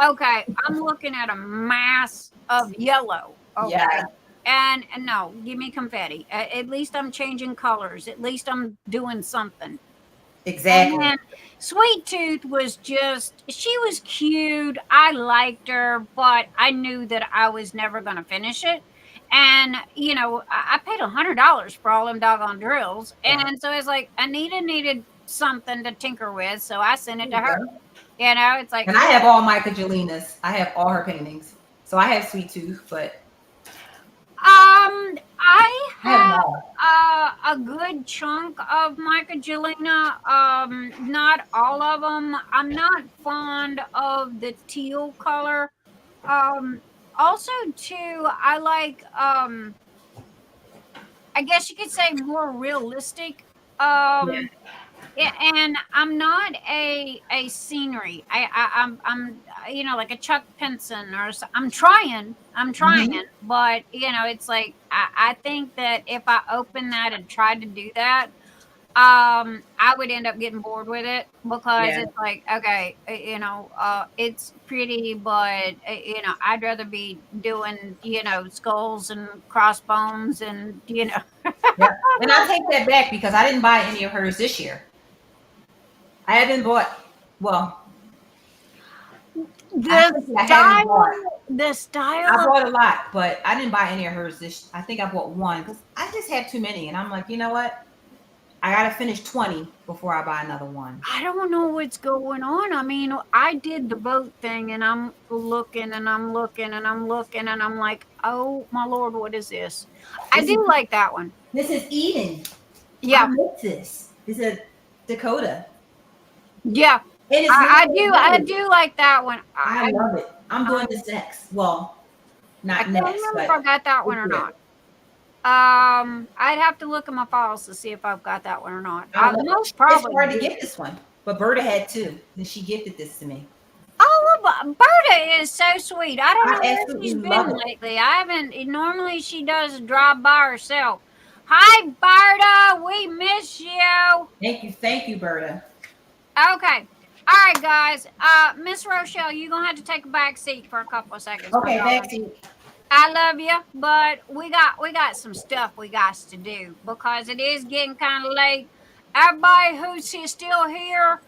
okay, I'm looking at a mass of yellow. Okay. Yeah. And no, give me confetti. At least I'm changing colors. At least I'm doing something. Exactly. And then Sweet Tooth was just, she was cute. I liked her, but I knew that I was never going to finish it. And, you know, I paid $100 for all them doggone drills. And so it's like, Anita needed something to tinker with. So I sent it to her. You know, it's like. And I have all Micah Jelina's. I have all her paintings. So I have Sweet Tooth, but. I have a good chunk of Micah Jelena. Not all of them. I'm not fond of the teal color. Also too, I like I guess you could say more realistic. Yeah, and I'm not a scenery. I'm you know, like a Chuck Pinson or I'm trying, but you know, it's like I think that if I open that and tried to do that, I would end up getting bored with it because it's like, okay, you know, it's pretty, but you know, I'd rather be doing, you know, skulls and crossbones and, you know. Yeah. And I take that back because I didn't buy any of hers this year. I haven't bought, well, the style. I bought a lot, but I didn't buy any of hers this. I think I bought one because I just have too many, and I'm like, you know what? I gotta finish 20 before I buy another one. I don't know what's going on. I mean, I did the boat thing, and I'm looking, and I'm looking, and I'm looking, and I'm like, oh my Lord, what is this? I do like that one. This is Eden. Yeah, I like this. This is a Dakota. Yeah, I do like that one. I love it. I'm doing this next. Well, not I next. can't remember if I got that one or not. I'd have to look at my files to see if I've got that one or not. Most probably. It's hard to get this one, but Berta had two, and she gifted this to me. Oh, Berta is so sweet. I don't know where she's been lately. I haven't. Normally, she does drive by herself. Hi, Berta. We miss you. Thank you, Berta. Okay. All right, guys. Miss Rochelle, you're gonna have to take a back seat for a couple of seconds. Okay, back seat. I love you, but we got some stuff we got to do because it is getting kind of late. Everybody who's still here,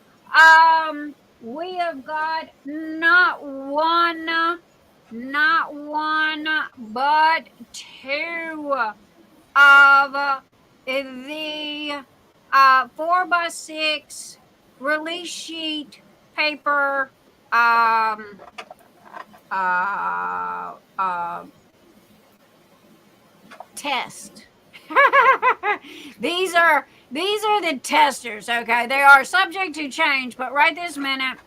we have got not one, but two of the 4x6 release sheet paper test. These are the testers. Okay, they are subject to change, but right this minute,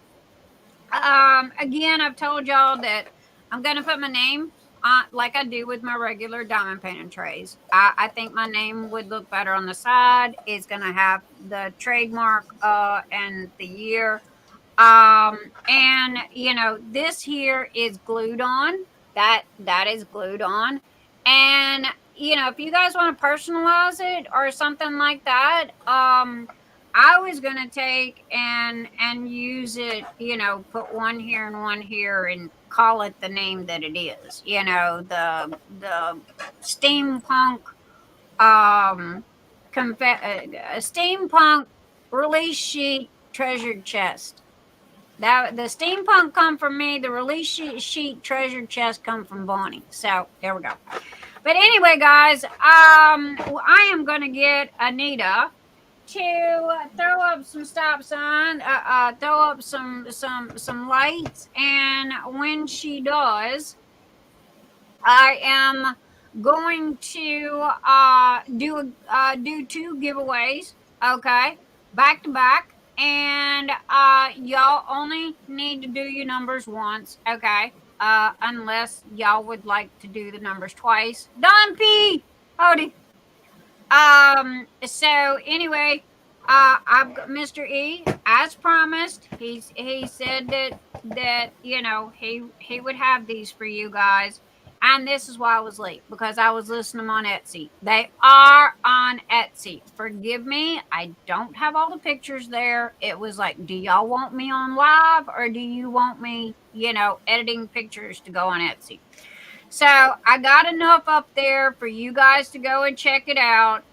again, I've told y'all that I'm gonna put my name on, like I do with my regular diamond painting trays. I think my name would look better on the side. It's gonna have the trademark and the year. And you know, this here is glued on. That is glued on. And you know, if you guys want to personalize it or something like that, I was gonna take and use it, you know, put one here and one here and call it the name that it is. You know, the steampunk steampunk release sheet treasured chest. That the steampunk come from me. The release sheet treasured chest come from Bonnie. So there we go. But anyway, guys, I am gonna get Anita to throw up some stop sign, throw up some lights, and when she does, I am going to do 2 giveaways, okay, back to back, and y'all only need to do your numbers once, okay, unless y'all would like to do the numbers twice. Don P. Howdy. So anyway, I've got Mr. E, as promised. He said that he would have these for you guys, and this is why I was late, because I was listening to them on Etsy. They are on Etsy. Forgive me, I don't have all the pictures there. It was like, do y'all want me on live, or do you want me, editing pictures to go on Etsy? So I got enough up there for you guys to go and check it out.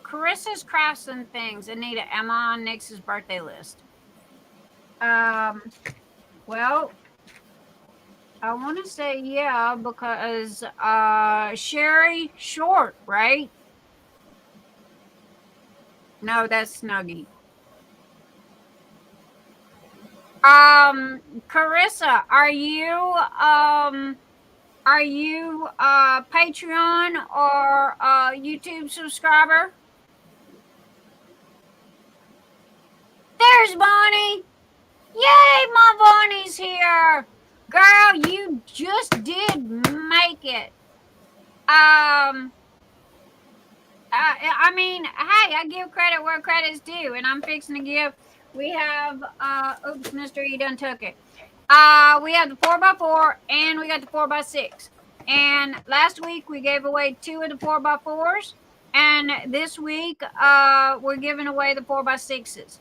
Carissa's Crafts and Things. Anita, am I on Nix's birthday list? Well, I want to say yeah, because Sherry Short, right? No, that's Snuggie. Carissa, are you Patreon or YouTube subscriber? There's Bonnie. Yay, my Bonnie's here. Girl, you just did make it. I mean, hey, I give credit where credit's due, and I'm fixing to give. We have oops, Mr. E done took it. We have the 4x4 and we got the 4x6. And last week we gave away 2 of the 4x4s, and this week we're giving away the 4x6s.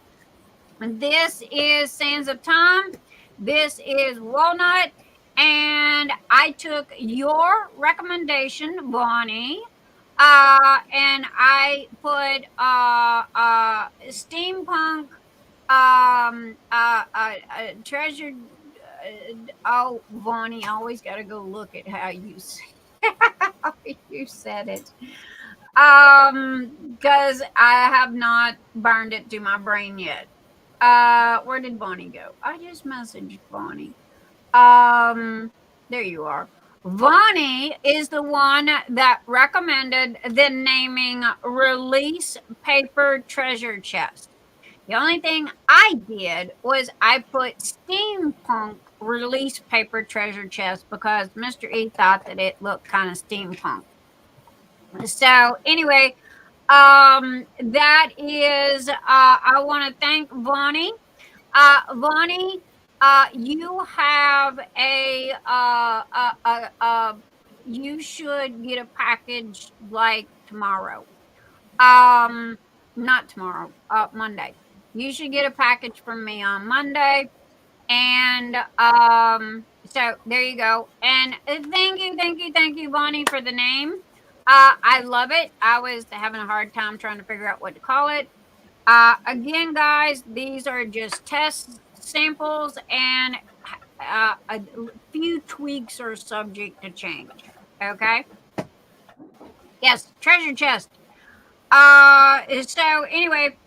And this is Sands of Time. This is Walnut, and I took your recommendation, Bonnie. And I put steampunk treasured. Oh, Bonnie, I always got to go look at how you said it. Because I have not burned it to my brain yet. Where did Bonnie go? I just messaged Bonnie. There you are. Vonnie is the one that recommended the naming Release Paper Treasure Chest. The only thing I did was I put Steampunk Release Paper Treasure Chest because Mr. E thought that it looked kind of steampunk. So anyway, that is, I want to thank Vonnie. Vonnie, you have you should get a package like tomorrow. Not tomorrow, Monday. You should get a package from me on Monday. And so there you go. And thank you, Bonnie, for the name. I love it. I was having a hard time trying to figure out what to call it. Again, guys, these are just test samples, and a few tweaks are subject to change. Okay. Yes, treasure chest. So anyway,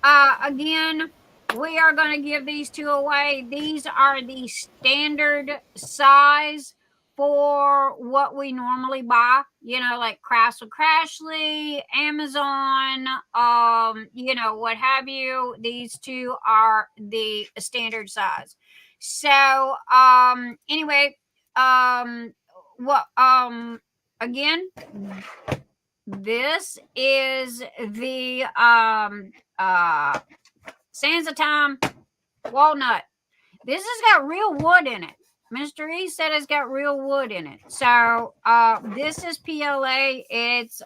again, we are going to give these 2 away. These are the standard size for what we normally buy, like Crafts with Crashly, Amazon, what have you. These 2 are the standard size. So, anyway, again, this is the Sands of Time Walnut. This has got real wood in it. Mr. E said it's got real wood in it. So this is PLA. It's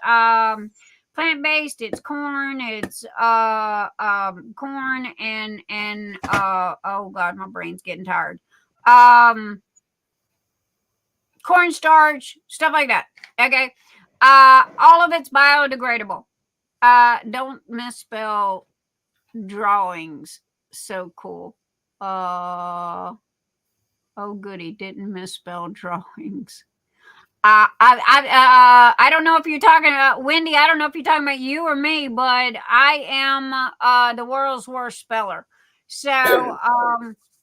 plant-based. It's corn. It's corn and oh god, my brain's getting tired. Cornstarch, stuff like that. Okay. All of it's biodegradable. Don't misspell drawings. So cool. Oh goody, didn't misspell drawings. I don't know if you're talking about Wendy. I don't know if you're talking about you or me, but I am the world's worst speller. So,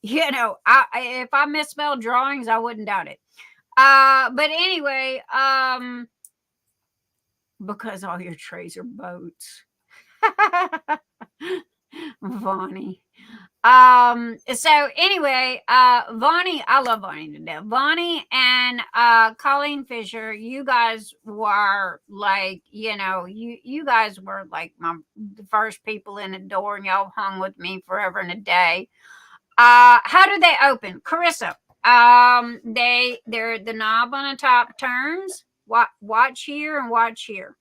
you know, if I misspell drawings, I wouldn't doubt it. But anyway, because all your trays are boats. Vonnie. So anyway, Vonnie, I love Vonnie to death. Vonnie and Colleen Fisher, you guys were like, you know, you guys were like the first people in the door, and y'all hung with me forever and a day. How do they open? Carissa, they're the knob on the top turns. Watch here and watch here.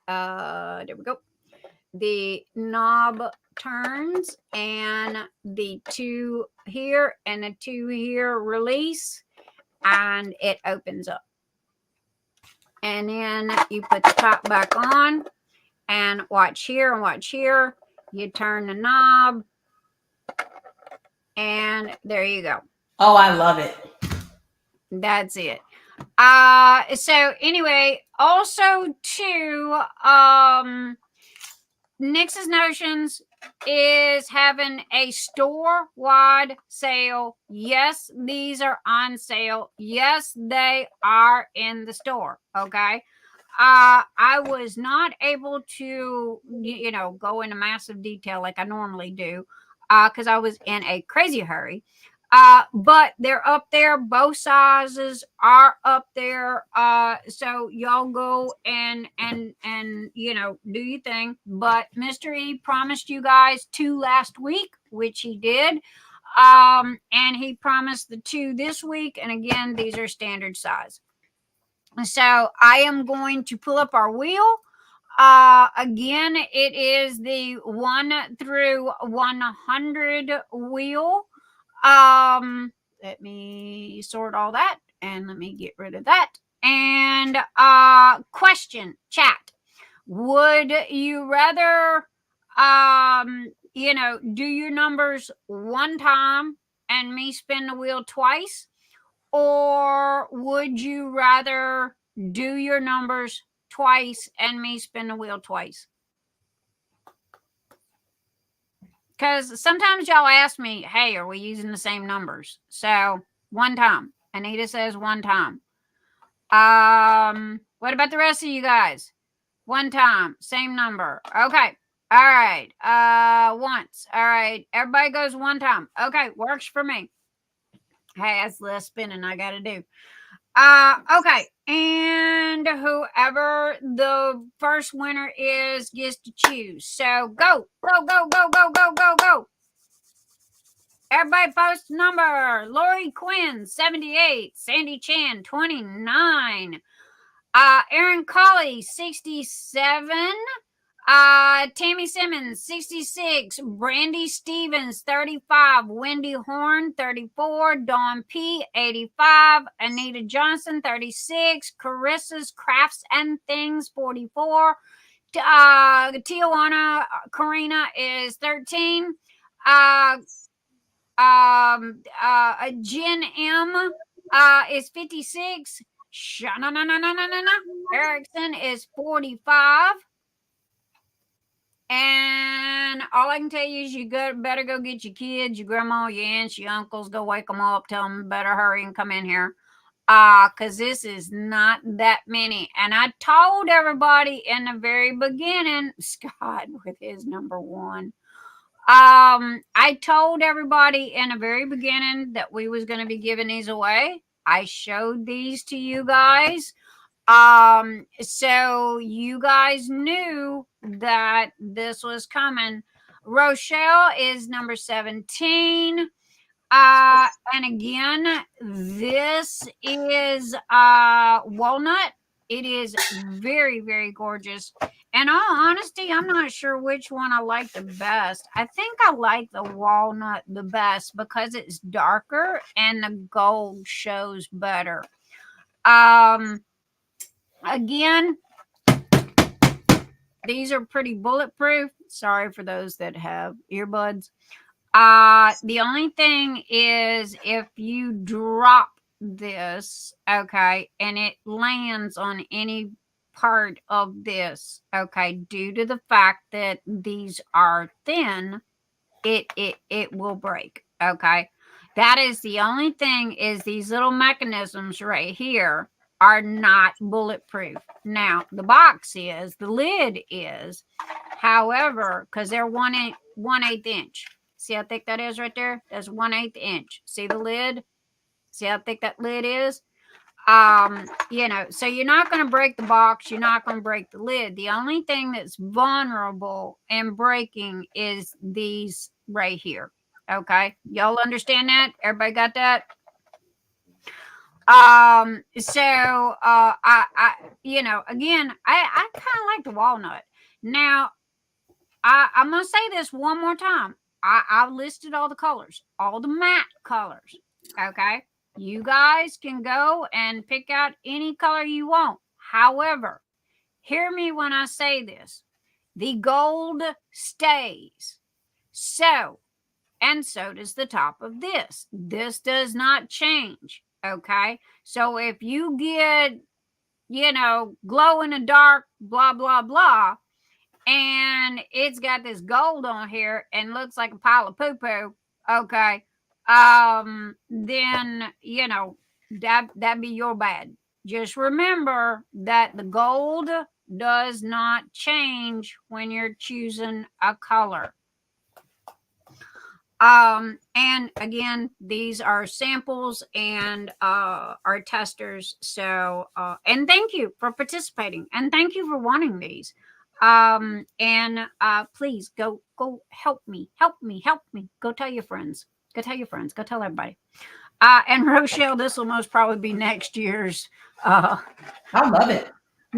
There we go. The knob turns, and the 2 here and the 2 here release, and it opens up. And then you put the top back on, and watch here and watch here. You turn the knob, and there you go. Oh, I love it. That's it. So anyway, also too, Nix's Notions is having a store-wide sale. Yes, these are on sale. Yes, they are in the store. Okay. I was not able to, you know, go into massive detail like I normally do, because I was in a crazy hurry. But they're up there. Both sizes are up there. So y'all go and you know, do your thing. But Mr. E promised you guys 2 last week, which he did. And he promised the 2 this week. And again, these are standard size. So I am going to pull up our wheel. Again, it is the 1 through 100 wheel. Let me sort all that, and let me get rid of that. And question, chat. Would you rather you know, do your numbers 1 time and me spin the wheel twice? Or would you rather do your numbers twice and me spin the wheel twice? Because sometimes y'all ask me, hey, are we using the same numbers? So 1 time. Anita says 1 time. What about the rest of you guys? 1 time. Same number. Okay. All right. Once. All right. Everybody goes 1 time. Okay. Works for me. Hey, that's less spinning I got to do. Okay. And whoever the first winner is gets to choose. So go. Everybody post number. Lorie Quinn, 78. Sandy Chan, 29. Erin Colly, 67. Tammy Simmons, 66. Brandy Stevens, 35. Wendy Horn, 34. Dawn P, 85. Anita Johnson, 36. Carissa's Crafts and Things, 44. Tijuana Karina is 13. Jen M is 56. Erickson is 45. And all I can tell you is you better go get your kids, your grandma, your aunts, your uncles, go wake them up, tell them better hurry and come in here. Because this is not that many. And I told everybody in the very beginning, Scott with his number 1. I told everybody in the very beginning that we was going to be giving these away. I showed these to you guys. So you guys knew that this was coming. Rochelle is number 17. And again, this is walnut. It is very, very gorgeous. In all honesty, I'm not sure which one I like the best. I think I like the walnut the best because it's darker and the gold shows better. Again, these are pretty bulletproof. Sorry for those that have earbuds. The only thing is if you drop this, okay, and it lands on any part of this, okay, due to the fact that these are thin, it will break, okay. That is the only thing, is these little mechanisms right here are not bulletproof. Now the box is, the lid is, however, because they're 1/8 inch. See how thick that is right there? That's 1/8 inch. See the lid? See how thick that lid is? You know, so you're not going to break the box, you're not going to break the lid. The only thing that's vulnerable and breaking is these right here. Okay, y'all understand that? Everybody got that? I you know, again, I kind of like the walnut. Now I'm gonna say this one more time. I've listed all the colors, all the matte colors. Okay, you guys can go and pick out any color you want. However, hear me when I say this: the gold stays. So, and so does the top of this. This does not change. Okay, so if you get, you know, glow in the dark, blah blah blah, and it's got this gold on here and looks like a pile of poo poo, okay, then you know that'd be your bad. Just remember that the gold does not change when you're choosing a color. And again, these are samples and our testers. So and thank you for participating, and thank you for wanting these. And please go help me. Go tell your friends. Go tell everybody. And Rochelle, this will most probably be next year's I love it.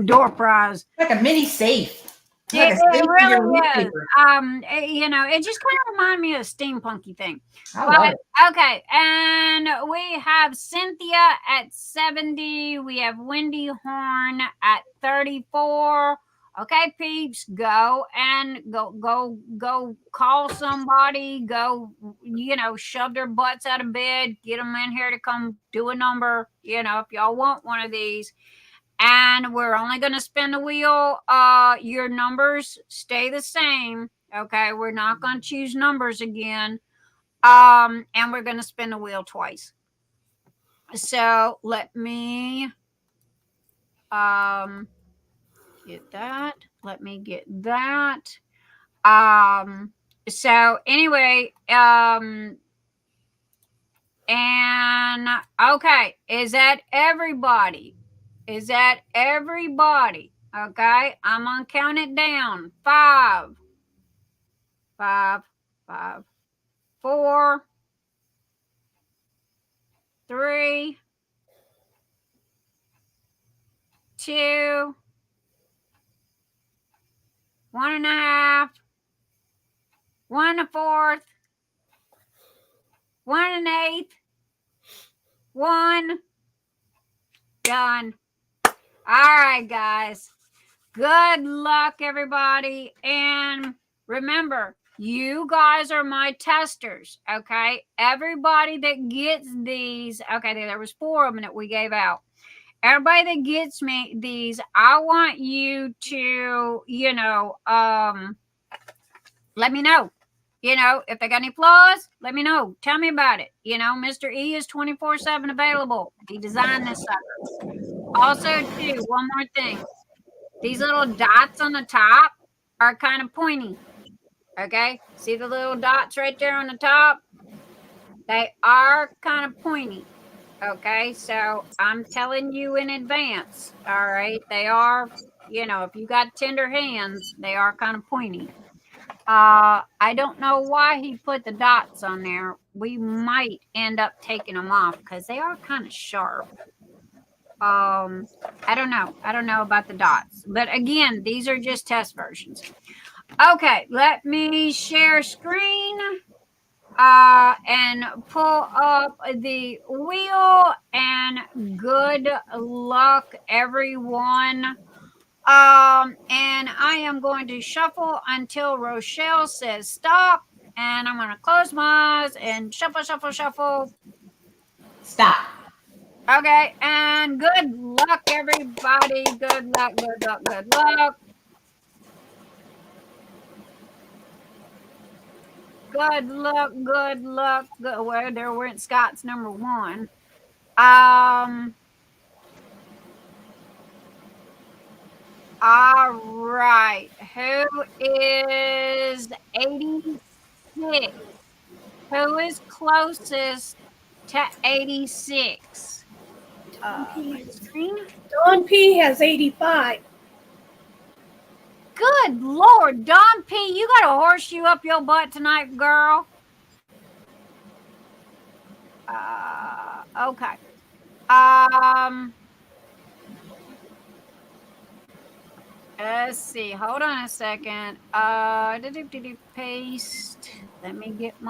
door prize. Like a mini safe. It, Like a safe it for your really is. newspaper. You know, it just kind of reminded me of a steampunky thing. I love it. Okay, and we have Cynthia at 70. We have Wendy Horn at 34. Okay, peeps, go call somebody. Go, you know, shove their butts out of bed. Get them in here to come do a number. You know, if y'all want one of these. And we're only going to spin the wheel. Your numbers stay the same. Okay, we're not going to choose numbers again. And we're going to spin the wheel twice. So let me get that. Let me get that. So anyway, and okay, is that everybody? Is that everybody? Okay, I'm gonna count it down. 5, 4, 3, 2, 1.5, 1/4, 1/8, 1. Done. All right, guys. Good luck, everybody. And remember, you guys are my testers, okay? Everybody that gets these, okay, there was 4 of them that we gave out. Everybody that gets me these, I want you to, you know, let me know. You know, if they got any flaws, let me know. Tell me about it. You know, Mr. E is 24/7 available. He designed this sucker. Also, too, one more thing. These little dots on the top are kind of pointy. Okay? See the little dots right there on the top? They are kind of pointy. Okay? So I'm telling you in advance. All right? They are, you know, if you got tender hands, they are kind of pointy. I don't know why he put the dots on there. We might end up taking them off because they are kind of sharp. I don't know. I don't know about the dots. But again, these are just test versions. Okay, let me share screen and pull up the wheel, and good luck, everyone. And I am going to shuffle until Rochelle says stop, and I'm going to close my eyes and shuffle. Stop. Okay, and good luck, everybody. Good luck, good luck, good luck. Good luck, good luck. Well, there went Scott's number 1. All right. Who is 86? Who is closest to 86? My screen. Dawn P has 85. Good Lord, Dawn P, you got a horseshoe up your butt tonight, girl. Okay. Let's see. Hold on a second. Paste. Let me get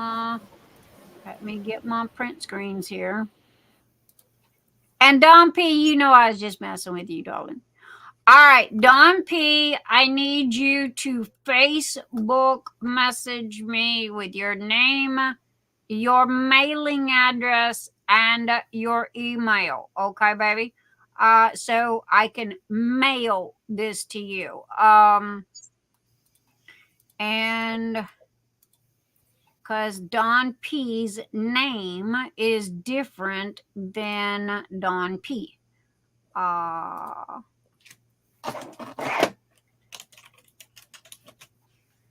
my print screens here. And Dawn P, you know I was just messing with you, darling. All right, Dawn P, I need you to Facebook message me with your name, your mailing address, and your email. Okay, baby? So I can mail this to you. And because Dawn P's name is different than Dawn P.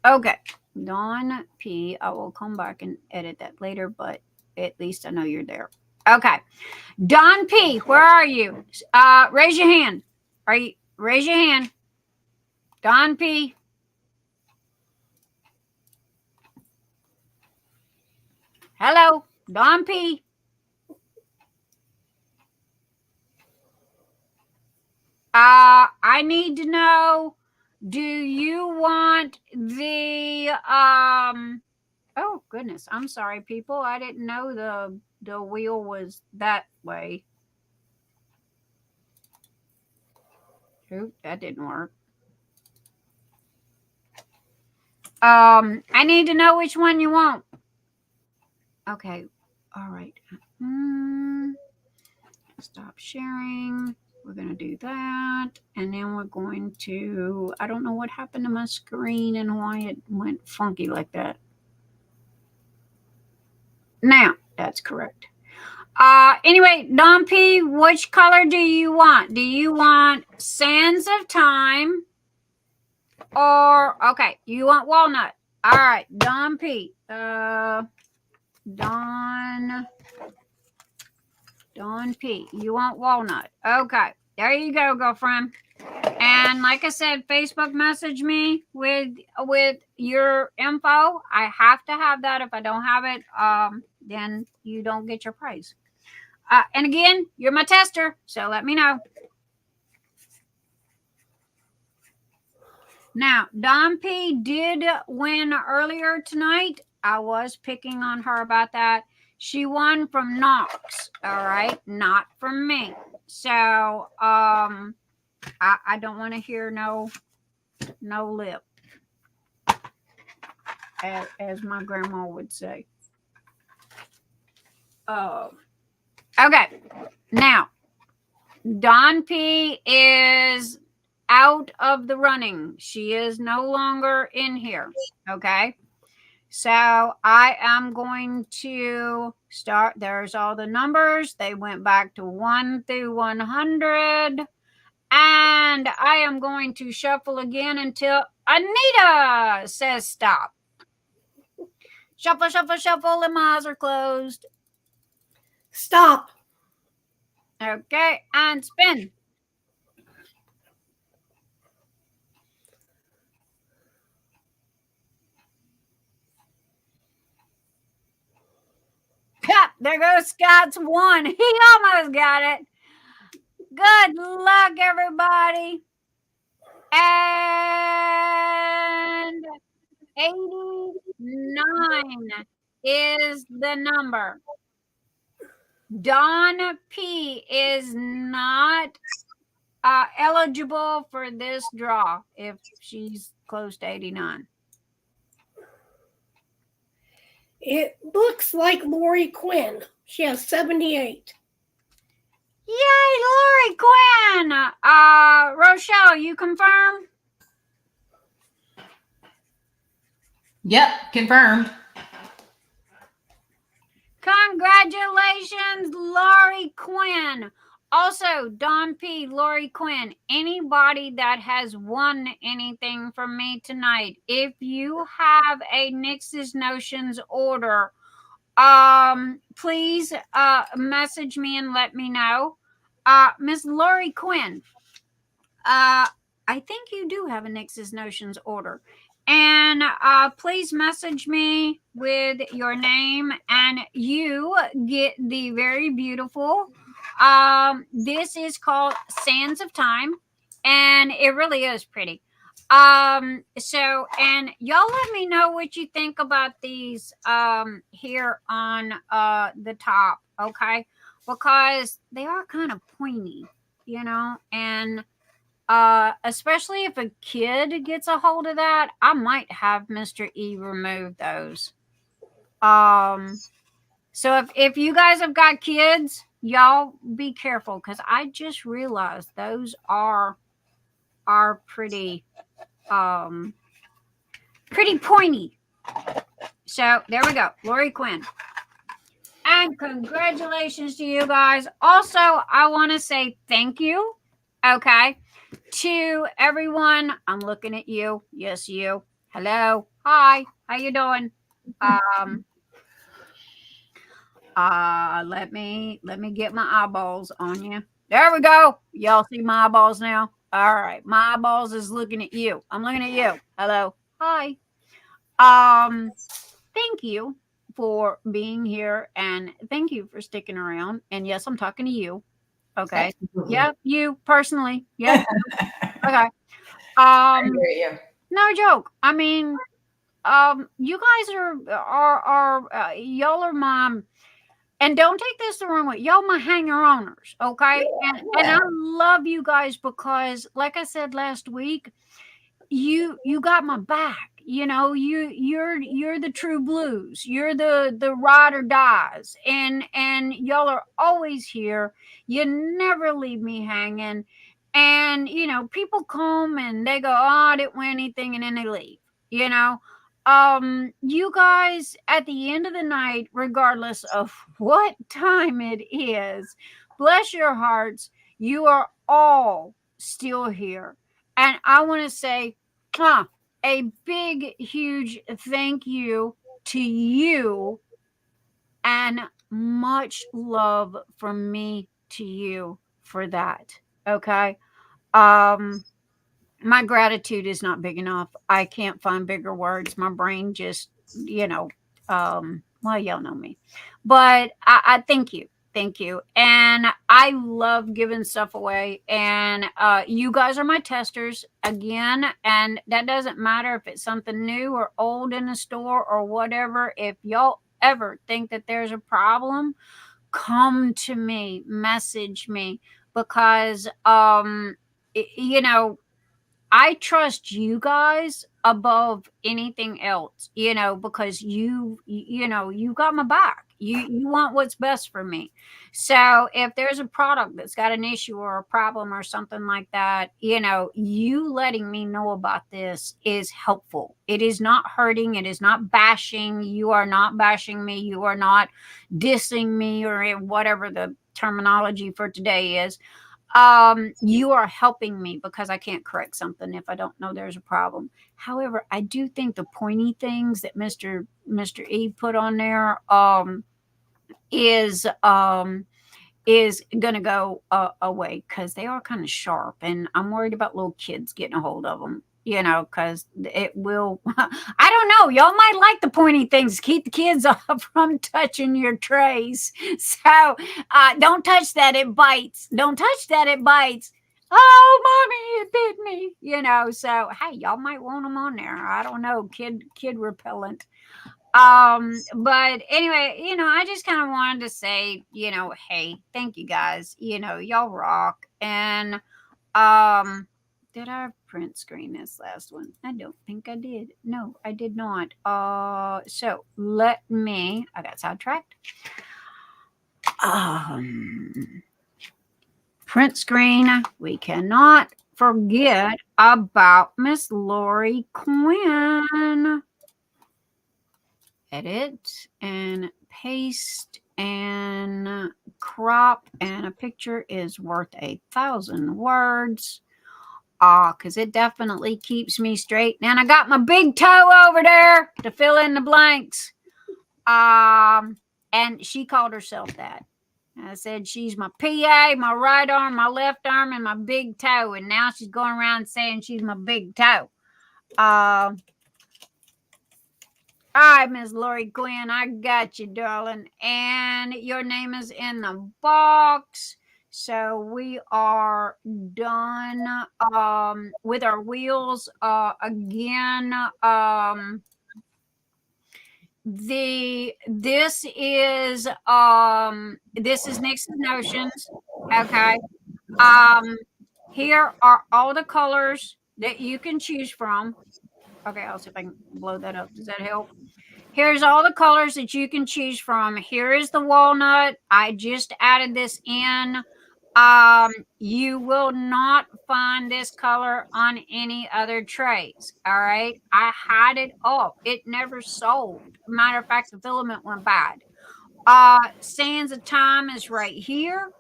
Okay, Dawn P. I will come back and edit that later, but at least I know you're there. Okay, Dawn P. Where are you? Raise your hand. Raise your hand? Dawn P. Hello, Dawn P. I need to know, do you want the oh goodness, I'm sorry people, I didn't know the wheel was that way. Oop, that didn't work. I need to know which one you want. Okay, all right. Stop sharing. We're going to do that. And then we're going to, I don't know what happened to my screen and why it went funky like that. Now, that's correct. Anyway, Dawn P, which color do you want? Do you want Sands of Time or, okay, you want walnut? All right, Dawn P. Dawn P, you want walnut. Okay, there you go, girlfriend. And like I said, Facebook message me with your info. I have to have that. If I don't have it, then you don't get your prize. And again, you're my tester, so let me know. Now, Dawn P did win earlier tonight. I was picking on her about that. She won from Knox, all right, not from me. So, I don't want to hear no lip, as my grandma would say. Okay, now Dawn P is out of the running. She is no longer in here. Okay, so I am going to start. There's all the numbers. They went back to 1 through 100. And I am going to shuffle again until Anita says stop. Shuffle, shuffle, shuffle, and my eyes are closed. Stop. Okay, and spin. Yep, there goes Scott's 1. He almost got it. Good luck, everybody. And 89 is the number. Dawn P is not eligible for this draw if she's close to 89. It looks like Lorie Quinn. She has 78. Yay, Lorie Quinn. Rochelle, you confirm? Yep, confirmed. Congratulations, Lorie Quinn. Also, Don P, Lorie Quinn, anybody that has won anything from me tonight, if you have a Nix's Notions order, please message me and let me know. Miss Lorie Quinn, I think you do have a Nix's Notions order. And please message me with your name, and you get the very beautiful. This is called Sands of Time, and it really is pretty. So, and y'all let me know what you think about these here on the top, okay? Because they are kind of pointy, you know, and especially if a kid gets a hold of that, I might have Mr. E remove those. So if you guys have got kids, y'all be careful, because I just realized those are pretty pretty pointy. So there we go, Lorie Quinn. And congratulations to you guys. Also, I want to say thank you, okay, to everyone. I'm looking at you. Yes, you. Hello. Hi. How you doing? Let me get my eyeballs on you. There we go. Y'all see my eyeballs now? All right. My eyeballs is looking at you. I'm looking at you. Hello. Hi. Thank you for being here, and thank you for sticking around. And yes, I'm talking to you. Okay. Absolutely. Yep, you personally. Yep. Okay. I hear you. No joke. I mean, you guys are y'all are my, and don't take this the wrong way, y'all my hanger owners, okay? And I love you guys because, like I said last week, you got my back. You know, you're the true blues. You're the ride or dies, and y'all are always here. You never leave me hanging. And you know, people come and they go, "Oh, I didn't win anything," and then they leave. You know, you guys at the end of the night, regardless of what time it is, bless your hearts, you are all still here, and I want to say, a big, huge thank you to you, and much love from me to you for that. Okay. My gratitude is not big enough. I can't find bigger words. My brain just, you know, well, y'all know me. But I thank you. Thank you. And I love giving stuff away. And you guys are my testers again. And that doesn't matter if it's something new or old in the store or whatever. If y'all ever think that there's a problem, come to me, message me, because you know, I trust you guys above anything else, you know, because you know, you got my back. You want what's best for me. So if there's a product that's got an issue or a problem or something like that, you know, you letting me know about this is helpful. It is not hurting. It is not bashing. You are not bashing me. You are not dissing me, or whatever the terminology for today is. You are helping me, because I can't correct something if I don't know there's a problem. However, I do think the pointy things that Mr. E put on there is gonna go away, because they are kind of sharp, and I'm worried about little kids getting a hold of them, you know, because it will I don't know, y'all might like the pointy things, keep the kids off from touching your trays. So don't touch that, it bites. Don't touch that, it bites. Oh, mommy, it bit me, you know. So hey, y'all might want them on there. I don't know, kid repellent. But anyway, you know, I just kind of wanted to say, you know, hey, thank you guys, you know, y'all rock. And did I print screen this last one? I don't think I did. No, I did not. So let me, I got sidetracked. print screen. We cannot forget about Miss Lorie Quinn. Edit and paste and crop, and a picture is worth 1,000 words. Because it definitely keeps me straight. And I got my big toe over there to fill in the blanks. And she called herself that. I said she's my PA, my right arm, my left arm, and my big toe. And now she's going around saying she's my big toe. All right, Miss Lorie Quinn, I got you, darling. And your name is in the box. So we are done with our wheels. Again, this is Nix's Notions. Okay. Here are all the colors that you can choose from. Okay, I'll see if I can blow that up. Does that help? Here's all the colors that you can choose from. Here is the walnut. I just added this in. You will not find this color on any other trays. All right. I had it up. It never sold. Matter of fact, the filament went bad. Sands of Time is right here.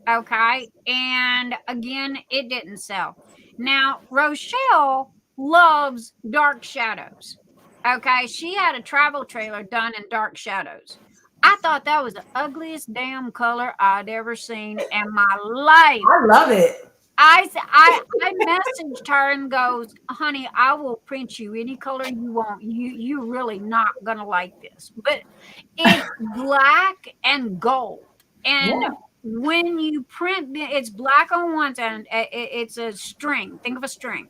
Okay. And again, it didn't sell. Now, Rochelle loves dark shadows. Okay. She had a travel trailer done in dark shadows. I thought that was the ugliest damn color I'd ever seen in my life. I love it. I messaged her and goes, honey, I will print you any color you want. You really not gonna like this. But it's black and gold. And when you print, it's black on one side. It's a string. Think of a string.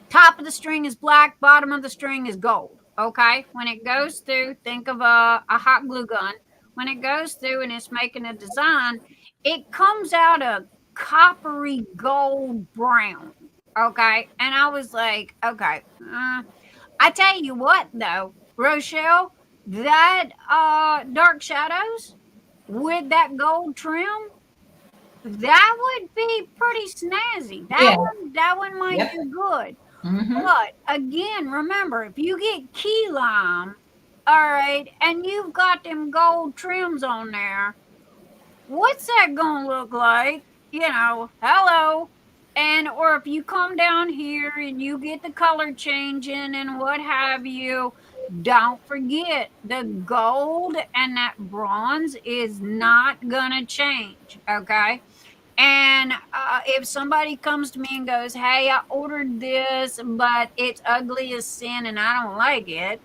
Top of the string is black. Bottom of the string is gold. Okay, when it goes through, think of a hot glue gun. When it goes through and it's making a design, it comes out a coppery gold brown. Okay, and I was like, okay. I tell you what, though, Rochelle, that dark shadows with that gold trim, that would be pretty snazzy. That one might be good. Mm-hmm. But again, remember, if you get key lime, all right, and you've got them gold trims on there, what's that gonna look like? You know, hello. And or if you come down here and you get the color changing and what have you, don't forget the gold and that bronze is not gonna change. Okay. And if somebody comes to me and goes, hey, I ordered this, but it's ugly as sin and I don't like it,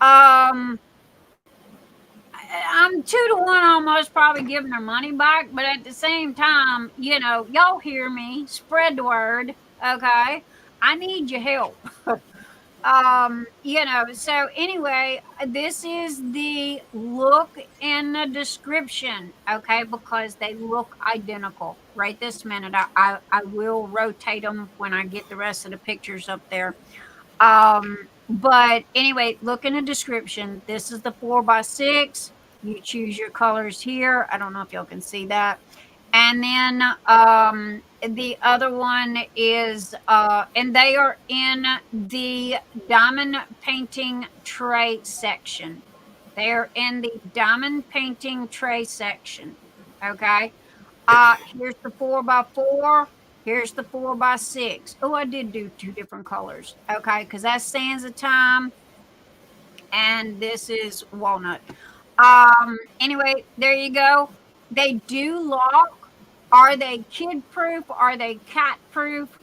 I'm 2 to 1 almost probably giving their money back. But at the same time, you know, y'all hear me, spread the word. Okay. I need your help. You know, so anyway, this is the look in the description, okay, because they look identical right this minute. I will rotate them when I get the rest of the pictures up there. But anyway, look in the description. This is the 4x6. You choose your colors here. I don't know if y'all can see that. And then the other one is, and they are in the diamond painting tray section. They're in the diamond painting tray section. Okay. Here's the 4x4. Here's the 4x6. Oh, I did do 2 different colors. Okay. Because that's Sands of Time. And this is Walnut. Anyway, there you go. They do lock. Are they kid proof? Are they cat proof?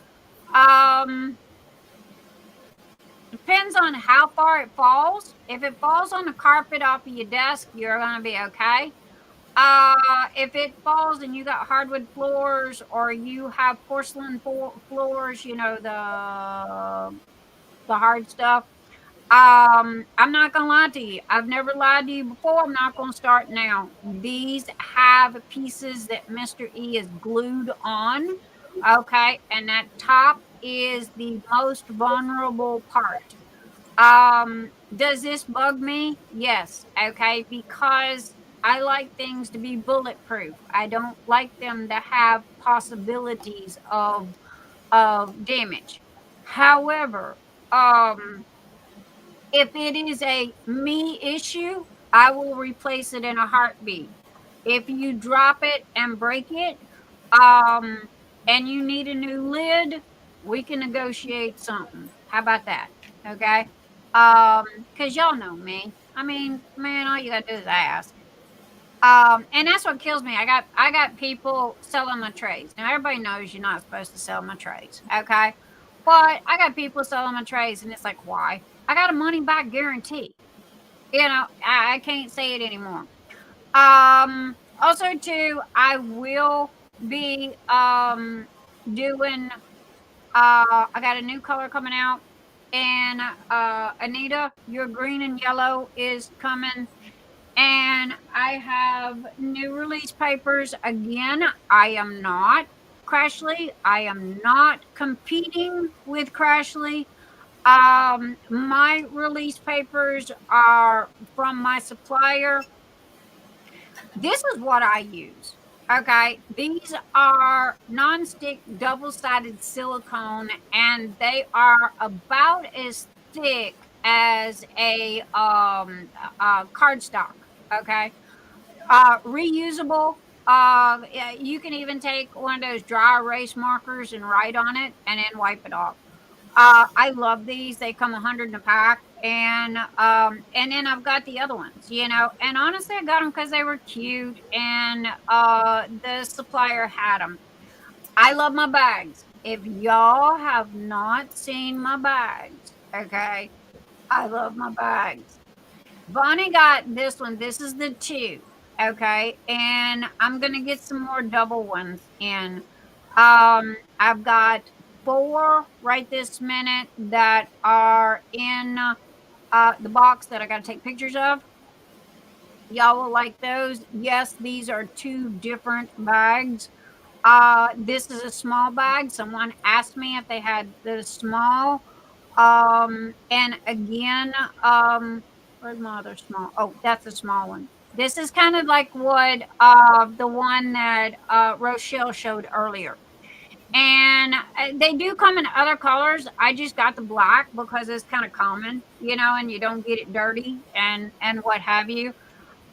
Depends on how far it falls. If it falls on the carpet off of your desk, you're going to be okay. If it falls and you got hardwood floors or you have porcelain floors, you know, the hard stuff, I'm not gonna lie to you. I've never lied to you before. I'm not gonna start now. These have pieces that Mr. E is glued on. Okay, and that top is the most vulnerable part. Does this bug me? Yes. Okay, because I like things to be bulletproof. I don't like them to have possibilities of damage. However, if it is a me issue, I will replace it in a heartbeat. If you drop it and break it, and you need a new lid, we can negotiate something. How about that? Okay. Because y'all know me. I mean, man, all you gotta do is ask. And that's what kills me. I got people selling my trays. Now everybody knows you're not supposed to sell my trays, okay? But I got people selling my trays, and it's like, why? I got a money back guarantee. You know, I can't say it anymore. Also too, I will be doing I got a new color coming out, and Anita, your green and yellow is coming, and I have new release papers. Again, I am not Crashly. I am not competing with Crashly. My release papers are from my supplier. This is what I use. Okay, these are non-stick double-sided silicone, and they are about as thick as a cardstock. Okay, reusable. Yeah, you can even take one of those dry erase markers and write on it, and then wipe it off. I love these. They come 100 in a pack, and then I've got the other ones, you know. And honestly, I got them because they were cute, and the supplier had them. I love my bags. If y'all have not seen my bags, okay, I love my bags. Bonnie got this one. This is the 2, okay, and I'm gonna get some more double ones in. I've got 4 right this minute that are in the box that I got to take pictures of. Y'all will like those. Yes, these are 2 different bags. This is a small bag. Someone asked me if they had the small. And again, where's my other small? Oh, that's a small one. This is kind of like what the one that Rochelle showed earlier. And they do come in other colors. I just got the black because it's kind of common, you know, and you don't get it dirty and what have you.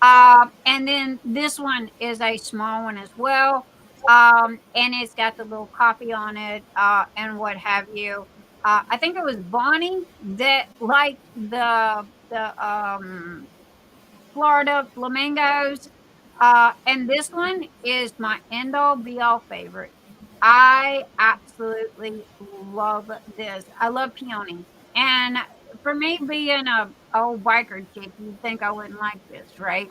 And then this one is a small one as well. And it's got the little copy on it and what have you. I think it was Bonnie that liked the Florida flamingos. And this one is my end all be all favorite. I absolutely love this. I love peony. And for me being a old biker chick, you'd think I wouldn't like this, right?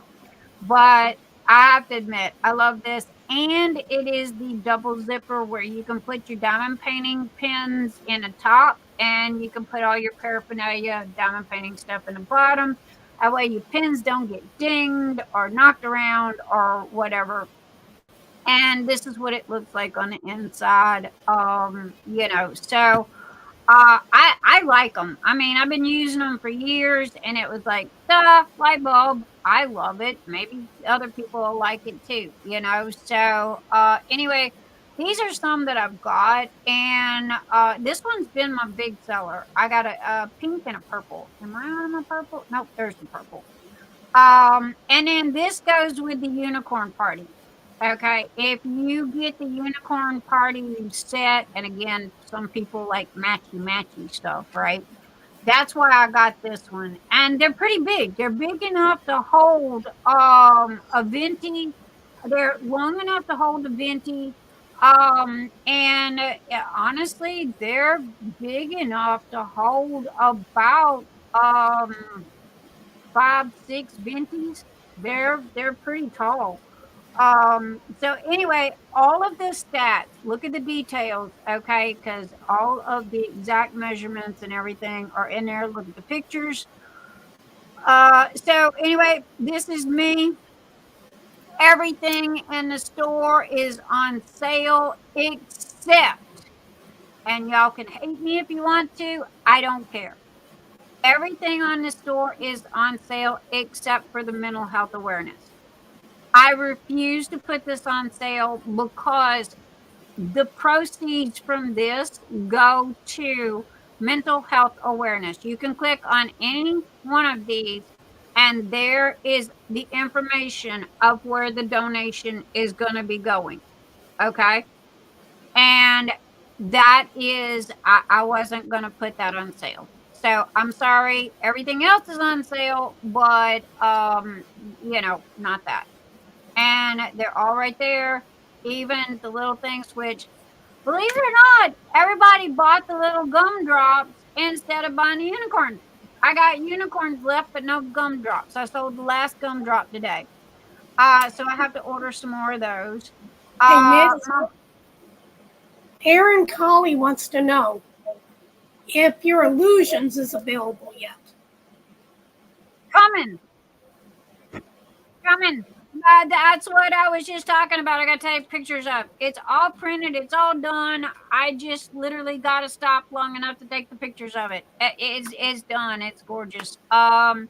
But I have to admit, I love this. And it is the double zipper where you can put your diamond painting pins in the top, and you can put all your paraphernalia, diamond painting stuff in the bottom. That way your pins don't get dinged or knocked around or whatever. And this is what it looks like on the inside. You know, so I like them. I mean, I've been using them for years, and it was like, duh, light bulb. I love it. Maybe other people will like it too, you know. So anyway, these are some that I've got, and this one's been my big seller. I got a pink and a purple. Am I on my purple? Nope, there's the purple. And then this goes with the unicorn party. Okay, if you get the unicorn party set, and again, some people like matchy stuff, right? That's why I got this one, and they're pretty big. They're big enough to hold a venti. They're long enough to hold a venti, and honestly, they're big enough to hold about 5-6 ventis. They're pretty tall. So anyway, all of the stats, look at the details, okay? Because all of the exact measurements and everything are in there. Look at the pictures. So anyway, this is me. Everything in the store is on sale except, and y'all can hate me if you want to, I don't care. Everything on the store is on sale except for the mental health awareness. I refuse to put this on sale because the proceeds from this go to mental health awareness. You can click on any one of these, and there is the information of where the donation is going to be going. Okay. And that is, I wasn't going to put that on sale. So I'm sorry. Everything else is on sale, but, not that. And they're all right there. Even the little things, which, believe it or not, everybody bought the little gumdrops instead of buying the unicorns. I got unicorns left, but no gumdrops. I sold the last gumdrop today. So I have to order some more of those. Hey, Nick, Erin Colly wants to know if your Illusions is available yet. Coming. That's what I was just talking about. I got to take pictures of. It's all printed. It's all done. I just literally got to stop long enough to take the pictures of it. It's done. It's gorgeous. I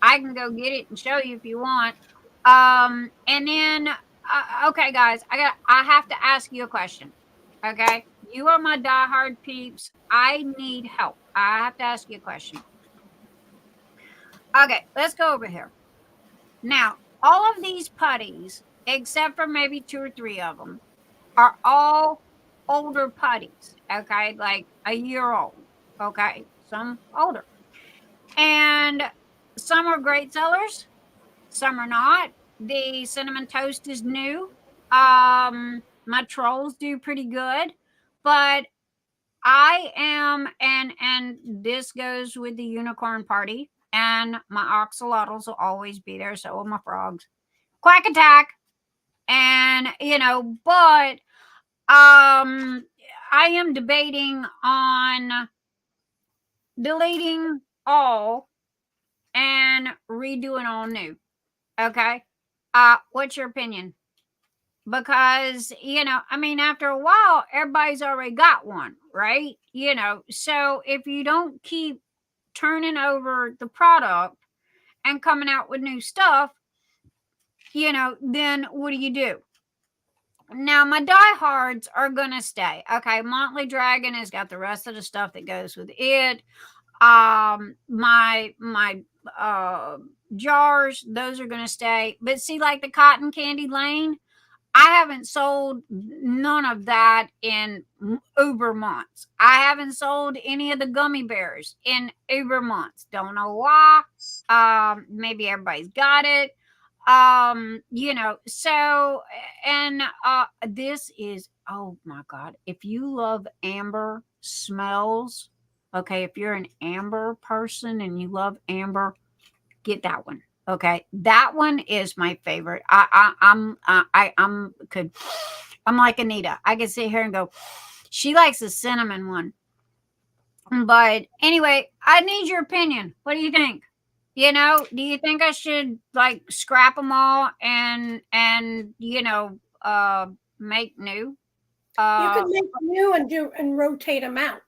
can go get it and show you if you want. And then, okay, guys, I have to ask you a question. Okay, you are my diehard peeps. I need help. I have to ask you a question. Okay, let's go over here. Now, all of these putties, except for maybe 2 or 3 of them, are all older putties. Okay, like a year old. Okay, some older. And some are great sellers, some are not. The Cinnamon Toast is new. My Trolls do pretty good, but I am, and this goes with the Unicorn Party, and my axolotls will always be there. So will my frogs. Quack Attack, and but I am debating on deleting all and redoing all new. Okay. What's your opinion? Because, after a while, everybody's already got one, right? So if you don't keep turning over the product and coming out with new stuff, then what do you do? Now, my diehards are going to stay. Okay. Motley Dragon has got the rest of the stuff that goes with it. My jars, those are going to stay. But see, like the Cotton Candy Lane, I haven't sold none of that in uber months. I haven't sold any of the gummy bears in uber months. Don't know why. Maybe everybody's got it. So, and this is, oh my God. If you love amber smells, okay, if you're an amber person and you love amber, get that one. Okay, that one is my favorite. I'm like Anita. I can sit here and go, she likes the cinnamon one. But anyway, I need your opinion. What do you think? Do you think I should like scrap them all and make new? You can make new and rotate them out.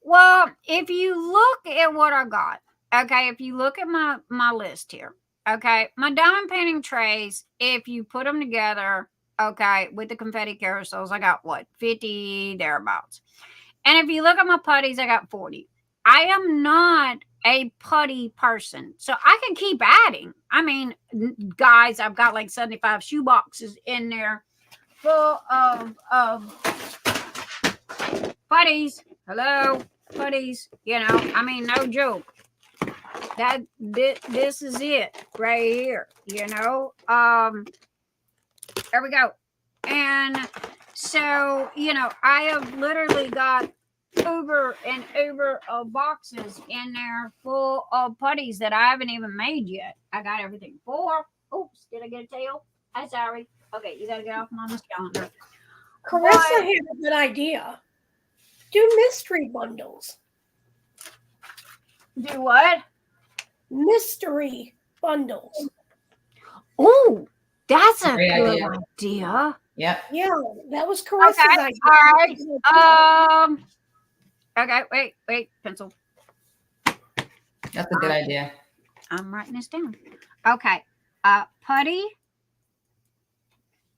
Well, if you look at what I got. Okay, if you look at my list here, okay, my diamond painting trays, if you put them together, okay, with the confetti carousels, I got what, 50 thereabouts. And if you look at my putties, I got 40. I am not a putty person, so I can keep adding. I mean, guys, I've got like 75 shoe boxes in there full of putties. Hello, putties. No joke. This is it right here, there we go. And so I have literally got over and over of boxes in there full of putties that I haven't even made yet. I got everything for. Oops, did I get a tail? I'm sorry. Okay, you gotta get off Mama's calendar. Carissa had a good idea. Do mystery bundles. Do what? Mystery bundles. Oh, that's a Great good idea. idea. Yep. Yeah, that was Carissa's idea. All right. Okay, wait, pencil. That's a good idea. I'm writing this down. Okay. Putty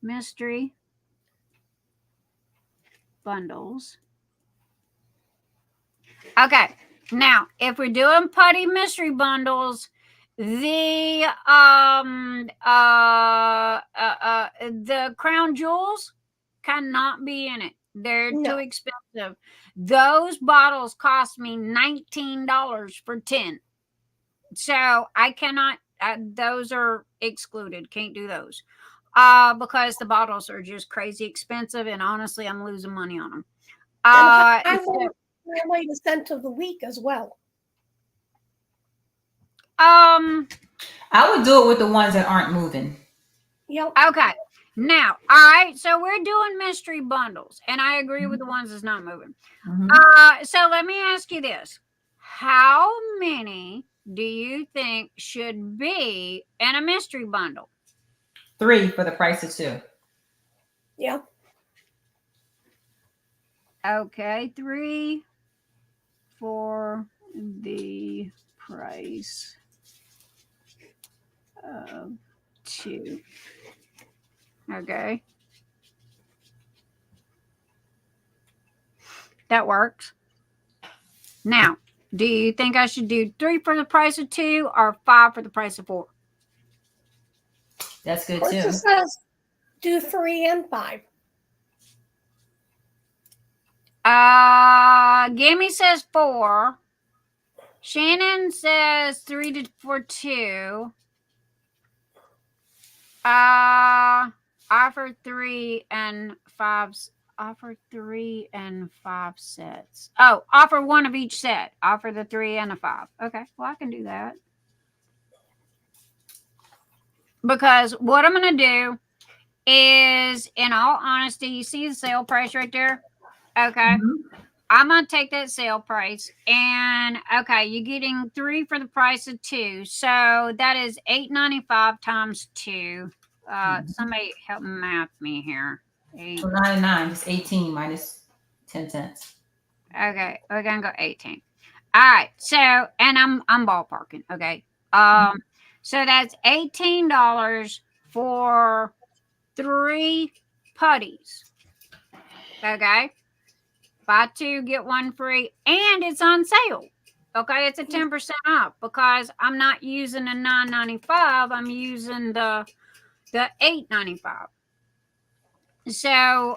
mystery bundles. Okay, now if we're doing putty mystery bundles, the crown jewels cannot be in it. They're No. too expensive. Those bottles cost me $19 for 10. So I cannot, those are excluded. Can't do those. Because the bottles are just crazy expensive, and honestly, I'm losing money on them. And I will highlight a scent of the week as well. I would do it with the ones that aren't moving. Yep. Okay. Now, all right. So we're doing mystery bundles, and I agree with the ones that's not moving. So let me ask you this: how many do you think should be in a mystery bundle? 3 for the price of 2. Yep. Okay, 3 for the price of 2. Okay. That works. Now, do you think I should do 3 for the price of 2 or 5 for the price of 4? That's good Of course, too. it says do 3 and 5. Gimme says 4. Shannon says 3 for 2. Offer 3 and 5. Offer 3 and 5 sets. Oh, offer 1 of each set. Offer the 3 and a 5. Okay, well, I can do that. Because what I'm going to do is, in all honesty, you see the sale price right there? Okay. I'm going to take that sale price, and okay, you're getting 3 for the price of 2. So that is $8.95 times 2. Somebody help math me here. 99 is 18 minus 10 cents. Okay, we're gonna go 18. All right, so, and I'm ballparking. Okay, so that's $18 for 3 putties. Okay, buy 2 get 1 free, and it's on sale. Okay, it's a 10% off because I'm not using the $9.95. I'm using the $8.95. So,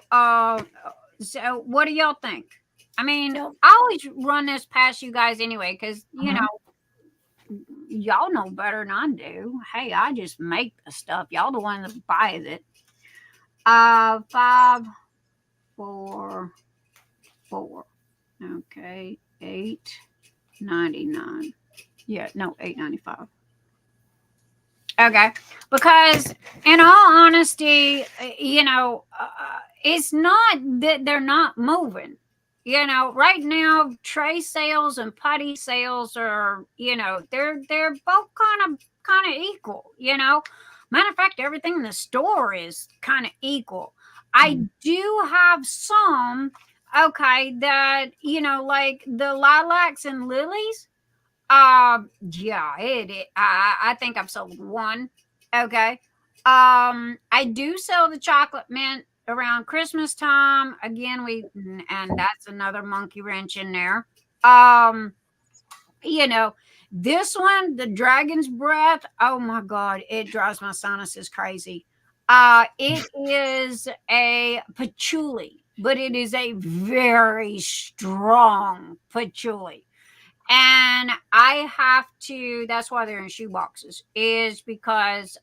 so what do y'all think? I mean, I always run this past you guys anyway, because you know, y'all know better than I do. Hey, I just make the stuff. Y'all the one that buys it. 5, 4, 4. Okay, $8.99. Yeah, no, $8.95. Okay, because in all honesty, you know, it's not that they're not moving. You know, right now, tray sales and putty sales are, you know, they're both kind of equal. You know, matter of fact, everything in the store is kind of equal. I do have some, okay, that, you know, like the lilacs and lilies. Yeah, I think I've sold 1. Okay. I do sell the chocolate mint around Christmas time. Again, and that's another monkey wrench in there. You know, this one, the dragon's breath. Oh my God, it drives my sinuses crazy. It is a patchouli, but it is a very strong patchouli. And I have to, that's why they're in shoe boxes, is because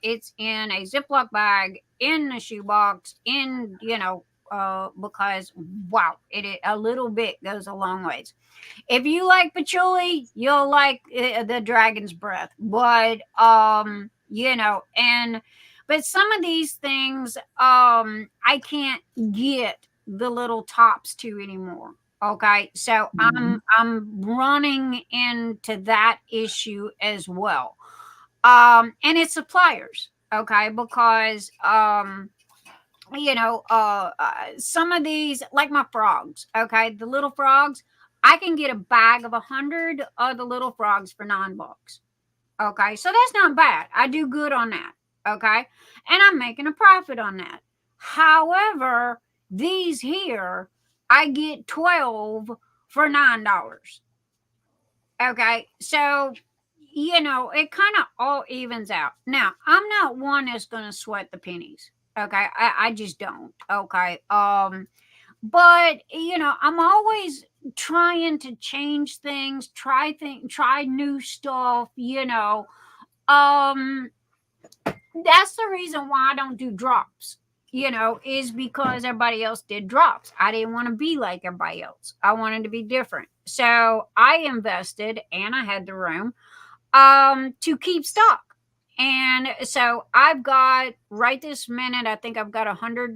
it's in a Ziploc bag in the shoebox, in, you know, because wow, a little bit goes a long ways. If you like patchouli, you'll like the dragon's breath. But you know, but some of these things I can't get the little tops to anymore. Okay, so I'm running into that issue as well. And it's suppliers, okay, because you know, some of these, like my frogs, okay, the little frogs, I can get a bag of 100 of the little frogs for $9. Okay, so that's not bad. I do good on that. Okay, and I'm making a profit on that. However, These here, I get 12 for $9. Okay, so it kind of all evens out. Now, I'm not one that's gonna sweat the pennies. Okay, I just don't. Okay, but I'm always trying to change things, try new stuff. That's the reason why I don't do drops. Is because everybody else did drops. I didn't want to be like everybody else. I wanted to be different. So I invested, and I had the room to keep stock. And so I've got right this minute, I think I've got 100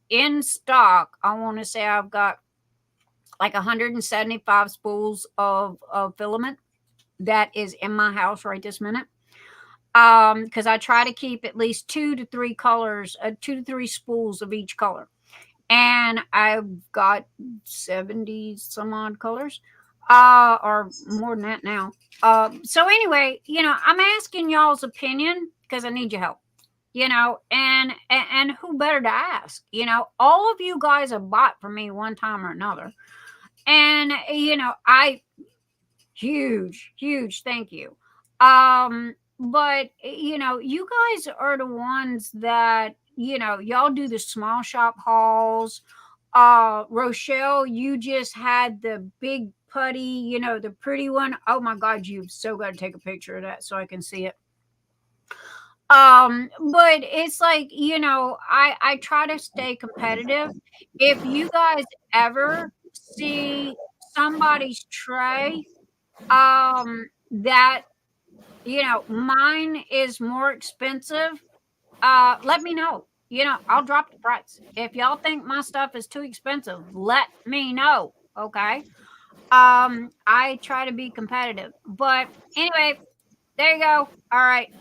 in stock. I want to say I've got like 175 spools of filament that is in my house right this minute. Because I try to keep at least 2 to 3 colors, 2 to 3 spools of each color. And I've got 70 some odd colors, or more than that now. So anyway, I'm asking y'all's opinion because I need your help, and who better to ask? All of you guys have bought from me one time or another. And, I huge thank you. But you guys are the ones that, y'all do the small shop hauls. Rochelle, you just had the big putty, the pretty one. Oh my God, you've so got to take a picture of that so I can see it. But it's like, I try to stay competitive. If you guys ever see somebody's tray, that, mine is more expensive, let me know. I'll drop the price. If y'all think my stuff is too expensive, let me know. Okay. I try to be competitive, but anyway, there you go. All right.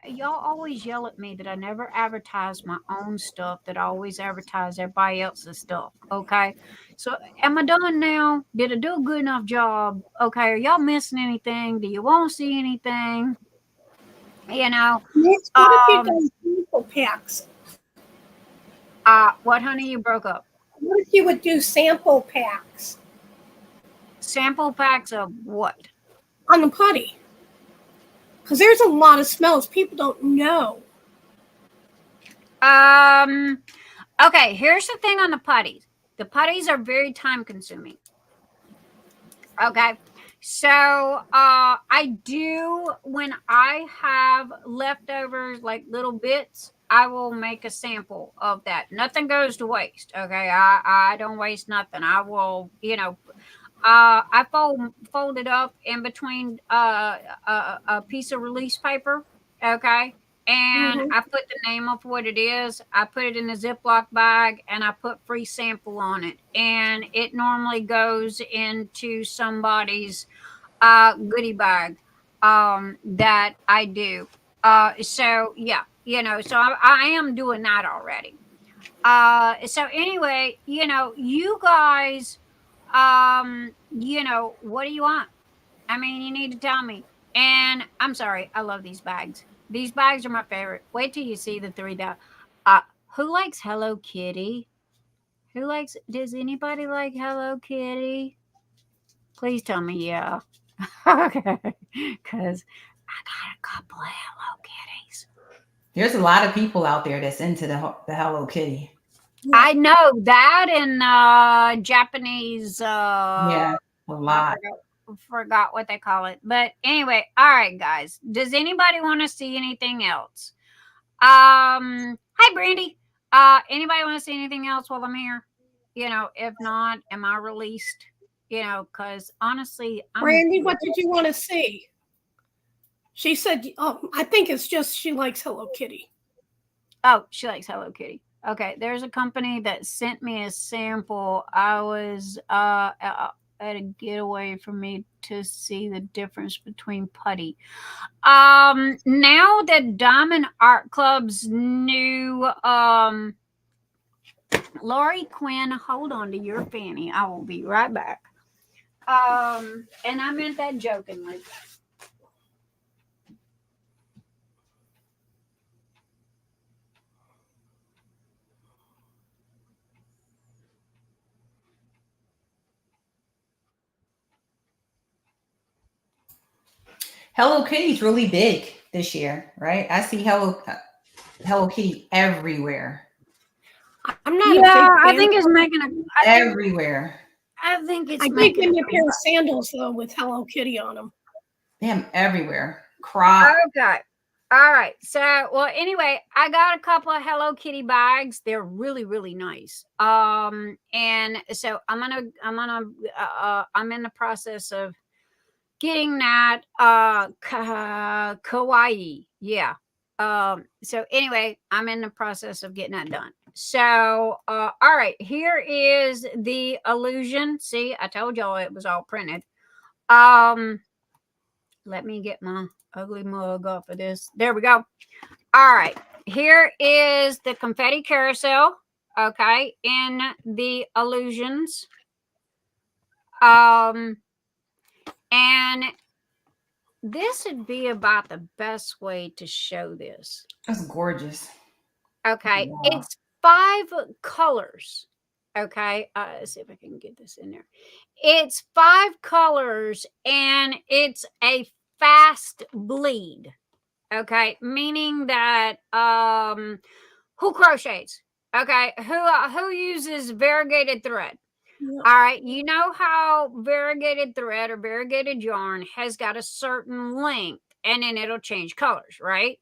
Y'all always yell at me that I never advertise my own stuff, that I always advertise everybody else's stuff. Okay. So am I done now? Did I do a good enough job? Okay. Are y'all missing anything? Do you want to see anything? Next, what if you do sample packs? What, honey? You broke up. What if you would do sample packs? Sample packs of what? On the putty. Because there's a lot of smells people don't know. Okay, here's the thing on the putties. The putties are very time consuming. Okay. So I do, when I have leftovers, like little bits, I will make a sample of that. Nothing goes to waste. Okay. I don't waste nothing. I will, I fold it up in between a piece of release paper. Okay. And I put the name of what it is. I put it in a Ziploc bag, and I put free sample on it. And it normally goes into somebody's goodie bag that I do. So yeah, so I am doing that already. So anyway, you guys, what do you want? I mean, you need to tell me. And I'm sorry, I love these bags. These bags are my favorite. Wait till you see the 3 that. Who likes Hello Kitty? Does anybody like Hello Kitty? Please tell me yeah. Okay. Because I got a couple of Hello Kitties. There's a lot of people out there that's into the Hello Kitty. I know that in Japanese. Yeah, a lot. Forgot what they call it. But anyway, all right, guys. Does anybody want to see anything else? Hi, Brandy. Anybody want to see anything else while I'm here? If not, am I released? Because honestly, Brandy, what did you want to see? She said, oh, I think it's just she likes Hello Kitty. Oh, she likes Hello Kitty. Okay, there's a company that sent me a sample. I was at a getaway for me to see the difference between putty. Now that Diamond Art Club's new Lorie Quinn, hold on to your fanny. I will be right back. And I meant that jokingly. Hello Kitty's really big this year, right? I see Hello Kitty everywhere. I'm not a Yeah, big I fan. think it's making a. Everywhere. I think it's I did making give a me a pair of sandals though with Hello Kitty on them. Damn, everywhere. Crop. Okay. All right. So, well, anyway, I got a couple of Hello Kitty bags. They're really, really nice. And so I'm in the process of getting that kawaii. Yeah. So anyway, I'm in the process of getting that done. So, all right, here is the illusion. See, I told y'all it was all printed. Let me get my ugly mug off of this. There we go. All right. Here is the confetti carousel. Okay. In the illusions. And this would be about the best way to show this. That's gorgeous. Okay. Wow. It's 5 colors. Okay. Let's see if I can get this in there. It's 5 colors and it's a fast bleed. Okay, meaning that who crochets? Okay, who uses variegated thread? Yeah. All right, you know how variegated thread or variegated yarn has got a certain length and then it'll change colors, right?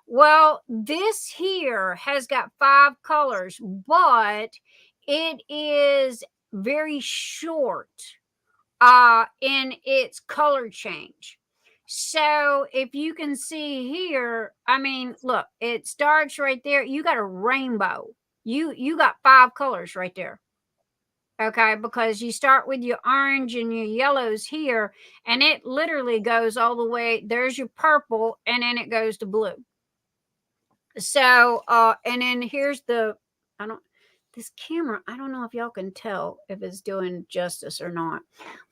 Well, this here has got 5 colors, but it is very short in its color change. So if you can see here, I mean, look, it starts right there. You got a rainbow. You got 5 colors right there. Okay, because you start with your orange and your yellows here, and it literally goes all the way. There's your purple, and then it goes to blue. So, and then here's the, this camera, I don't know if y'all can tell if it's doing justice or not,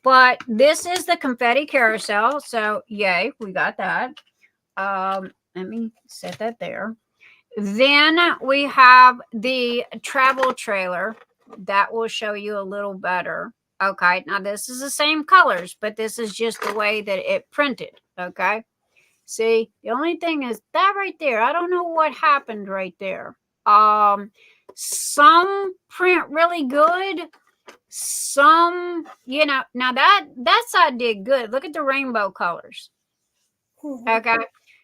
but this is the confetti carousel. So yay, we got that. Let me set that there. Then we have the travel trailer that will show you a little better. Okay, now this is the same colors, but this is just the way that it printed. Okay, see, the only thing is that right there, I don't know what happened right there. Some print really good, some, now that side did good. Look at the rainbow colors. Okay,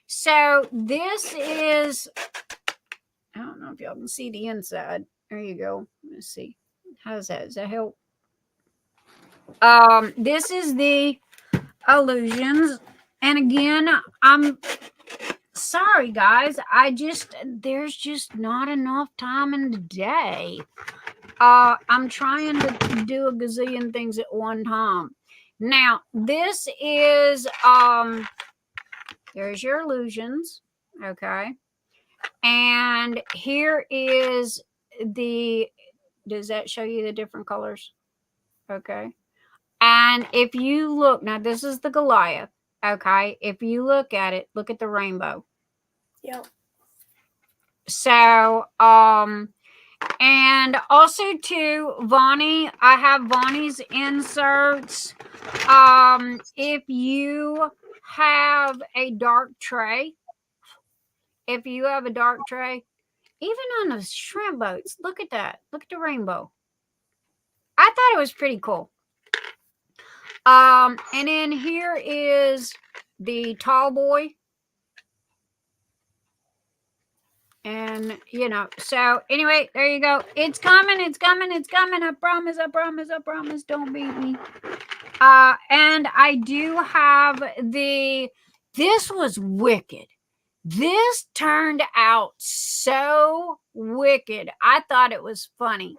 so this is, I don't know if y'all can see the inside. There you go. Let's see. How's that? Does that help? This is the illusions. And again, I'm sorry, guys. There's just not enough time in the day. I'm trying to do a gazillion things at one time. Now, this is, there's your illusions. Okay. And here is does that show you the different colors? Okay. And if you look, now this is the Goliath. Okay. If you look at it, look at the rainbow. Yep. So, and also too, Vaughnie, I have Vaughnie's inserts. If you have a dark tray, even on the shrimp boats, look at that. Look at the rainbow. I thought it was pretty cool. And then here is the tall boy. And, so anyway, there you go. It's coming. I promise. Don't beat me. And I do have this was wicked. This turned out so wicked. I thought it was funny.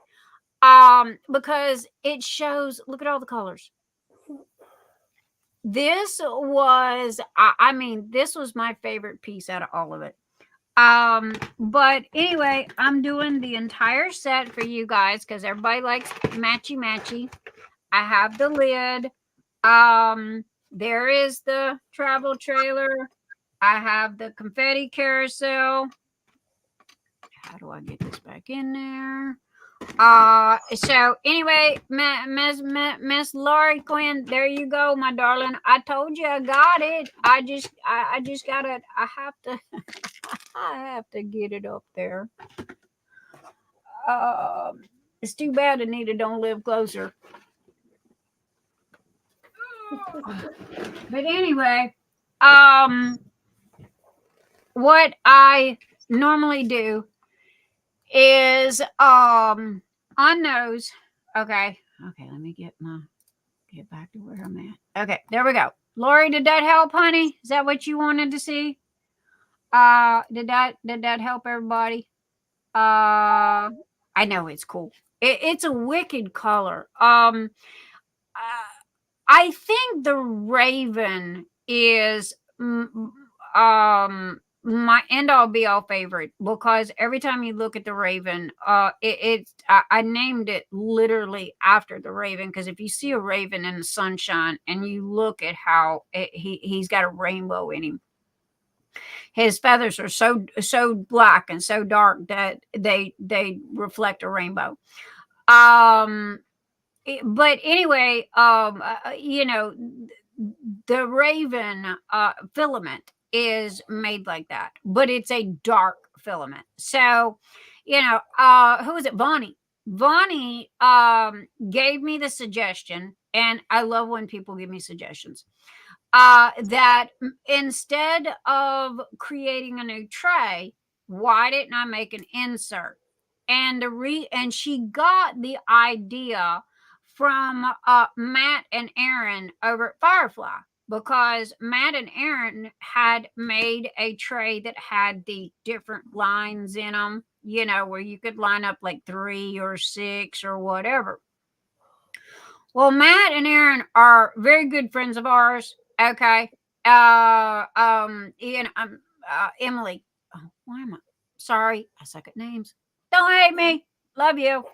Because it shows, look at all the colors. This was, this was my favorite piece out of all of it. But anyway, I'm doing the entire set for you guys because everybody likes matchy. I have the lid. There is the travel trailer. I have the confetti carousel. How do I get this back in there? So anyway, Miss Lorie Quinn, there you go, my darling. I told you I got it. I just gotta. I have to. I have to get it up there. It's too bad Anita don't live closer. But anyway, what I normally do is on those. Okay, let me get back to where I'm at. Okay, there we go. Lorie, did that help, honey? Is that what you wanted to see? Did that help everybody? I know it's cool. It's a wicked color. I think the raven is my end all be all favorite, because every time you look at the raven, I named it literally after the raven, because if you see a raven in the sunshine and you look at how he's got a rainbow in him, his feathers are so black and so dark that they reflect a rainbow. But anyway, the raven filament is made like that, but it's a dark filament. So, who was it? Vaughan gave me the suggestion, and I love when people give me suggestions. That instead of creating a new tray, why didn't I make an insert? And she got the idea from Matt and Erin over at Firefly, because Matt and Erin had made a tray that had the different lines in them, where you could line up like 3 or 6 or whatever. Well, Matt and Erin are very good friends of ours. Okay. Emily. Oh, why am I? Sorry, I suck at names. Don't hate me. Love you.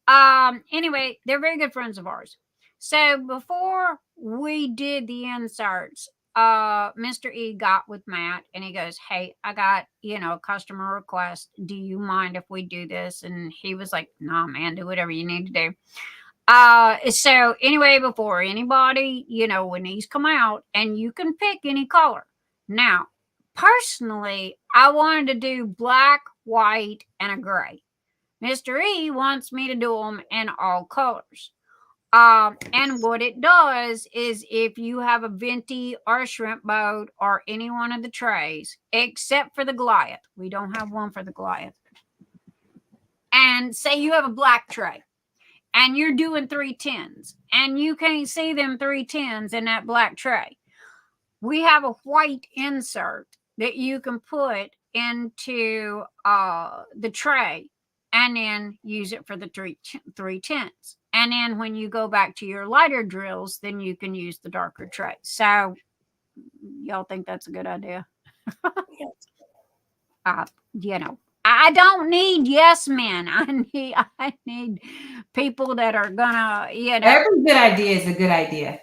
Anyway, they're very good friends of ours. So before we did the inserts, Mr. E got with Matt and he goes, "Hey, I got, a customer request. Do you mind if we do this?" And he was like, "Nah, man, do whatever you need to do." So anyway, before anybody, when these come out, and you can pick any color. Now, personally, I wanted to do black, white, and a gray. Mr. E wants me to do them in all colors. And what it does is, if you have a venti or a shrimp boat or any one of the trays, except for the Goliath, we don't have one for the Goliath. And say you have a black tray, and you're doing 3 10s, and you can't see them 3 10s in that black tray, we have a white insert that you can put into the tray, and then use it for the 3 10s. And then when you go back to your lighter drills, then you can use the darker tray. So y'all think that's a good idea? I don't need yes men. I need people that are gonna, Every good idea is a good idea.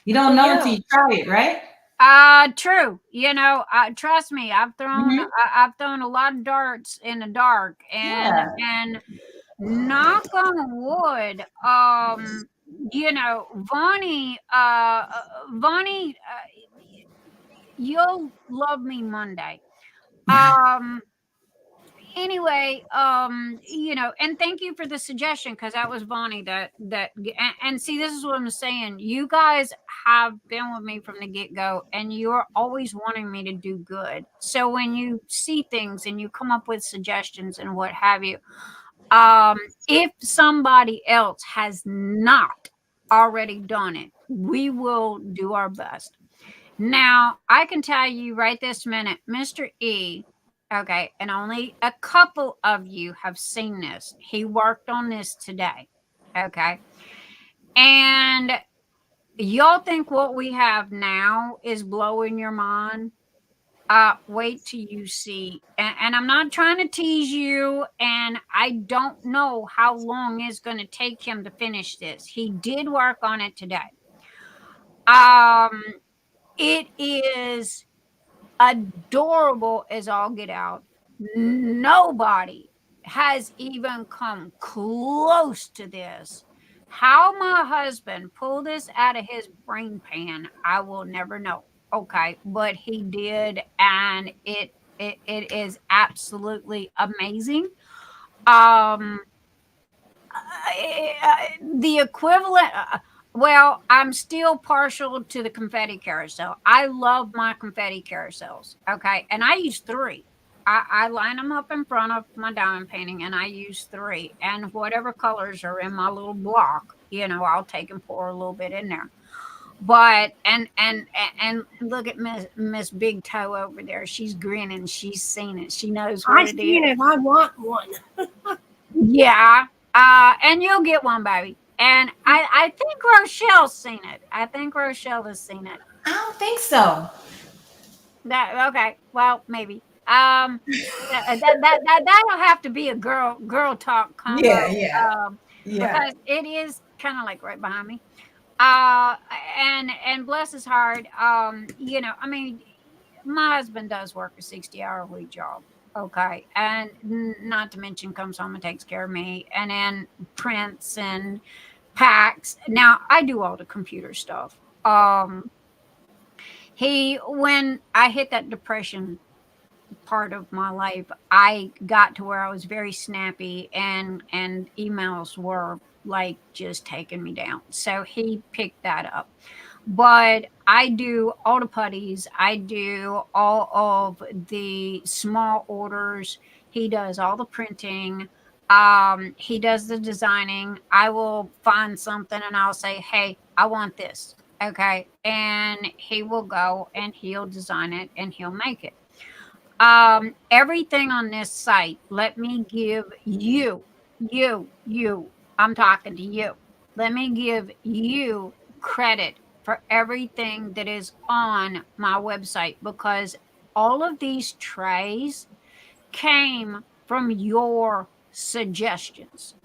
You don't know until you try it, right? True. Trust me, I've thrown a lot of darts in the dark, and knock on wood, Vonnie, you'll love me Monday. Anyway, and thank you for the suggestion, because that was Vonnie and see, this is what I'm saying. You guys have been with me from the get-go, and you're always wanting me to do good. So when you see things and you come up with suggestions and what have you, if somebody else has not already done it, we will do our best. Now, I can tell you right this minute, Mr. E, okay, and only a couple of you have seen this. He worked on this today, okay? And y'all think what we have now is blowing your mind? Wait till you see. And I'm not trying to tease you, and I don't know how long it's going to take him to finish this. He did work on it today. It is adorable as all get out. Nobody has even come close to this. How my husband pulled this out of his brain pan, I will never know. Okay, but he did, and it is absolutely amazing. Um, the equivalent. Well, I'm still partial to the confetti carousel. I love my confetti carousels. Okay, and I use three. I line them up in front of my diamond painting, and I use three. And whatever colors are in my little block, I'll take and pour a little bit in there. But and look at Miss Big Toe over there. She's grinning. She's seen it. She knows what I it seen is. it. I want one. Yeah. And you'll get one, baby. And I think Rochelle's seen it. I think Rochelle has seen it. I don't think so. That okay. Well, maybe. That'll have to be a girl talk combo. Yeah. Because it is kind of like right behind me. And bless his heart. I mean, my husband does work a 60-hour-a-week job. Okay. And not to mention comes home and takes care of me and then prints and packs. Now I do all the computer stuff. When I hit that depression part of my life, I got to where I was very snappy and emails were like just taking me down. So he picked that up. But I do all the putties. I do all of the small orders. He does all the printing. He does the designing. I will find something and I'll say, hey, I want this. Okay. And he will go and he'll design it and he'll make it. Everything on this site, let me give you, I'm talking to you. Let me give you credit for everything that is on my website because all of these trays came from your suggestions.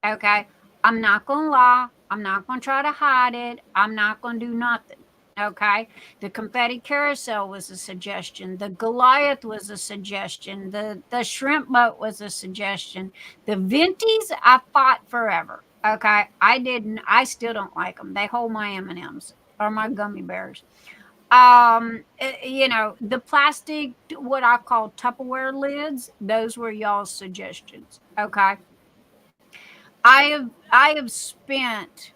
Okay. I'm not going to lie. I'm not going to try to hide it. I'm not going to do nothing. Okay. The confetti carousel was a suggestion. The Goliath was a suggestion. The shrimp boat was a suggestion. The Venties, I fought forever. Okay. I still don't like them. They hold my M&Ms or my gummy bears. The plastic, what I call Tupperware lids, those were y'all's suggestions. Okay. I have spent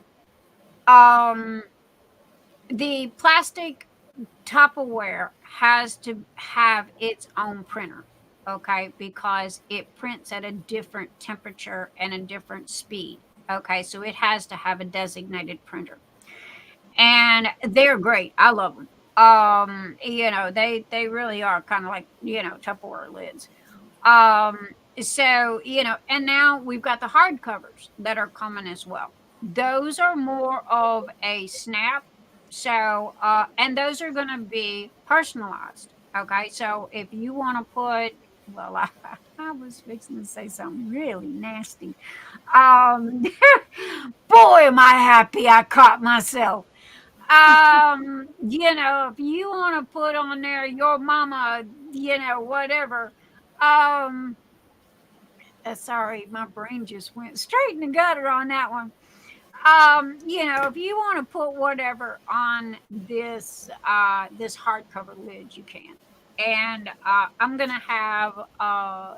the plastic Tupperware has to have its own printer, okay, because it prints at a different temperature and a different speed. Okay, so it has to have a designated printer. And they're great. I love them. They really are kind of like, Tupperware lids. And now we've got the hardcovers that are coming as well. Those are more of a snap. So, and those are going to be personalized. Okay. So if you want to put, well, I was fixing to say something really nasty. Boy, am I happy I caught myself. If you want to put on there your mama, whatever, sorry, my brain just went straight in the gutter on that one. If you want to put whatever on this this hardcover lid, you can. And I'm gonna have I'm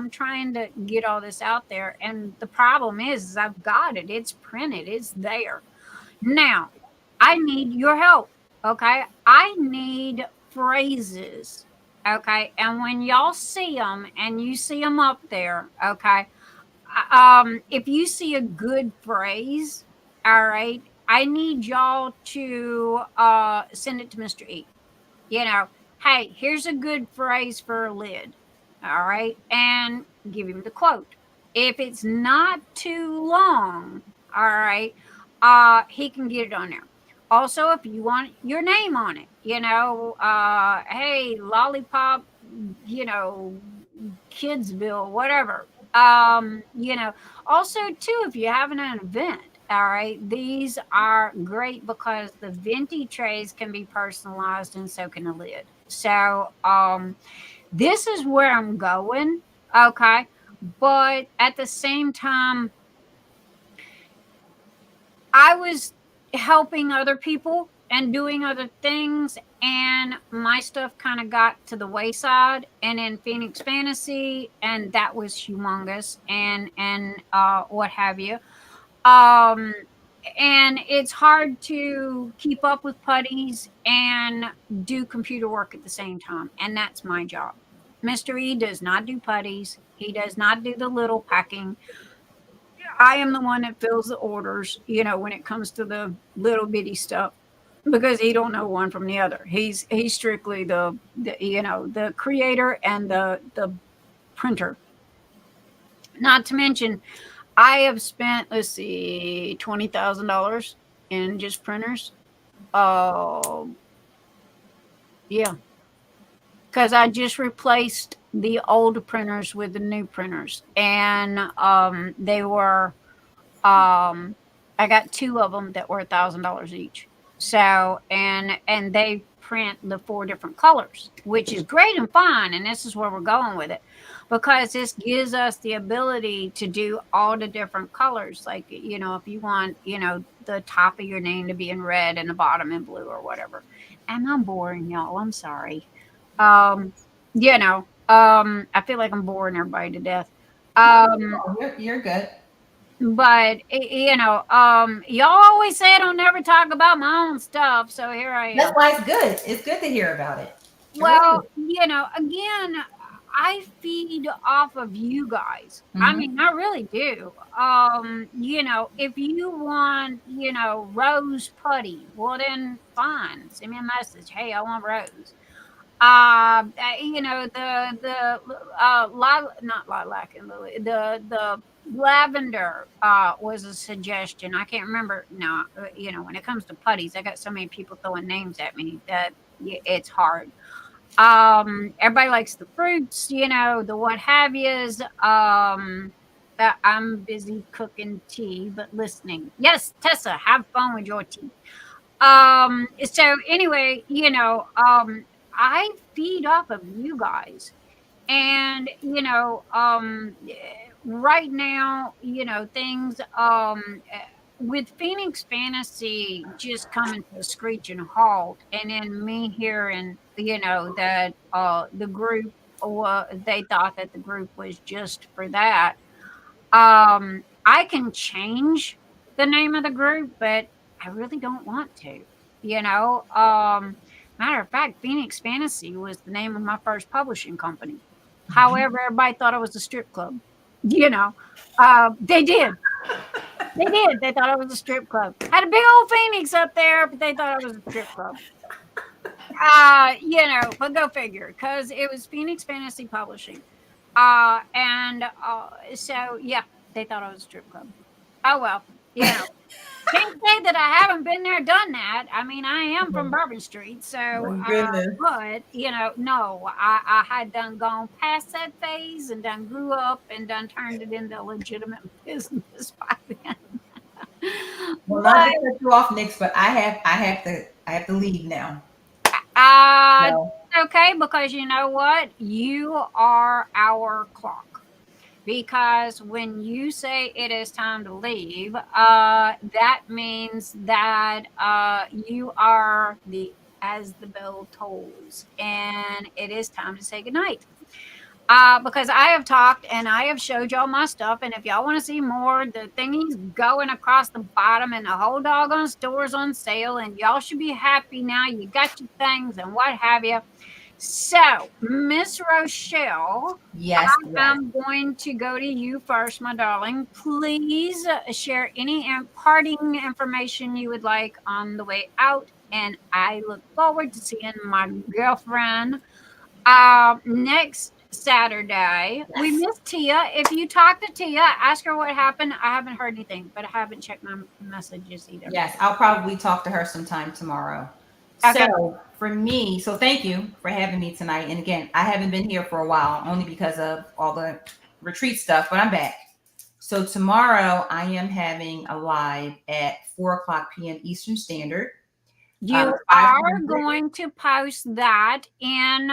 trying to get all this out there, and the problem is I've got it. It's printed. It's there. Now, I need your help. Okay, I need phrases. Okay, and when y'all see them, and you see them up there, okay. If you see a good phrase, all right, I need y'all to send it to Mr. E. Hey, here's a good phrase for a lid. All right, and give him the quote. If it's not too long, all right, he can get it on there. Also, if you want your name on it, hey, Lollipop, Kidsville, whatever. Also too, if you're having an event, all right, these are great because the venti trays can be personalized and so can the lid. So this is where I'm going. Okay. But at the same time, I was helping other people and doing other things, and my stuff kind of got to the wayside. And in Phoenix Fantasy, and that was humongous, and what have you. Um, and it's hard to keep up with putties and do computer work at the same time, and that's my job. Mr. E does not do putties. He does not do the little packing. I am the one that fills the orders, when it comes to the little bitty stuff, because he don't know one from the other. He's strictly the creator and the printer. Not to mention, I have spent, let's see, $20,000 in just printers. Yeah, because I just replaced the old printers with the new printers, and they were I got two of them that were $1,000 each. So and they print the 4 different colors, which is great and fine, and this is where we're going with it, because this gives us the ability to do all the different colors. Like, if you want, the top of your name to be in red and the bottom in blue or whatever. And I'm boring, y'all. I'm sorry. I feel like I'm boring everybody to death. You're good. But y'all always say I don't never talk about my own stuff, so here I That's am. why it's good. It's good to hear about it. Well, again, I feed off of you guys. I mean, I really do. If you want, Rose putty, well then fine. Send me a message. Hey, I want Rose. Not lilac and lily, the lavender was a suggestion. I can't remember now. When it comes to putties, I got so many people throwing names at me that it's hard. Everybody likes the fruits, the what have yous. I'm busy cooking tea, but listening. Yes, Tessa, have fun with your tea. So anyway, I feed off of you guys. And right now, things with Phoenix Fantasy just coming to a screeching halt, and then me hearing, that the group, they thought that the group was just for that. I can change the name of the group, but I really don't want to. Matter of fact, Phoenix Fantasy was the name of my first publishing company. However, everybody thought it was a strip club. They did. They did. They thought it was a strip club. Had a big old Phoenix up there, but they thought it was a strip club. But go figure, because it was Phoenix Fantasy Publishing. So yeah, they thought I was a strip club. Oh well, can't say that I haven't been there, done that. I mean, I am from Bourbon Street, so but no, I had done gone past that phase and done grew up and done turned it into a legitimate business by then. Well, not to cut you off, Nix, but I have to leave now. Okay, because you know what? You are our clock. Because when you say it is time to leave, that means that you are as the bell tolls, and it is time to say goodnight. Because I have talked and I have showed y'all my stuff, and if y'all want to see more, the thingy's going across the bottom, and the whole doggone store's on sale, and y'all should be happy now. You got your things and what have you. So, Miss Rochelle, yes, I'm going to go to you first, my darling. Please share any parting information you would like on the way out, and I look forward to seeing my girlfriend next Saturday. We missed Tia. If you talk to Tia, ask her what happened. I haven't heard anything, but I haven't checked my messages either. Yes, I'll probably talk to her sometime tomorrow. Okay. So for me, thank you for having me tonight. And again, I haven't been here for a while, only because of all the retreat stuff, but I'm back. So tomorrow I am having a live at 4:00 p.m. Eastern Standard. You are going to post that in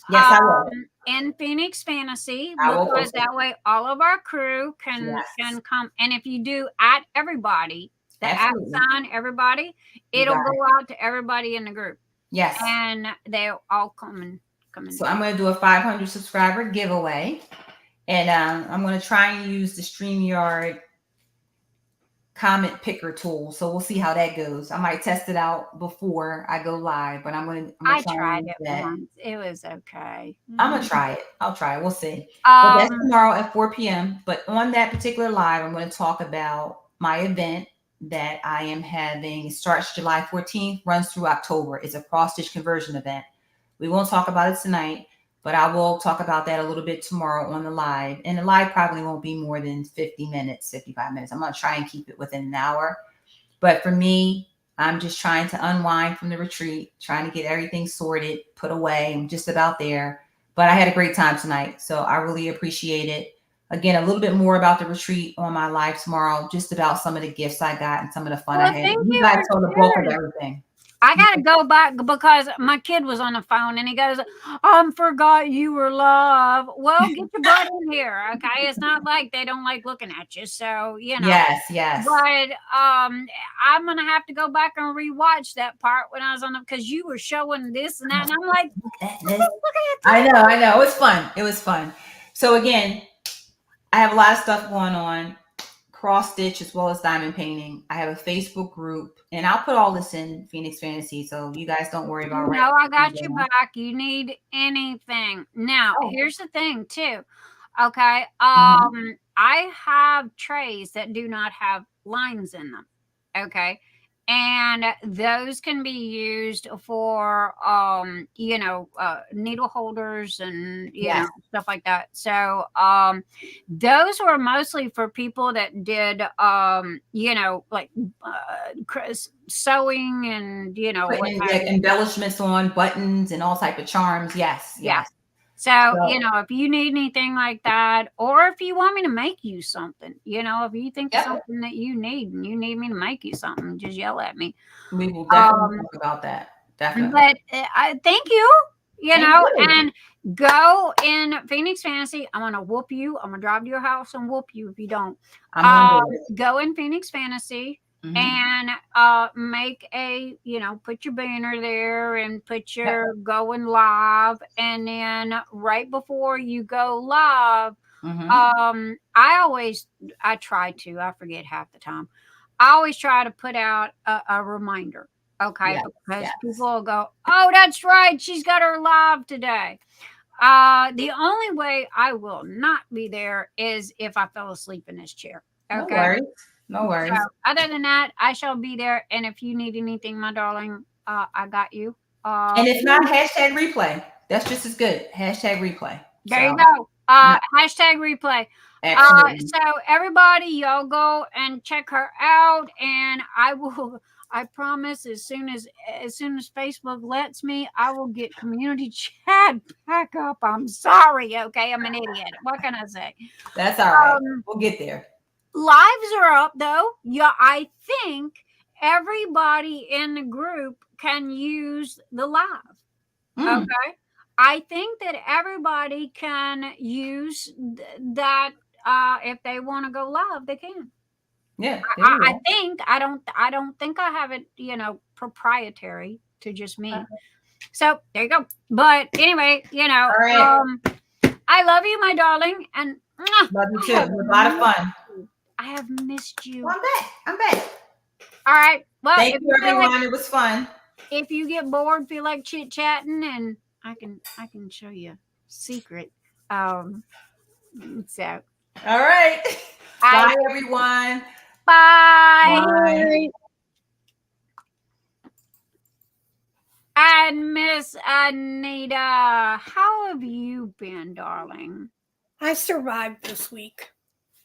yes, I will. in Phoenix Fantasy, I will because post it. that way all of our crew can Yes. come. And if you do at everybody, the at Absolutely. sign everybody, You it'll got go out to everybody in the group, Yes. and they'll all come and So I'm going to do a 500 subscriber giveaway, and I'm going to try and use the StreamYard comment picker tool. So we'll see how that goes. I might test it out before I go live, but I'm going to I try tried and use it that. once. It was okay. I'm going to try it. I'll try it. We'll see. But that's Um, tomorrow at 4 p.m. But on that particular live, I'm going to talk about my event that I am having. It starts July 14th, runs through October. It's a cross-stitch conversion event. We won't talk about it tonight, but I will talk about that a little bit tomorrow on the live. And the live probably won't be more than 50 minutes, 55 minutes. I'm going to try and keep it within an hour. But for me, I'm just trying to unwind from the retreat, trying to get everything sorted, put away. I'm just about there. But I had a great time tonight, so I really appreciate it. Again, a little bit more about the retreat on my live tomorrow, just about some of the gifts I got and some of the fun I had. thank You you guys for saw the bulk of sharing. everything. I gotta go back because my kid was on the phone and he goes, forgot you were live. Well, get your butt in here, okay? It's not like they don't like looking at you, so you know. Yes. But I'm gonna have to go back and rewatch that part when I was on because you were showing this and that, and I'm like, look at this. I know. It was fun. It was fun. So again, I have a lot of stuff going on. Cross stitch as well as diamond painting. I have a Facebook group, and I'll put all this in Phoenix Fantasy, so you guys don't worry about it. No, I got you back. You need anything. Now, Oh. here's the thing too. Okay. I have trays that do not have lines in them. Okay. And those can be used for needle holders and you know stuff like that. So those were mostly for people that did like sewing and embellishments on buttons and all type of charms. Yes. So, if you need anything like that, or if you want me to make you something, if you think of something that you need and you need me to make you something, just yell at me. We will definitely talk about that. Definitely. But I thank you, and go in Phoenix Fantasy. I'm going to whoop you. I'm going to drive to your house and whoop you if you don't. Go in Phoenix Fantasy. And make a put your banner there and put your going live, and then right before you go live, I forget half the time. I always try to put out a reminder, because people will go, oh, that's right, she's got her live today. The only way I will not be there is if I fell asleep in this chair. Okay. No worries. So, other than that, I shall be there. And if you need anything, my darling, I got you. And if not, hashtag replay. That's just as good. Hashtag replay. There you go. Hashtag replay. So everybody, y'all go and check her out. And I promise as soon as Facebook lets me, I will get community chat back up. I'm sorry. Okay. I'm an idiot. What can I say? That's all right. We'll get there. Lives are up though. Yeah, I think everybody in the group can use the live. Okay. I think that everybody can use that if they want to go live, they can. Yeah. I think I don't think I have it, proprietary to just me. So there you go. But anyway, I love you, my darling, and love you too. It was a lot of fun. I have missed you. Well, I'm back. All right. Well, thank you, everyone. It was fun. If you get bored, feel like chit chatting, and I can show you a secret. So. All right. Bye, everyone. Bye. And Miss Anita, how have you been, darling? I survived this week.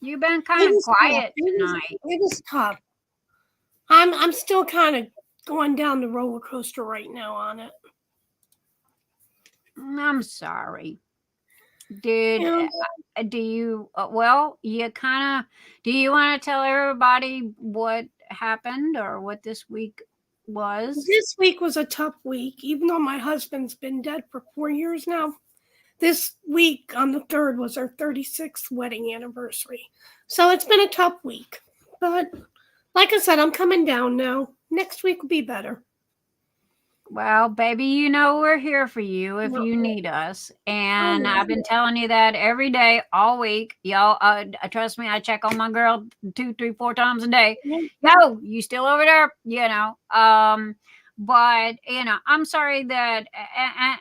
You've been kind of quiet tonight. It was tough. I'm still kind of going down the roller coaster right now on it. I'm sorry. Do you do you want to tell everybody what happened or what this week was? This week was a tough week, even though my husband's been dead for 4 years now. this week on the 3rd was our 36th wedding anniversary. So it's been a tough week. But like I said, I'm coming down now. Next week will be better. Well, baby, you know we're here for you if you need us. And I've been telling you that every day, all week. Y'all, trust me, I check on my girl 2, 3, 4 times a day. Yo, you still over there? You know. But, you know, I'm sorry that,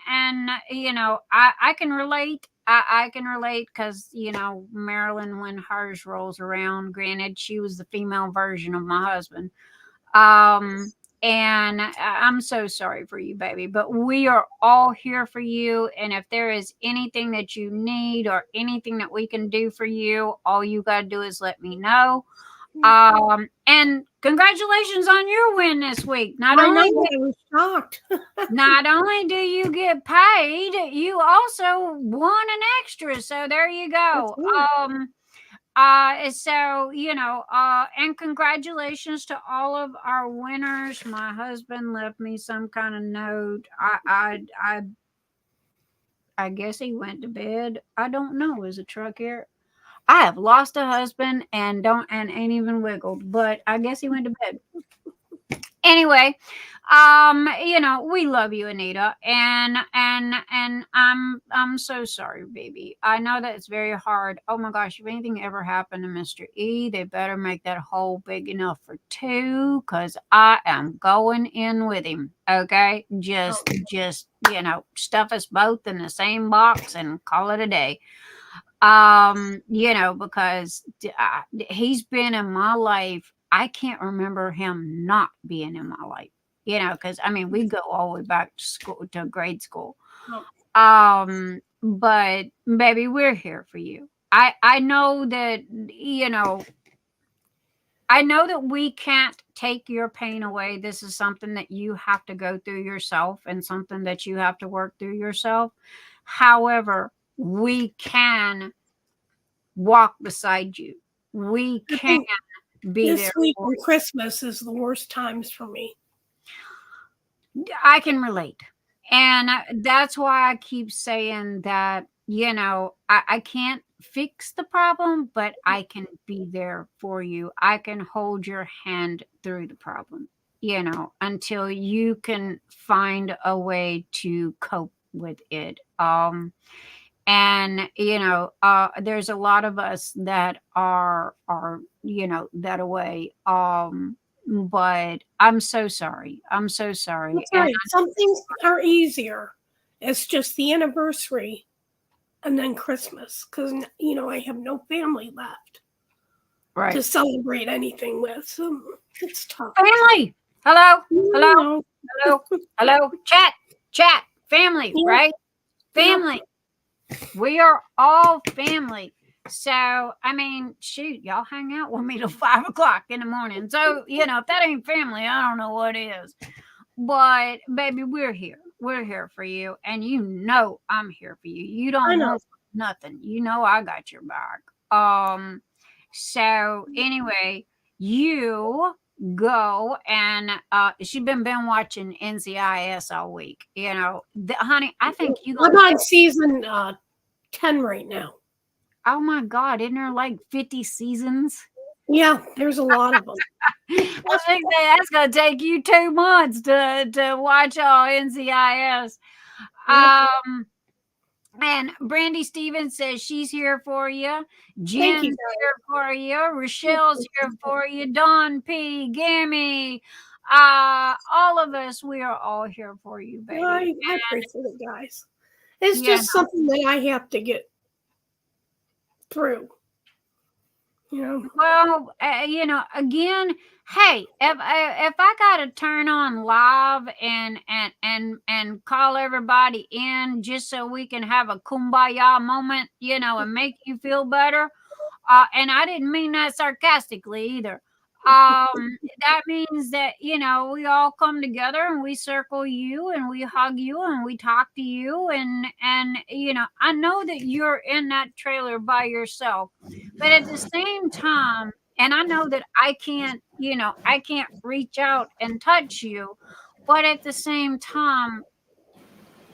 and you know, I can relate. I can relate because, you know, Marilyn, when hers rolls around, granted, she was the female version of my husband. And I'm so sorry for you, baby, but we are all here for you. And if there is anything that you need or anything that we can do for you, all you got to do is let me know. And congratulations on your win this week. I was shocked. Not only do you get paid, you also won an extra. So there you go. So, you know, and congratulations to all of our winners. My husband left me some kind of note. I guess he went to bed. I don't know. Is a truck here? I have lost a husband and ain't even wiggled, but I guess he went to bed. Anyway, you know, we love you, Anita, and I'm so sorry, baby. I know that it's very hard. Oh my gosh, if anything ever happened to Mr. E, they better make that hole big enough for 2, because I am going in with him. Okay, just you know, stuff us both in the same box and call it a day. You know, because he's been in my life. I can't remember him not being in my life, you know, because I mean, we go all the way back to school, to grade school. But baby, we're here for you. I know that, you know, I know that we can't take your pain away. This is something that you have to go through yourself and something that you have to work through yourself. However, we can walk beside you. We can be this there. Week on Christmas is the worst times for me. I can relate. And that's why I keep saying that, you know, I can't fix the problem, but I can be there for you. I can hold your hand through the problem, you know, until you can find a way to cope with it. And you know, there's a lot of us that are you know, that away. But I'm so sorry. I'm so sorry. That's right. Some things are easier. It's just the anniversary and then Christmas, because you know I have no family left to celebrate anything with. So it's tough. Family. Hello. Hello. Hello. Hello. Chat. Family. Yeah. Right. Family. Yeah. We are all family. So, I mean, shoot, y'all hang out with me till 5 o'clock in the morning. So, you know, if that ain't family, I don't know what is. But, baby, we're here. We're here for you. And you know I'm here for you. You don't know nothing. You know I got your back. So, anyway, you go and she's been watching NCIS all week. You know, honey, I think I'm on season 10 right now. Oh my God, isn't there like 50 seasons? Yeah, there's a lot of them. I think that's gonna take you 2 months to watch all NCIS. And Brandy Stevens says she's here for you. Jen's here for you. Rochelle's here for you. Dawn P, Gammy, all of us, we are all here for you, baby. I appreciate it, guys. It's just something that I have to get through. You know. Well, you know, again, hey, if I gotta turn on live and call everybody in just so we can have a kumbaya moment, you know, and make you feel better, and I didn't mean that sarcastically either. That means that, you know, we all come together and we circle you and we hug you and we talk to you and you know, I know that you're in that trailer by yourself, but at the same time, and I know that I can't, you know, I can't reach out and touch you, but at the same time,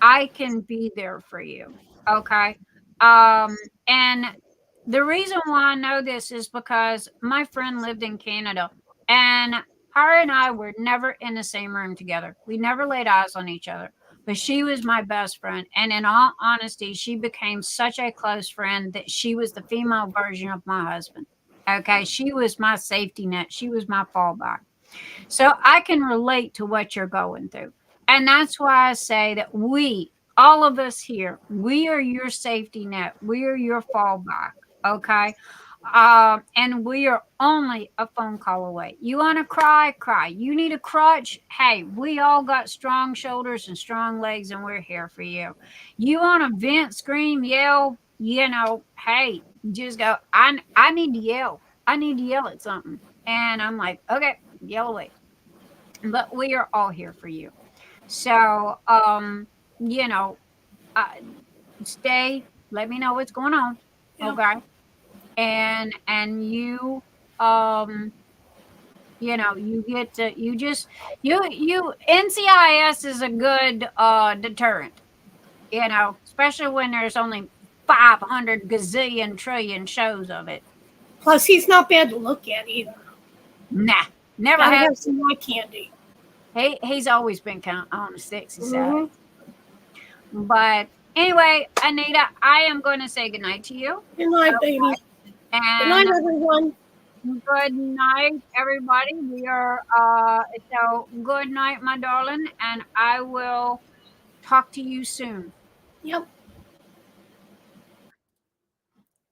I can be there for you. Okay. And the reason why I know this is because my friend lived in Canada, and her and I were never in the same room together. We never laid eyes on each other, but she was my best friend. And in all honesty, she became such a close friend that she was the female version of my husband. Okay. She was my safety net. She was my fallback. So I can relate to what you're going through. And that's why I say that all of us here, we are your safety net. We are your fallback. Okay. And we are only a phone call away. You want to cry, cry. You need a crutch. Hey, we all got strong shoulders and strong legs, and we're here for you. You want to vent, scream, yell, hey, just go, I need to yell. I need to yell at something. And I'm like, okay, yell away. But we are all here for you. So, you know, stay, let me know what's going on. Yeah. Okay. And you, you get to, NCIS is a good deterrent, especially when there's only 500 gazillion trillion shows of it. Plus, he's not bad to look at either. Nah, never Gotta had. have some eye candy. He's always been kind of on the sexy side. Mm-hmm. But anyway, Anita, I am going to say goodnight to you. Good night, baby. And Good night, everyone. good night, everybody. We are so good night, my darling, and I will talk to you soon. Yep.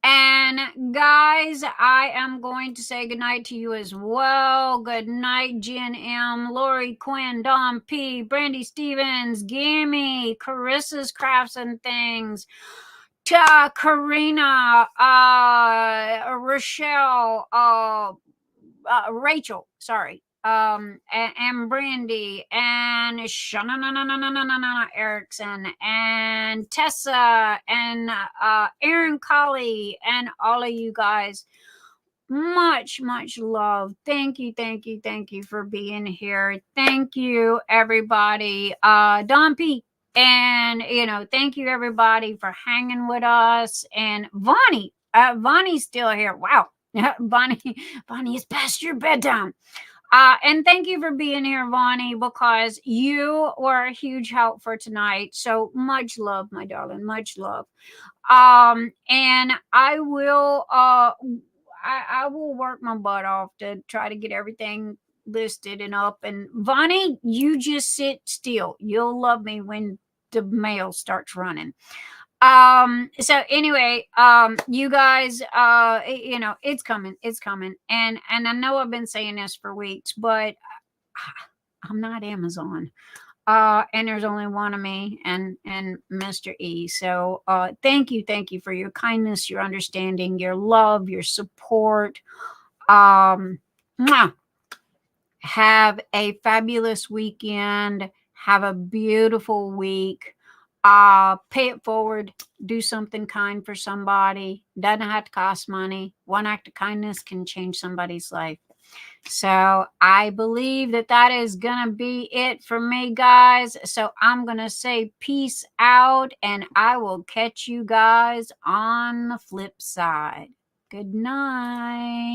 And guys, I am going to say goodnight to you as well. Good night, Jen M, Lorie Quinn, Dawn P, Brandy Stevens, Gammy, Carissa's Crafts and Things, Karina, Rochelle, Rachel, sorry, and Brandy, and Shanana Erickson, and Tessa, and Erin Colly, and all of you guys. Much love. Thank you for being here. Thank you, everybody. Don P. And thank you everybody for hanging with us. And Vonnie, Vonnie's still here. Wow. Vonnie is past your bedtime. And thank you for being here, Vonnie, because you were a huge help for tonight. So much love, my darling, much love. And I will I will work my butt off to try to get everything listed and up. And Vonnie, you just sit still. You'll love me when the mail starts running. So anyway, you guys, it's coming. And I know I've been saying this for weeks, but I'm not Amazon. And there's only one of me and Mr. E. So thank you for your kindness, your understanding, your love, your support. Have a fabulous weekend. Have a beautiful week. Pay it forward. Do something kind for somebody. Doesn't have to cost money. One act of kindness can change somebody's life. So I believe that is going to be it for me, guys. So I'm going to say peace out, and I will catch you guys on the flip side. Good night.